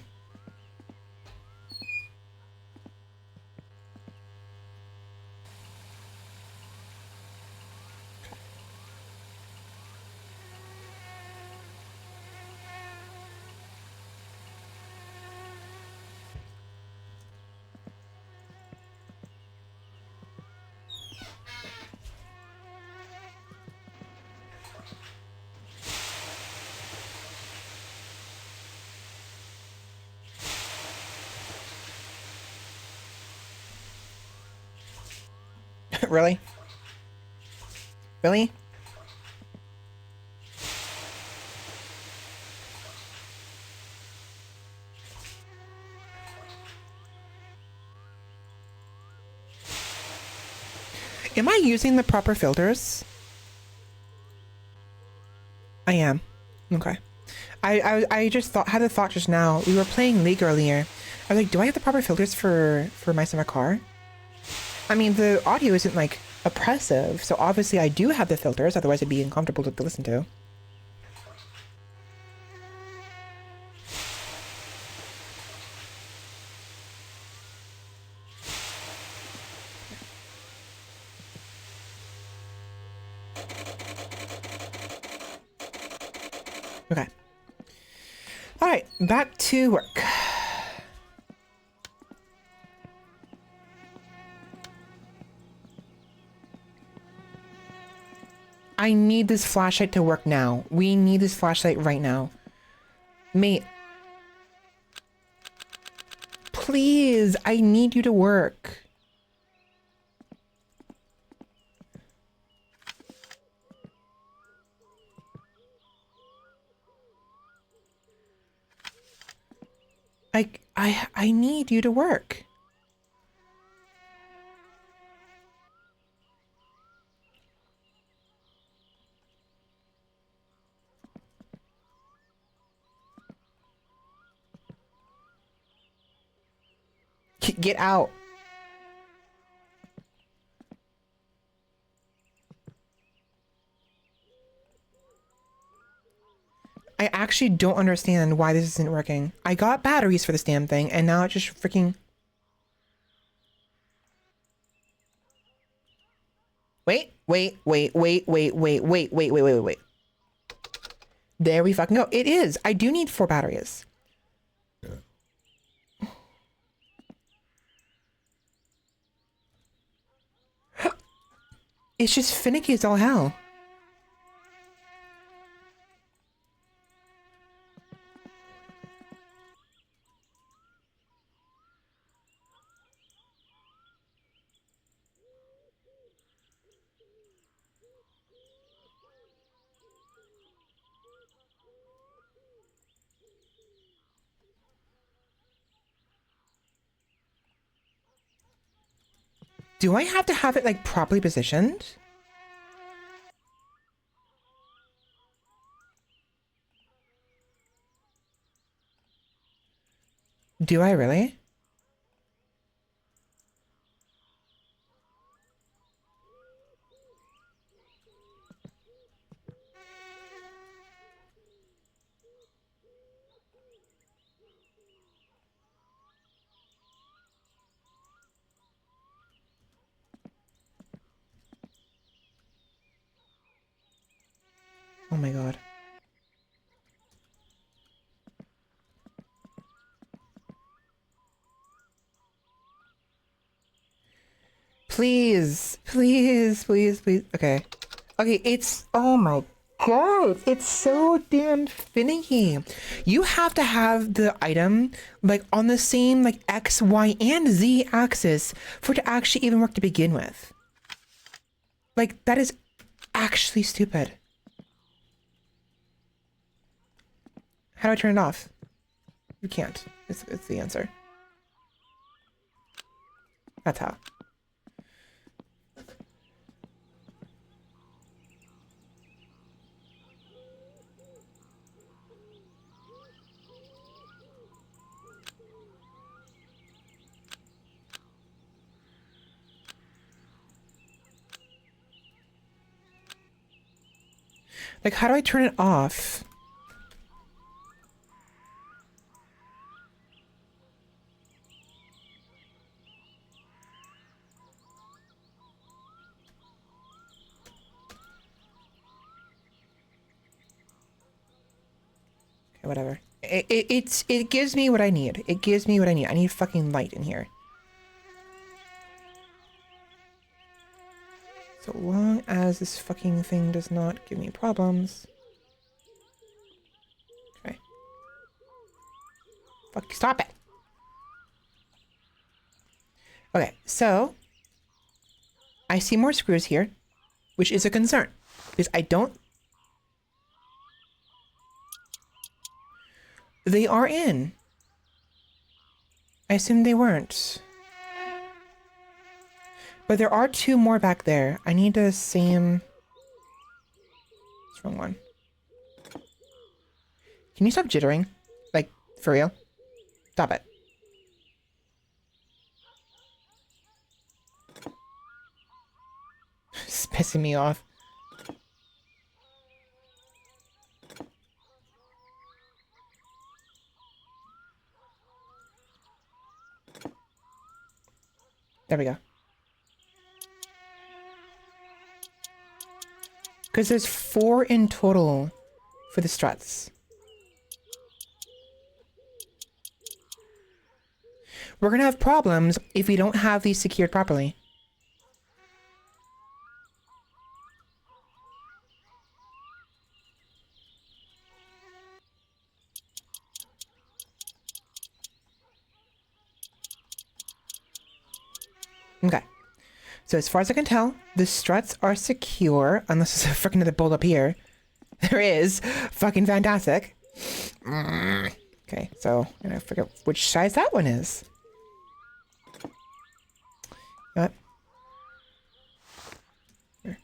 Speaker 1: Really? Really? Am I using the proper filters? I am. Okay. I just had a thought just now. We were playing League earlier. I was like, do I have the proper filters for my summer car? I mean, the audio isn't like oppressive, so obviously I do have the filters, otherwise it'd be uncomfortable to listen to. Okay. All right, back to work. I need this flashlight to work now. We need this flashlight right now. Mate. Please, I need you to work. I need you to work. Get out. I actually don't understand why this isn't working. I got batteries for this damn thing, and now it just freaking... Wait. There we fucking go. It is. I do need 4 batteries. It's just finicky as all hell. Do I have to have it like properly positioned? Do I really? Oh my god. Please, please, please, please. Okay. Okay, it's... Oh my god, it's so damn finicky. You have to have the item like on the same like X, Y, and Z axis for it to actually even work to begin with. Like, that is actually stupid. How do I turn it off? You can't. It's the answer. That's how. Like, how do I turn it off? Okay, whatever. It gives me what I need. It gives me what I need. I need fucking light in here. So long as this fucking thing does not give me problems. Okay. Fuck, stop it. Okay, so I see more screws here, which is a concern because I don't. They are in. I assumed they weren't. But there are two more back there. I need the same... What's the wrong one? Can you stop jittering? Like, for real? Stop it. It's pissing me off. There we go. Because there's 4 in total for the struts. We're gonna have problems if we don't have these secured properly. Okay. So as far as I can tell, the struts are secure, unless there's a freaking other bolt up here. There is. Fucking fantastic. Okay, so I'm gonna figure out which size that one is. What? Here.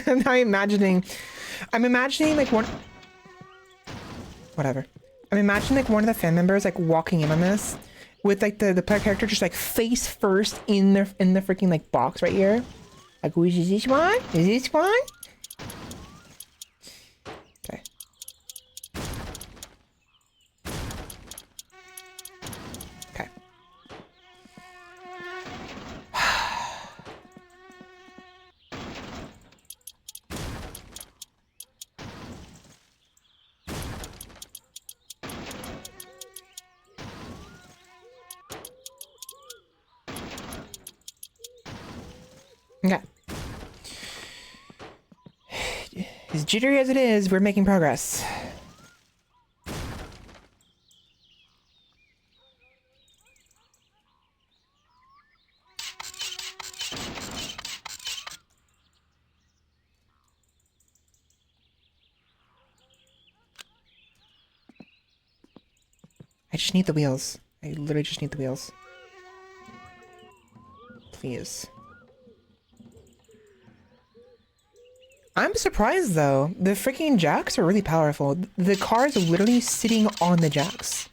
Speaker 1: I'm imagining like one, whatever. I'm imagining like one of the fan members like walking in on this with like the player character just like face first in the freaking like box right here. Like, which is this one? Is this one? Okay. Okay. Okay. As jittery as it is, we're making progress. I just need the wheels. I literally just need the wheels. Please. I'm surprised though. The freaking jacks are really powerful. The car is literally sitting on the jacks.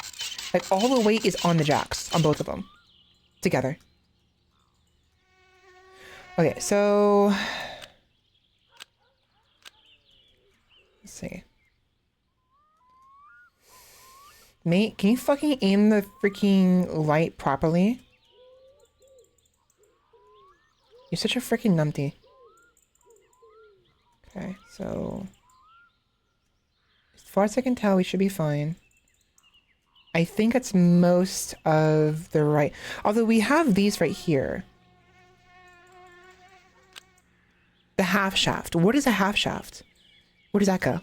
Speaker 1: Like all the weight is on the jacks, on both of them. Together. Okay, so... Let's see. Mate, can you fucking aim the freaking light properly? You're such a freaking numpty. Okay, so... as far as I can tell, we should be fine. I think it's most of the right... although we have these right here. The half shaft. What is a half shaft? Where does that go?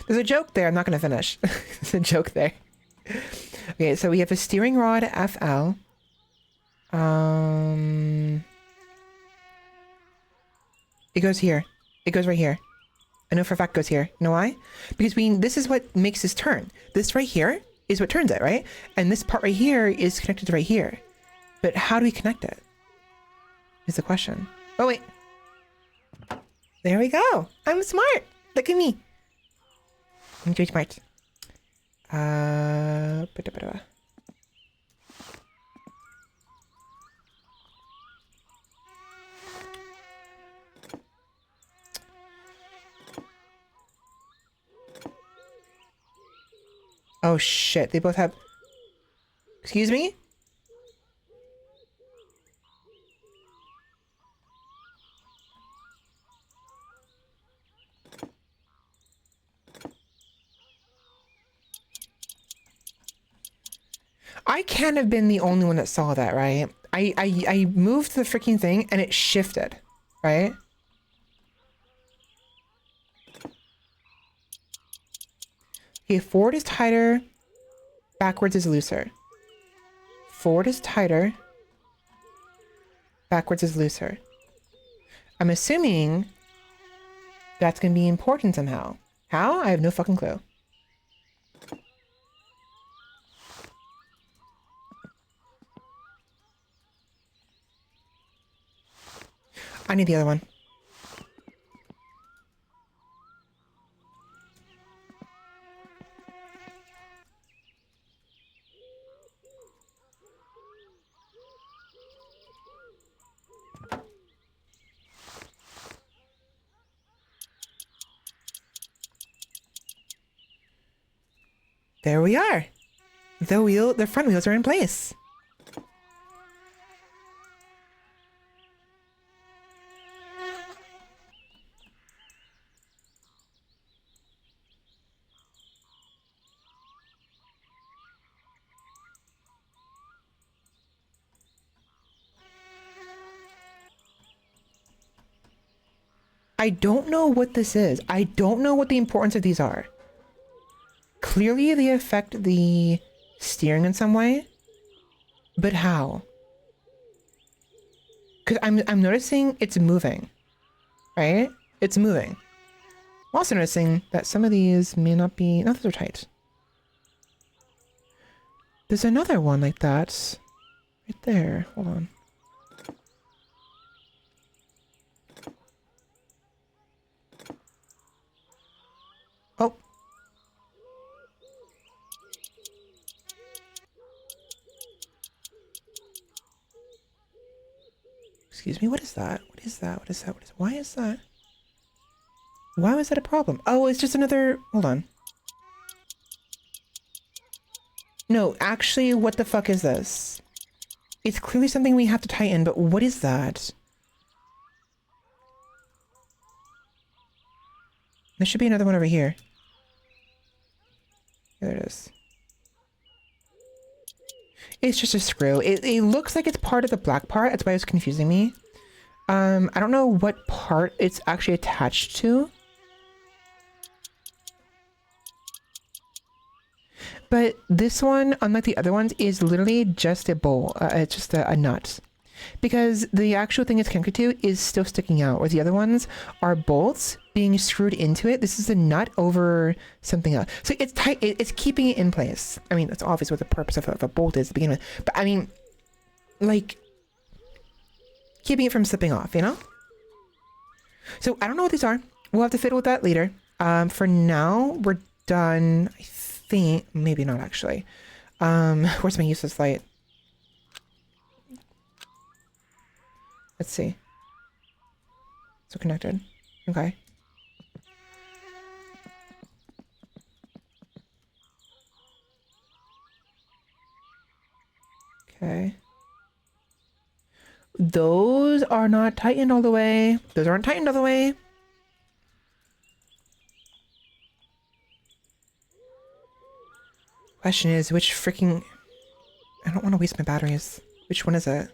Speaker 1: There's a joke there. I'm not going to finish. There's a joke there. Okay, so we have a steering rod FL. It goes here. It goes right here. I know for a fact it goes here. You know why? Because this is what makes this turn. This right here is what turns it, right? And this part right here is connected to right here. But how do we connect it? Is the question. Oh, wait. There we go. I'm smart. Look at me. I'm very smart. Oh shit, they both have... Excuse me? I can't have been the only one that saw that, right? I moved the freaking thing and it shifted, right? Okay, forward is tighter, backwards is looser. Forward is tighter, backwards is looser. I'm assuming that's going to be important somehow. How? I have no fucking clue. I need the other one. There we are. The front wheels are in place. I don't know what this is. I don't know what the importance of these are. Clearly they affect the steering in some way, but how? Because I'm noticing it's moving, right? It's moving. I'm also noticing that some of these may not be... no, those are tight. There's another one like that. Right there. Hold on. Oh. Excuse me, what is that? What is that? What is that? What is... why is that? Why was that a problem? Oh, it's just another... hold on. No, actually, what the fuck is this? It's clearly something we have to tighten, but what is that? There should be another one over here. There it is. It's just a screw. It looks like it's part of the black part. That's why it's confusing me. I don't know what part it's actually attached to. But this one, unlike the other ones, is literally just a bowl. It's just a nut. Because the actual thing it's connected to is still sticking out, whereas the other ones are bolts being screwed into it. This is a nut over something else. So it's tight. It's keeping it in place. I mean, that's obvious what the purpose of a bolt is to begin with. But I mean, like, keeping it from slipping off, you know? So I don't know what these are. We'll have to fiddle with that later. For now, we're done. I think, maybe not actually. Where's my useless light? Let's see. So connected. Okay. Okay. Those are not tightened all the way. Those aren't tightened all the way. Question is, which freaking... I don't want to waste my batteries. Which one is it?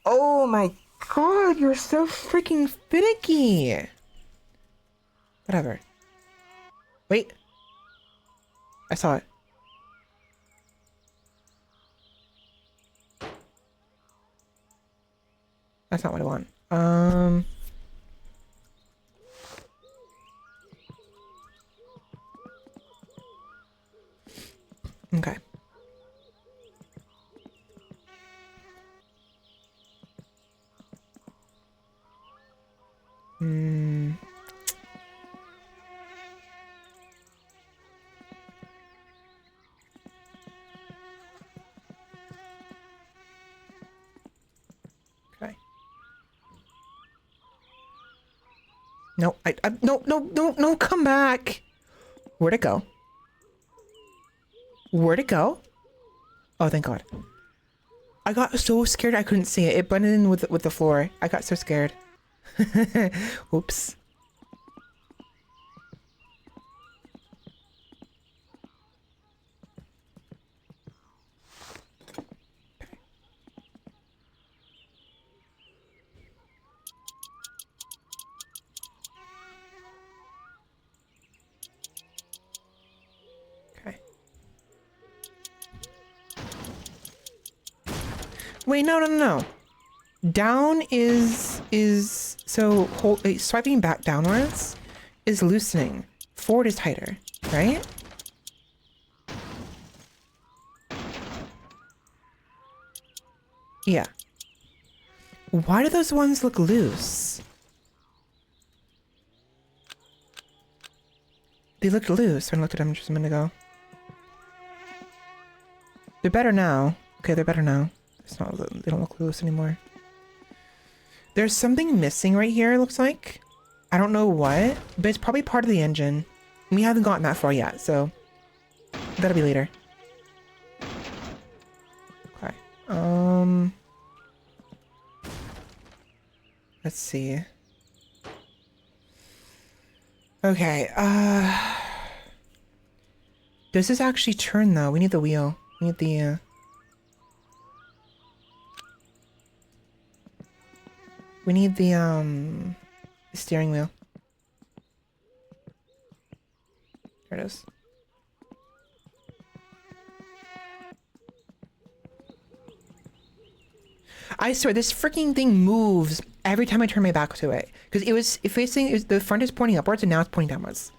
Speaker 1: Oh my god, you're so freaking finicky! Whatever. Wait. I saw it. That's not what I want. Okay. Okay. No, no, come back. Where'd it go? Where'd it go? Oh, thank God. I got so scared I couldn't see it. It blended in with the floor. I got so scared. Oops. Okay. Wait, no. Down is so swiping back downwards is loosening. Forward is tighter, right? Yeah. Why do those ones look loose? They looked loose when I looked at them just a minute ago. They're better now. Okay, they're better now. It's not. They don't look loose anymore. There's something missing right here, it looks like. I don't know what, but it's probably part of the engine. We haven't gotten that far yet, so that'll be later. Okay. Let's see. Okay, does this actually turn though? We need the wheel. We need the we need the steering wheel. There it is. I swear, this freaking thing moves every time I turn my back to it. Because the front is pointing upwards and now it's pointing downwards.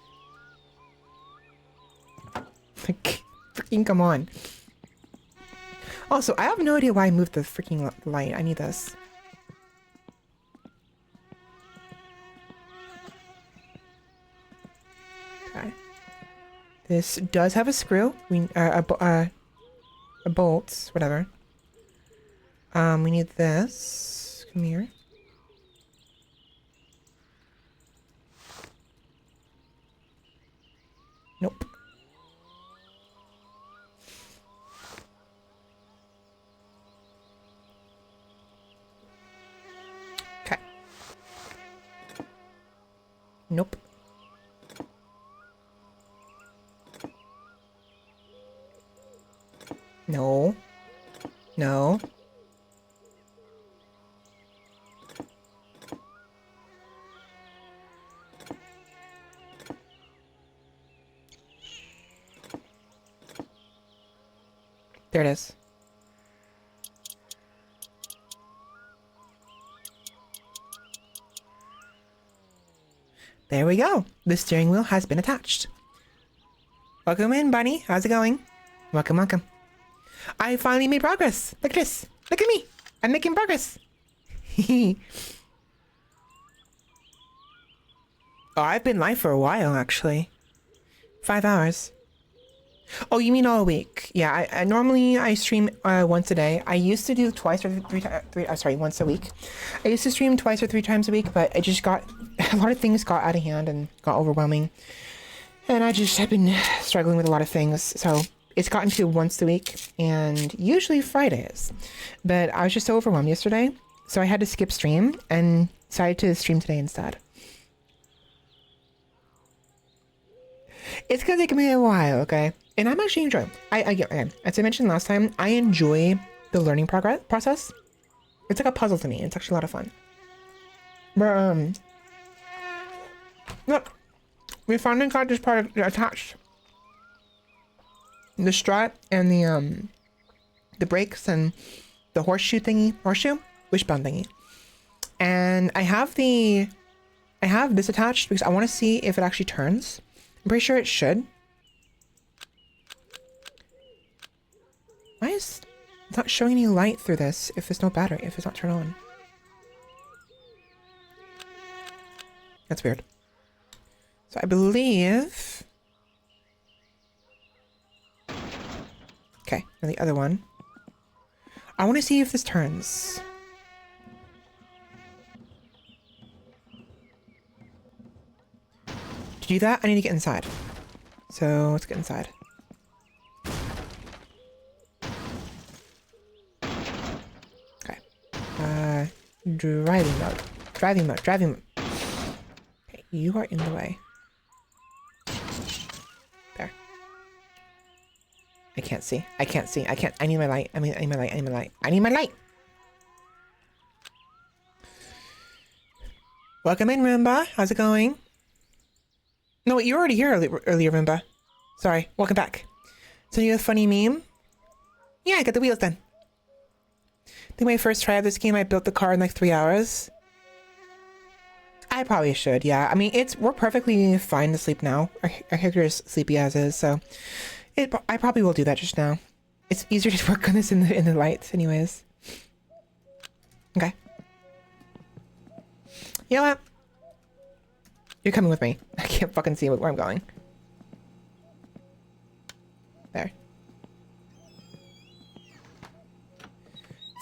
Speaker 1: Like, freaking come on. Also, I have no idea why I moved the freaking light. I need this. Okay. This does have a screw. A bolt, whatever. We need this. Come here. Nope. Okay. Nope. No. No. There it is. There we go. The steering wheel has been attached. Welcome in, Bunny. How's it going? Welcome, welcome. I finally made progress. Look at this. Look at me. I'm making progress. Oh, I've been live for a while, actually. 5 hours. Oh, you mean all week? Yeah, I normally stream once a day. I used to do twice or once a week. I used to stream twice or 3 times a week, but it just got a lot of things got out of hand and got overwhelming. And I just have been struggling with a lot of things. So it's gotten to once a week and usually Fridays. But I was just so overwhelmed yesterday. So I had to skip stream and decided to stream today instead. It's gonna take me a while, okay? And I'm actually enjoying. Again, as I mentioned last time, I enjoy the learning process. It's like a puzzle to me. It's actually a lot of fun. But look, we finally got this part attached. The strut and the brakes and the horseshoe, wishbone thingy. And I have this attached because I want to see if it actually turns. I'm pretty sure it should. Why is it not showing any light through this if there's no battery, if it's not turned on? That's weird. So I believe... Okay, and the other one. I want to see if this turns. To do that, I need to get inside. So let's get inside. Okay. Driving mode. Driving mode. Driving mode. Okay, you are in the way. There. I can't see. I can't see. I can't. I need my light. I need my light. I need my light. I need my light! Welcome in, Roomba. How's it going? No, wait, you were already here earlier, Roomba. Sorry. Welcome back. Send you a funny meme? Yeah, I got the wheels done. I think my first try of this game, I built the car in like 3 hours. I probably should, yeah. I mean, we're perfectly fine to sleep now. Our character is sleepy as is, so I probably will do that just now. It's easier to work on this in the lights, anyways. Okay. You know what? You're coming with me. I can't fucking see where I'm going. There.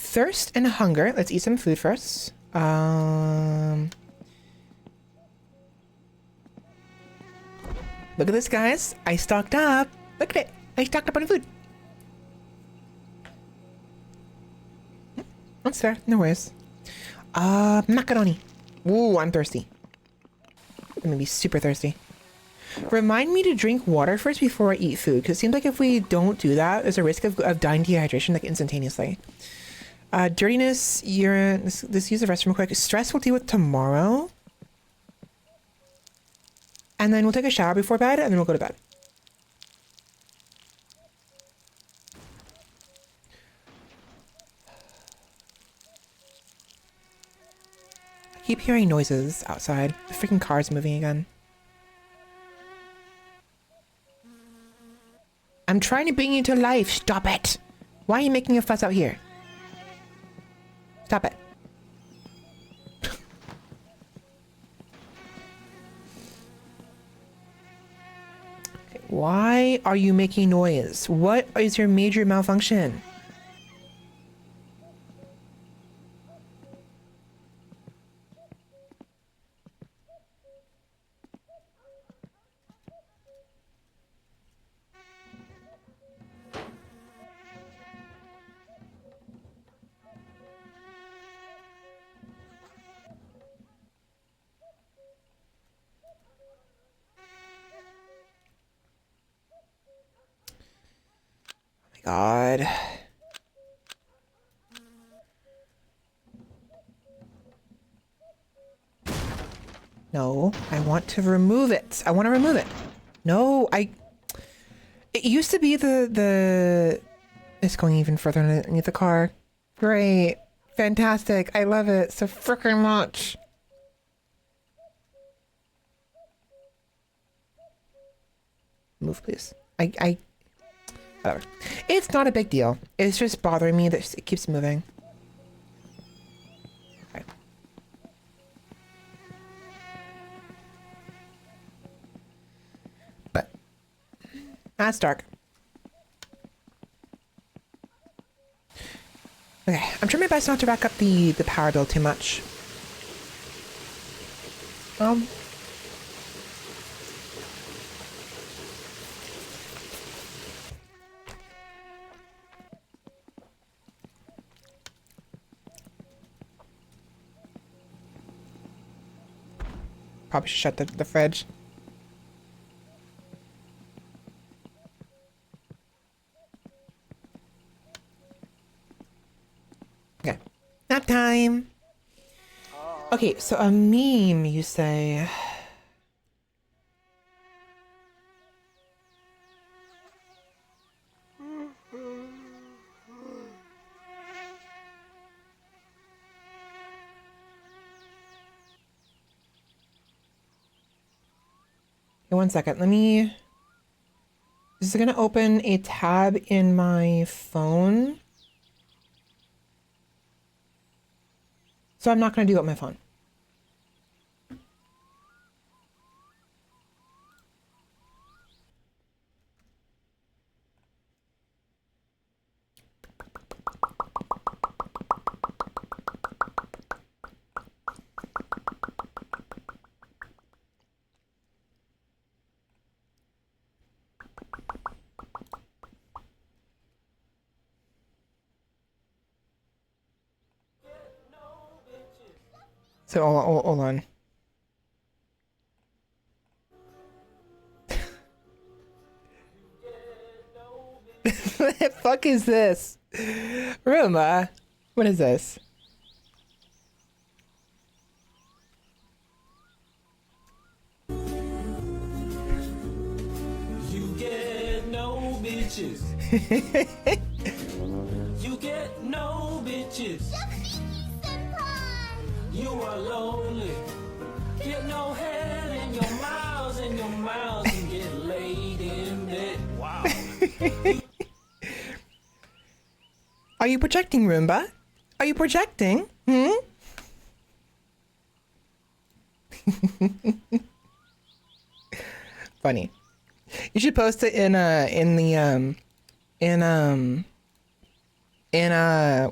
Speaker 1: Thirst and hunger. Let's eat some food first. Look at this, guys. I stocked up. Look at it. I stocked up on food. That's fair. No worries. Macaroni. Ooh, I'm thirsty. I'm gonna be super thirsty. Remind me to drink water first before I eat food, because it seems like if we don't do that, there's a risk of dying dehydration like instantaneously. Dirtiness, urine. Let's use the restroom real quick. Stress we'll deal with tomorrow. And then we'll take a shower before bed, and then we'll go to bed. I keep hearing noises outside. The freaking car's moving again. I'm trying to bring you to life. Stop it. Why are you making a fuss out here? Stop it. Okay, why are you making noise? What is your major malfunction? God. No, I want to remove it. I want to remove it. No, it used to be it's going even further underneath the car. Great. Fantastic. I love it so freaking much. Move, please. Whatever. It's not a big deal. It's just bothering me that it keeps moving. Okay. But that's dark. Okay, I'm trying my best not to rack up the power bill too much. Probably should shut the fridge. Okay. Nap time. Okay, so a meme, you say. Okay, 1 second. Let me. This is gonna open a tab in my phone. So I'm not gonna do it on my phone. So hold on. What the fuck is this? Ruma, what is this?
Speaker 8: You get no bitches. You get no bitches. You are lonely. Get no head in your mouths and get laid in bed. Wow.
Speaker 1: Are you projecting, Roomba? Are you projecting? Hmm? Funny. You should post it in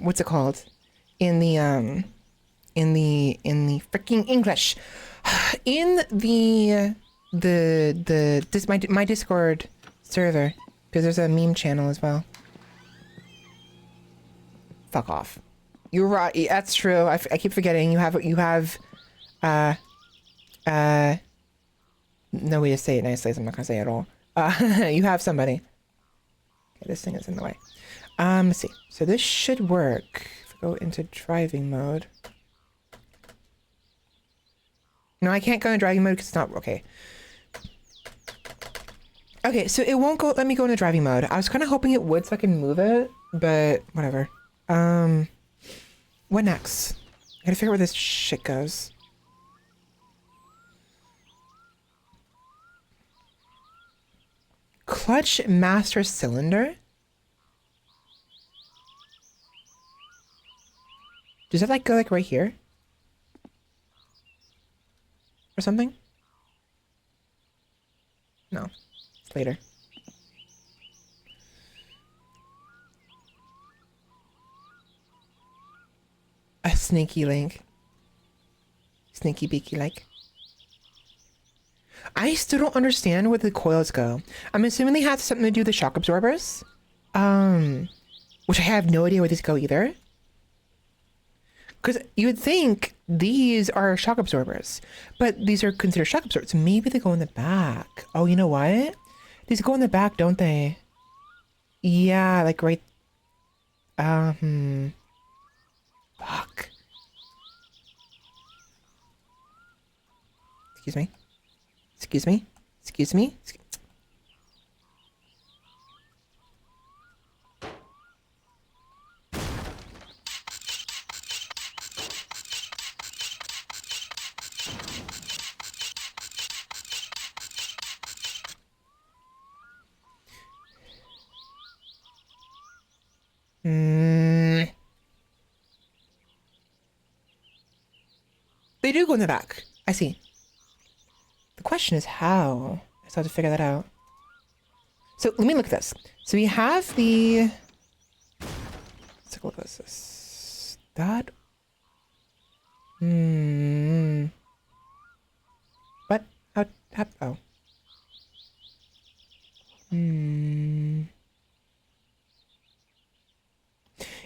Speaker 1: what's it called? In the freaking English. In my Discord server, because there's a meme channel as well. Fuck off. You're right. That's true. I keep forgetting. You have no way to say it nicely, so I'm not gonna say it at all. You have somebody. Okay, this thing is in the way. Let's see. So this should work. If I go into driving mode. No, I can't go into driving mode because it's not okay. Okay, so it won't go. Let me go into driving mode. I was kind of hoping it would so I can move it, but whatever. What next? I gotta figure out where this shit goes. Clutch master cylinder? Does that like go like right here? Or something? No. It's later. A sneaky link. Sneaky beaky like. I still don't understand where the coils go. I'm assuming they have something to do with the shock absorbers. Which I have no idea where these go either. Because you would think these are shock absorbers, but these are considered shock absorbers. Maybe they go in the back. Oh, you know what? These go in the back, don't they? Yeah, like right. Fuck. Excuse me. Excuse me. Excuse me. They do go in the back. I see. The question is how. I still have to figure that out. So let me look at this. So we have the. Let's take a look at this. That. What? How? Oh.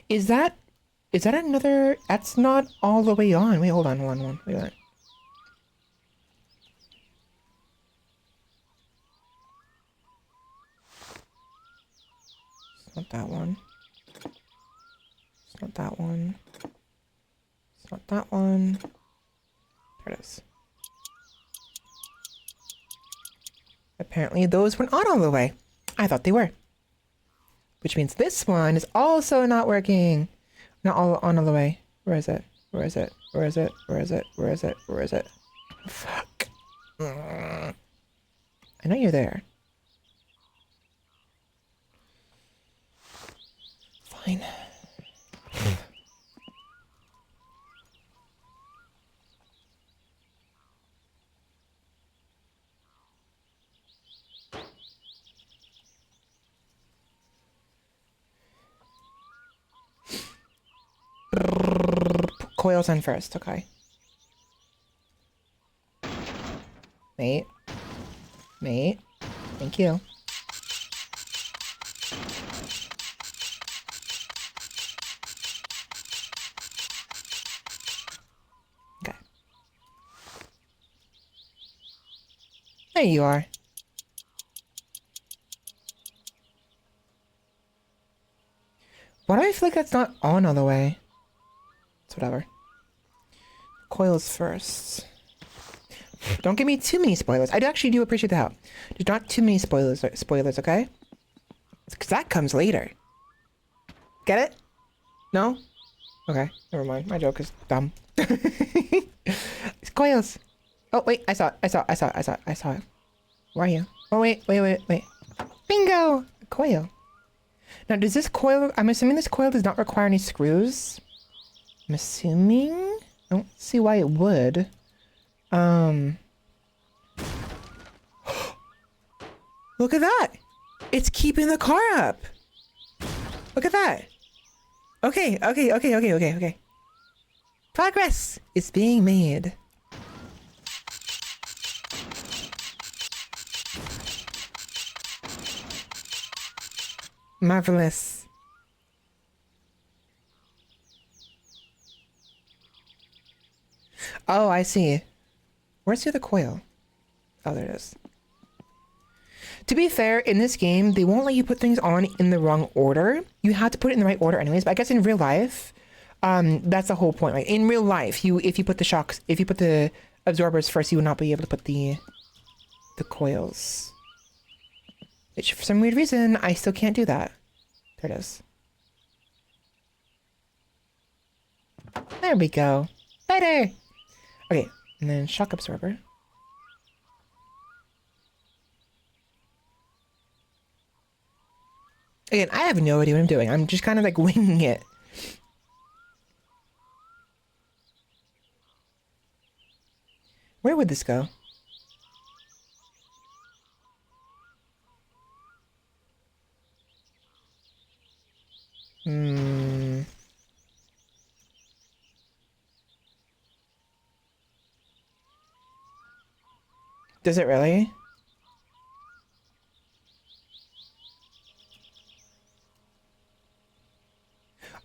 Speaker 1: Is that another? That's not all the way on. Wait, hold on. Wait a minute. not that one. It's not that one. It's not that one. There it is. Apparently those weren't on all the way. I thought they were. Which means this one is also not working. Not all on all the way. Where is it? Where is it? Where is it? Where is it? Where is it? Where is it? Fuck. I know you're there. Fine. Coils on first, okay. Mate. Mate. Thank you. Okay. There you are. Why do I feel like that's not on all the way? It's whatever. Coils first. Don't give me too many spoilers. I actually do appreciate the help. Just not too many spoilers, okay? Because that comes later. Get it? No? Okay, never mind. My joke is dumb. It's coils. Oh, wait, I saw it. Where are you? Oh, wait. Bingo! A coil. Now, does this coil... I'm assuming this coil does not require any screws. I'm assuming? I don't see why it would. Look at that! It's keeping the car up! Look at that! Okay. Progress is being made. Marvelous. Oh, I see. Where's the other coil? Oh, there it is. To be fair, in this game, they won't let you put things on in the wrong order. You have to put it in the right order anyways, but I guess in real life, that's the whole point. Like in real life, if you put the absorbers first, you will not be able to put the coils. Which for some weird reason, I still can't do that. There it is. There we go. Better! Okay, and then shock absorber. Again, I have no idea what I'm doing. I'm just kind of like winging it. Where would this go? Does it really?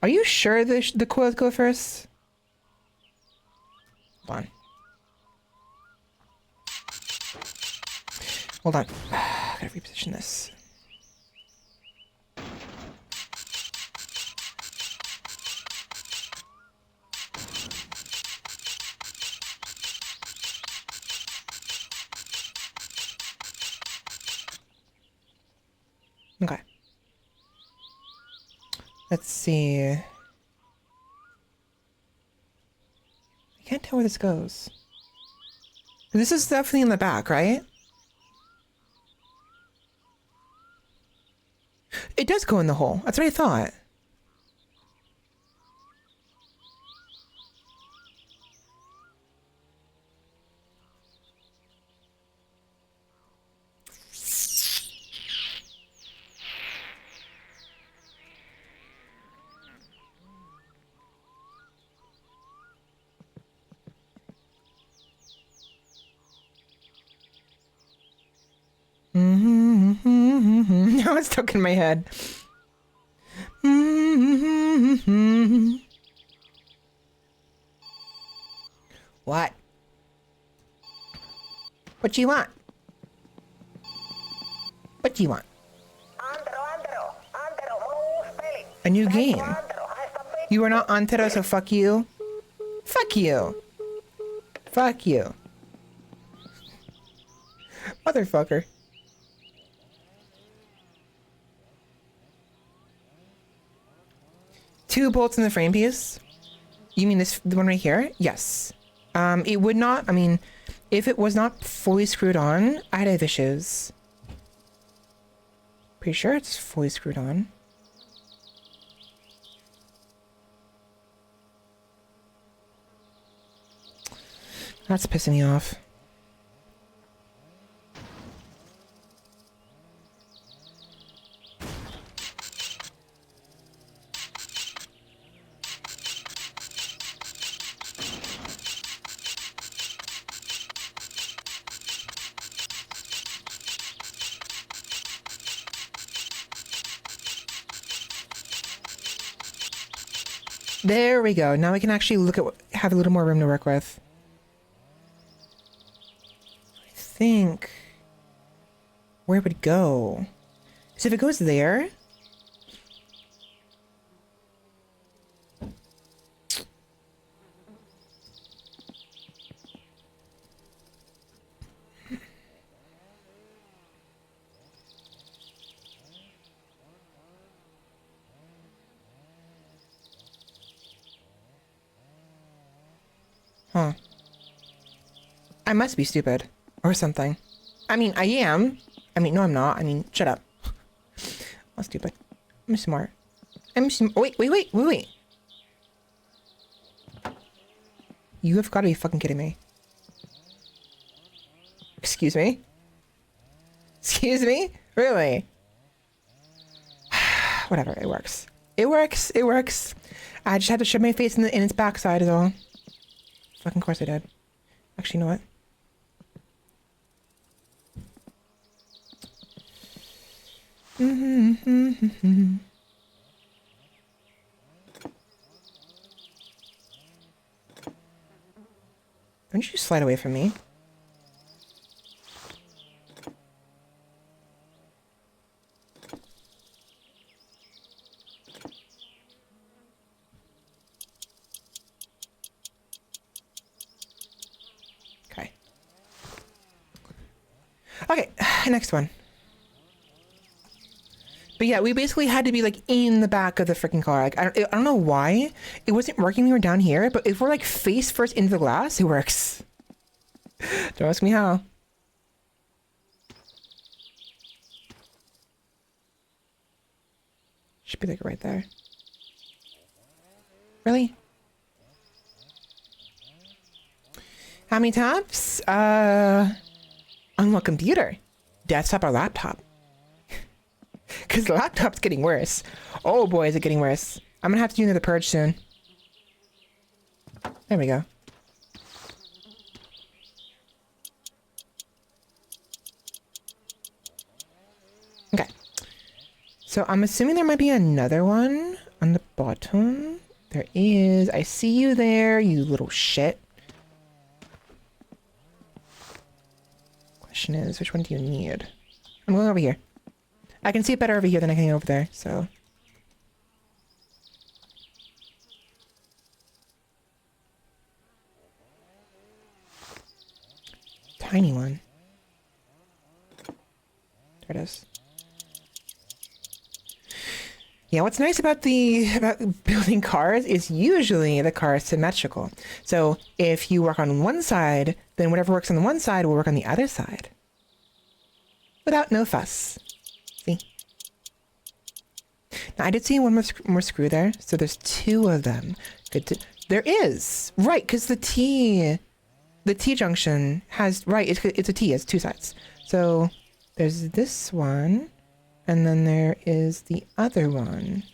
Speaker 1: Are you sure the coils go first? Hold on. Hold on. Gotta reposition this. Okay. Let's see. I can't tell where this goes. This is definitely in the back, right? It does go in the hole. That's what I thought. Now it's stuck in my head. What? What do you want? What do you want? A new game. You are not Antero, so fuck you. Fuck you. Fuck you. Motherfucker. Two bolts in the frame piece? You mean this, the one right here? Yes. It would not, I mean, if it was not fully screwed on, I'd have issues. Pretty sure it's fully screwed on. That's pissing me off. There we go. Now we can actually look at have a little more room to work with. I think where would it go? So if it goes there, huh? I must be stupid or something. I mean, I am. I mean, no, I'm not. I mean, shut up. I'm stupid. I'm smart. Wait. You have got to be fucking kidding me. Excuse me? Excuse me? Really? Whatever, it works. It works. I just had to shove my face in its backside is all. Fucking course I did. Actually, you know what? Don't you slide away from me? Okay, next one. But yeah, we basically had to be like in the back of the freaking car. Like I don't know why it wasn't working when we were down here, but if we're like face first into the glass, it works. Don't ask me how. Should be like right there. Really? How many taps? On what computer? Desktop or laptop? Because the laptop's getting worse. Oh boy, is it getting worse. I'm gonna have to do another purge soon. There we go. Okay. So I'm assuming there might be another one on the bottom. There is. I see you there, you little shit. Question is, which one do you need? I'm going over here. I can see it better over here than I can over there, so. Tiny one. There it is. Yeah, what's nice about building cars is usually the car is symmetrical. So if you work on one side, then whatever works on the one side will work on the other side. Without no fuss. See? Now I did see one more screw there, so there's two of them. Good to, there is! Right, because the T junction has, right, it's a T, it's two sides. So there's this one. And then there is the other one.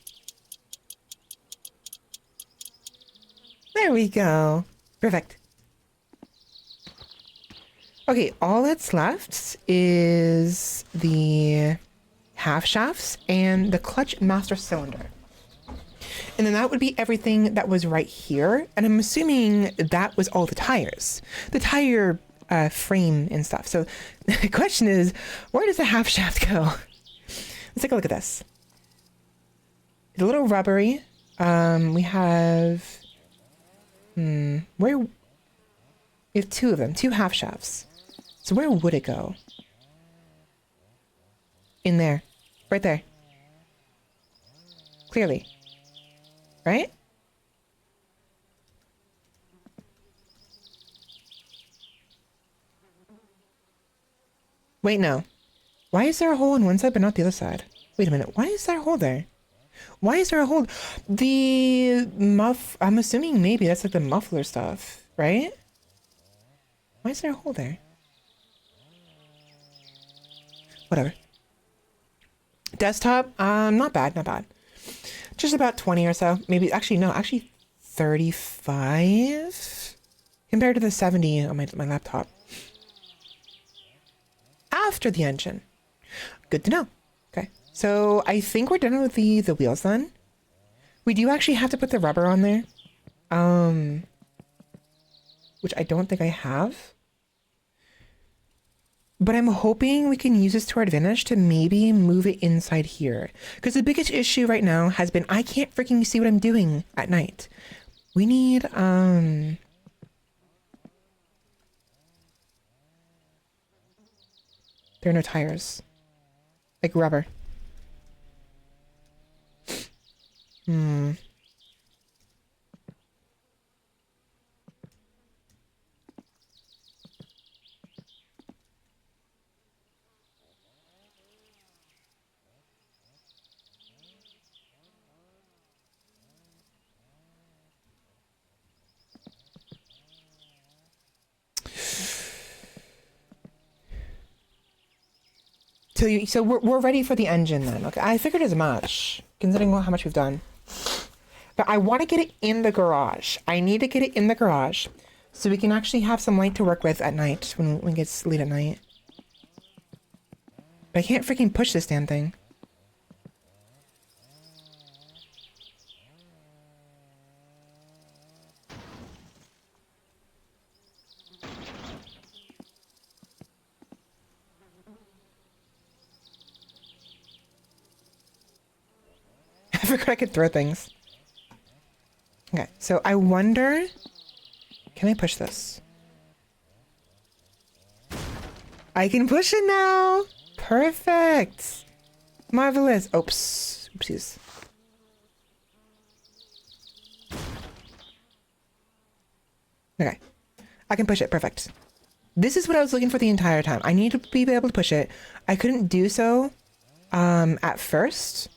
Speaker 1: There we go. Perfect. Okay, all that's left is the half shafts and the clutch master cylinder. And then that would be everything that was right here. And I'm assuming that was all the tires. The tire frame and stuff. So the question is, where does the half shaft go? Let's take a look at this. It's a little rubbery. We have... where... We have two of them, two half shafts. So where would it go? In there. Right there. Clearly. Right? Wait, no. Why is there a hole on one side but not the other side? Wait a minute. Why is there a hole there? Why is there a hole? The I'm assuming maybe that's like the muffler stuff, right? Why is there a hole there? Whatever. Desktop, not bad, not bad. Just about 20 or so. Maybe, actually, no, actually 35 compared to the 70 on my laptop. After the engine. Good to know. Okay. So I think we're done with the wheels then. We do actually have to put the rubber on there. Which I don't think I have. But I'm hoping we can use this to our advantage to maybe move it inside here. Because the biggest issue right now has been I can't freaking see what I'm doing at night. We need, there are no tires. Like rubber. So we're ready for the engine then. Okay, I figured as much, considering how much we've done. But I want to get it in the garage. I need to get it in the garage so we can actually have some light to work with at night when it gets late at night. But I can't freaking push this damn thing. I forgot I could throw things. Okay, so I wonder... Can I push this? I can push it now! Perfect! Marvelous! Oops. Oopsies. Okay. I can push it. Perfect. This is what I was looking for the entire time. I need to be able to push it. I couldn't do so at first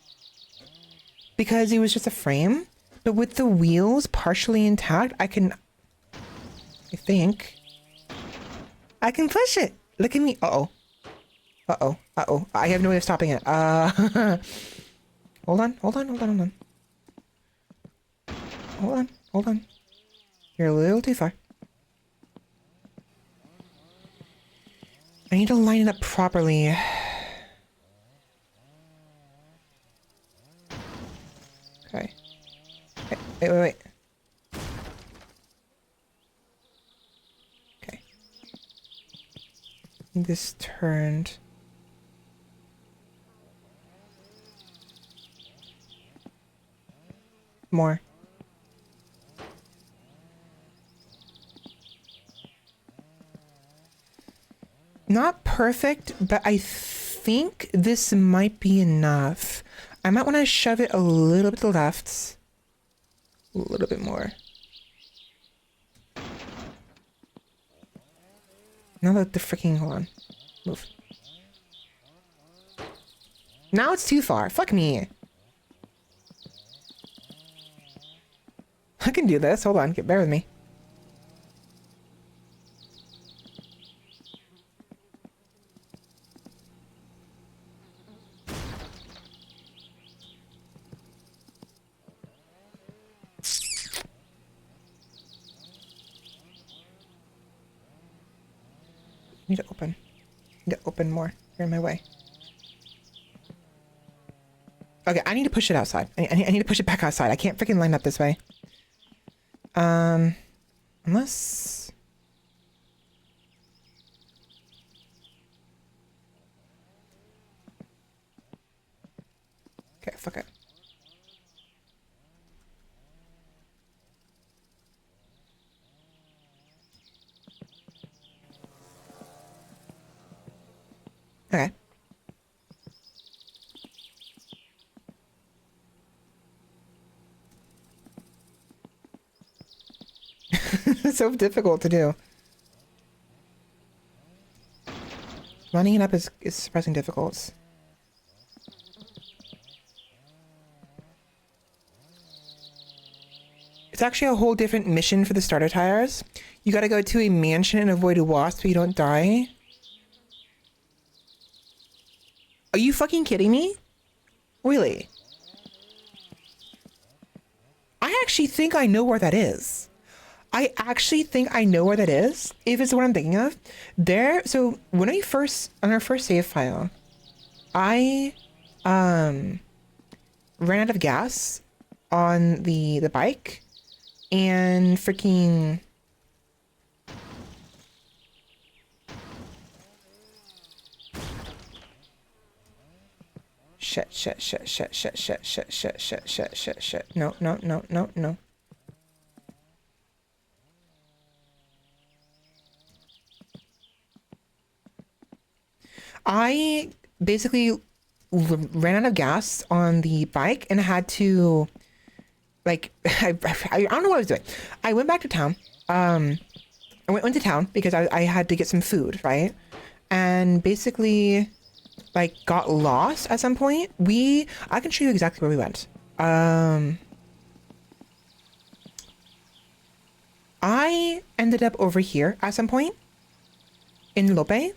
Speaker 1: because it was just a frame. But with the wheels partially intact, I think I can push it. Look at me. Uh-oh. Uh-oh. Uh-oh. I have no way of stopping it. Hold on. Hold on. Hold on. Hold on. Hold on. Hold on. You're a little too far. I need to line it up properly. Okay. Wait. Okay. This turned. More. Not perfect, but I think this might be enough. I might want to shove it a little bit to the left. A little bit more. Now that the freaking... Hold on. Move. Now it's too far. Fuck me. I can do this. Hold on. Bear with me. Need to open. Need to open more. You're in my way. Okay, I need to push it outside. I need to push it back outside. I can't freaking line up this way. Unless... Okay, fuck it. Okay. It's so difficult to do. Lining it up is surprisingly difficult. It's actually a whole different mission for the starter tires. You gotta go to a mansion and avoid a wasp so you don't die. Are you fucking kidding me? Really? I actually think I know where that is. I actually think I know where that is, if it's what I'm thinking of. So when on our first save file, I ran out of gas on the bike and freaking shit. No. I basically ran out of gas on the bike and had to, like, I don't know what I was doing. I went back to town. I went to town because I had to get some food, right? And basically, like, got lost at some point. I can show you exactly where we went. I ended up over here at some point in Lope.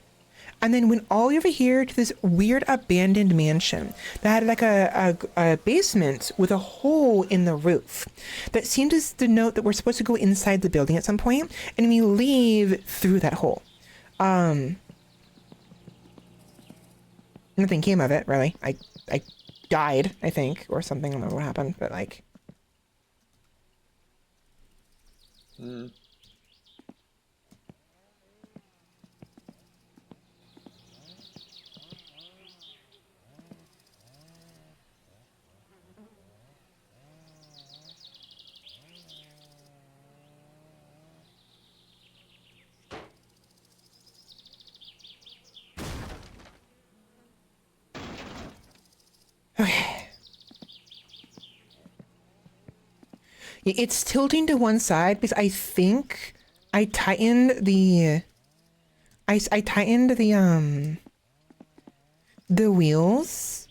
Speaker 1: And then went all over here to this weird abandoned mansion that had like a basement with a hole in the roof that seemed to denote that we're supposed to go inside the building at some point, and we leave through that hole. Nothing came of it, really. I died, I think, or something. I don't know what happened, but like... Okay. It's tilting to one side because I think I tightened the the wheels,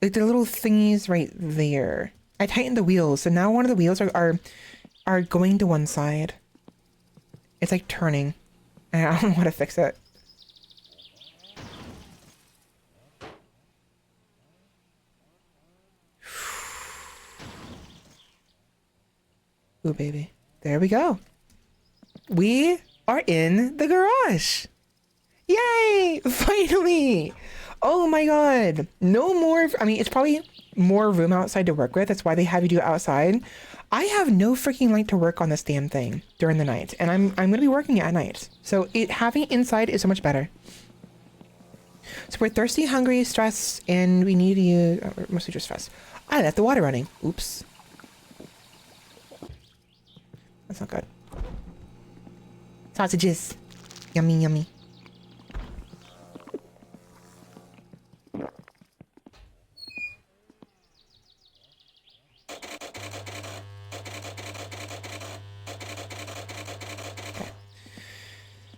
Speaker 1: like the little thingies right there. I tightened the wheels, so now one of the wheels are going to one side. It's like turning, and I don't know how to fix it. Ooh, baby. There we go. We are in the garage. Yay! Finally! Oh my god. No more... I mean, it's probably more room outside to work with. That's why they have you do it outside. I have no freaking light to work on this damn thing during the night. And I'm going to be working at night. So having it inside is so much better. So we're thirsty, hungry, stressed, and we need to use... mostly just stressed. I left the water running. Oops. That's not good. Sausages. Yummy, yummy.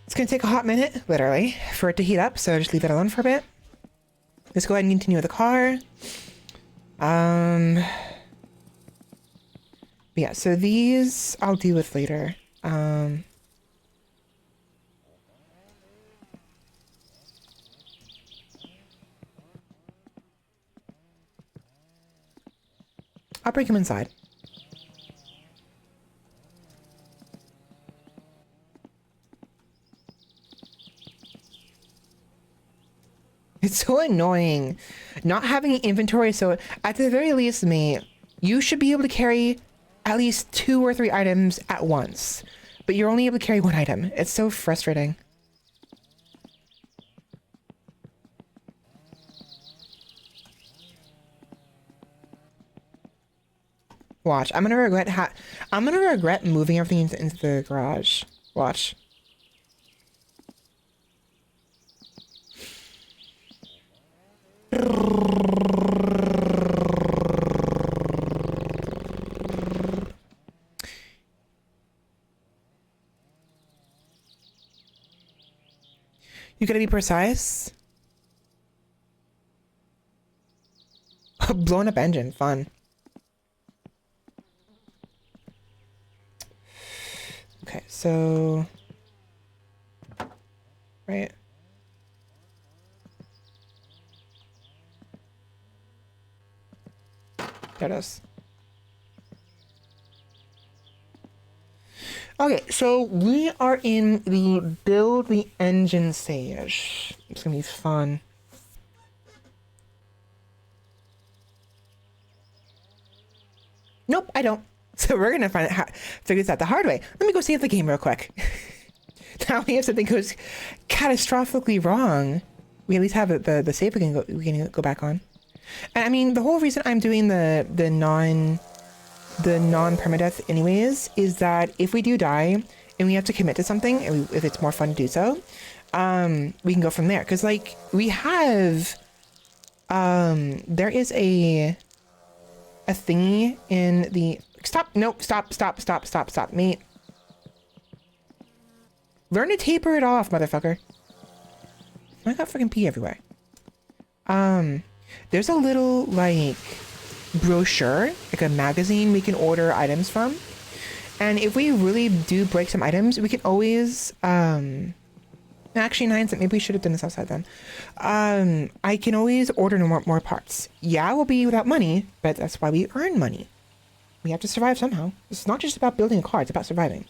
Speaker 1: It's going to take a hot minute, literally, for it to heat up, so just leave it alone for a bit. Let's go ahead and continue with the car. Yeah, so these I'll deal with later. I'll bring him inside. It's so annoying not having an inventory. So at the very least, you should be able to carry at least 2 or 3 items at once, but you're only able to carry 1 item. It's so frustrating. Watch, I'm gonna regret moving everything into the garage. Watch. You gotta be precise. Blown up engine, fun. Okay, so right. There it is. Okay, so we are in the build the engine stage. It's gonna be fun. Nope, I don't. So we're gonna figure this out the hard way. Let me go save the game real quick. Now we have something goes catastrophically wrong. We at least have the save we can go back on. And I mean, the whole reason I'm doing the non permadeath anyways is that if we do die and we have to commit to something, and if it's more fun to do so, we can go from there. Because like we have, there is a thingy in the stop mate. Learn to taper it off, motherfucker. I got freaking pee everywhere. There's a little like brochure, like a magazine we can order items from, and if we really do break some items, we can always actually, in hindsight, maybe we should have done this outside then. I can always order more parts. Yeah, we'll be without money, but that's why we earn money. We have to survive somehow. It's not just about building a car, it's about surviving.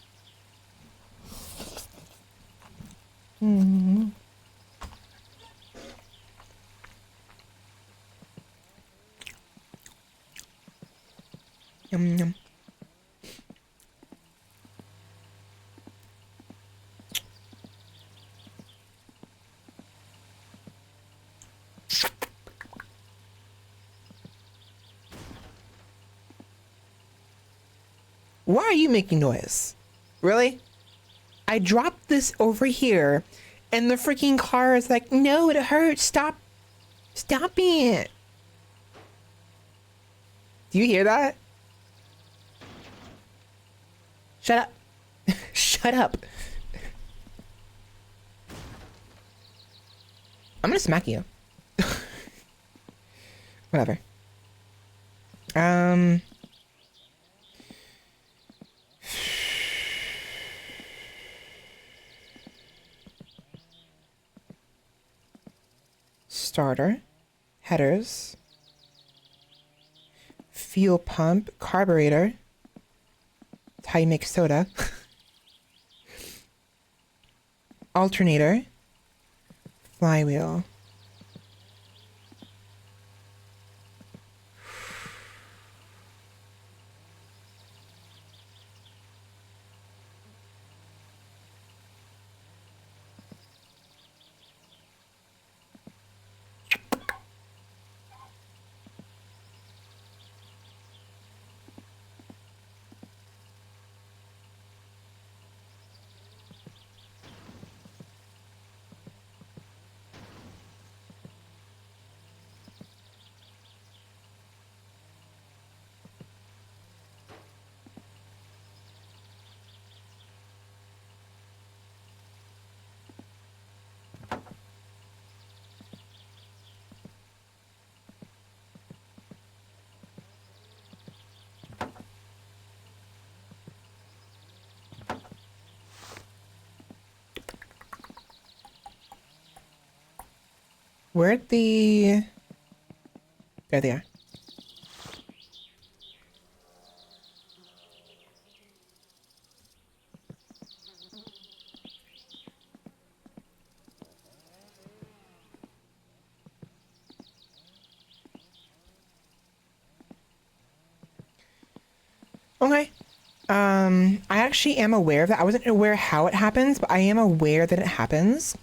Speaker 1: Mm-hmm. Yum yum. Why are you making noise? Really? I dropped this over here and the freaking car is like, no, it hurts. Stop it. Do you hear that? Shut up. Shut up. I'm gonna smack you. Whatever. Starter, headers, fuel pump, carburetor. That's how you make soda. Alternator, flywheel. Where'd the... There they are. Okay. I actually am aware of that. I wasn't aware how it happens, but I am aware that it happens.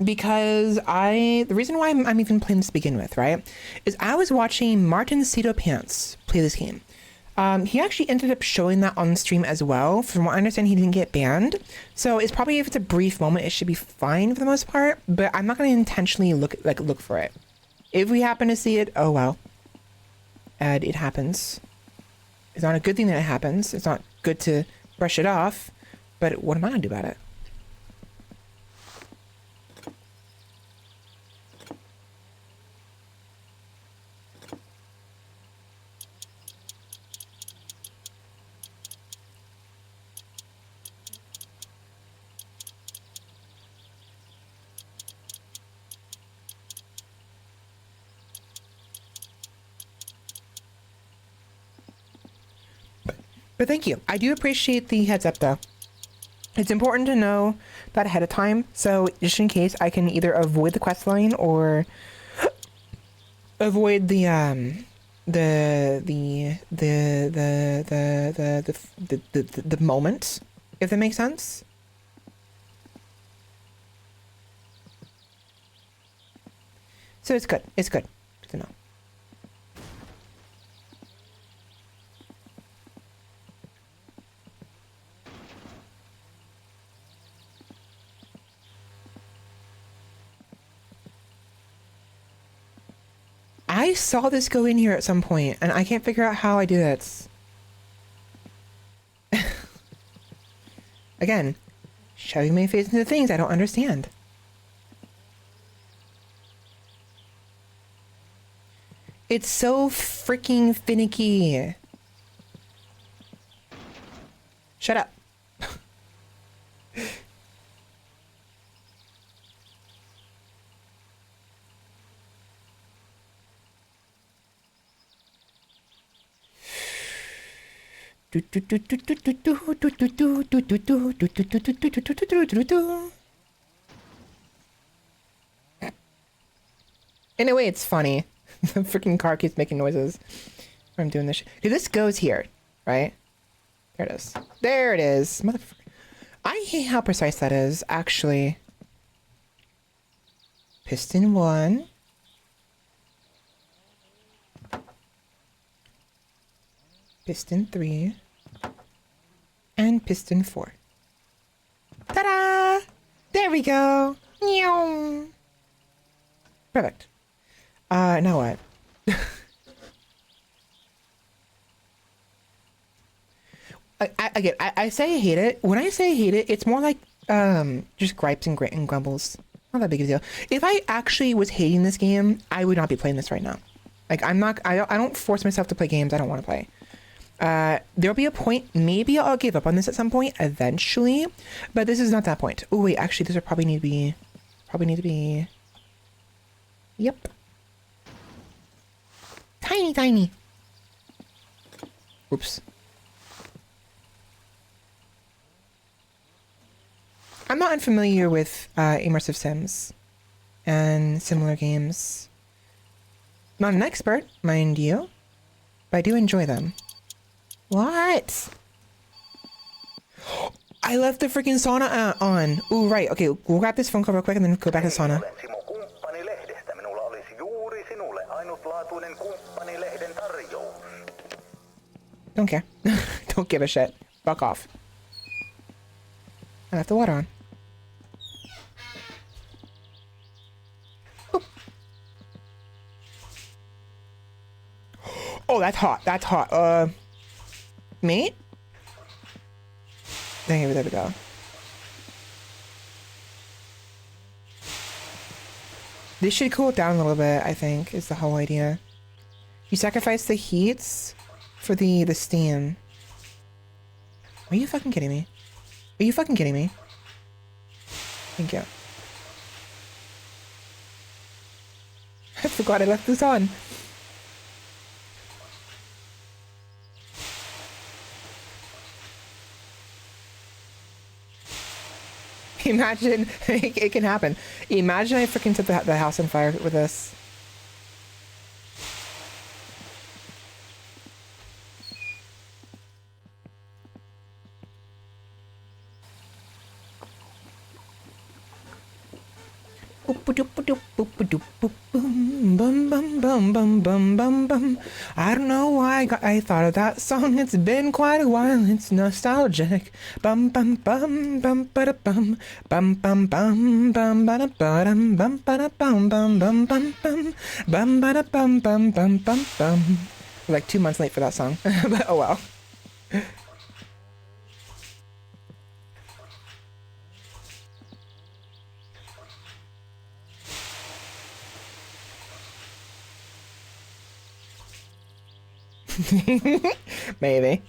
Speaker 1: Because the reason why I'm even playing this to begin with, right, is I was watching Martin Cito Pants play this game. He actually ended up showing that on stream as well. From what I understand, he didn't get banned. So it's probably, if it's a brief moment, it should be fine for the most part. But I'm not going to intentionally look for it. If we happen to see it, oh well. And it happens. It's not a good thing that it happens. It's not good to brush it off. But what am I going to do about it? But thank you. I do appreciate the heads up, though. It's important to know that ahead of time, so just in case I can either avoid the quest line or avoid the moment, if that makes sense. So it's good. It's good to know. I saw this go in here at some point, and I can't figure out how I do that. Again, shoving my face into things I don't understand. It's so freaking finicky. Shut up. In a way, it's funny. The freaking car keeps making noises when I'm doing this. Dude, this goes here, right? There it is. There it is. Motherfucker. I hate how precise that is, actually. Piston 1. Piston 3. And piston 4. Ta-da! There we go. Meow. Perfect. Now what? I say I hate it. When I say I hate it, it's more like just gripes and grumbles. Not that big of a deal. If I actually was hating this game, I would not be playing this right now. Like I don't force myself to play games I don't want to play. There'll be a point, maybe I'll give up on this at some point eventually, but this is not that point. Oh wait, actually this would probably need to be, yep. Tiny. Oops. I'm not unfamiliar with immersive sims and similar games. Not an expert, mind you, but I do enjoy them. What? I left the freaking sauna on. Ooh, right. Okay, we'll grab this phone call real quick and then go back to the sauna. Don't care. Don't give a shit. Fuck off. I left the water on. Oop. Oh, that's hot. That's hot. Mate? There we go. This should cool it down a little bit, I think, is the whole idea. You sacrifice the heats for the steam. Are you fucking kidding me? Are you fucking kidding me? Thank you. I forgot I left this on. Imagine, it can happen. Imagine I freaking set the house on fire with this. Bum bum bum bum bum bum bum. I don't know why I thought of that song. It's been quite a while. It's nostalgic. Bum bum bum bum ba da bum bum bum bum bum ba da bum bum ba da bum bum bum bum bum bum ba da bum bum bum bum bum. We're like 2 months late for that song, but oh well. Maybe.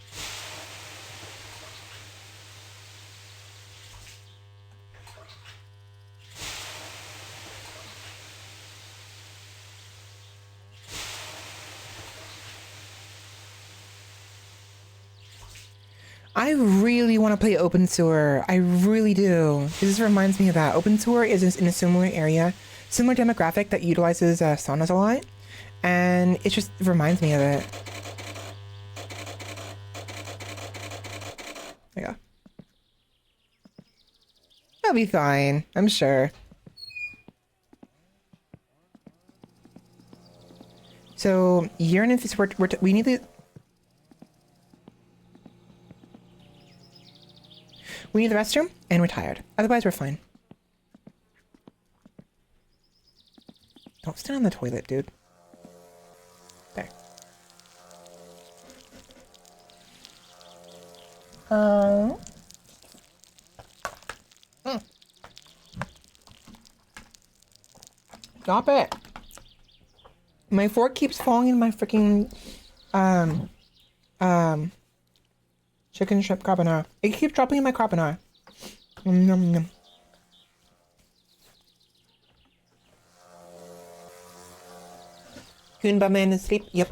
Speaker 1: I really want to play Open Tour. I really do. This reminds me of that. Open Tour is in a similar area, similar demographic that utilizes saunas a lot. And it just reminds me of it. There you go. I'll be fine, I'm sure. So, urine and we need the... We need the restroom, and we're tired. Otherwise, we're fine. Don't stand on the toilet, dude. There. Stop it. My fork keeps falling in my freaking, chicken strip carbonara. It keeps dropping in my carbonara. Yum, yum, yum. Goomba man is asleep. Yep.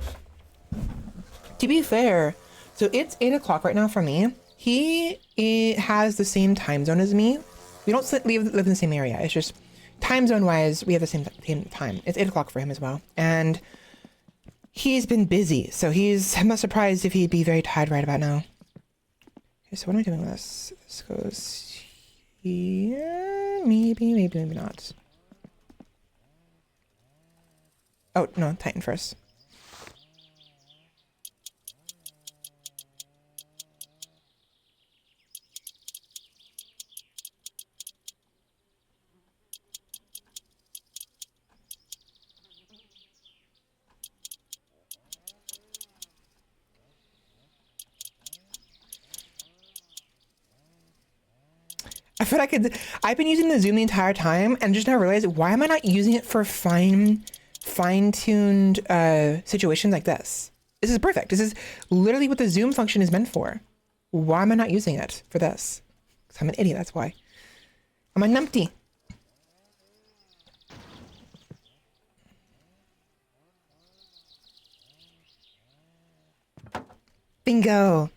Speaker 1: To be fair, so it's 8 o'clock right now for me. It has the same time zone as me. We don't live in the same area. It's just time zone wise, we have the same time. It's 8 o'clock for him as well. And he's been busy. So I'm not surprised if he'd be very tired right about now. Okay, so what am I doing with this? This goes here. Maybe not. Oh, no, tighten first. I feel like I've been using the zoom the entire time and just now realized, why am I not using it for fine-tuned situations like this? This is perfect. This is literally what the zoom function is meant for. Why am I not using it for this? Because I'm an idiot, that's why. I'm a numpty. Bingo.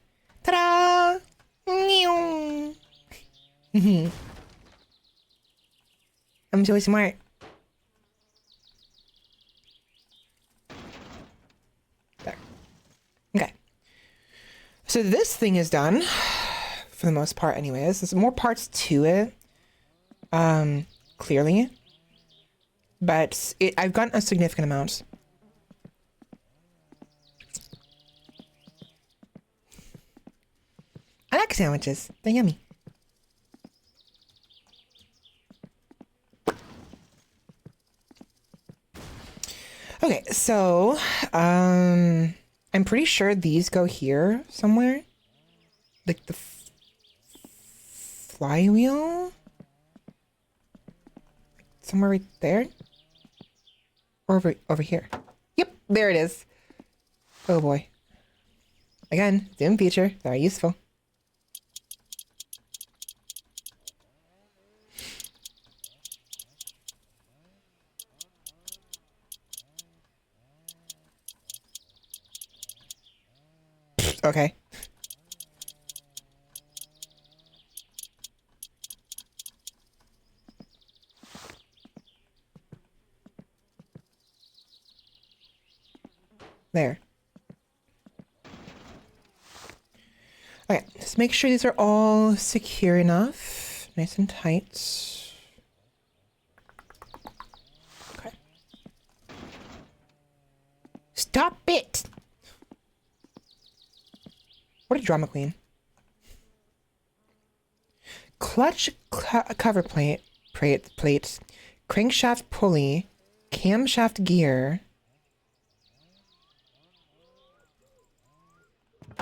Speaker 1: Ta-da! I'm so smart. There. Okay. So this thing is done, for the most part anyways. There's more parts to it, clearly. But I've gotten a significant amount. I like sandwiches. They're yummy. Okay, so I'm pretty sure these go here somewhere. Like the flywheel? Somewhere right there? Or over here. Yep, there it is. Oh boy. Again, zoom feature, very useful. Okay. There. Okay, just make sure these are all secure enough. Nice and tight. Stop it! What a drama queen. Clutch cover plate, crankshaft pulley, camshaft gear.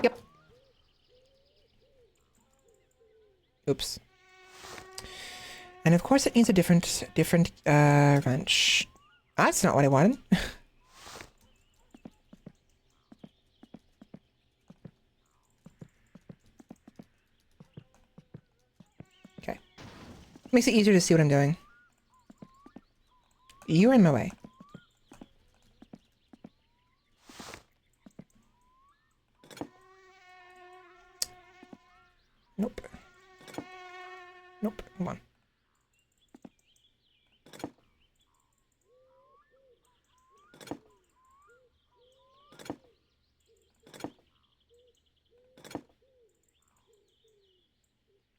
Speaker 1: Yep. Oops. And of course it needs a different wrench. That's not what I wanted. Okay. Makes it easier to see what I'm doing. You're in my way. Nope. Nope. Come on.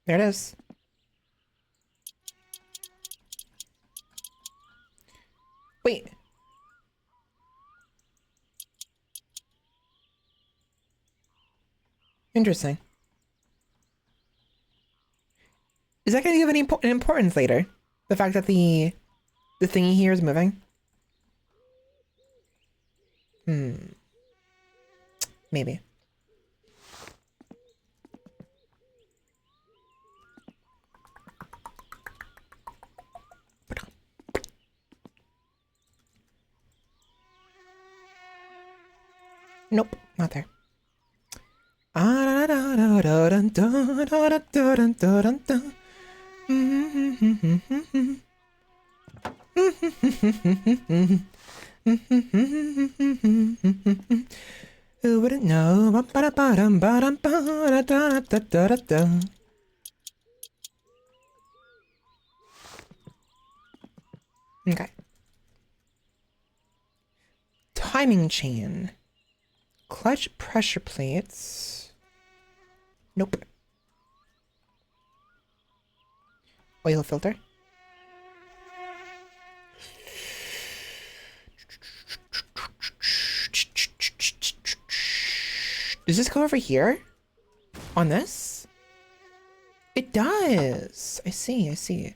Speaker 1: There it is. Wait. Interesting. Is that going to give any importance later? The fact that the thingy here is moving? Maybe. Nope, not there. Who wouldn't know? Okay. Timing chain. Clutch pressure plates. Nope. Oil filter. Does this go over here? On this? It does. I see, I see.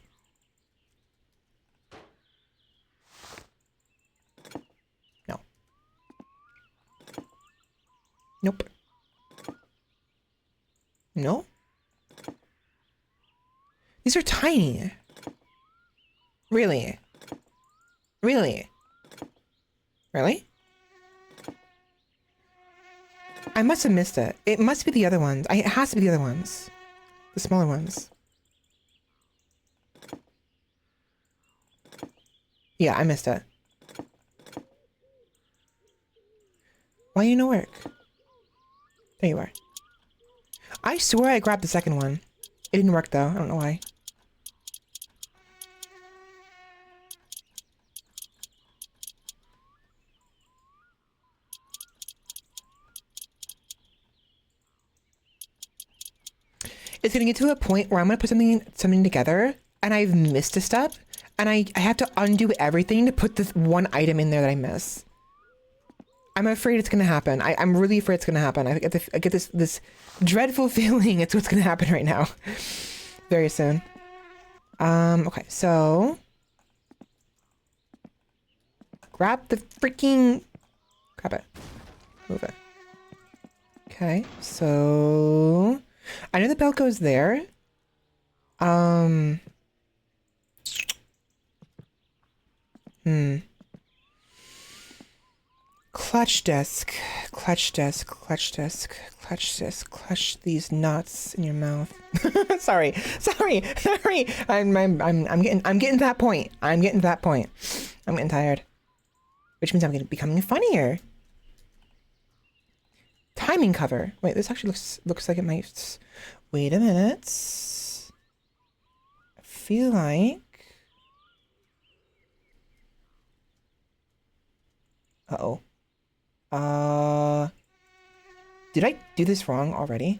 Speaker 1: No. Nope. No? These are tiny. Really? Really? Really? I must have missed it. It must be the other ones. It has to be the other ones. The smaller ones. Yeah, I missed it. Why you no work? There you are. I swear I grabbed the second one. It didn't work though. I don't know why. It's gonna get to a point where I'm gonna put something together and I've missed a step and I have to undo everything to put this one item in there that I miss. I'm afraid it's gonna happen. I'm really afraid it's gonna happen. I get this dreadful feeling it's what's gonna happen right now. Very soon. Okay, so grab the freaking grab it. Move it. Okay, so I know the belt goes there. Clutch disc, clutch disc, clutch disc, clutch disc, clutch these nuts in your mouth. sorry. I'm getting to that point. I'm getting to that point. I'm getting tired. Which means I'm getting becoming funnier. Timing cover. Wait, this actually looks like it might. Wait a minute. I feel like. Uh-oh. Did I do this wrong already?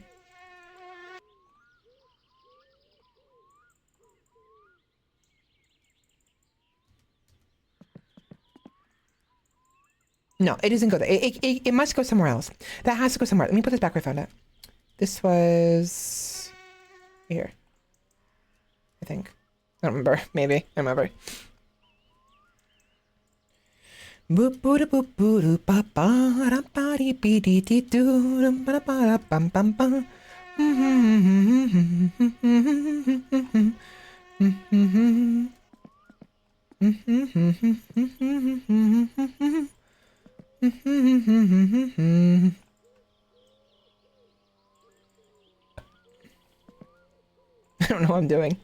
Speaker 1: No, it doesn't go there. It must go somewhere else. That has to go somewhere. Let me put this back where I found it. This was here, I think. I don't remember. Maybe. I remember. Boop boop boop boop ba ba da ba dee bee dee dee doo ba da ba da bum bum bum. I don't know what I'm doing.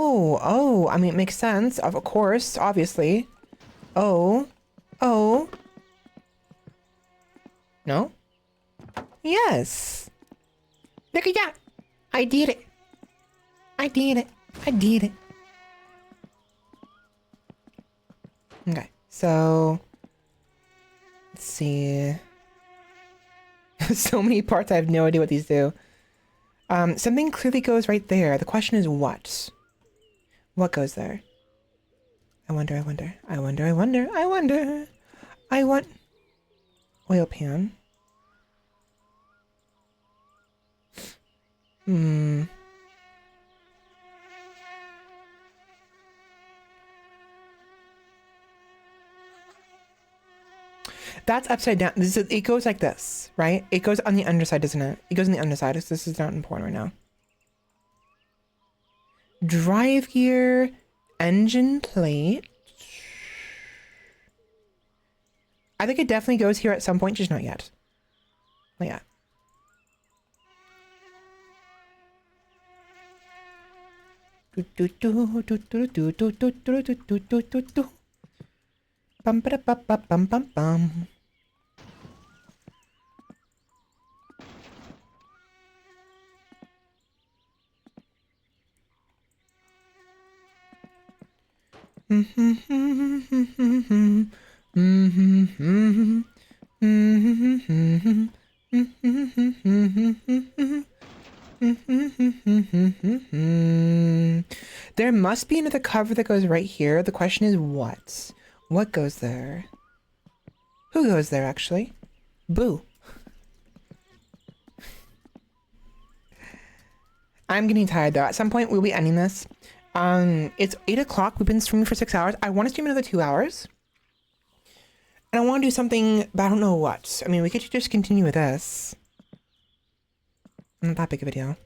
Speaker 1: Oh. I mean, it makes sense. Of course, obviously. Oh. No? Yes. Look at that. I did it. Okay, so let's see. So many parts, I have no idea what these do. Something clearly goes right there. The question is what? What goes there? I wonder. I want oil pan. That's upside down. It goes like this, right? It goes on the underside, doesn't it? It goes on the underside. This is not important right now. Drive gear, engine plate. I think it definitely goes here at some point, just not yet. Not yet. Bum ba da bum bum bum. There must be another cover that goes right here. The question is what? What goes there? Who goes there, actually? Boo. I'm getting tired, though. At some point, we'll be ending this. It's 8 o'clock. We've been streaming for 6 hours. I want to stream another 2 hours. And I want to do something, but I don't know what. I mean, we could just continue with this. Not that big of a deal.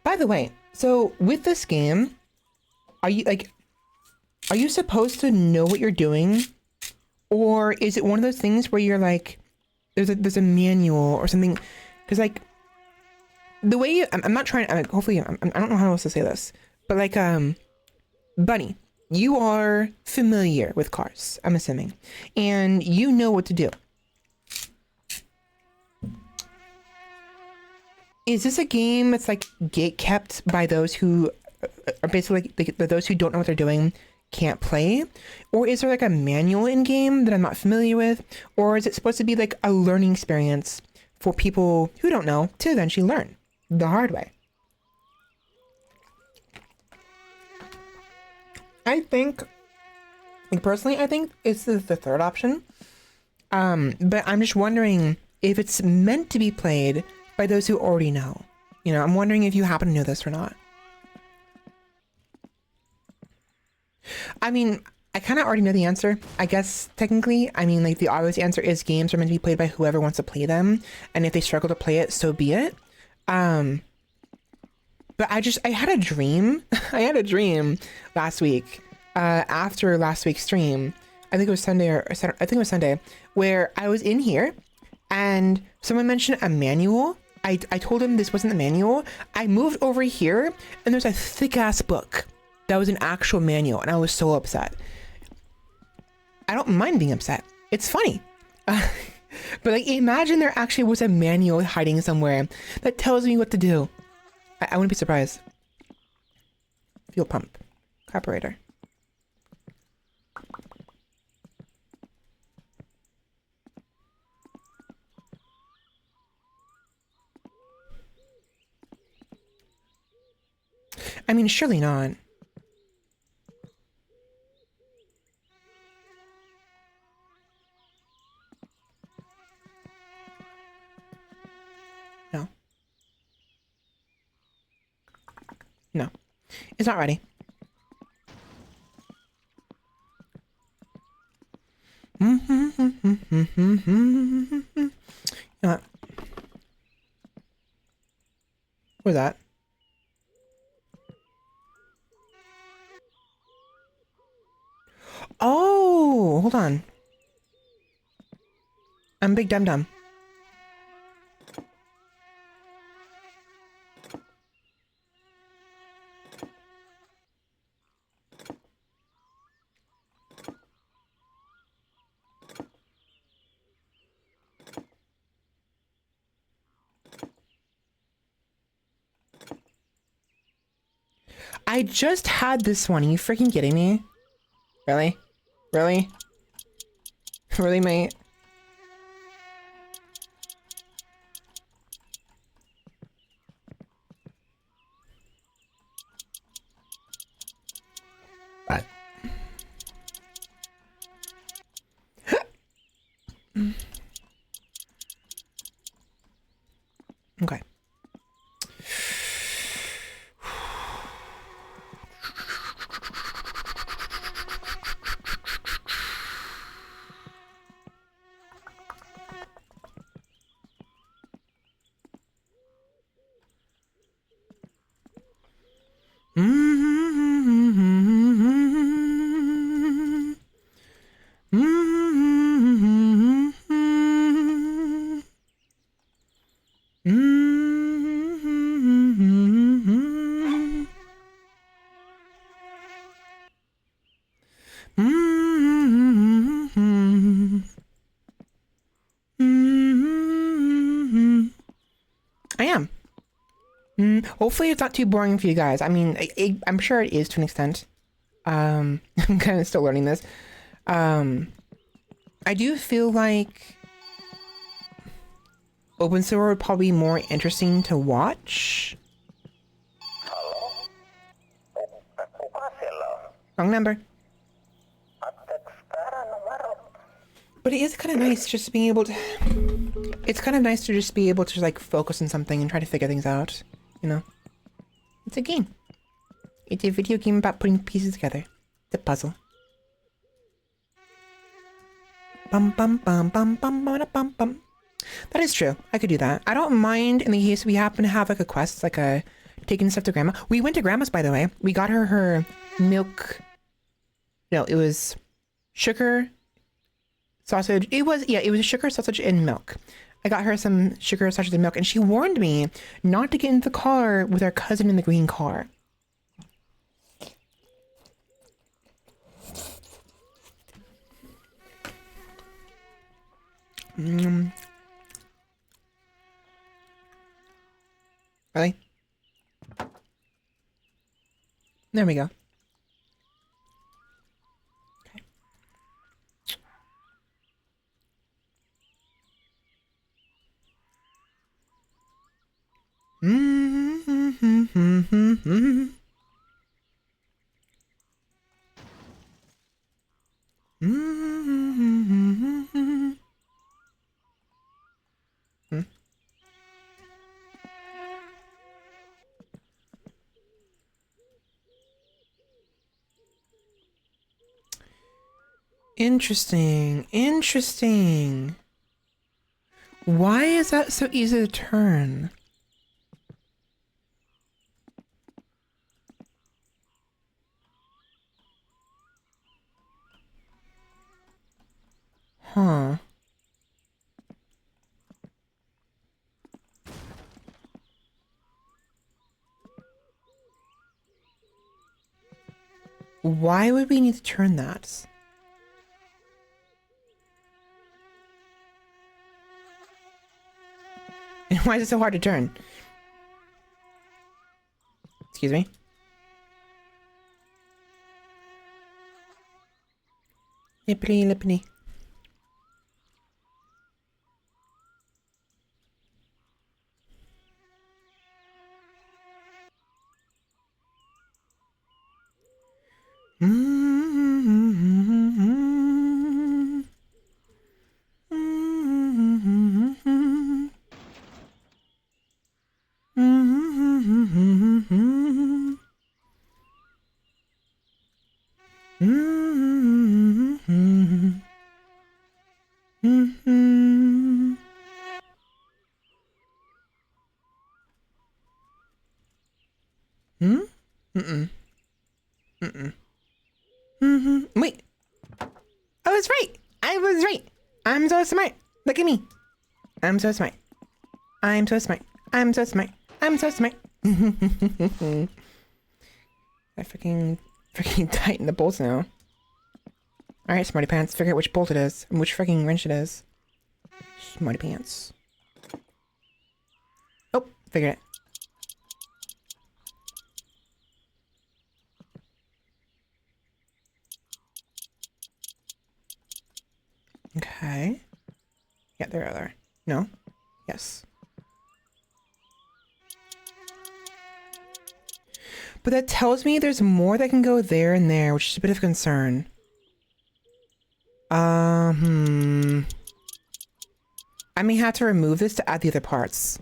Speaker 1: By the way, so with this game, are you supposed to know what you're doing? Or is it one of those things where you're like, there's a manual or something? Because like, the way I'm not trying, hopefully, I don't know how else to say this, but like, Bunny, you are familiar with cars, I'm assuming, and you know what to do. Is this a game that's like gate kept by those who are basically like, those who don't know what they're doing can't play? Or is there like a manual in game that I'm not familiar with? Or is it supposed to be like a learning experience for people who don't know to eventually learn the hard way? I think, like personally, I think it's the third option. But I'm just wondering if it's meant to be played by those who already know. You know, I'm wondering if you happen to know this or not. I mean, I kind of already know the answer, I guess, technically. I mean, like, the obvious answer is games are meant to be played by whoever wants to play them. And if they struggle to play it, so be it. But I had a dream. I had a dream last week, after last week's stream, I think it was Sunday or Saturday, I think it was Sunday, where I was in here and someone mentioned a manual. I told him this wasn't the manual. I moved over here and there's a thick ass book that was an actual manual, and I was so upset. I don't mind being upset. It's funny. But like, imagine there actually was a manual hiding somewhere that tells me what to do. I wouldn't be surprised. Fuel pump. Carburetor. I mean, surely not. No. No. It's not ready. You know what? What was that? Oh, hold on. I'm Big Dum Dum. I just had this one. Are you freaking kidding me? Really? Really? Really, mate? What? Okay. I am. Hopefully it's not too boring for you guys. I mean, I'm sure it is to an extent. I'm kind of still learning this. I do feel like Open Server would probably be more interesting to watch. Wrong number. But it is kind of nice just being able to... It's kind of nice to just be able to like focus on something and try to figure things out, you know? It's a game. It's a video game about putting pieces together. It's a puzzle. Bum bum bum bum bum bum bum bum. That is true. I could do that. I don't mind in the case we happen to have like a quest, like a taking stuff to grandma. We went to grandma's, by the way. We got her milk. No, it was sugar, sausage. It was sugar, sausage, and milk. I got her some sugar, sausage, and milk, and she warned me not to get in the car with our cousin in the green car. Really? There we go. Okay. Interesting. Interesting. Why is that so easy to turn? Huh. Why would we need to turn that? And why is it so hard to turn? Excuse me? Lippity lippity. Wait. I was right. I was right. I'm so smart. Look at me. I'm so smart. I'm so smart. I'm so smart. I'm so smart. I freaking tighten the bolts now. Alright, smarty pants. Figure out which bolt it is and which freaking wrench it is. Smarty pants. Oh, figured it. Okay. Yeah, there are there. No? Yes. But that tells me there's more that can go there and there, which is a bit of concern. I may have to remove this to add the other parts.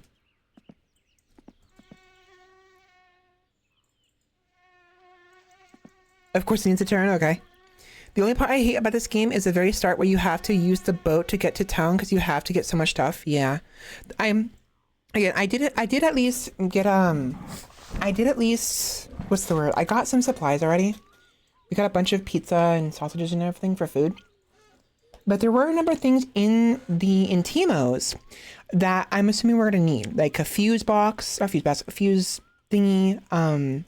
Speaker 1: Of course it needs a turn, okay. The only part I hate about this game is the very start where you have to use the boat to get to town because you have to get so much stuff. Yeah. I did at least get, what's the word? I got some supplies already. We got a bunch of pizza and sausages and everything for food. But there were a number of things in the Intimos that I'm assuming we're gonna need. Like a fuse box, a fuse thingy,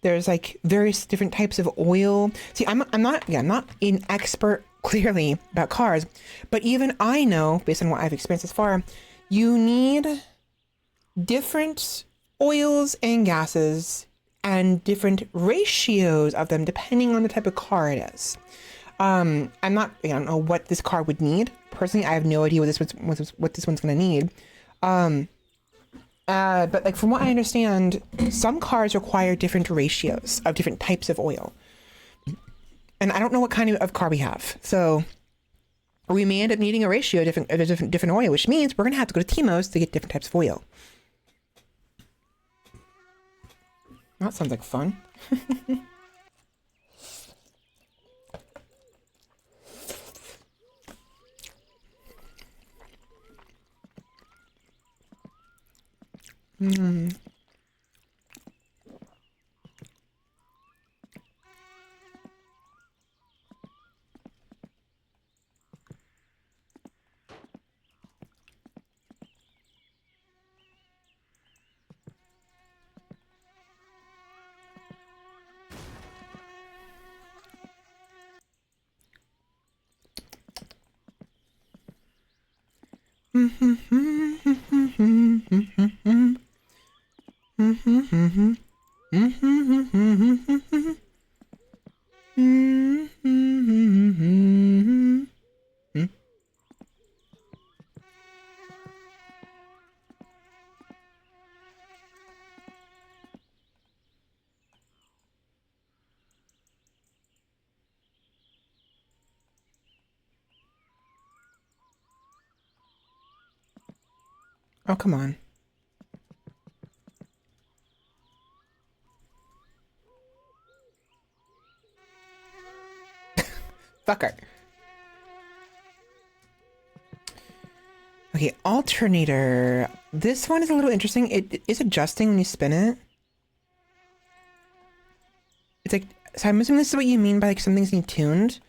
Speaker 1: there's like various different types of oil. See, I'm not an expert clearly about cars, but even I know, based on what I've experienced thus far, you need different oils and gases and different ratios of them depending on the type of car it is. I don't know what this car would need. Personally, I have no idea what this one's gonna need. But like from what I understand, some cars require different ratios of different types of oil. And I don't know what kind of car we have. So we may end up needing a ratio of different oil, which means we're gonna have to go to Timos to get different types of oil. That sounds like fun. Oh, come on. Fucker. Okay, alternator. This one is a little interesting. It is adjusting when you spin it. It's like, so I'm assuming this is what you mean by like something's being tuned.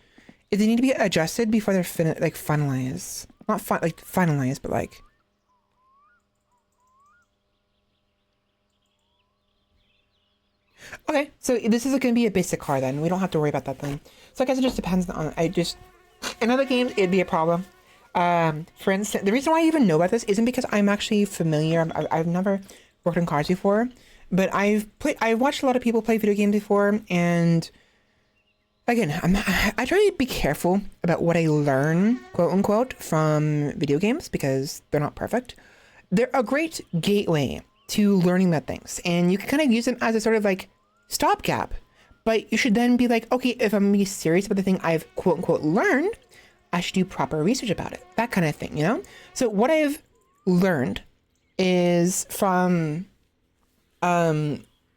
Speaker 1: They need to be adjusted before they're finalized. Not finalized, but like. Okay, so this is going to be a basic car then. We don't have to worry about that then. So I guess it just depends on. In other games, it'd be a problem. For instance, the reason why I even know about this isn't because I'm actually familiar. I've never worked on cars before, but I've watched a lot of people play video games before, and again, I try to be careful about what I learn, quote unquote, from video games because they're not perfect. They're a great gateway to learning about things, and you can kind of use them as a sort of like stopgap. But you should then be like, okay, if I'm being serious about the thing I've quote unquote learned, I should do proper research about it. That kind of thing, you know? So what I've learned is from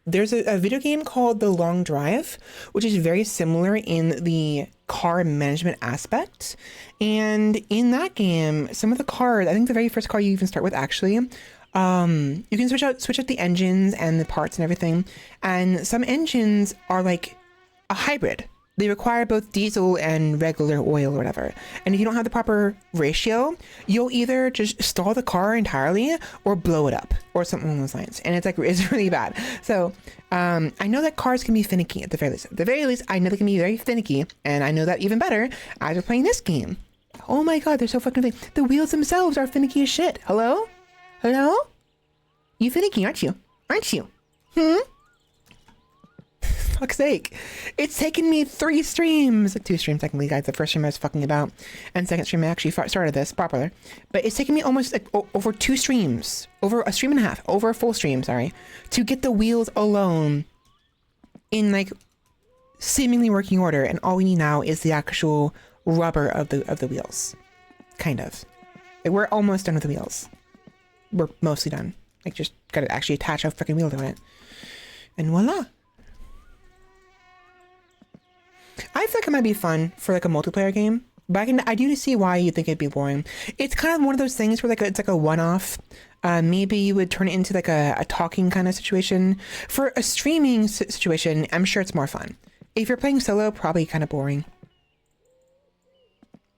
Speaker 1: there's a video game called The Long Drive, which is very similar in the car management aspect. And in that game, some of the cars, I think the very first car you even start with actually, you can switch out the engines and the parts and everything. And some engines are like a hybrid. They require both diesel and regular oil or whatever. And if you don't have the proper ratio, you'll either just stall the car entirely or blow it up or something along those lines. And it's really bad. So I know that cars can be finicky at the very least. At the very least, I know they can be very finicky. And I know that even better as we're playing this game. Oh my God, they're so fucking finicky. The wheels themselves are finicky as shit. Hello? Hello? You finicky, aren't you? Aren't you? Fuck's sake. It's taken me 3 streams. 2 streams, technically, guys. The first stream I was fucking about. And second stream I actually started this properly. But it's taken me almost like over 2 streams. Over a stream and a half. Over a full stream, sorry. To get the wheels alone in like seemingly working order. And all we need now is the actual rubber of the wheels. Kind of. Like, we're almost done with the wheels. We're mostly done. Like, just gotta actually attach a freaking wheel to it. And voila. I feel like it might be fun for like a multiplayer game, but I do see why you think it'd be boring. It's kind of one of those things where it's like a one-off. Maybe you would turn it into like a talking kind of situation. For a streaming situation, I'm sure it's more fun. If you're playing solo, probably kind of boring.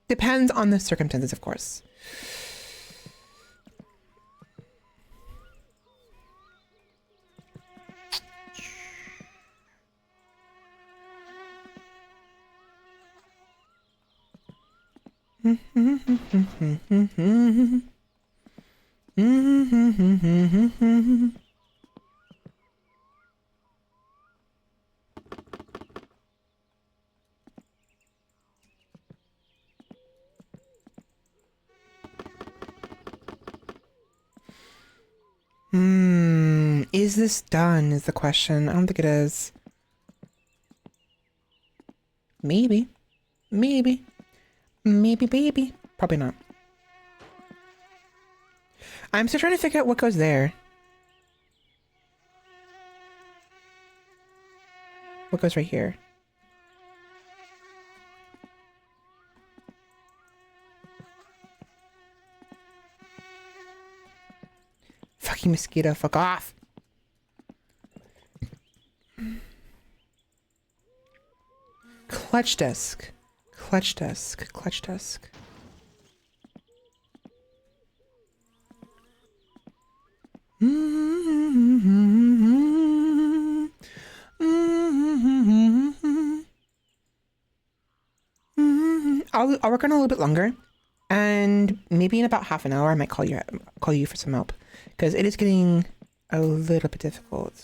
Speaker 1: Depends on the circumstances, of course. Is this done is the question. I don't think it is. Maybe. Maybe. Maybe, baby. Probably not. I'm still trying to figure out what goes there. What goes right here? Fucking mosquito, fuck off. Clutch disc. Clutch disc. Clutch disc. I'll work on it a little bit longer, and maybe in about half an hour I might call you for some help, because it is getting a little bit difficult.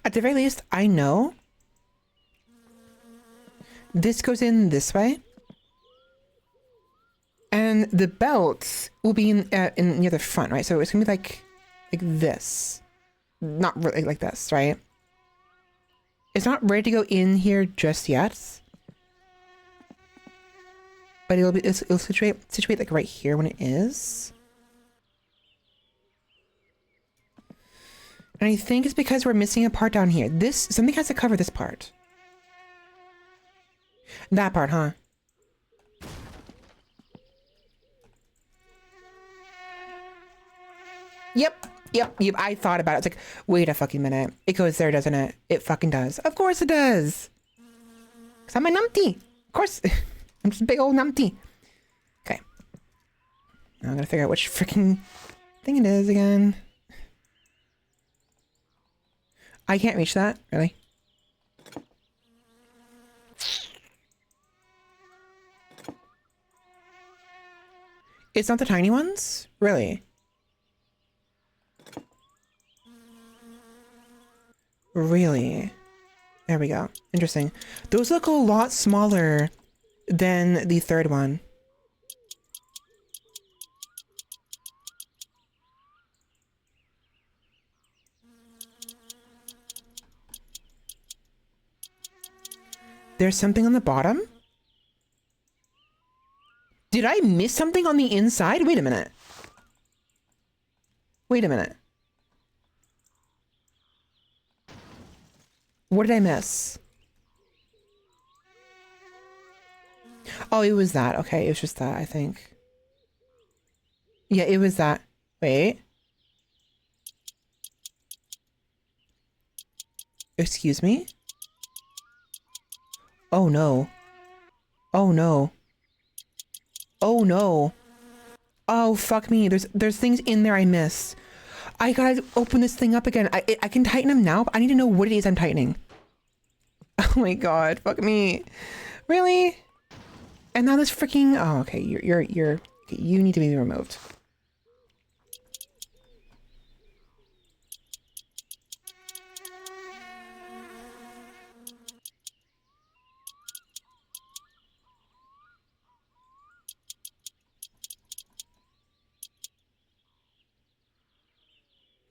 Speaker 1: At the very least, I know this goes in this way, and the belts will be in near the front, right? So it's gonna be like this, not really like this, right? It's not ready to go in here just yet. But it'll situate like right here when it is. And I think it's because we're missing a part down here. Something has to cover this part. That part, huh? Yep. I thought about it. It's like, wait a fucking minute. It goes there, doesn't it? It fucking does. Of course it does. Because I'm a numpty. Of course. I'm just a big old numpty. Okay. Now I'm gonna figure out which freaking thing it is again. I can't reach that, really. It's not the tiny ones? Really? Really? There we go. Interesting. Those look a lot smaller than the third one. There's something on the bottom? Did I miss something on the inside? Wait a minute. Wait a minute. What did I miss? Oh, it was that. Okay, it was just that, I think. Yeah, it was that. Wait. Excuse me? Oh no. Oh no. Oh no. Oh fuck me. There's things in there I missed. I gotta open this thing up again. I can tighten them now, but I need to know what it is I'm tightening. Oh my god, fuck me. Really? And now this freaking... Oh, okay. You need to be removed.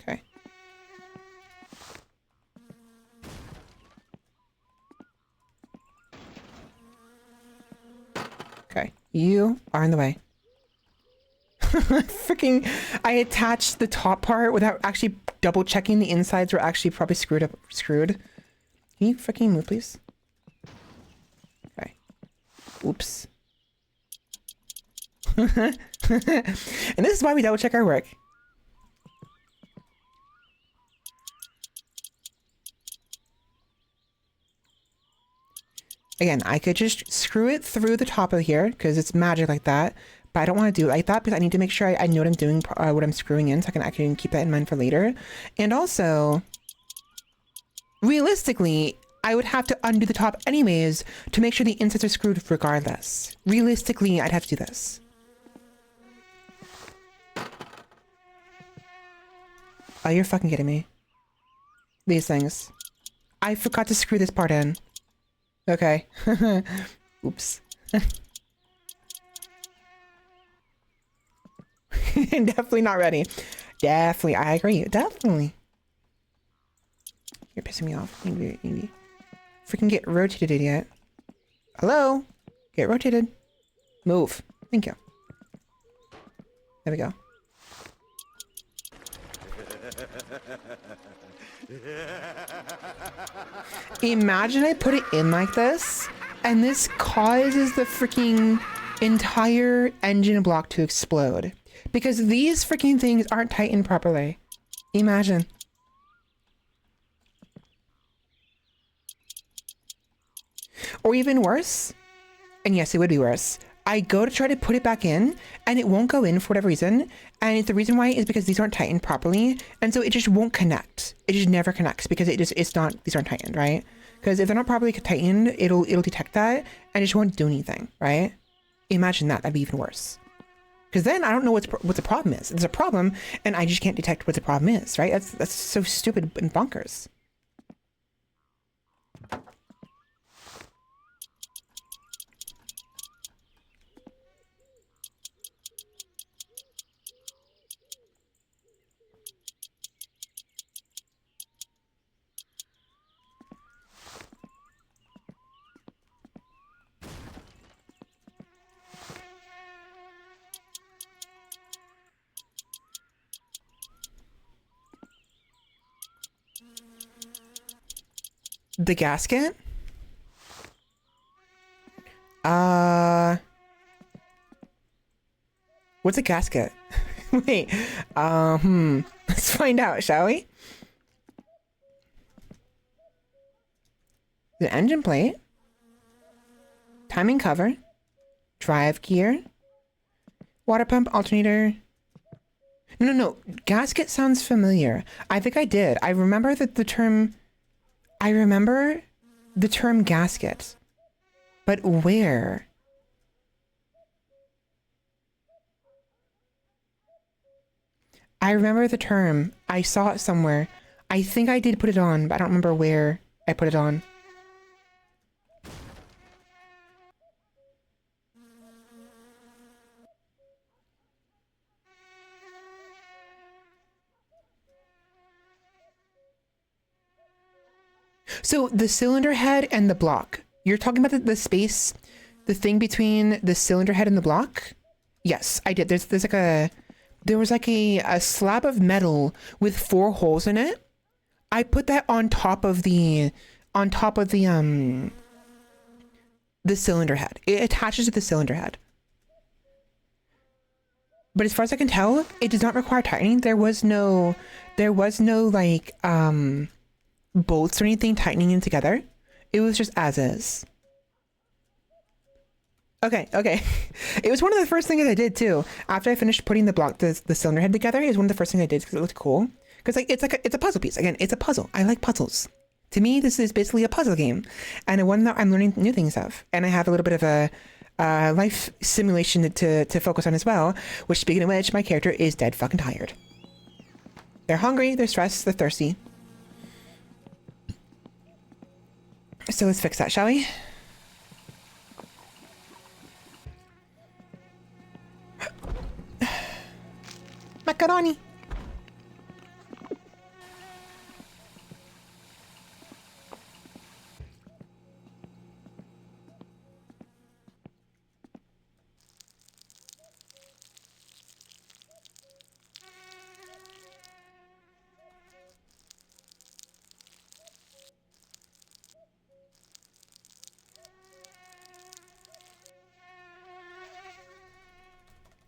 Speaker 1: Okay. Okay. You are in the way. Freaking... I attached the top part without actually double checking the insides were actually probably screwed. Can you freaking move, please? Okay. Oops. And this is why we double check our work. Again, I could just screw it through the top of here because it's magic like that, but I don't want to do it like that because I need to make sure I know what I'm doing, what I'm screwing in, so I can keep that in mind for later. And also, realistically, I would have to undo the top anyways to make sure the insides are screwed regardless. Realistically, I'd have to do this. Oh, you're fucking kidding me. These things. I forgot to screw this part in. Okay. Oops. Definitely not ready. Definitely, I agree. Definitely. You're pissing me off. You freaking get rotated, idiot. Hello? Get rotated. Move. Thank you. There we go. Imagine I put it in like this, and this causes the freaking entire engine block to explode. Because these freaking things aren't tightened properly. Imagine. Or even worse, and yes, it would be worse, I go to try to put it back in, and it won't go in for whatever reason. And the reason why is because these aren't tightened properly, and so it just won't connect. It just never connects because these aren't tightened, right? Because if they're not properly tightened, it'll detect that and it just won't do anything, right? Imagine that. That'd be even worse. Because then I don't know what the problem is. There's a problem, and I just can't detect what the problem is, right? That's so stupid and bonkers. The gasket? What's a gasket? Wait, let's find out, shall we? The engine plate, timing cover, drive gear, water pump, alternator. No. Gasket sounds familiar. I think I did. I remember the term gasket. But where? I remember the term. I saw it somewhere. I think I did put it on, but I don't remember where I put it on. So the cylinder head and the block. You're talking about the space, the thing between the cylinder head and the block? Yes, I did. There was like a slab of metal with 4 holes in it. I put that on top of the cylinder head. It attaches to the cylinder head. But as far as I can tell, it does not require tightening. There was no like bolts or anything tightening it together. It was just as is. Okay. It was one of the first things I did too. After I finished putting the cylinder head together, it was one of the first things I did because it looked cool. Because it's a puzzle piece. Again, it's a puzzle. I like puzzles. To me, this is basically a puzzle game, and one that I'm learning new things of. And I have a little bit of a life simulation to focus on as well. Which, speaking of which, my character is dead fucking tired. They're hungry. They're stressed. They're thirsty. So let's fix that, shall we? Macaroni.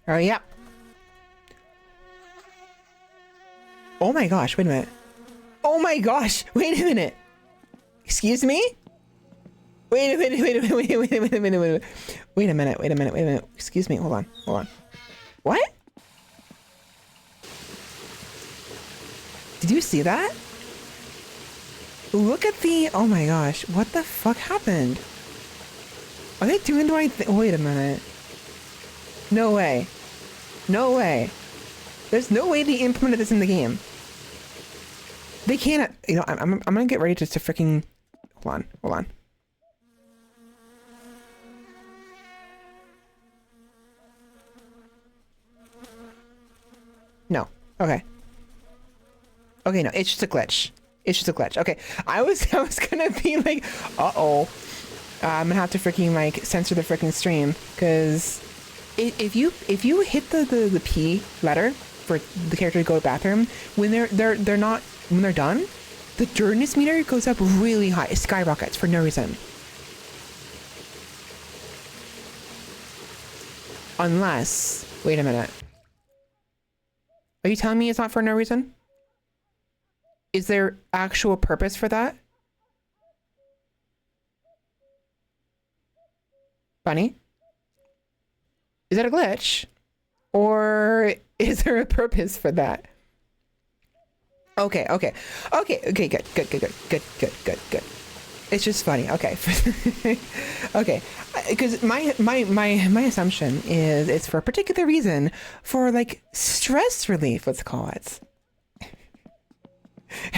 Speaker 1: Oh, yeah. Oh my gosh, wait a minute. Oh my gosh, wait a minute. Excuse me? Wait a minute. Wait a minute. Excuse me, hold on. What? Did you see that? Look at the, oh my gosh, what the fuck happened? Are they doing the right thing? Wait a minute. No way. There's no way they implemented this in the game. They can't, you know, I'm gonna get ready to freaking, hold on. No, okay, no, it's just a glitch. Okay, I was gonna be like, I'm gonna have to freaking like censor the freaking stream, because if you hit the P letter for the character to go to the bathroom, when they're done, the dirtiness meter goes up really high. It skyrockets for no reason. Unless, wait a minute. Are you telling me it's not for no reason? Is there actual purpose for that? Bunny? Is that a glitch? Or is there a purpose for that? Okay, good. It's just funny. Okay. Okay. Because my assumption is it's for a particular reason, for like stress relief, let's call it.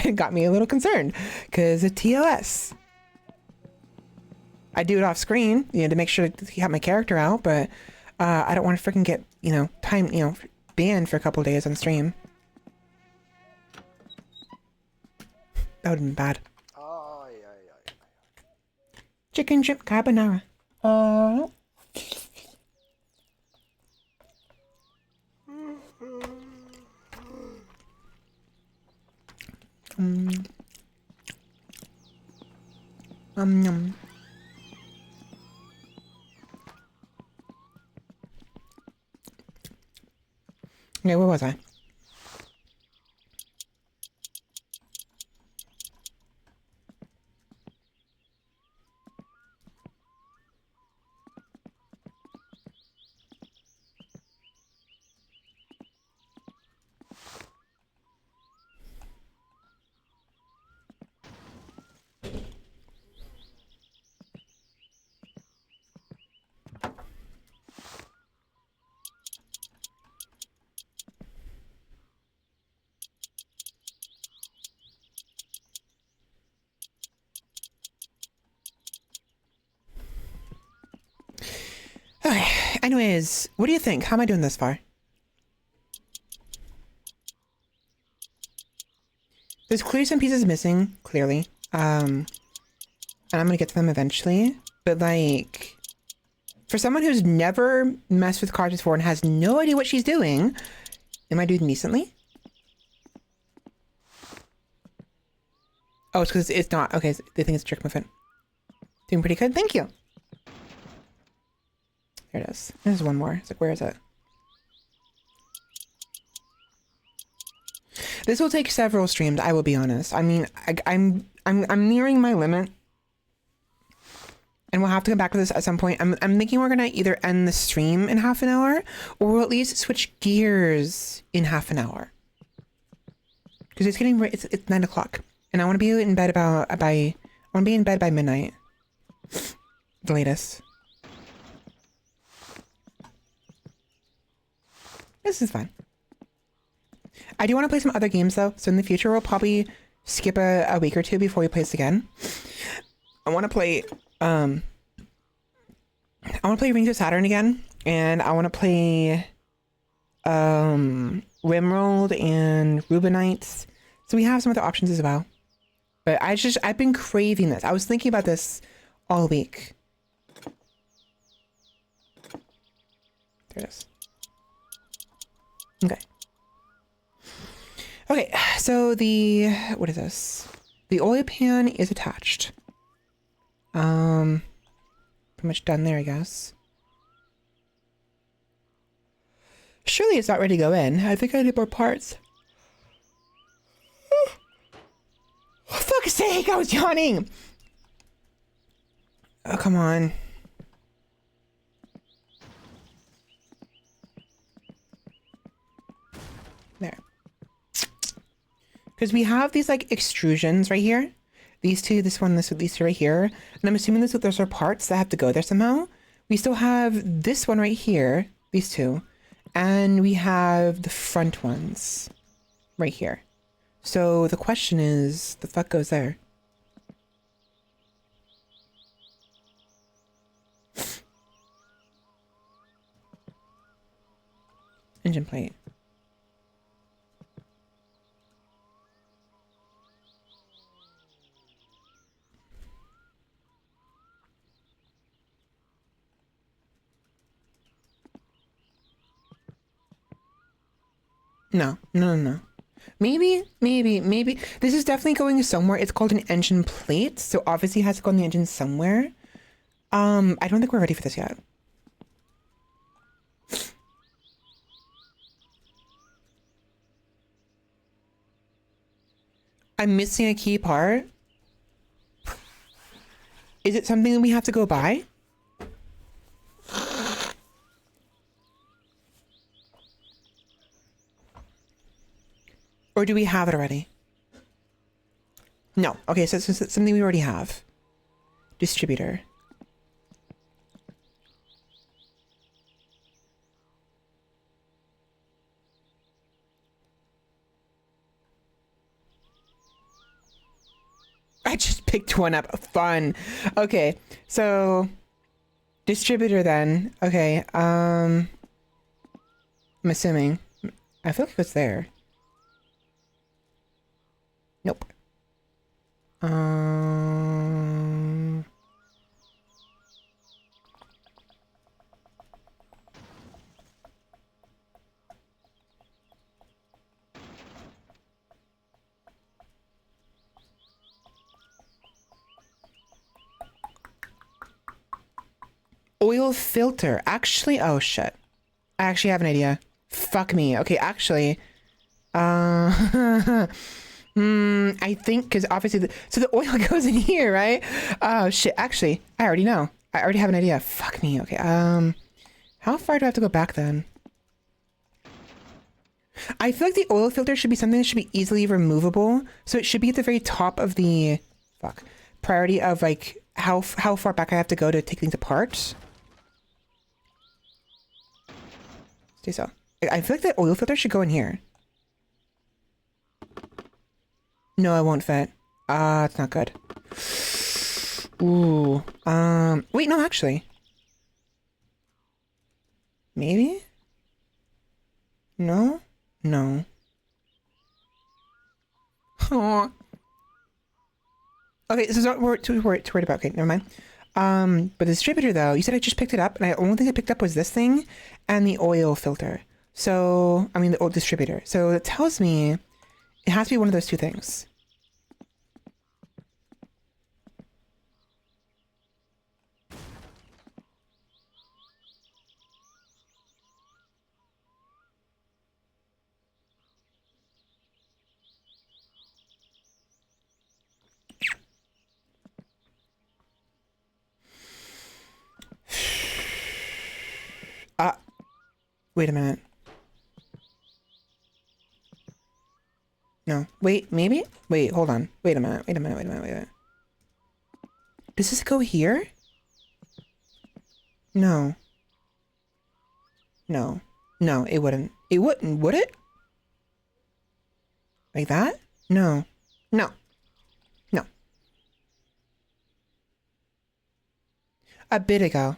Speaker 1: It got me a little concerned because of TOS. I do it off screen, you know, to make sure to have my character out, but I don't want to freaking get, you know, banned for a couple days on stream. That would have been bad. Chicken shrimp carbonara. Yum. Okay, where was I? Okay. Anyways, what do you think? How am I doing this far? There's clearly some pieces missing, clearly. And I'm gonna get to them eventually. But like, for someone who's never messed with cards before and has no idea what she's doing, am I doing decently? Oh, it's because it's not. Okay, they think it's a trick muffin. Doing pretty good. Thank you. There it is. There's one more. It's like, where is it? This will take several streams. I will be honest. I mean, I'm nearing my limit, and we'll have to come back to this at some point. I'm thinking we're gonna either end the stream in half an hour, or we'll at least switch gears in half an hour. Because it's getting it's 9 o'clock, and I want to be in bed by I want to be in bed by midnight, the latest. This is fun. I do want to play some other games though, so in the future we'll probably skip a week or two before we play this again. I want to play Rings of Saturn again, and I want to play Rimworld and Rubinites. So we have some other options as well. But I've been craving this. I was thinking about this all week. There it is. Okay. Okay, so what is this? The oil pan is attached. Pretty much done there, I guess. Surely it's not ready to go in. I think I need more parts. For fuck's sake, I was yawning! Oh, come on. There. Because we have these like extrusions right here. These two, this one, these two right here. And I'm assuming those are parts that have to go there somehow. We still have this one right here, these two. And we have the front ones right here. So the question is, the fuck goes there? Engine plate. No. Maybe. This is definitely going somewhere. It's called an engine plate, so obviously it has to go on the engine somewhere. I don't think we're ready for this yet. I'm missing a key part. Is it something that we have to go buy? Or do we have it already? No. Okay, so it's something we already have. Distributor. I just picked one up. Fun. Okay, so distributor then. Okay, I'm assuming. I feel like it was there. Nope. Oil filter. Actually, oh shit. I actually have an idea. Fuck me. Okay, actually, I think because obviously, so the oil goes in here, right? Oh shit. Actually, I already know. I already have an idea. Fuck me. Okay. How far do I have to go back then? I feel like the oil filter should be something that should be easily removable. So it should be at the very top of the priority of like how far back I have to go to take things apart. Stay so. I feel like the oil filter should go in here. No, it won't fit. It's not good. Ooh. Wait, no, actually. Maybe? No? No. Aw. Okay, this is what we're too worried about. Okay, never mind. But the distributor though, you said I just picked it up, and the only thing I picked up was this thing and the oil filter. So, I mean the old distributor. So it tells me it has to be one of those two things. Wait a minute. No. Wait, maybe? Wait, hold on. Wait a minute. Wait a minute. Wait a minute. Wait a minute. Does this go here? No. No. No, it wouldn't. It wouldn't, would it? Like that? No. No. No. A bit ago.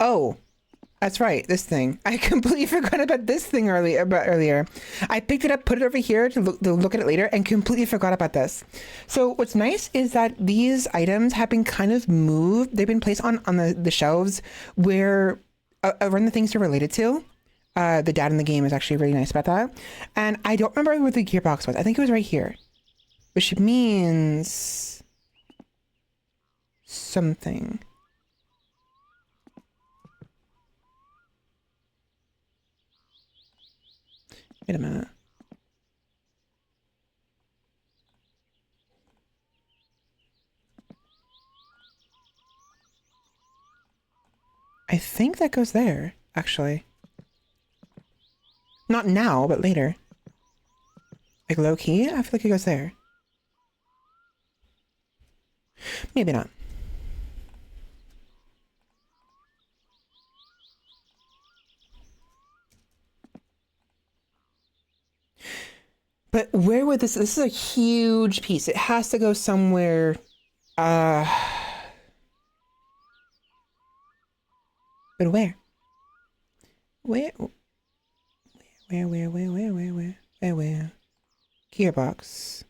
Speaker 1: Oh, that's right. This thing. I completely forgot about this thing earlier. I picked it up, put it over here to look at it later, and completely forgot about this. So what's nice is that these items have been kind of moved. They've been placed on the shelves where around the things they're related to. The dad in the game is actually really nice about that. And I don't remember where the gearbox was. I think it was right here, which means something. Wait a minute. I think that goes there, actually. Not now, but later. Like low key, I feel like it goes there. Maybe not. But where would this is a huge piece. It has to go somewhere. But where? Where? Where? Gearbox.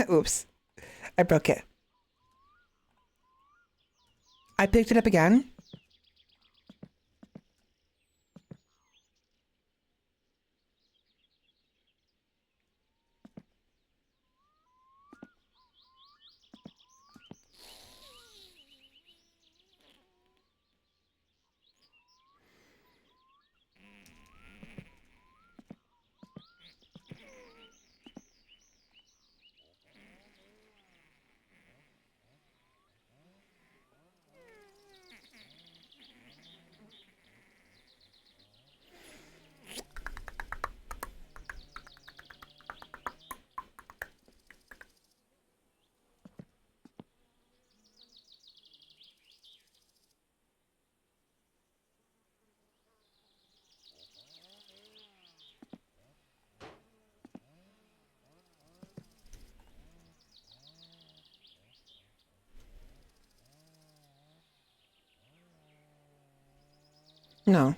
Speaker 1: Oops. I broke it. I picked it up again. No.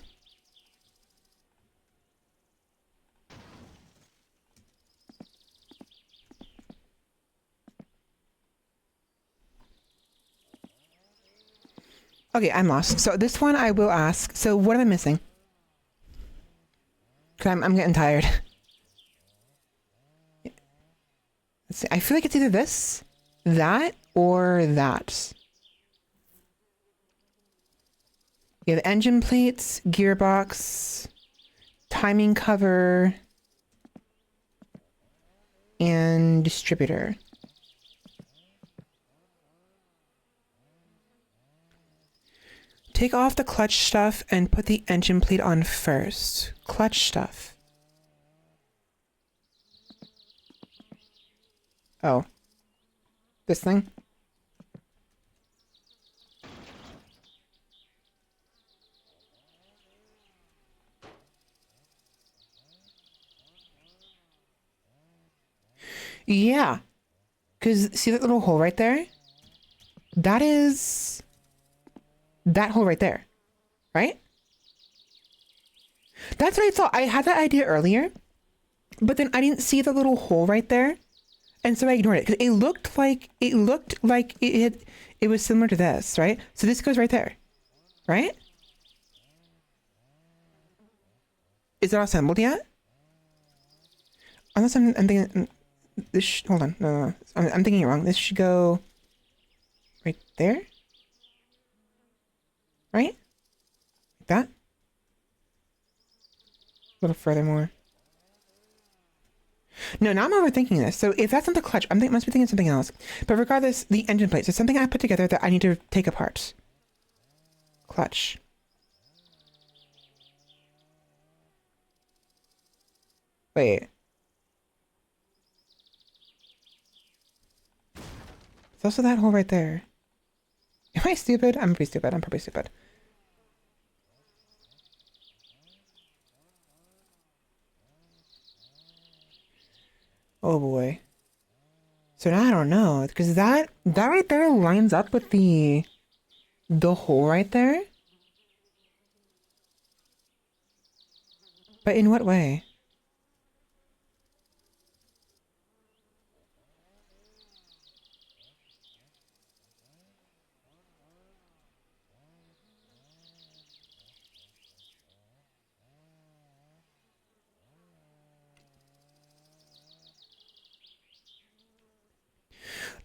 Speaker 1: Okay, I'm lost. So this one I will ask. So what am I missing? Cause I'm getting tired. Let's see. I feel like it's either this, that, or that. You have engine plates, gearbox, timing cover, and distributor. Take off the clutch stuff and put the engine plate on first. Clutch stuff. Oh. This thing? Yeah. Because see that little hole right there? That is... that hole right there. Right? That's what I thought. I had that idea earlier. But then I didn't see the little hole right there. And so I ignored it. Because it looked like... it was similar to this, right? So this goes right there. Right? Is it all assembled yet? Unless I'm thinking... this hold on. No. I'm thinking it wrong. This should go... right there? Right? Like that? A little further more. No, now I'm overthinking this. So if that's not the clutch, must be thinking something else. But regardless, the engine plates is something I put together that I need to take apart. Clutch. Wait. It's also that hole right there. Am I stupid? I'm pretty stupid. I'm probably stupid. Oh boy. So now I don't know, because that right there lines up with the hole right there. But in what way?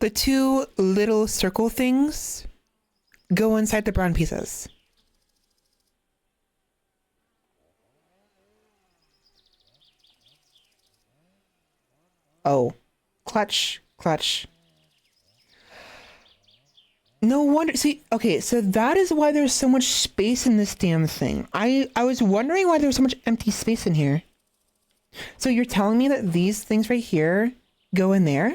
Speaker 1: The two little circle things go inside the brown pieces. Oh. Clutch. No wonder. See, okay, so that is why there's so much space in this damn thing. I was wondering why there's so much empty space in here. So you're telling me that these things right here go in there?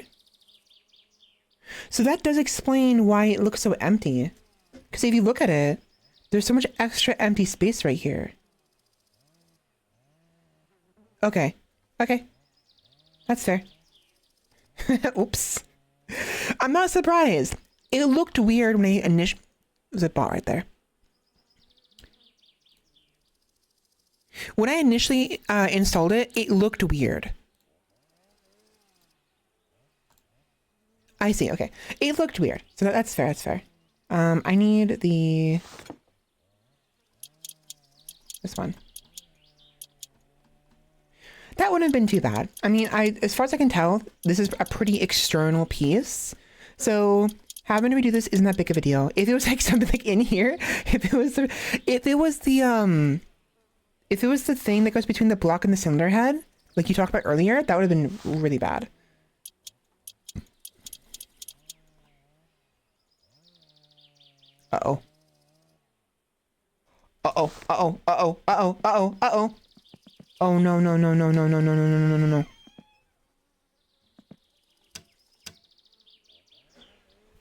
Speaker 1: So that does explain why it looks so empty. Because if you look at it, there's so much extra empty space right here. Okay. That's fair. Oops. I'm not surprised. It looked weird when I initially... There's a bot right there. When I initially installed it, it looked weird. I see, okay. It looked weird. So that's fair. I need this one. That wouldn't have been too bad. I mean, as far as I can tell, this is a pretty external piece. So having to redo this isn't that big of a deal. If it was like something like in here, if it was the thing that goes between the block and the cylinder head, like you talked about earlier, that would have been really bad. Uh-oh. Oh, no.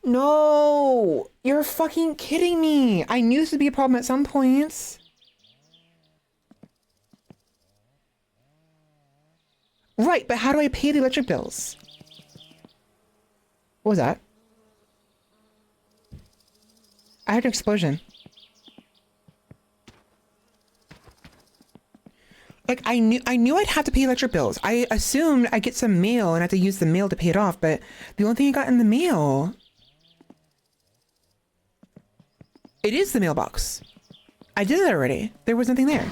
Speaker 1: No! You're fucking kidding me! I knew this would be a problem at some points. Right, but how do I pay the electric bills? What was that? I heard an explosion. Like I knew I'd have to pay electric bills. I assumed I'd get some mail and I had to use the mail to pay it off, but the only thing I got in the mail, it is the mailbox. I did it already. There was nothing there.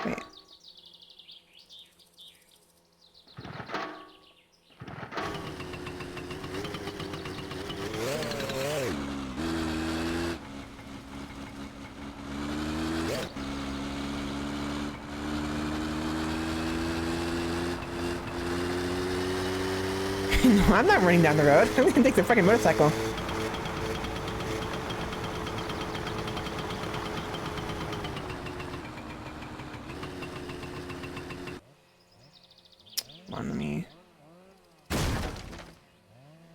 Speaker 1: Wait. No, I'm not running down the road. I'm gonna take the fucking motorcycle. Come on, let me...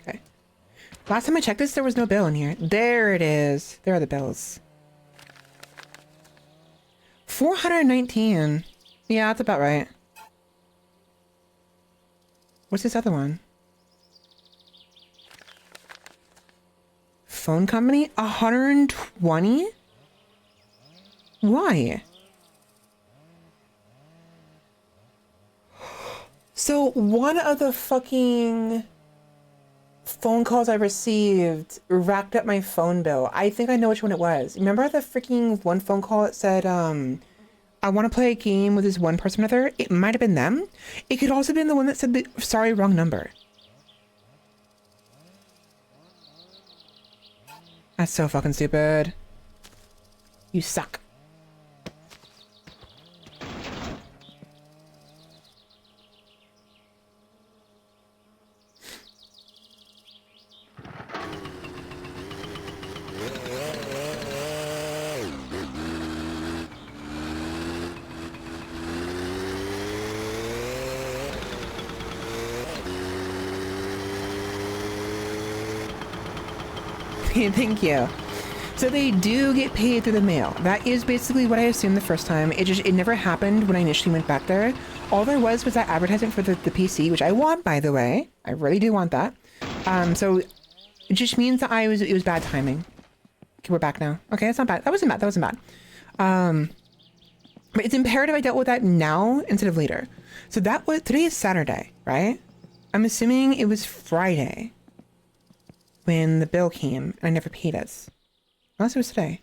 Speaker 1: Okay. Last time I checked this, there was no bill in here. There it is. There are the bills. 419. Yeah, that's about right. What's this other one? Phone company? 120? Why? So one of the fucking phone calls I received racked up my phone bill. I think I know which one it was. Remember the freaking one phone call that said, I want to play a game with this one person or other? It might have been them. It could also have been the one that said, sorry, wrong number. That's so fucking stupid. You suck. Thank you. So they do get paid through the mail. That is basically what I assumed the first time. It never happened when I initially went back there. All there was that advertisement for the PC, which I want, by the way. I really do want that. So it just means that it was bad timing. Okay, we're back now. Okay, that's not bad. That wasn't bad. That wasn't bad. But it's imperative I dealt with that now instead of later. So today is Saturday, right? I'm assuming it was Friday when the bill came and I never paid it. Unless it was today.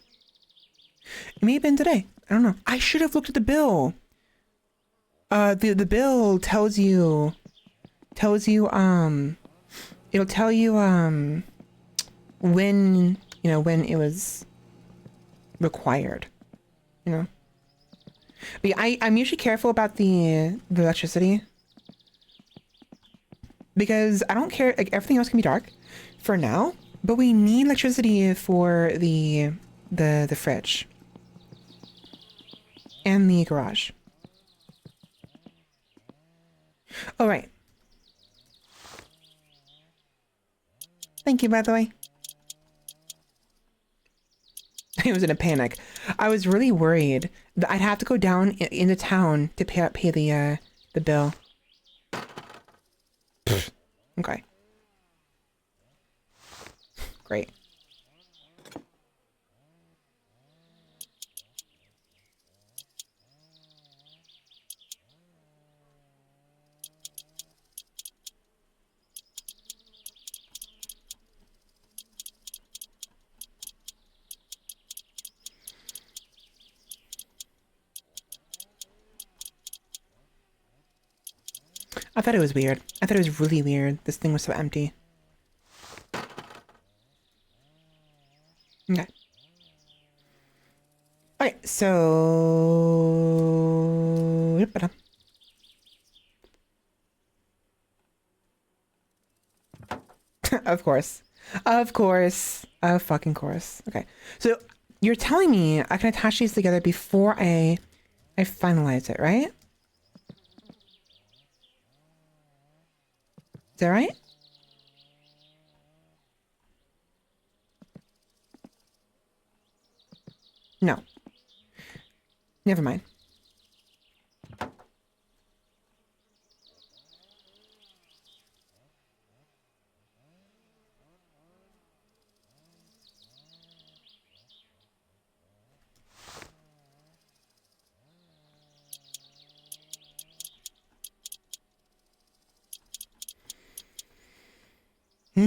Speaker 1: It may have been today. I don't know. I should have looked at the bill. The bill tells you, it'll tell you, when it was required, But yeah, I'm usually careful about the electricity because I don't care, like everything else can be dark for now, but we need electricity for the fridge and the garage. All right. Thank you, by the way. I was in a panic. I was really worried that I'd have to go down into town to pay the bill. Okay. Great. I thought it was weird. I thought it was really weird. This thing was so empty. Okay. Okay, so... Of course. Of course. Of fucking course. Okay. So you're telling me I can attach these together before I finalize it, right? Is that right? No. Never mind. Oh.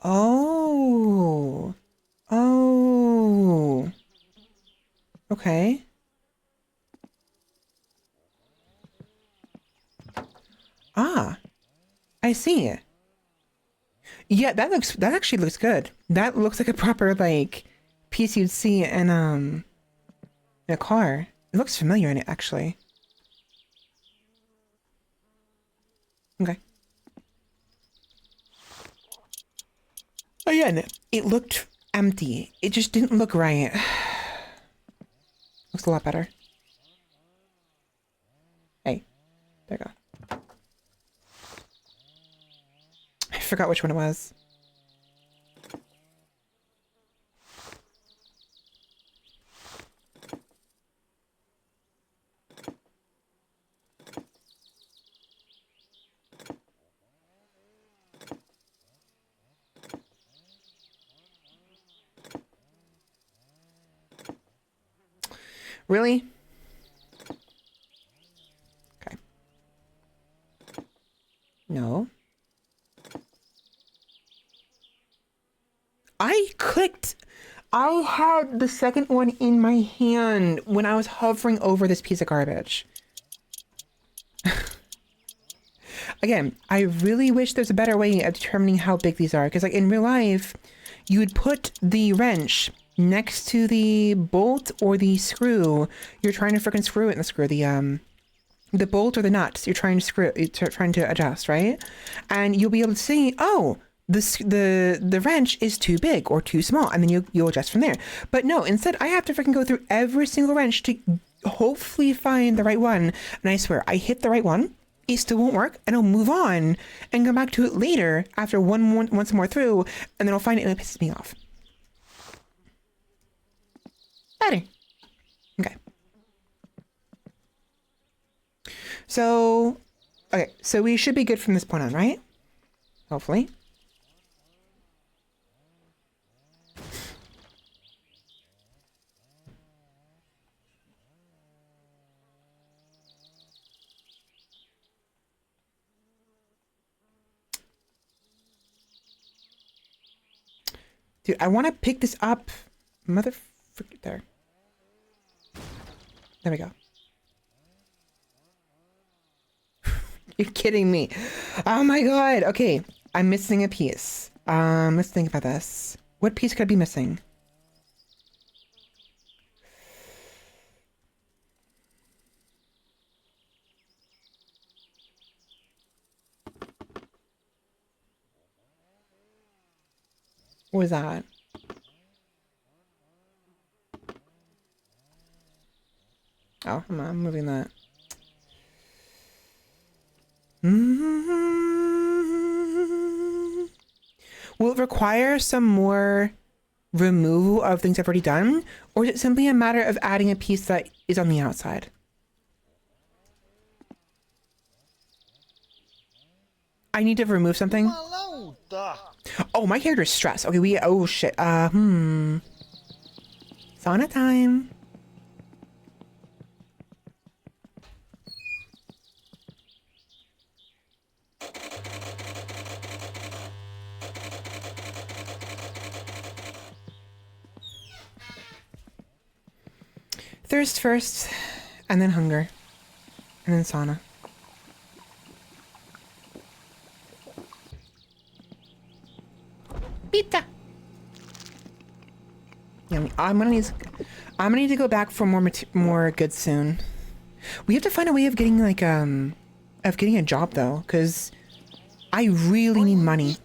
Speaker 1: Oh. Oh. Okay. Ah, I see. Yeah, that actually looks good. That looks like a proper like piece you'd see in a car. It looks familiar in it actually. Okay. Again, it looked empty. It just didn't look right. Looks a lot better. Hey, there you go. I forgot which one it was. Really? Okay. No. I had the second one in my hand when I was hovering over this piece of garbage. Again, I really wish there's a better way of determining how big these are. Because like in real life, you would put the wrench next to the bolt or the screw. You're trying to freaking screw it in the screw. The bolt or the nuts you're trying to screw, you're trying to adjust, right? And you'll be able to see, oh, the wrench is too big or too small, and then you'll adjust from there. But no, instead I have to freaking go through every single wrench to hopefully find the right one. And I swear, I hit the right one, it still won't work, and I'll move on and come back to it later after once more through, and then I'll find it and it pisses me off. Better. Okay. So, okay, so we should be good from this point on, right? Hopefully. Dude, I want to pick this up. There. There we go. You're kidding me. Oh my god. Okay, I'm missing a piece. Let's think about this. What piece could I be missing? What was that? Oh, I'm moving that. Will it require some more removal of things I've already done? Or is it simply a matter of adding a piece that is on the outside? I need to remove something. Oh, my character's stressed. Okay, oh shit. Sauna time. Thirst first, and then hunger, and then sauna. Pizza. Yummy. I'm gonna need to go back for more goods soon. We have to find a way of getting like of getting a job though, because I really need money.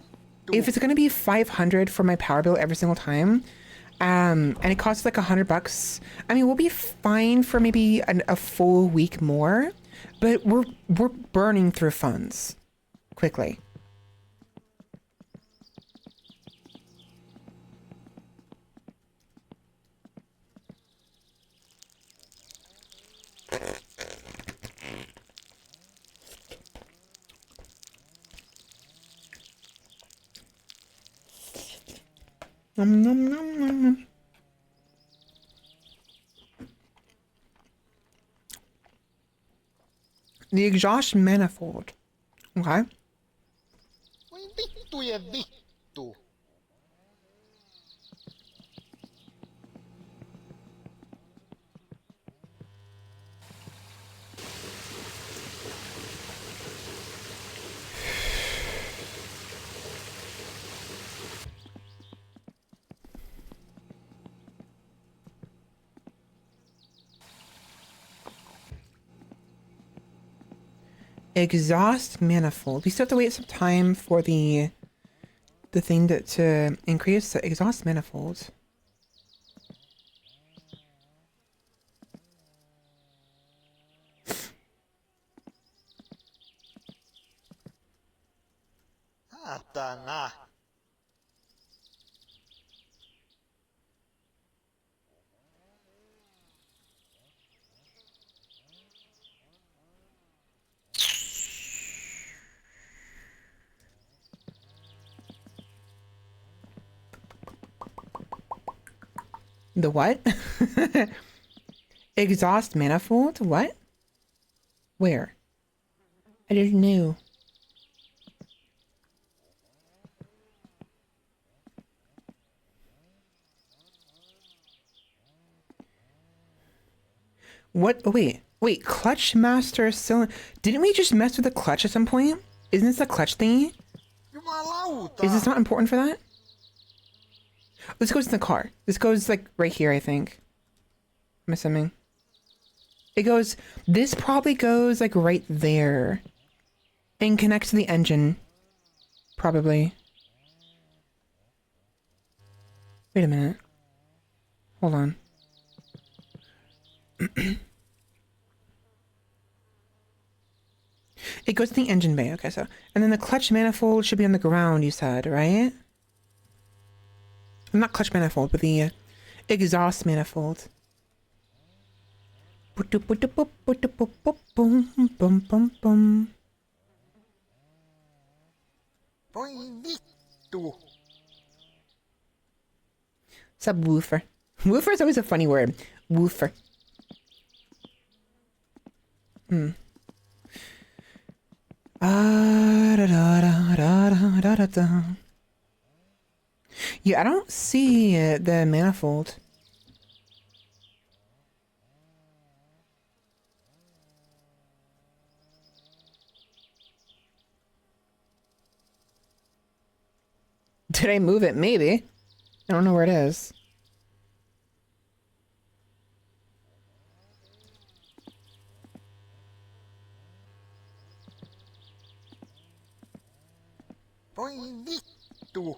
Speaker 1: If it's gonna be 500 for my power bill every single time, and it costs like $100, I mean, we'll be fine for maybe a full week more, but we're burning through funds quickly. Nom, nom, nom, nom, nom. The exhaust manifold. Okay.
Speaker 9: Voi vittu ja vittu.
Speaker 1: Exhaust manifold. We still have to wait some time for the thing to increase the exhaust manifold.
Speaker 9: Saatana.
Speaker 1: The what? Exhaust manifold? What? Where? I didn't know. What? Oh, wait. Clutch master cylinder. Didn't we just mess with the clutch at some point? Isn't this the clutch thingy?
Speaker 9: Jumalauta.
Speaker 1: Is this not important for that? This goes in the car. This goes like right here, I think. I'm assuming. It goes, this probably goes like right there. And connects to the engine. Probably. Wait a minute. Hold on. It goes to the engine bay. Okay, so. And then the clutch manifold should be on the ground, you said, right? Not clutch manifold, but the exhaust manifold.
Speaker 9: Voi vittu.
Speaker 1: Subwoofer. Woofer is always a funny word. Woofer. Yeah, I don't see the manifold. Did I move it? Maybe. I don't know where it is.
Speaker 9: Voi vittu.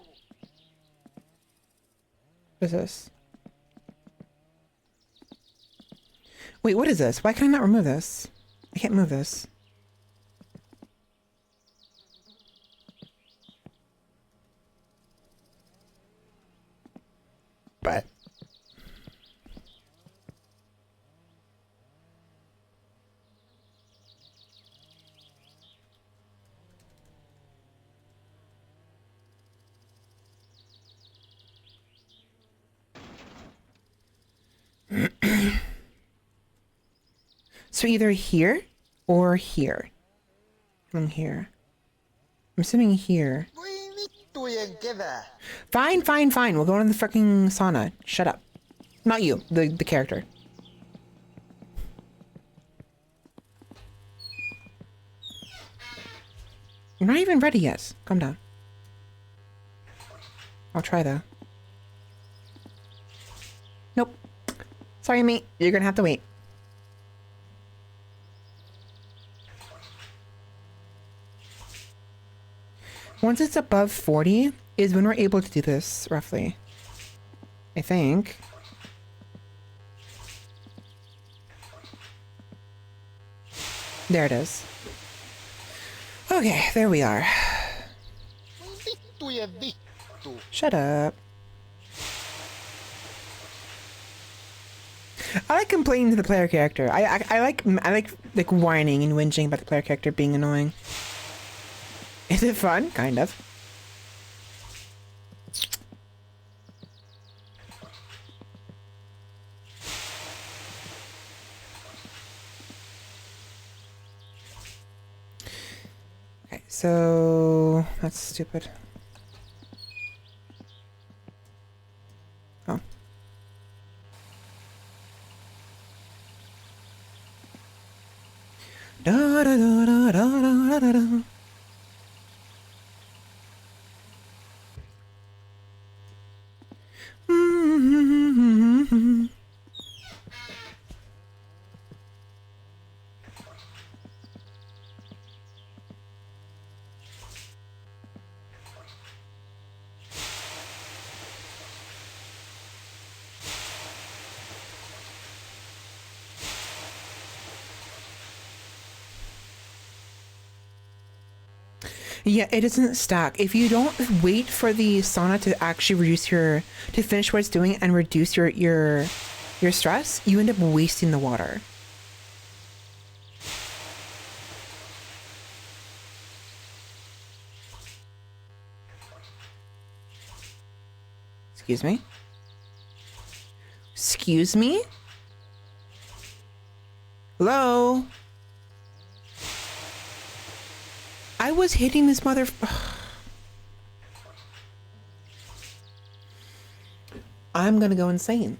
Speaker 1: What is this? Wait, what is this? Why can I not remove this? I can't move this. But... So either here or here. I'm here. I'm assuming here.
Speaker 9: Voi vittujen kevää.
Speaker 1: Fine. We'll go in the fucking sauna. Shut up. Not you, the character. You're not even ready yet. Calm down. I'll try though. Nope. Sorry, mate. You're gonna have to wait. Once it's above 40 is when we're able to do this, roughly. I think. There it is. Okay, there we are.
Speaker 9: Voi vittujen vittu.
Speaker 1: Shut up. I like complaining to the player character. I like whining and whinging about the player character being annoying. Is it fun? Kind of. So that's stupid. Oh. Da da da da da da da. Yeah, it doesn't stack. If you don't wait for the sauna to actually to finish what it's doing and reduce your stress, you end up wasting the water. Excuse me? Excuse me? Hello? I was hitting this mother... I'm gonna go insane.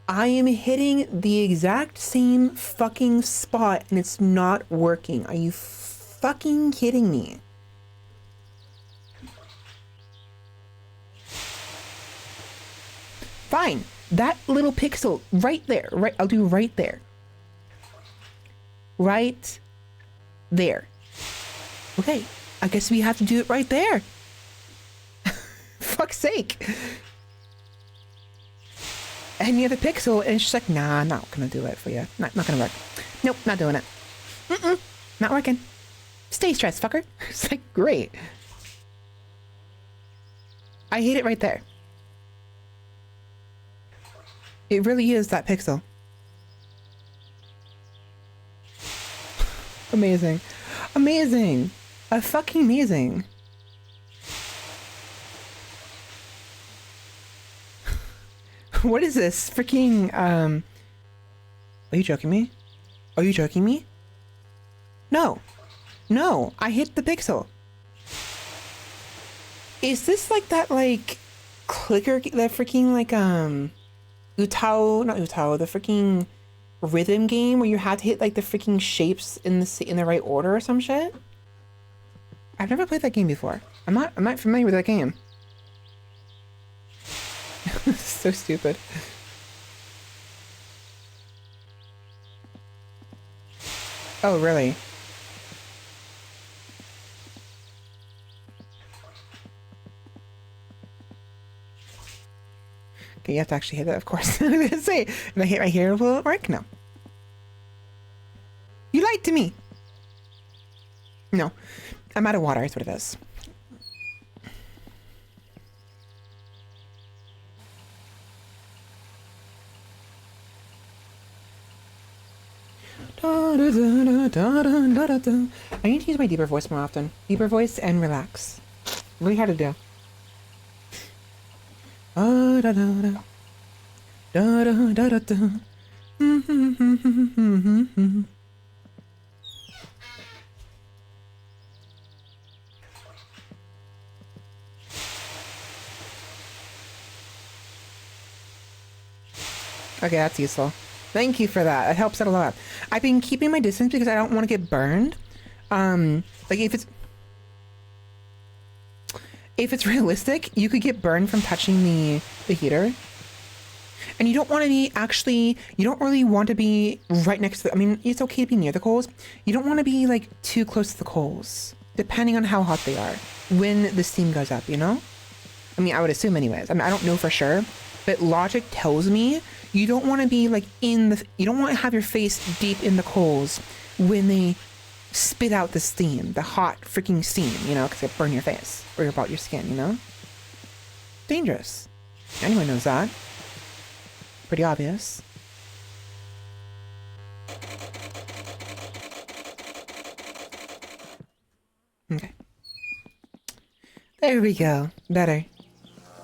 Speaker 1: I am hitting the exact same fucking spot and it's not working. Are you fucking kidding me? Fine. That little pixel right there. Right, I'll do right there. Right there. Okay, I guess we have to do it right there. Fuck's sake. Any other pixel, and it's just like, nah, I'm not gonna do it for you. Not gonna work. Nope, not doing it. Not working. Stay stressed, fucker. It's like, great. I hate it right there. It really is that pixel. Amazing. Amazing. Fucking amazing. What is this? Freaking, are you joking me? Are you joking me? No. No, I hit the pixel. Is this like that, like, clicker, that freaking, like, Utao, not Utao, the freaking rhythm game where you had to hit, like, the freaking shapes in the right order or some shit? I've never played that game before. I'm not familiar with that game. So stupid. Oh, really? Okay, you have to actually hit it, of course. I was gonna say, if I hit right here, will it work? No. You lied to me! No. I'm out of water, that's what it is. I need to use my deeper voice more often. Deeper voice and relax. Really hard to do. Okay, that's useful. Thank you for that. It helps out a lot. I've been keeping my distance because I don't want to get burned. Like if it's realistic, you could get burned from touching the heater. And you don't want to be you don't really want to be right next to I mean, it's okay to be near the coals. You don't want to be like too close to the coals, depending on how hot they are when the steam goes up, you know? I mean, I would assume anyways. I mean, I don't know for sure, but logic tells me you don't want to be like you don't want to have your face deep in the coals when they spit out the steam, the hot freaking steam, you know, because it burn your face or about your skin, you know? Dangerous. Anyone knows that. Pretty obvious. Okay. There we go. Better.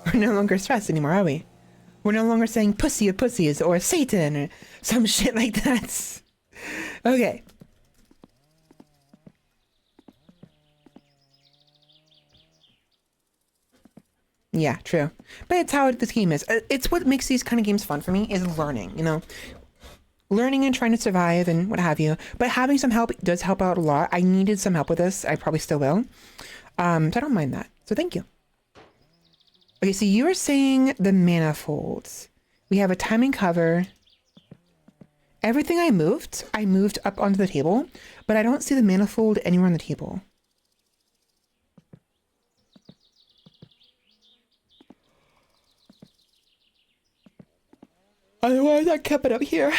Speaker 1: We're no longer stressed anymore, are we? We're no longer saying pussy of pussies or Satan or some shit like that. Okay. Yeah, true. But it's how this game is. It's what makes these kind of games fun for me is learning, you know? Learning and trying to survive and what have you. But having some help does help out a lot. I needed some help with this. I probably still will. So I don't mind that. So thank you. Okay, so you were saying the manifolds. We have a timing cover. Everything I moved up onto the table, but I don't see the manifold anywhere on the table. Otherwise, I kept it up here.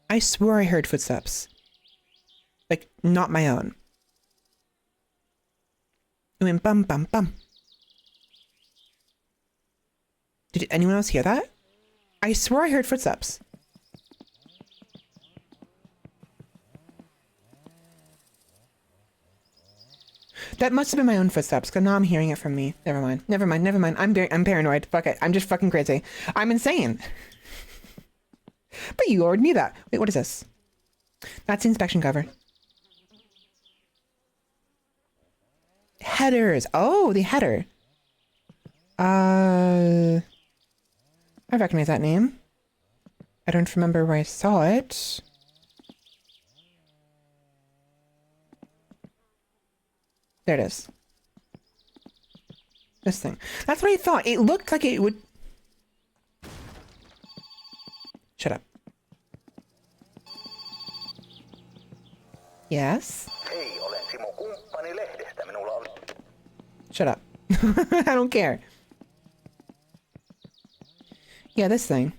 Speaker 1: I swore I heard footsteps. Like, not my own. It went bum bum bum. Did anyone else hear that? I swore I heard footsteps. That must have been my own footsteps, because now I'm hearing it from me. Never mind. Never mind. Never mind. I'm paranoid. Fuck it. I'm just fucking crazy. I'm insane. But you already knew that. Wait, what is this? That's the inspection cover. Headers. Oh, the header. I recognize that name. I don't remember where I saw it. There it is. This thing. That's what I thought. It looked like it would... Shut up. Yes?
Speaker 10: Hei, olen Simo kumppani lehdestä. Minulla on...
Speaker 1: Shut up. I don't care. Yeah, this thing.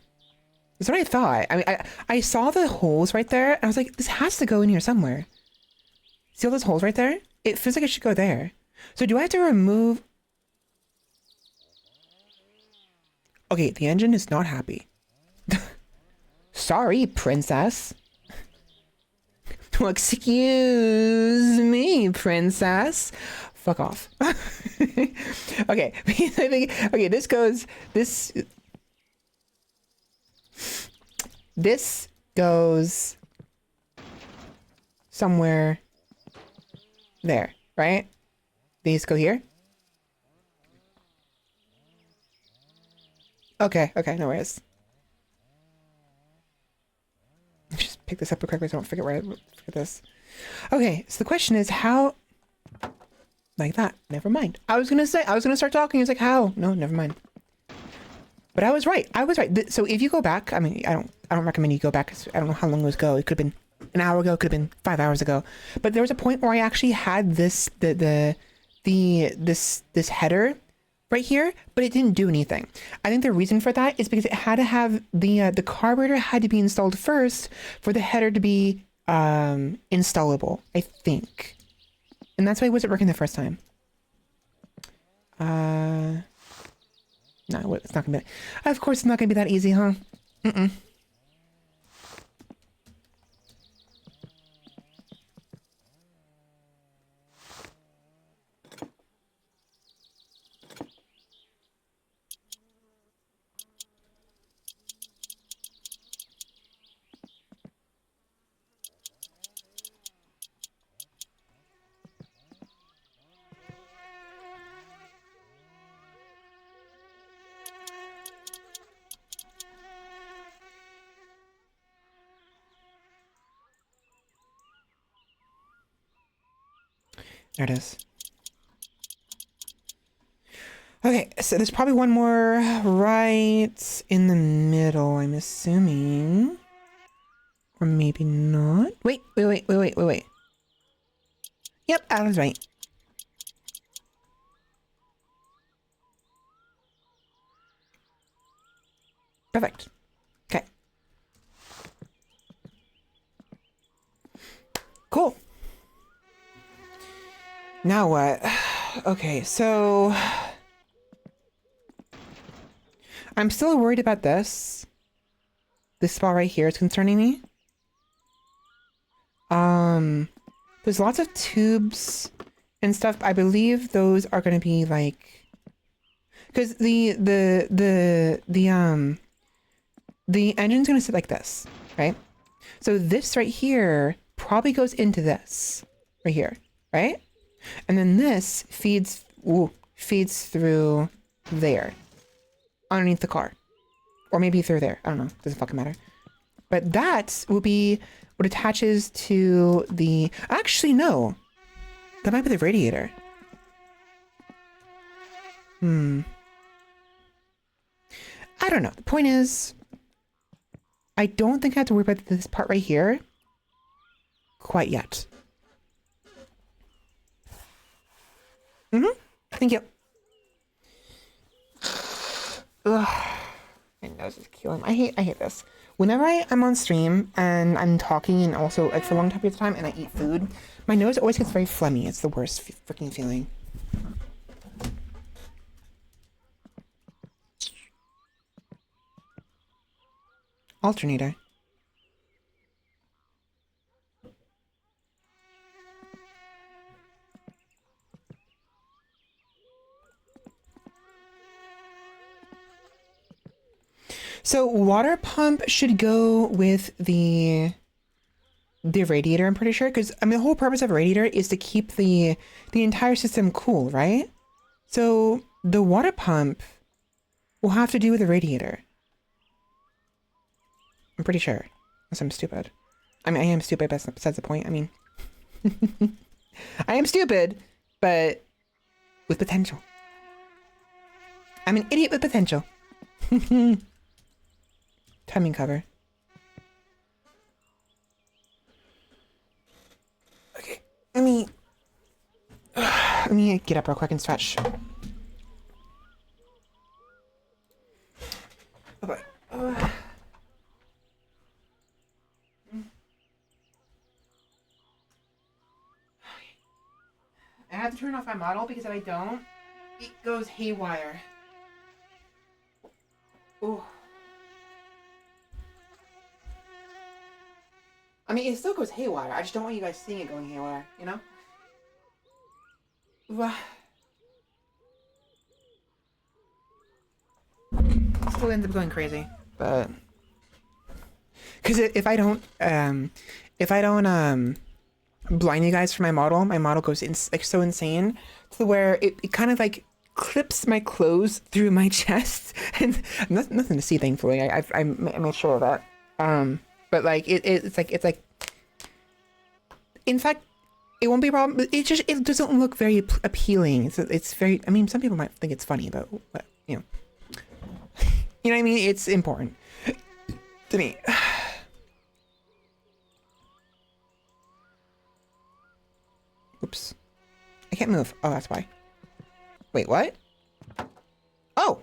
Speaker 1: That's what I thought. I mean, I saw the holes right there, and I was like, this has to go in here somewhere. See all those holes right there? It feels like it should go there. So do I have to remove... Okay, the engine is not happy. Sorry, princess. Well, excuse me, princess. Fuck off. Okay. Okay, this goes... This goes somewhere there, right? These go here. Okay, no worries. Just pick this up real quickly so I don't forget where I forget this. Okay, so the question is how... Like that. Never mind. I was gonna start talking. It's like, how? No, never mind. But I was right. So if you go back, I mean, I don't recommend you go back. I don't know how long it was ago. It could have been an hour ago. It could have been 5 hours ago. But there was a point where I actually had this header right here, but it didn't do anything. I think the reason for that is because it had to have the carburetor had to be installed first for the header to be installable, I think. And that's why it wasn't working the first time. No, it's not gonna be... Of course it's not gonna be that easy, huh? Mm-mm. There it is. Okay, so there's probably one more right in the middle, I'm assuming. Or maybe not. Wait. Yep, I was right. Perfect. Okay. Cool. Now what? Okay, so... I'm still worried about this. This spot right here is concerning me. There's lots of tubes and stuff. I believe those are going to be like... Because the the engine's gonna sit like this, right? So this right here probably goes into this right here, right? And then this feeds through there, underneath the car, or maybe through there. I don't know. Doesn't fucking matter. But that will be what attaches to the. Actually, no. That might be the radiator. I don't know. The point is, I don't think I have to worry about this part right here quite yet. Thank you. Ugh. My nose is killing me. I hate this. Whenever I'm on stream and I'm talking and also like for long periods of time and I eat food, my nose always gets very phlegmy. It's the worst freaking feeling. Alternator. So water pump should go with the radiator, I'm pretty sure, because I mean the whole purpose of a radiator is to keep the entire system cool, right? So the water pump will have to do with the radiator. I'm pretty sure. Unless I'm stupid. I mean, I am stupid, but besides the point. I mean, I am stupid, but with potential. I'm an idiot with potential. Timing cover. Okay, let me get up real quick and stretch. Okay. I have to turn off my model because if I don't, it goes haywire. Ooh. I mean, it still goes haywire. I just don't want you guys seeing it going haywire, you know? Still ends up going crazy, but because if I don't blind you guys for my model goes like so insane to where it kind of like clips my clothes through my chest and nothing to see, thankfully. I made sure of that. But like it's like in fact it won't be a problem. It doesn't look very appealing. It's very, I mean, some people might think it's funny, but you know. You know what I mean? It's important to me. Oops. I can't move. Oh, that's why. Wait, what? Oh.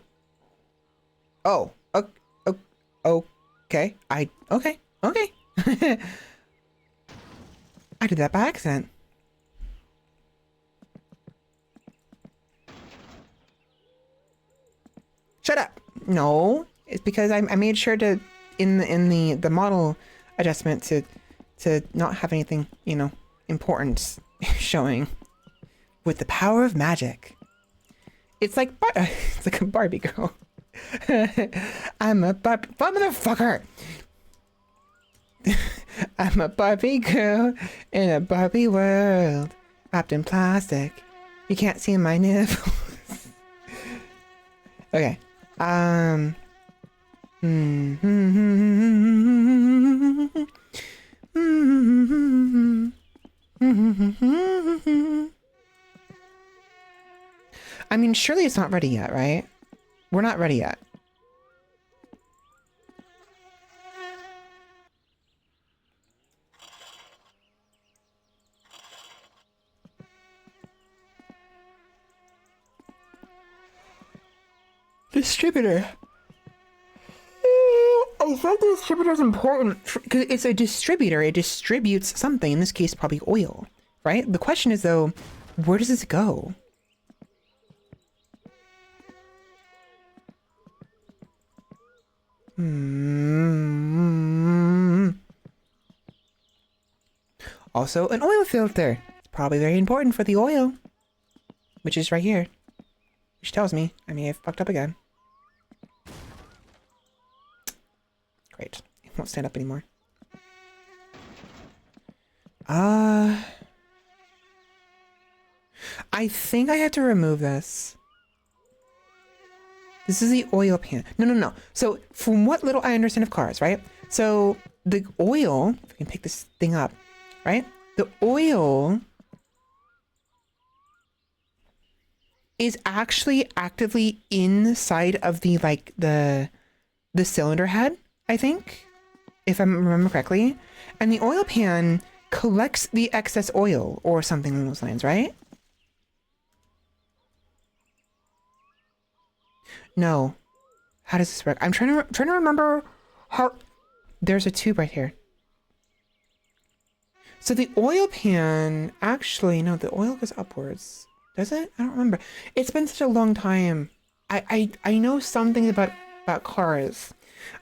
Speaker 1: Oh. Okay. Okay. I did that by accident. Shut up. No, it's because I made sure to in the model adjustment to not have anything, you know, important showing with the power of magic. It's like a Barbie girl. I'm a Barbie motherfucker. I'm a Barbie girl in a Barbie world, wrapped in plastic. You can't see my nipples. Okay. I mean, surely it's not ready yet, right? We're not ready yet. Distributor. I think the distributor is important because it's a distributor. It distributes something. In this case, probably oil, right? The question is though, where does this go? Also, an oil filter. It's probably very important for the oil, which is right here. Which tells me I may have fucked up again. Great. It won't stand up anymore. I think I have to remove this. This is the oil pan. No. So from what little I understand of cars, right? So the oil, if I can pick this thing up, right? The oil is actually actively inside of the the cylinder head, I think, if I remember correctly. And the oil pan collects the excess oil or something along those lines, right? No. How does this work? I'm trying to remember how. There's a tube right here. So the oil pan, actually, no, the oil goes upwards. Does it? I don't remember. It's been such a long time. I know something about cars.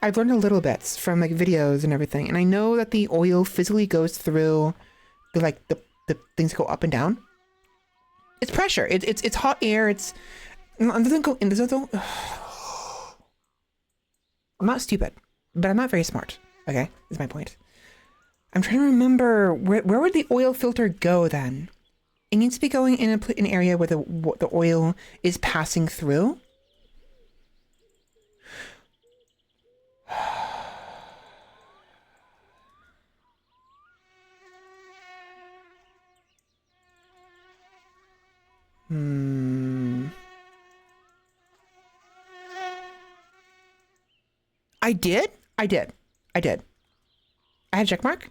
Speaker 1: I've learned a little bits from like videos and everything, and I know that the oil physically goes through the the things that go up and down. It's pressure. It's hot air. It doesn't go in. I'm not stupid, but I'm not very smart. Okay, is my point. I'm trying to remember where would the oil filter go then? It needs to be going in an area where the oil is passing through. I did. I had a check mark.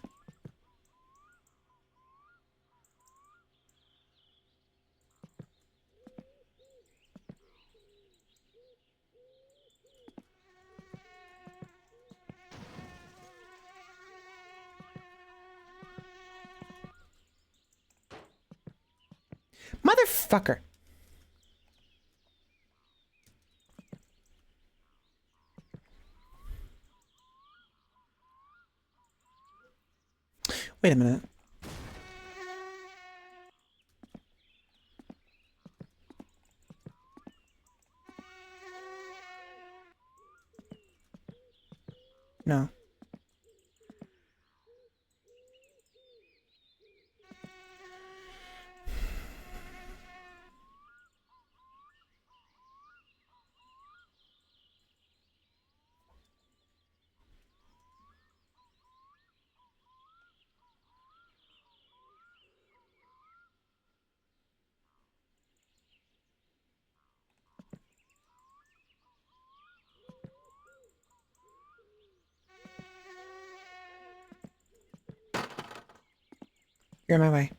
Speaker 1: Motherfucker. Wait a minute. No. You're in my way.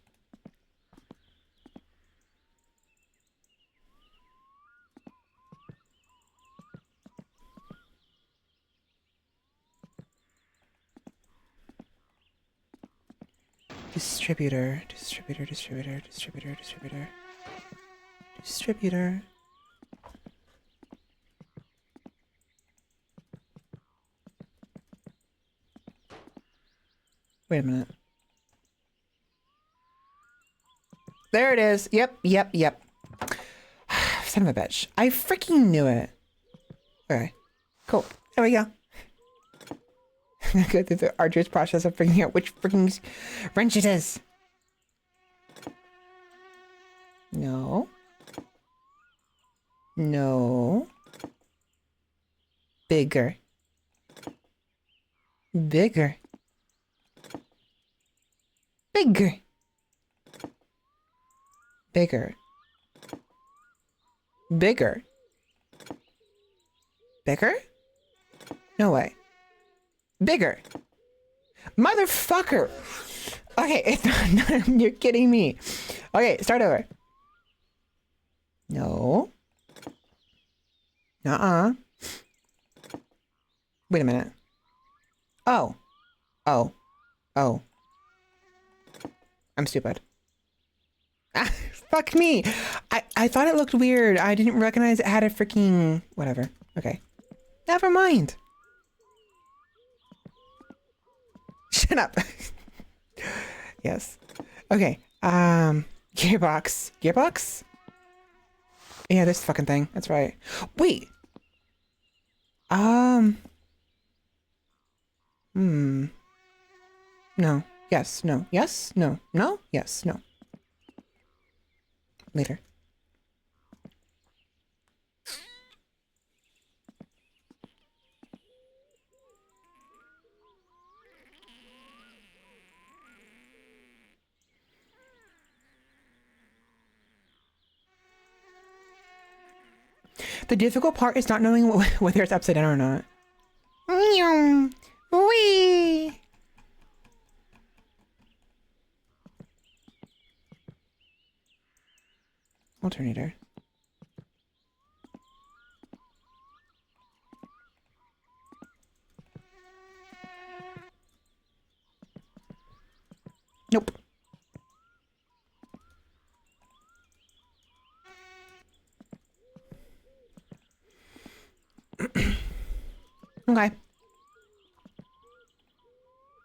Speaker 1: Distributor. Wait a minute. There it is. Yep. Son of a bitch. I freaking knew it. Okay. Cool. There we go. Go through the arduous process of figuring out which freaking wrench it is. No. Bigger. Bigger. No way. Bigger. Motherfucker. Okay, it's not, you're kidding me. Okay, start over. No. Nuh-uh. Wait a minute. Oh. I'm stupid. Ah, fuck me. I thought it looked weird. I didn't recognize it had a freaking whatever. Okay. Never mind. Shut up. Yes. Okay. Gearbox. Yeah, this fucking thing. That's right. Wait. No. Yes. No. Yes. No. No. Yes. No. Later. The difficult part is not knowing whether it's upside down or not. Wee. Alternator. Nope. Okay.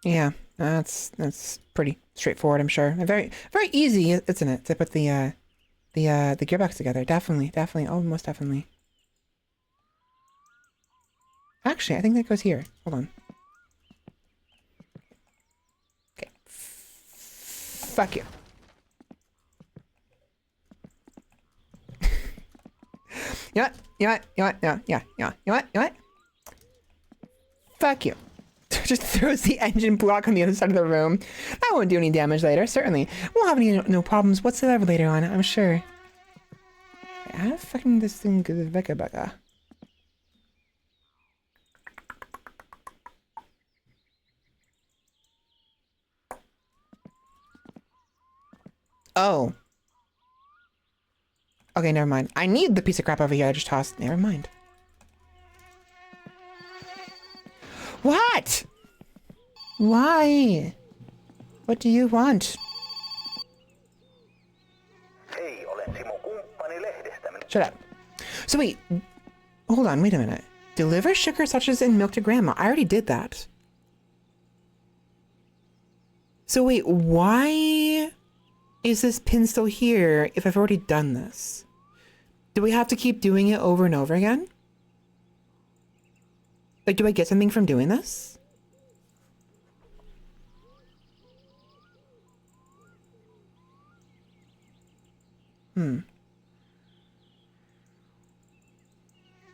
Speaker 1: Yeah, that's pretty straightforward, I'm sure. Very easy, isn't it, to put the gearbox together? Definitely, oh, most definitely. Actually, I think that goes here. Hold on. Okay. Fuck you. You know what? You know what? You know what? Yeah. You know what? You know what? Fuck you. Just throws the engine block on the other side of the room. That won't do any damage later, certainly. We'll have any no problems whatsoever later on, I'm sure. How fucking this thing goes Becca Becca? Oh. Okay, never mind. I need the piece of crap over here I just tossed. Never mind. What? Why? What do you want?
Speaker 10: Hei, olen Simo kumppani lehdestä.
Speaker 1: Shut up. So wait, hold on, wait a minute. Deliver sugar, sausages, and milk to Grandma. I already did that. So wait, why is this pin still here if I've already done this? Do we have to keep doing it over and over again? Like, do I get something from doing this?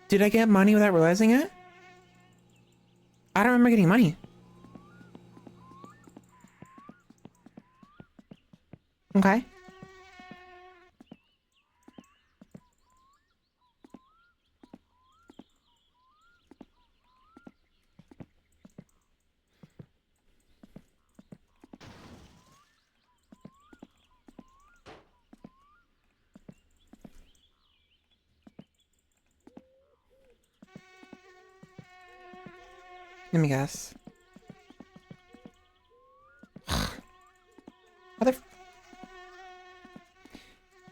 Speaker 1: Did I get money without realizing it? I don't remember getting money. Okay. Let me guess. Mother...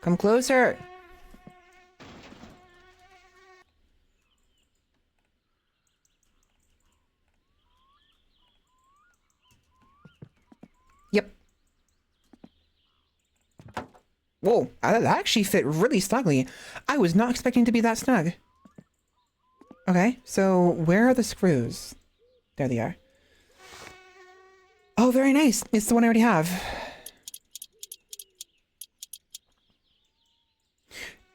Speaker 1: Come closer! Yep. Whoa, that actually fit really snugly. I was not expecting to be that snug. Okay, so where are the screws? There they are. Oh, very nice. It's the one I already have.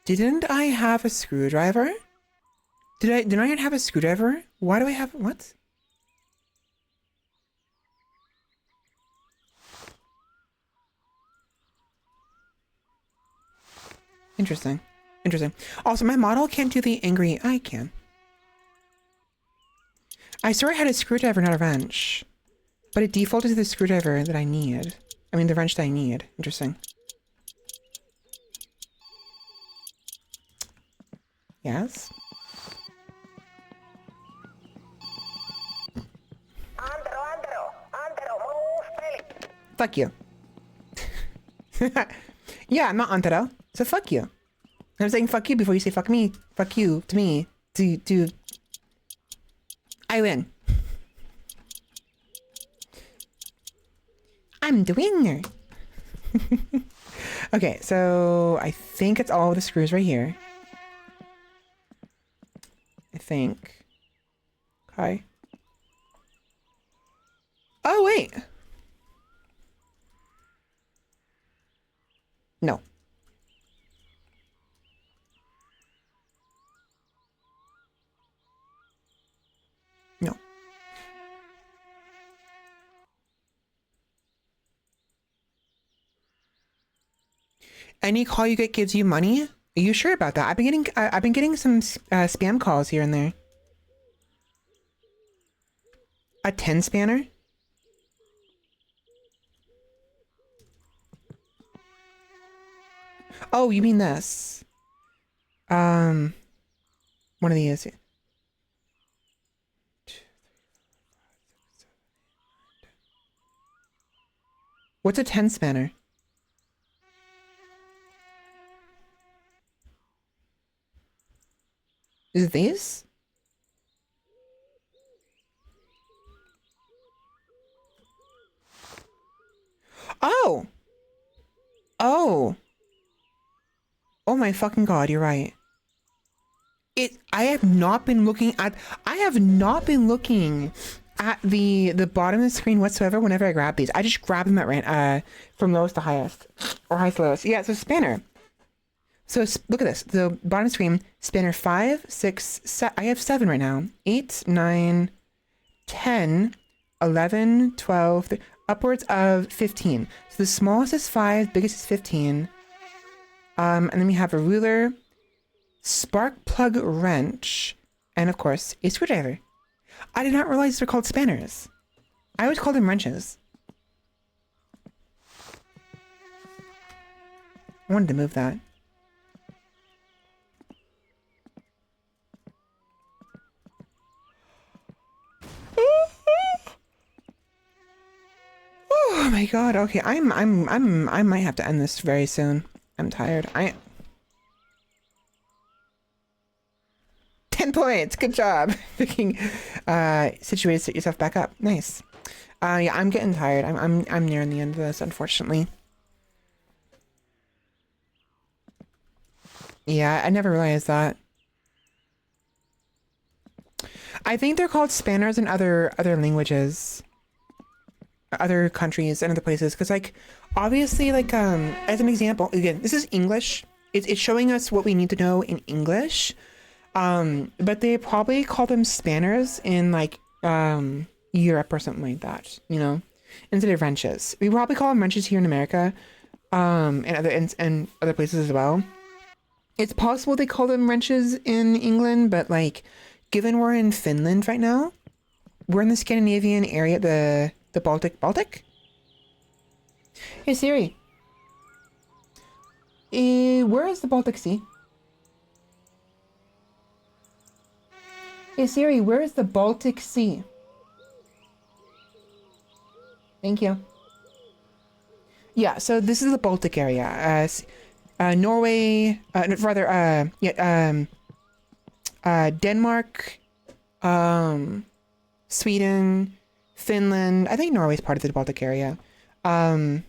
Speaker 1: Didn't I have a screwdriver? Did I not have a screwdriver? Why do I have what? Interesting. Interesting. Also, my model can't do the angry. I can. I swear I had a screwdriver, not a wrench. But it defaulted to the screwdriver that I need. I mean, the wrench that I need. Interesting. Yes? Fuck you. Yeah, I'm not Antero. So fuck you. I'm saying fuck you before you say fuck me. Fuck you to me. To... I win. I'm the winner. Okay, so I think it's all the screws right here. I think. Okay. wait. No. No. Any call you get gives you money? Are you sure about that? I've been getting some spam calls here and there. A 10 spanner? Oh, you mean this? One of these. What's a 10 spanner? Is it these? Oh! Oh! Oh my fucking god, you're right. I have not been looking at the bottom of the screen whatsoever whenever I grab these. I just grab them at from lowest to highest. Or highest to lowest. Yeah, so spanner. So look at this. The bottom screen, spanner 5, 6, 7. I have 7 right now. 8, 9, 10, 11, 12, upwards of 15. So the smallest is 5, biggest is 15. And then we have a ruler, spark plug wrench, and of course, a screwdriver. I did not realize they're called spanners. I always call them wrenches. I wanted to move that. Oh my god, okay, I might have to end this very soon. I'm tired. 10 points, good job. Picking situated to set yourself back up. Nice. Yeah, I'm getting tired. I'm nearing the end of this, unfortunately. Yeah, I never realized that. I think they're called spanners in other languages. Other countries and other places, because like obviously, like as an example, again, this is English. It's showing us what we need to know in English, but they probably call them spanners in like Europe or something like that, instead of wrenches. We probably call them wrenches here in America, and other places as well. It's possible they call them wrenches in England, but like given we're in Finland right now, we're in the Scandinavian area, the Baltic? Hey Siri. Where is the Baltic Sea? Hey Siri, where is the Baltic Sea? Thank you. Yeah, so this is the Baltic area. Norway, Denmark, Sweden, Finland. I think Norway's part of the Baltic area. Some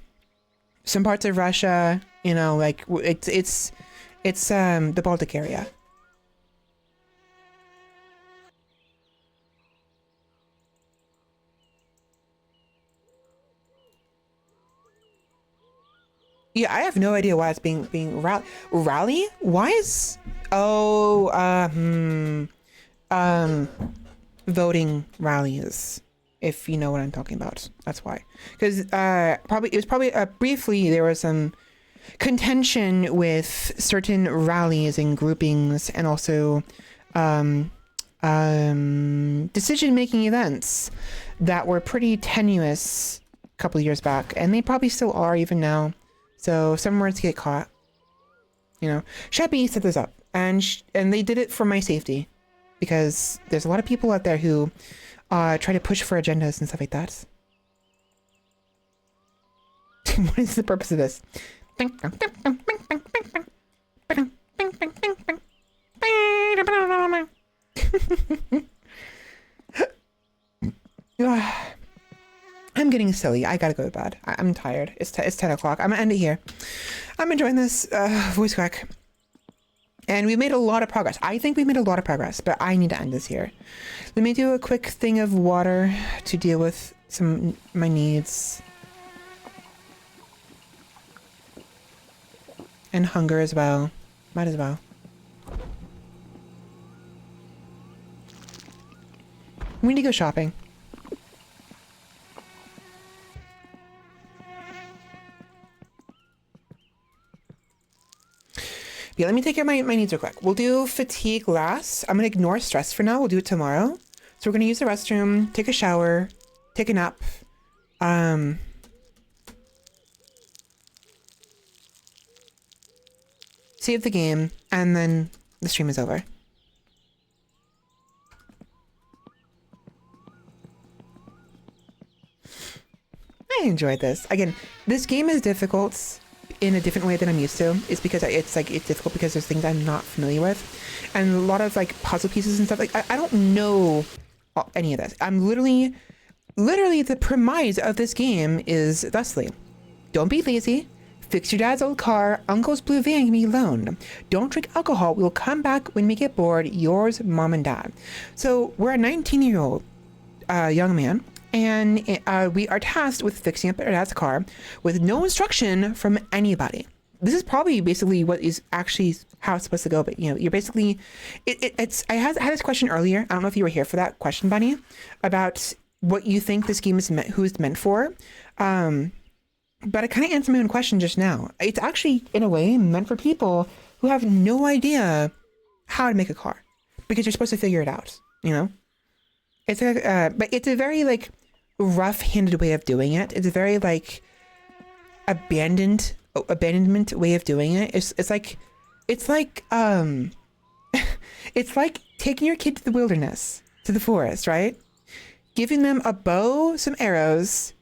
Speaker 1: parts of Russia, like it's the Baltic area. Yeah, I have no idea why it's being rally. Why is voting rallies? If you know what I'm talking about, that's why. Because it was probably briefly there was some contention with certain rallies and groupings, and also decision-making events that were pretty tenuous a couple of years back, and they probably still are even now. So some words get caught. Shabby set this up, and they did it for my safety, because there's a lot of people out there who try to push for agendas and stuff like that. What is the purpose of this? I'm getting silly. I gotta go to bed. I'm tired. It's 10 o'clock. I'm gonna end it here. I'm enjoying this voice crack. And we made a lot of progress. I think we made a lot of progress, but I need to end this here. Let me do a quick thing of water to deal with some my needs. And hunger as well. Might as well. We need to go shopping. Yeah, let me take care of my needs real quick. We'll do fatigue last. I'm gonna ignore stress for now. We'll do it tomorrow. So we're gonna use the restroom, take a shower, take a nap. Save the game, and then the stream is over. I enjoyed this. Again, this game is difficult in a different way than I'm used to. It's because it's difficult because there's things I'm not familiar with, and a lot of like puzzle pieces and stuff. Like I don't know any of this. I'm literally the premise of this game is thusly: don't be lazy. Fix your dad's old car. Uncle's blue van can be loaned. Don't drink alcohol. We'll come back when we get bored. Yours, Mom and Dad. So we're a 19-year-old young man, and we are tasked with fixing up our dad's car with no instruction from anybody. This is probably basically what is actually how it's supposed to go. But you know, you're basically it's. I had this question earlier. I don't know if you were here for that question, Bunny, about what you think this game is meant, who it's meant for. But I kind of answered my own question just now. It's actually, in a way, meant for people who have no idea how to make a car, because you're supposed to figure it out. You know, it's but it's a very like rough-handed way of doing it. It's a very like abandonment way of doing it. It's like it's like taking your kid to the wilderness, to the forest, right? Giving them a bow, some arrows,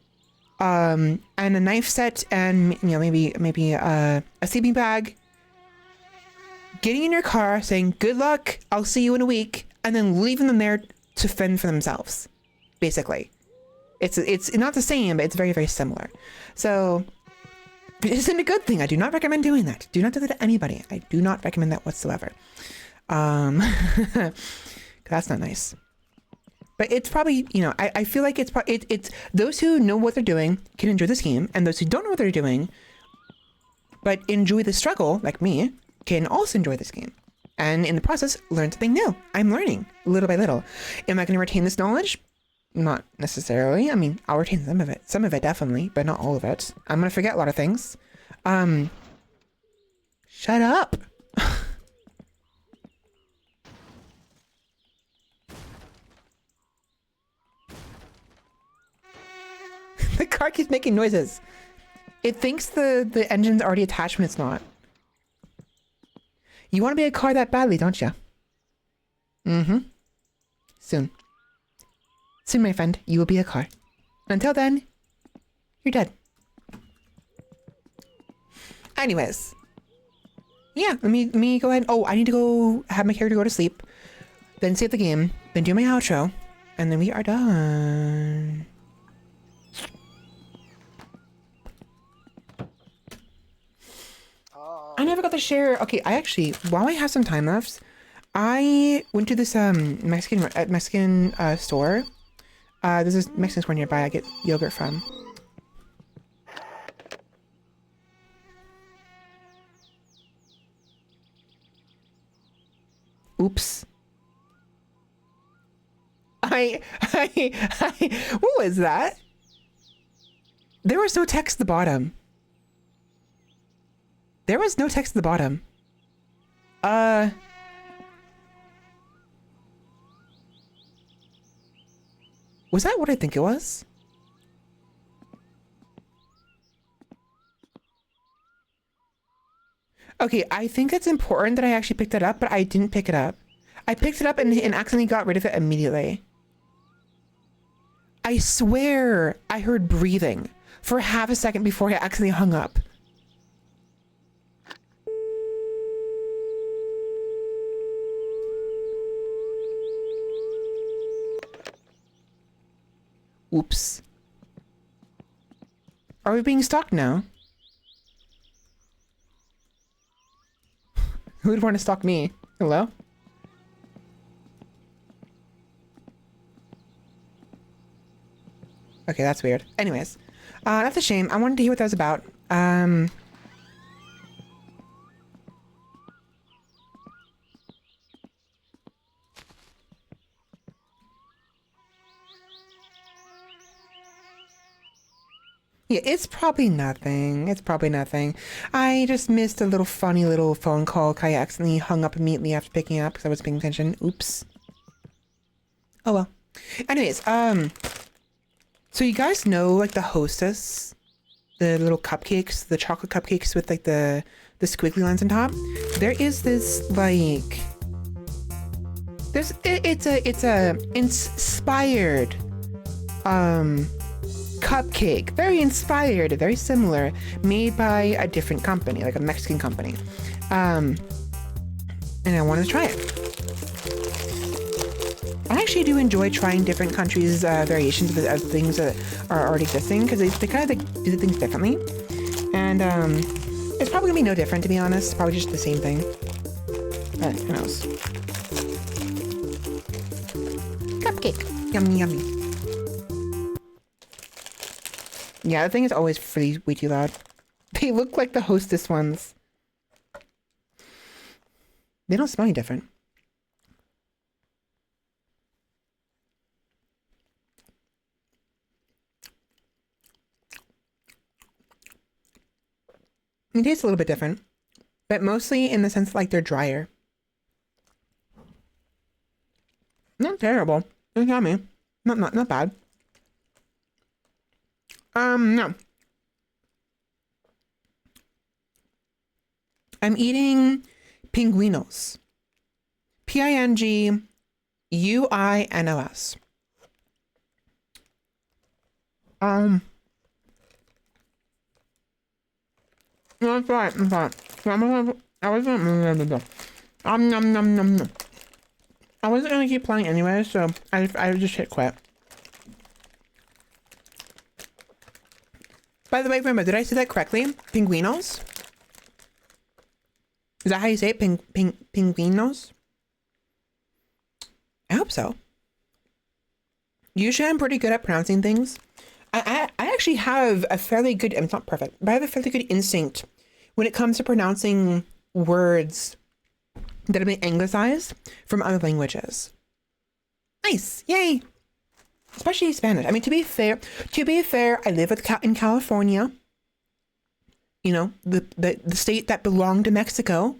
Speaker 1: and a knife set, and you know, maybe a sleeping bag. Getting in your car, saying good luck, I'll see you in a week, and then leaving them there to fend for themselves. Basically, it's not the same, but it's very, very similar. So it isn't a good thing. I do not recommend doing that. Do not do that to anybody. I do not recommend that whatsoever. That's not nice. But it's probably, you know, I feel like it's those who know what they're doing can enjoy this game, and those who don't know what they're doing but enjoy the struggle, like me, can also enjoy this game, and in the process learn something new. I'm learning little by little. Am I going to retain this knowledge? Not necessarily. I mean, I'll retain some of it definitely, but not all of it. I'm going to forget a lot of things. Shut up. The car keeps making noises. It thinks the engine's already attached when it's not. You want to be a car that badly, don't you? Mm-hmm. Soon. Soon, my friend, you will be a car. Until then, you're dead. Anyways. Yeah, let me go ahead. Oh, I need to go have my character go to sleep. Then save the game. Then do my outro. And then we are done. I never got to share. Okay, I actually, while I have some time left, I went to this Mexican store. There's this Mexican store nearby I get yogurt from. Oops. What was that? There was no text at the bottom. There was no text at the bottom. Was that what I think it was? Okay, I think it's important that I actually picked it up, but I didn't pick it up. I picked it up and accidentally got rid of it immediately. I swear I heard breathing for half a second before I accidentally hung up. Oops. Are we being stalked now? Who would want to stalk me? Hello? Okay, that's weird. Anyways, that's a shame. I wanted to hear what that was about. Yeah, it's probably nothing. It's probably nothing. I just missed a little funny little phone call. Kai accidentally hung up immediately after picking up because I was paying attention. Oops. Oh well. Anyways, so you guys know like the Hostess, the little cupcakes, the chocolate cupcakes with like the squiggly lines on top. There is this like it's a inspired cupcake, very inspired, very similar, made by a different company, like a Mexican company. And I wanted to try it. I actually do enjoy trying different countries' variations of things that are already existing because they kind of like, do things differently. And it's probably gonna be no different, to be honest. Probably just the same thing. But who knows? Cupcake, yummy, yummy. Yeah, the thing is always way too loud. They look like the Hostess ones. They don't smell any different. It tastes a little bit different, but mostly in the sense like they're drier. Not terrible. It's yummy. Not bad. No. I'm eating pinguinos. Pinguinos. No, it's right. It's right. I wasn't gonna keep playing anyway, so I just hit quit. By the way, remember, did I say that correctly? Pinguinos? Is that how you say it? Pinguinos? I hope so. Usually I'm pretty good at pronouncing things. I actually have a fairly good, it's not perfect, but I have a fairly good instinct when it comes to pronouncing words that have been anglicized from other languages. Nice, yay! Especially Spanish. I mean, to be fair, I live in California. You know, the state that belonged to Mexico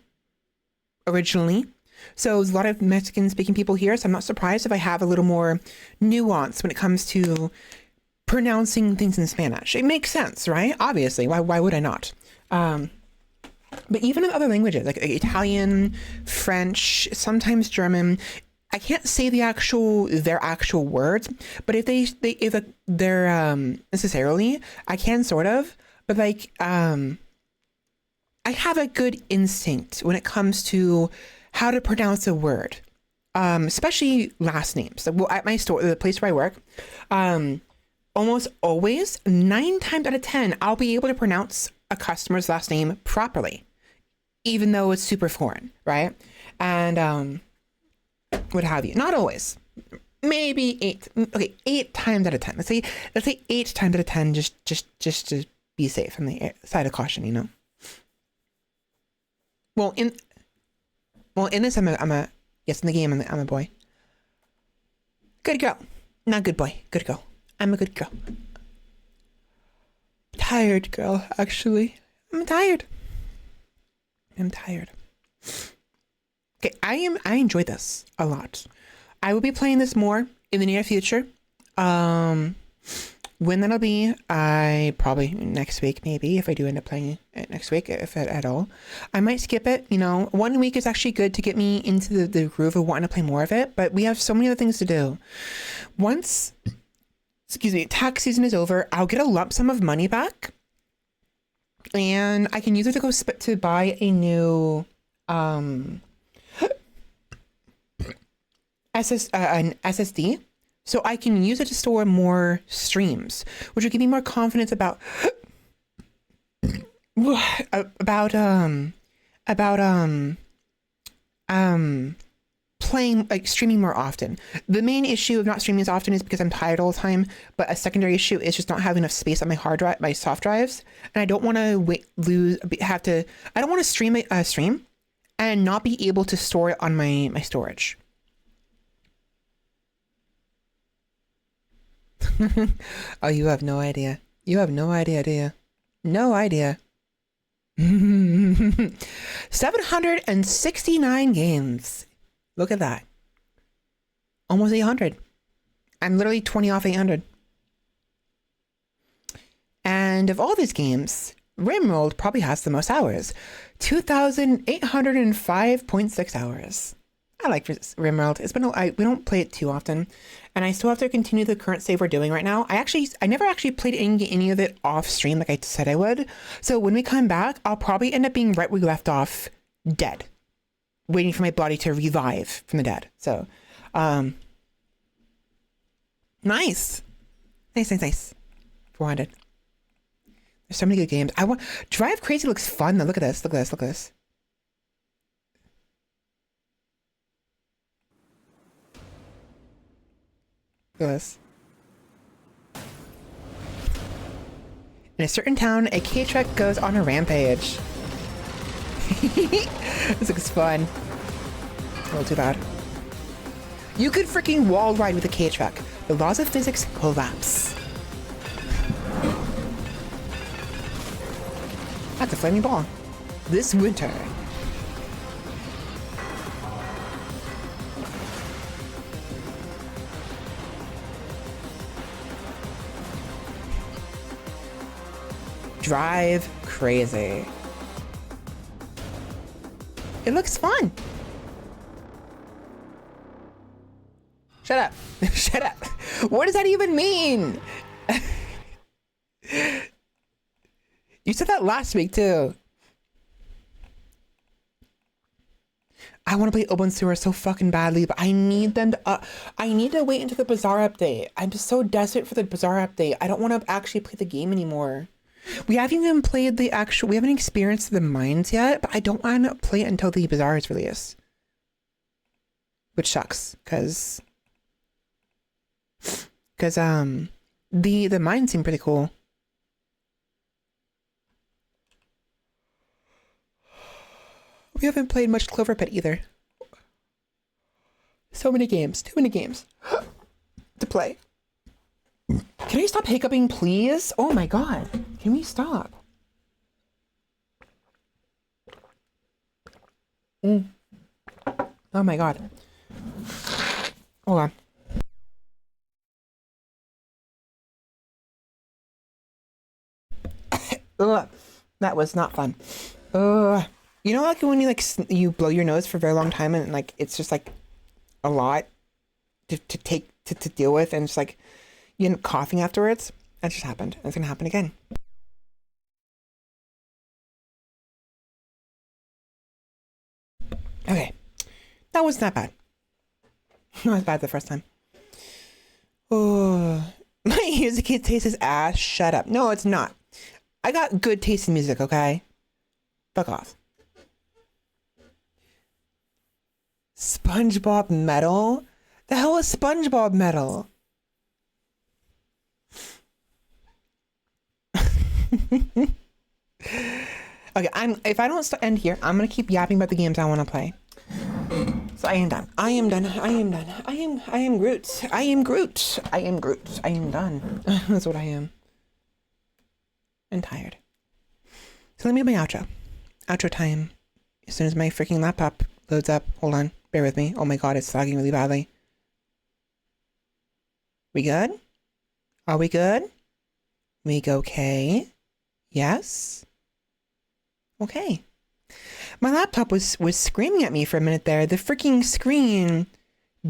Speaker 1: originally. So there's a lot of Mexican speaking people here, so I'm not surprised if I have a little more nuance when it comes to pronouncing things in Spanish. It makes sense, right? Obviously, why would I not? But even in other languages, like Italian, French, sometimes German, I can't say their actual words, but if they're necessarily, I can sort of, but like I have a good instinct when it comes to how to pronounce a word, especially last names. Well, at my store, the place where I work, almost always, 9 times out of 10, I'll be able to pronounce a customer's last name properly, even though it's super foreign, right? And what have you. Not always. Maybe 8 times out of 10. Let's say 8 times out of 10, just to be safe on the side of caution, you know. Well, in this, I'm a yes, in the game, I'm a boy. Good girl. Not good boy. Good girl. I'm a good girl. Tired girl, actually. I'm tired. Okay, I enjoy this a lot. I will be playing this more in the near future. When that'll be, I probably next week, maybe, if I do end up playing it next week, if at all. I might skip it, you know. 1 week is actually good to get me into the groove of wanting to play more of it, but we have so many other things to do. Once, tax season is over, I'll get a lump sum of money back, and I can use it to go to buy a new an SSD, so I can use it to store more streams, which will give me more confidence about playing, like streaming more often. The main issue of not streaming as often is because I'm tired all the time. But a secondary issue is just not having enough space on my hard drive, my soft drives, and I don't want to I don't want to stream and not be able to store it on my storage. Oh, you have no idea. You have no idea, do you? No idea. 769 games. Look at that. Almost 800. I'm literally 20 off 800. And of all these games, Rimworld probably has the most hours. 2,805.6 hours. I like Rimworld. It's been we don't play it too often, and I still have to continue the current save we're doing right now. I never actually played any of it off stream like I said I would. So when we come back, I'll probably end up being right where we left off, dead, waiting for my body to revive from the dead. So, nice. 400. There's so many good games. Drive Crazy looks fun though. Look at this. Look at this. Look at this. Look at this. In a certain town, a K-Trek goes on a rampage. This looks fun. A little too bad. You could freaking wall ride with a K-Trek. The laws of physics collapse. That's a flaming ball. This winter. Drive Crazy. It looks fun. Shut up. Shut up. What does that even mean? You said that last week too. I want to play Open Sewer so fucking badly, but I need them to, I need to wait until the Bazaar update. I'm just so desperate for the Bazaar update. I don't want to actually play the game anymore. We haven't even played we haven't experienced the mines yet, but I don't want to play it until the Bazaar is released. Which sucks, cause the mines seem pretty cool. We haven't played much Clover Pit either. So many games, too many games to play. Can I stop hiccuping, please? Oh my god. Can we stop? Oh my god. Hold on. Ugh, that was not fun. You know, like when you you blow your nose for a very long time and like it's just like a lot to deal with, and it's like you end up coughing afterwards. That just happened. It's gonna happen again. Okay, that wasn't that bad. It was bad the first time. Oh, my music taste is ass. Shut up. No, it's not. I got good taste in music. Okay, fuck off. SpongeBob Metal? The hell is SpongeBob Metal? Okay, if I don't end here, I'm gonna keep yapping about the games I want to play. So I am done. I am done. I am done. I am Groot. I am Groot. I am Groot. I am done. That's what I am. I'm tired. So let me do my outro. Outro time. As soon as my freaking laptop loads up. Hold on. Bear with me. Oh my god, it's lagging really badly. We good? Are we good? We okay? Yes? Okay. My laptop was screaming at me for a minute there. The freaking screen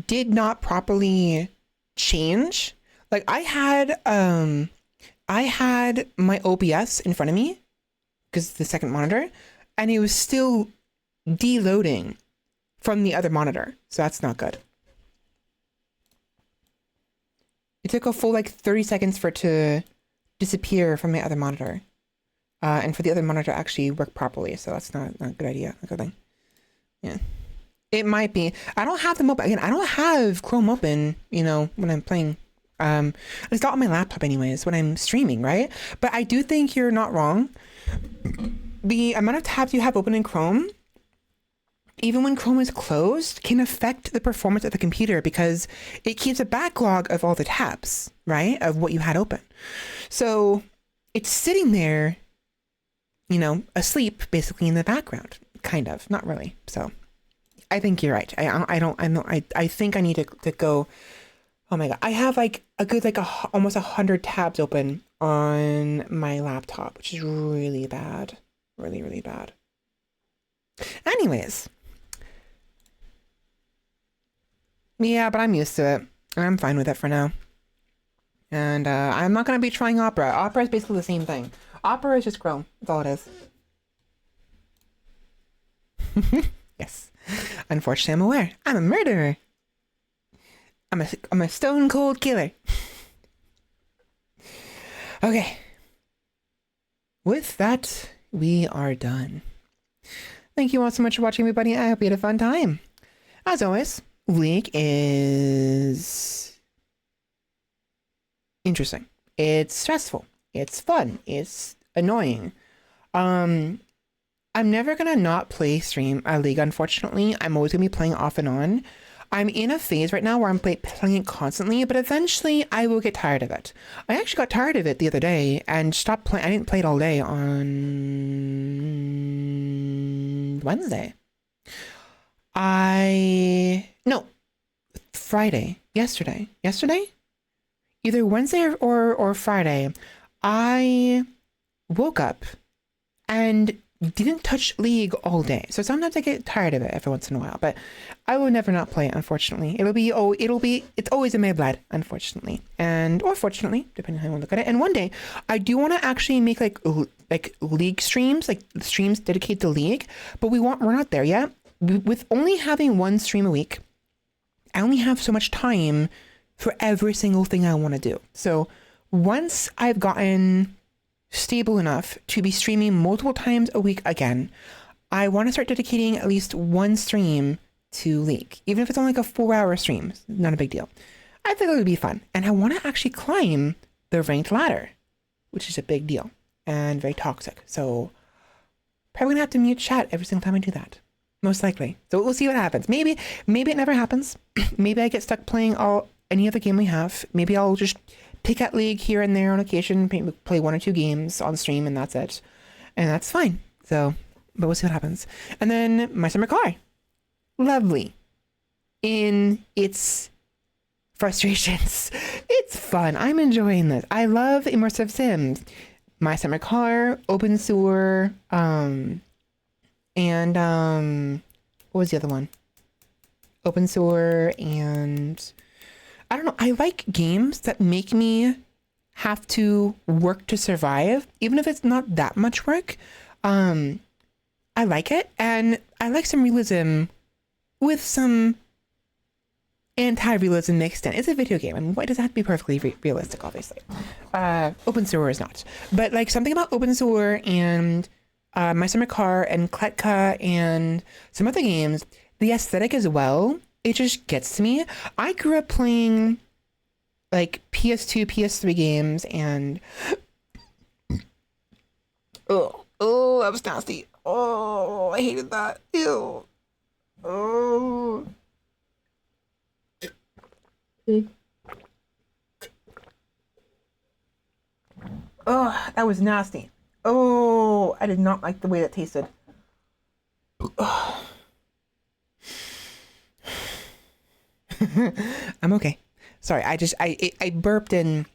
Speaker 1: did not properly change. Like I had my OBS in front of me because the second monitor, and it was still deloading from the other monitor. So that's not good. It took a full 30 seconds for it to disappear from my other monitor. And for the other monitor to actually work properly. So that's not a good idea. Not a good thing. Yeah. It might be. I don't have them open. Again, I don't have Chrome open, you know, when I'm playing. It's not on my laptop anyways, when I'm streaming, right? But I do think you're not wrong. The amount of tabs you have open in Chrome, even when Chrome is closed, can affect the performance of the computer because it keeps a backlog of all the tabs, right? Of what you had open. So it's sitting there, you know, asleep basically in the background, kind of, not really. So I think you're right. I think I need to go. Oh my God. I have like a good, like almost 100 tabs open on my laptop, which is really bad. Really, really bad. Anyways. Yeah, but I'm used to it. I'm fine with it for now. And I'm not going to be trying Opera. Opera is basically the same thing. Opera is just Chrome. That's all it is. Yes. Unfortunately, I'm aware. I'm a murderer. I'm a stone cold killer. Okay. With that, we are done. Thank you all so much for watching, everybody. I hope you had a fun time. As always, League is interesting. It's stressful. It's fun. It's annoying. I'm never gonna not play stream League, unfortunately. I'm always gonna be playing off and on. I'm in a phase right now where I'm playing it constantly, but eventually I will get tired of it. I actually got tired of it the other day and stopped playing. I didn't play it all day on Wednesday. No, Friday. Yesterday? Either Wednesday or Friday. I woke up and didn't touch League all day. So sometimes I get tired of it every once in a while, but I will never not play it, unfortunately. It's always in my blood, unfortunately. Or fortunately, depending on how you want to look at it. And one day, I do want to actually make like League streams, like streams dedicated to League, but we're not there yet. With only having one stream a week, I only have so much time for every single thing I want to do. So once I've gotten stable enough to be streaming multiple times a week again, I want to start dedicating at least one stream to League. Even if it's only like a 4-hour stream, not a big deal. I think it would be fun. And I want to actually climb the ranked ladder, which is a big deal and very toxic. So probably gonna have to mute chat every single time I do that. Most likely. So we'll see what happens. Maybe it never happens. Maybe I get stuck playing any other game we have. Maybe I'll just pick at League here and there on occasion, play 1 or 2 games on stream, and that's it. And that's fine. So, but we'll see what happens. And then my summer car. Lovely. In its frustrations. It's fun. I'm enjoying this. I love immersive sims. My summer car, open sewer, and what was the other one? Open sewer and I don't know. I like games that make me have to work to survive, even if it's not that much work. I like it, and I like some realism with some anti-realism mixed in. It's a video game, and why does it have to be perfectly realistic? Obviously, Open Sewer is not. But like something about Open Sewer and My Summer Car and Kletka and some other games, the aesthetic as well. It just gets to me. I grew up playing like PS2, PS3 games and oh, that was nasty. Oh, I hated that. Ew. Oh. Oh, that was nasty. Oh, I did not like the way that tasted. Oh. I'm okay. Sorry, I burped and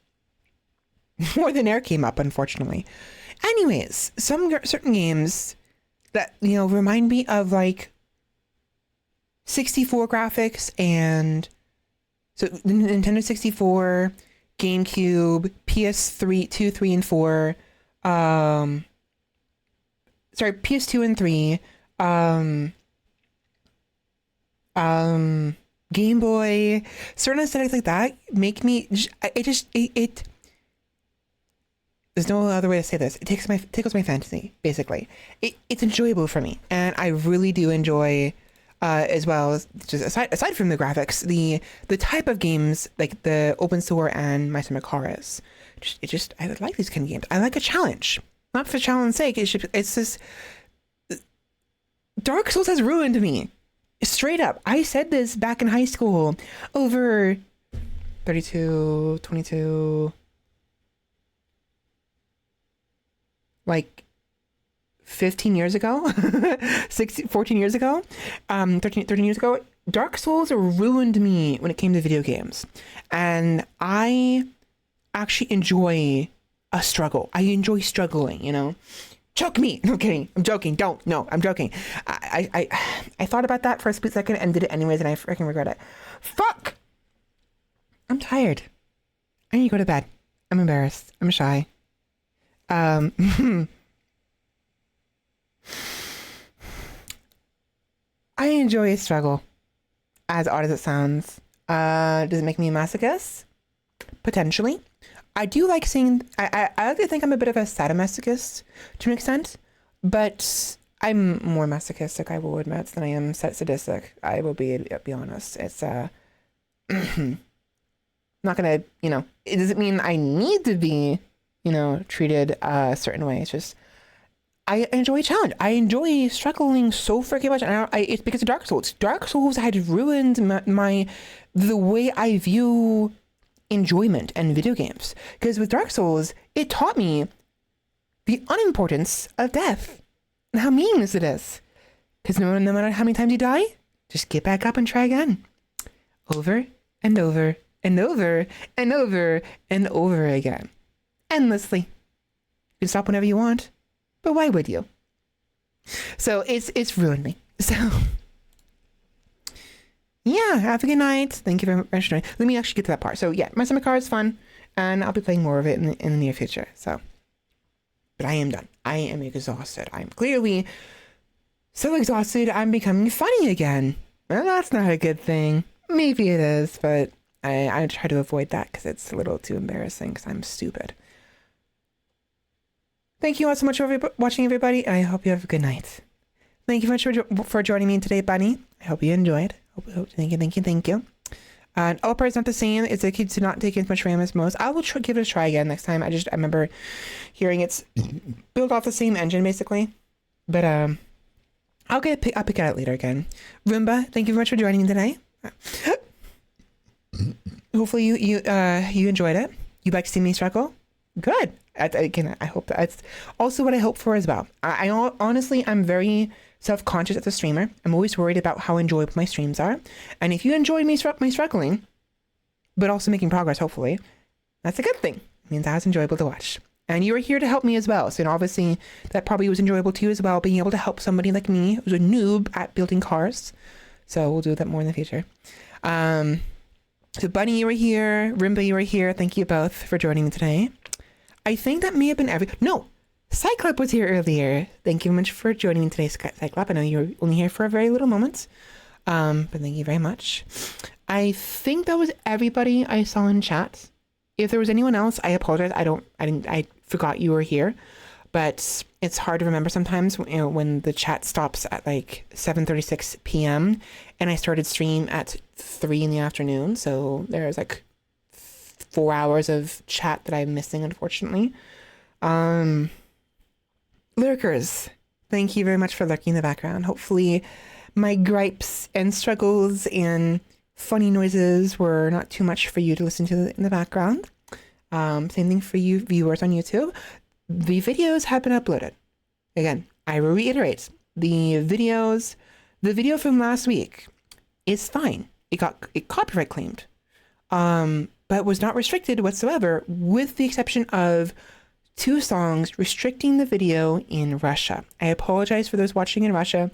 Speaker 1: more than air came up, unfortunately. Anyways, certain games that, you know, remind me of like 64 graphics and so Nintendo 64, GameCube, PS3, 2, 3, and 4, PS2 and 3, Game Boy, certain aesthetics like that make me, it there's no other way to say this. It tickles my fantasy, basically. It's enjoyable for me. And I really do enjoy as well as just aside from the graphics, the type of games like the open store and My Summer Car is. I like these kind of games. I like a challenge, not for challenge sake. It's just Dark Souls has ruined me. Straight up. I said this back in high school over 32, 22, like 15 years ago, 14 years ago, 13 years ago. Dark Souls ruined me when it came to video games. And I actually enjoy a struggle. I enjoy struggling, you know? Choke me. No kidding. I'm joking. Don't. No, I'm joking. I thought about that for a split second and did it anyways, and I freaking regret it. Fuck! I'm tired. I need to go to bed. I'm embarrassed. I'm shy. I enjoy a struggle. As odd as it sounds. Does it make me a masochist? Potentially. I do like seeing... I like to think I'm a bit of a sadomasochist to an extent, but I'm more masochistic, I will admit, than I am sadistic. I will be honest. It's not gonna, you know, it doesn't mean I need to be, you know, treated a certain way. It's just I enjoy a challenge. I enjoy struggling so freaking much, and it's because of Dark Souls. Dark Souls had ruined the way I view enjoyment and video games, because with Dark Souls it taught me the unimportance of death and how meaningless it is, because no matter how many times you die, just get back up and try again, over and over and over and over and over again, endlessly. You can stop whenever you want, but why would you? So it's ruined me. So yeah, have a good night. Thank you very much for joining. Let me actually get to that part. So yeah, My Summer Car is fun, and I'll be playing more of it in the near future. So, but I am done. I am exhausted. I'm clearly so exhausted, I'm becoming funny again. Well, that's not a good thing. Maybe it is, but I try to avoid that because it's a little too embarrassing because I'm stupid. Thank you all so much for watching, everybody. I hope you have a good night. Thank you very much for joining me today, Bunny. I hope you enjoyed. Thank you. And all parts not the same. It's a kid to not take as much RAM as most. I will give it a try again next time. I remember hearing it's built off the same engine basically, but I'll pick it out later again. Roomba, thank you very much for joining me today. Hopefully you enjoyed it. You like to see me struggle? Good. I hope that's also what I hope for as well. I honestly, I'm very self-conscious as a streamer. I'm always worried about how enjoyable my streams are. And if you enjoy me struggling, but also making progress, hopefully, that's a good thing. It means I was enjoyable to watch. And you were here to help me as well. So obviously that probably was enjoyable to you as well, being able to help somebody like me who's a noob at building cars. So we'll do that more in the future. So Bunny, you were here. Rimba, you were here. Thank you both for joining me today. I think that may have been no, Cyclop was here earlier. Thank you very much for joining me today, Cyclop. I know you were only here for a very little moment, but thank you very much. I think that was everybody I saw in chat. If there was anyone else, I apologize. I forgot you were here, but it's hard to remember sometimes, you know, when the chat stops at like 7:36 p.m. and I started stream at 3 in the afternoon. So there's like 4 hours of chat that I'm missing, unfortunately. Lurkers, thank you very much for lurking in the background. Hopefully my gripes and struggles and funny noises were not too much for you to listen to in the background. Same thing for you viewers on YouTube. The videos have been uploaded. Again, I reiterate, the video from last week is fine. It got copyright claimed. But was not restricted whatsoever, with the exception of 2 songs restricting the video in Russia. I apologize for those watching in Russia.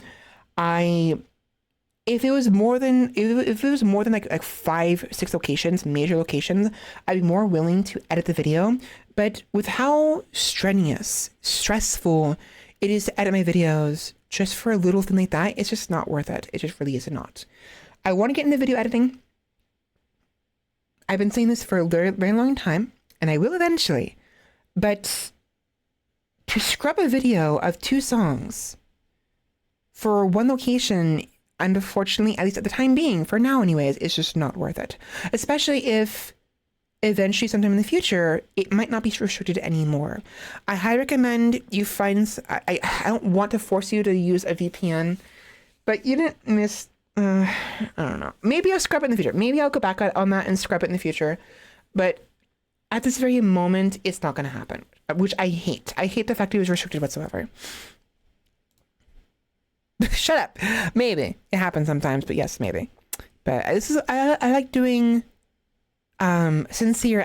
Speaker 1: If it was more than like 5-6 locations, major locations, I'd be more willing to edit the video. But with how stressful it is to edit my videos just for a little thing like that, it's just not worth it. It just really is not. I want to get into video editing. I've been saying this for a very, very long time, and I will eventually. But to scrub a video of 2 songs for one location unfortunately, at least at the time being, for now anyways, it's just not worth it. Especially if eventually sometime in the future, it might not be restricted anymore. I highly recommend you find, I don't want to force you to use a VPN, but you didn't miss, I don't know. Maybe I'll scrub it in the future. Maybe I'll go back on that and scrub it in the future. But at this very moment, it's not going to happen, which I hate. I hate the fact it was restricted whatsoever. Shut up. Maybe. It happens sometimes, but yes, maybe. But this is, I like doing sincere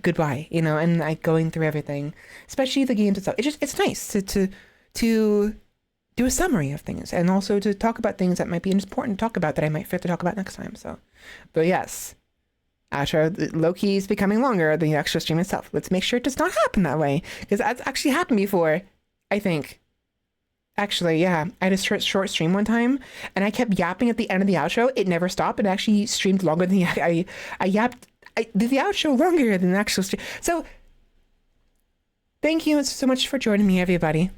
Speaker 1: goodbye, you know, and like going through everything, especially the games itself. It's nice to do a summary of things and also to talk about things that might be important to talk about that I might fit to talk about next time. So, but yes, outro low-key is becoming longer than the actual stream itself. Let's make sure it does not happen that way, because that's actually happened before, I think. Actually, yeah, I had a short stream one time and I kept yapping at the end of the outro. It never stopped. It actually streamed longer than I did the outro longer than the actual stream. So thank you so much for joining me, everybody.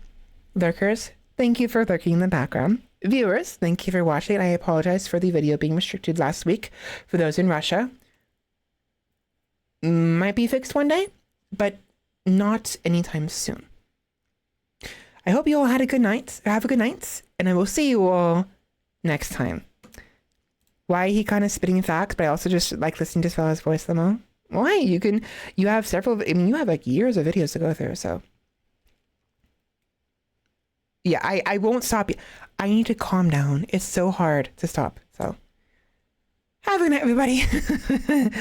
Speaker 1: Lurkers, thank you for lurking in the background. Viewers, thank you for watching. I apologize for the video being restricted last week for those in Russia. Might be fixed one day, but not anytime soon. I hope you all had a good night. Have a good night, and I will see you all next time. Why he kind of spitting facts, but I also just like listening to Svela's voice the most. Why? You have several, I mean, you have like years of videos to go through, so. Yeah, I won't stop you. I need to calm down. It's so hard to stop, so. Have a good night, everybody. And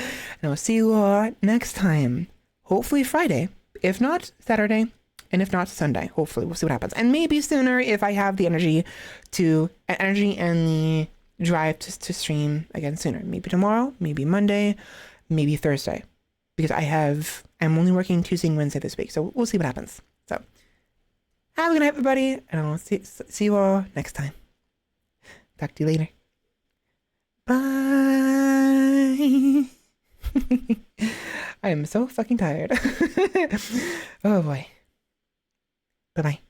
Speaker 1: I'll see you all next time. Hopefully Friday. If not, Saturday. And if not, Sunday. Hopefully, we'll see what happens. And maybe sooner if I have the energy and the drive to stream again sooner. Maybe tomorrow, maybe Monday, maybe Thursday. Because I'm only working Tuesday and Wednesday this week. So we'll see what happens. So have a good night, everybody. And I'll see you all next time. Talk to you later. Bye. I am so fucking tired. Oh boy. Bye-bye.